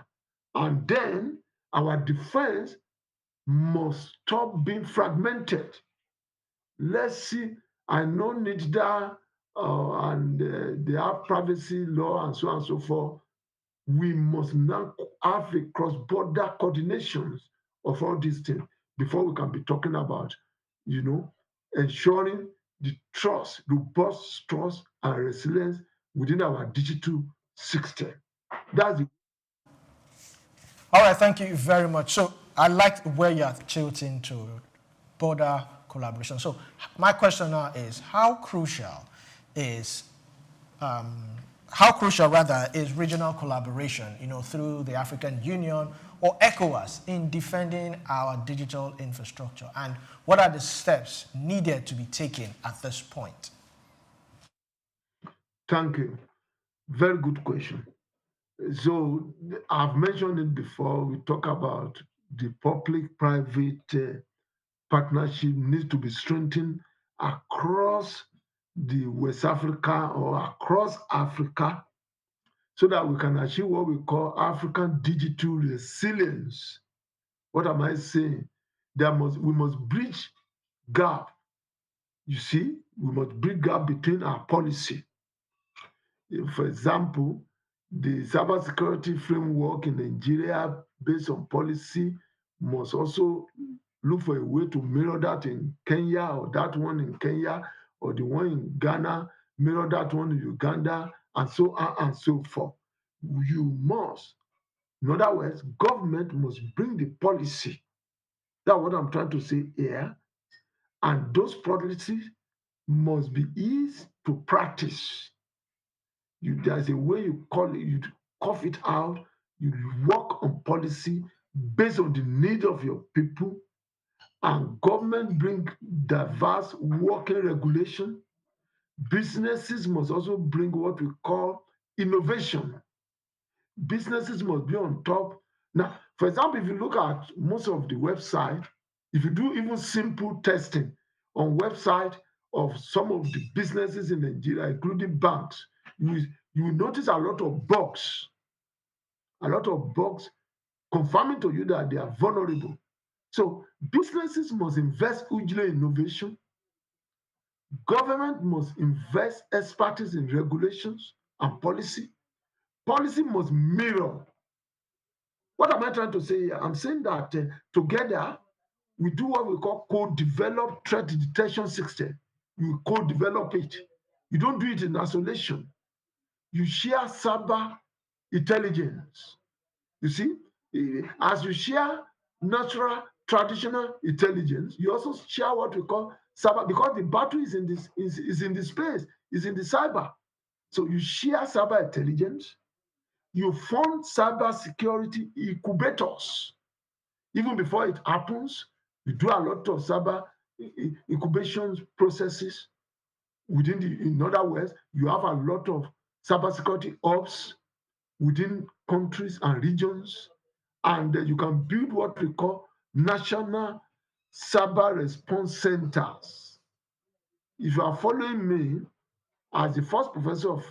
and then our defense must stop being fragmented. Let's see, I know NITDA and they have privacy law and so on and so forth. We must now have a cross-border coordination of all these things before we can be talking about, ensuring the trust, robust trust and resilience within our digital system. That's the
All right, thank you very much. So I like where you're tilting to border collaboration. So my question now is, how crucial rather is regional collaboration, through the African Union or ECOWAS in defending our digital infrastructure? And what are the steps needed to be taken at this point?
Thank you. Very good question. So I've mentioned it before. We talk about the public-private partnership needs to be strengthened across the West Africa or across Africa so that we can achieve what we call African digital resilience. What am I saying? We must bridge gap. You see, we must bridge gap between our policy. For example, the cybersecurity framework in Nigeria based on policy must also look for a way to mirror that in Kenya, or that one in Kenya, or the one in Ghana, mirror that one in Uganda, and so on and so forth. You must, in other words, government must bring the policy. That's what I'm trying to say here. And those policies must be easy to practice. There's a way you call it, you cough it out, you work on policy based on the need of your people, and government bring diverse working regulation. Businesses must also bring what we call innovation. Businesses must be on top. Now, for example, if you look at most of the website, if you do even simple testing on website of some of the businesses in Nigeria, including banks, you will notice a lot of bugs confirming to you that they are vulnerable. So businesses must invest hugely in innovation. Government must invest expertise in regulations and policy. Policy must mirror. What am I trying to say here? I'm saying that together we do what we call co-developed threat detection system. You co-develop it. You don't do it in isolation. You share cyber intelligence. You see, as you share natural, traditional intelligence, you also share what we call cyber, because the battle is in this is in the space, is in the cyber. So you share cyber intelligence, you form cyber security incubators. Even before it happens, you do a lot of cyber incubation processes within in other words, you have a lot of cybersecurity ops within countries and regions, and you can build what we call national cyber response centers. If you are following me, as the first professor of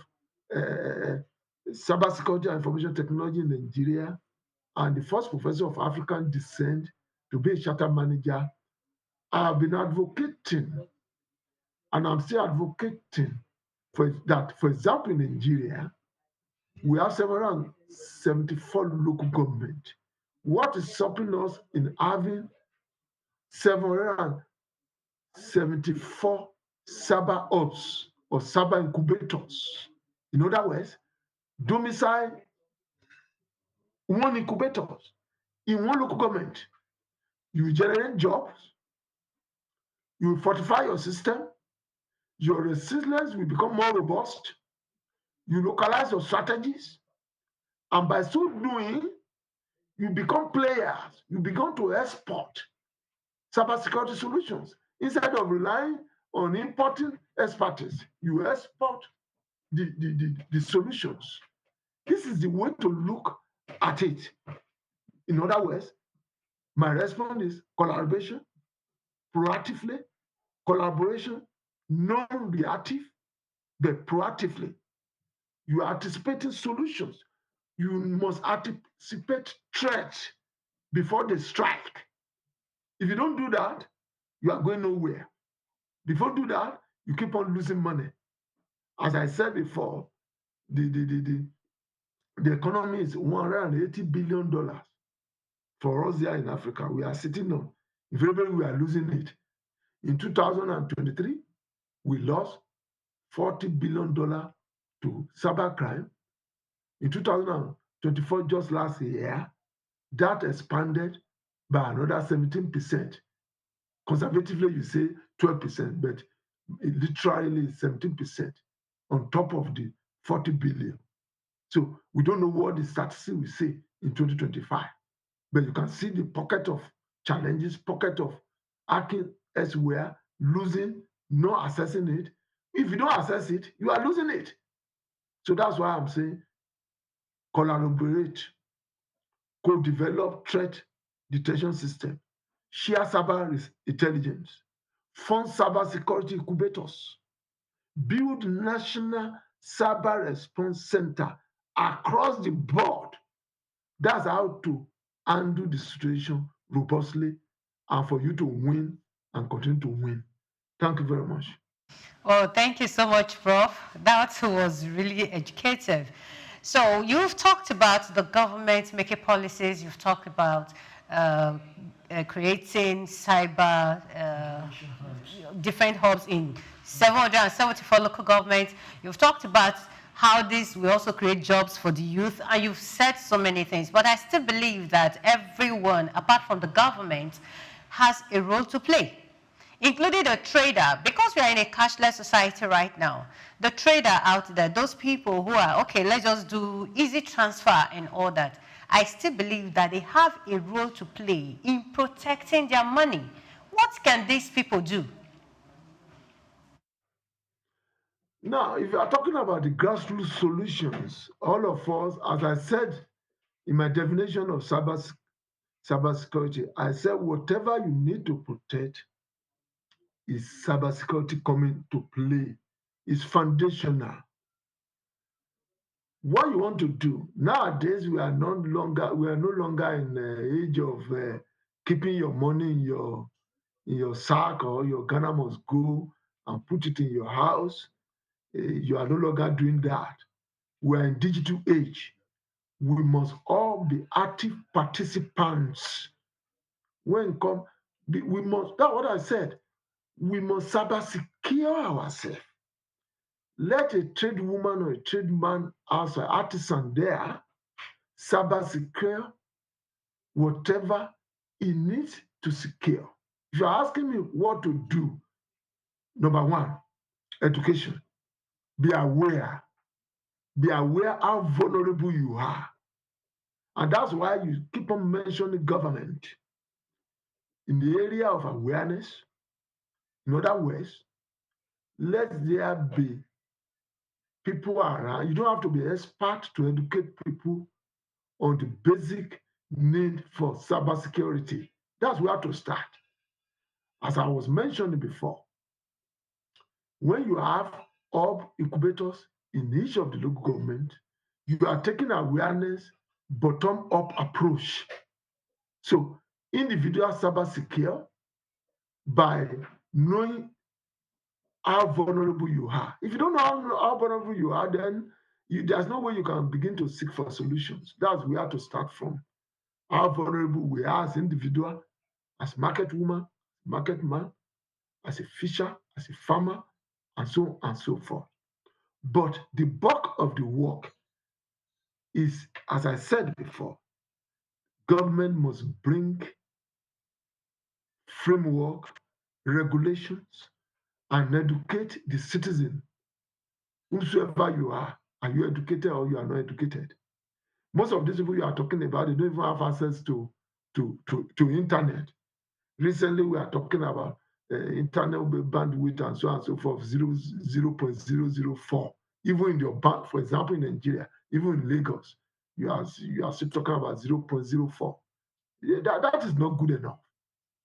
cybersecurity and information technology in Nigeria, and the first professor of African descent to be a charter manager, I have been advocating, and I'm still advocating for that. For example, in Nigeria, we have 774 local government. What is stopping us in having 774 cyber hubs or cyber incubators? In other words, domicile one incubators in one local government. You generate jobs, you fortify your system, your resilience will become more robust, you localize your strategies, and by so doing, you become players, you begin to export cybersecurity solutions. Instead of relying on importing expertise, you export the solutions. This is the way to look at it. In other words, my response is collaboration, proactively, collaboration, non-reactive, but proactively. You are anticipating solutions. You must anticipate threats before they strike. If you don't do that, you are going nowhere. Before you do that, you keep on losing money. As I said before, the economy is $180 billion for us here in Africa. We are sitting on. Invariably, we are losing it. In 2023, we lost $40 billion to cybercrime. In 2024, just last year, that expanded by another 17%. Conservatively, you say 12%, but it literally is 17% on top of the 40 billion. So we don't know what the statistics will say in 2025, but you can see the pocket of challenges, pocket of hacking elsewhere, losing, not assessing it. If you don't assess it, you are losing it. So that's why I'm saying collaborate, co-develop threat detection system, share cyber intelligence, fund cyber security incubators, build national cyber response center across the board. That's how to handle the situation robustly and for you to win and continue to win. Thank you very much.
Oh, thank you so much, Prof. That was really educative. So you've talked about the government making policies. You've talked about creating cyber different hubs in 774 local governments. You've talked about how this will also create jobs for the youth, and you've said so many things. But I still believe that everyone, apart from the government, has a role to play, including the trader, because we are in a cashless society right now. The trader out there, those people who are, okay, let's just do easy transfer and all that, I still believe that they have a role to play in protecting their money. What can these people do?
Now, if you are talking about the grassroots solutions, all of us, as I said in my definition of cybersecurity, I said whatever you need to protect is cybersecurity coming to play. It's foundational. What you want to do nowadays, we are no longer in the age of keeping your money in your sack or your Ghana must go and put it in your house. You are no longer doing that. We are in digital age. We must all be active participants. When come, we must. That's what I said. We must cyber secure ourselves. Let a trade woman or a trade man, as an artisan there, cyber secure whatever he needs to secure. If you're asking me what to do, number one, education. Be aware. Be aware how vulnerable you are. And that's why you keep on mentioning government in the area of awareness. In other words, let there be people around. You don't have to be an expert to educate people on the basic need for cybersecurity. That's where to start. As I was mentioning before, when you have hub incubators in each of the local government, you are taking awareness bottom-up approach. So individuals cyber secure by knowing how vulnerable you are. If you don't know how vulnerable you are, then there's no way you can begin to seek for solutions. That's where to start from. How vulnerable we are as individual, as market woman, market man, as a fisher, as a farmer, and so on and so forth. But the bulk of the work is, as I said before, government must bring framework, regulations, and educate the citizen. Whosoever you are you educated or you are not educated? Most of these people you are talking about, they don't even have access to internet. Recently, we are talking about internet bandwidth and so on and so forth, 0.004. Even in your bank, for example, in Nigeria, even in Lagos, you are still talking about 0.04. Yeah, that is not good enough.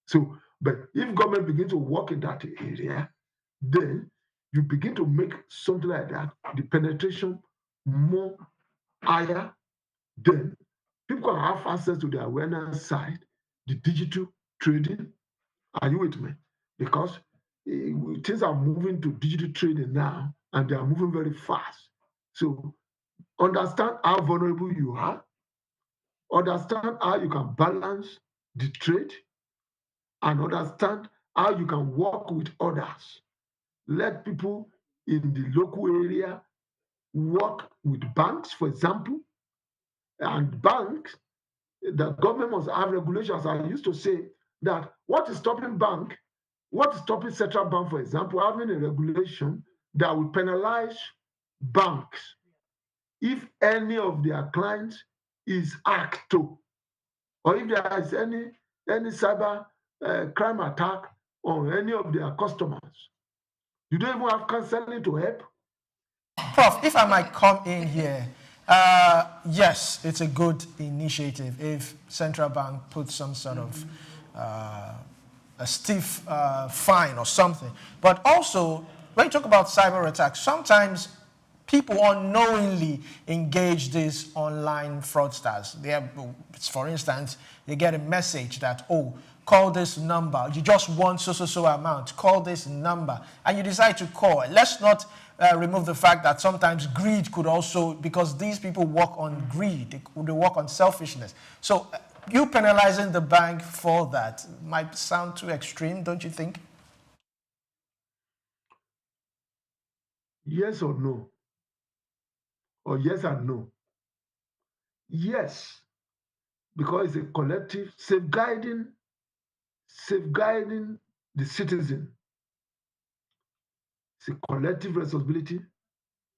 So, but if government begin to work in that area, then you begin to make something like that, the penetration more higher, then people can have access to the awareness side, the digital trading. Are you with me? Because things are moving to digital trading now, and they are moving very fast. So understand how vulnerable you are, understand how you can balance the trade, and understand how you can work with others. Let people in the local area work with banks, for example, and banks, the government must have regulations. I used to say that what is stopping central bank, for example, having a regulation that will penalize banks if any of their clients is hacked to, or if there is any cyber crime attack on any of their customers. You don't even have counseling to help.
Prof, if I might come in here, yes, it's a good initiative if central bank puts some sort of a stiff fine or something. But also, when you talk about cyber attacks, sometimes people unknowingly engage these online fraudsters. For instance, they get a message that, oh, call this number. You just want so amount. Call this number. And you decide to call. Let's not remove the fact that sometimes greed could also, because these people work on greed. They work on selfishness. So you penalizing the bank for that might sound too extreme, don't you think?
Yes or no? Or yes and no? Yes, because it's a collective safeguarding the citizen. It's a collective responsibility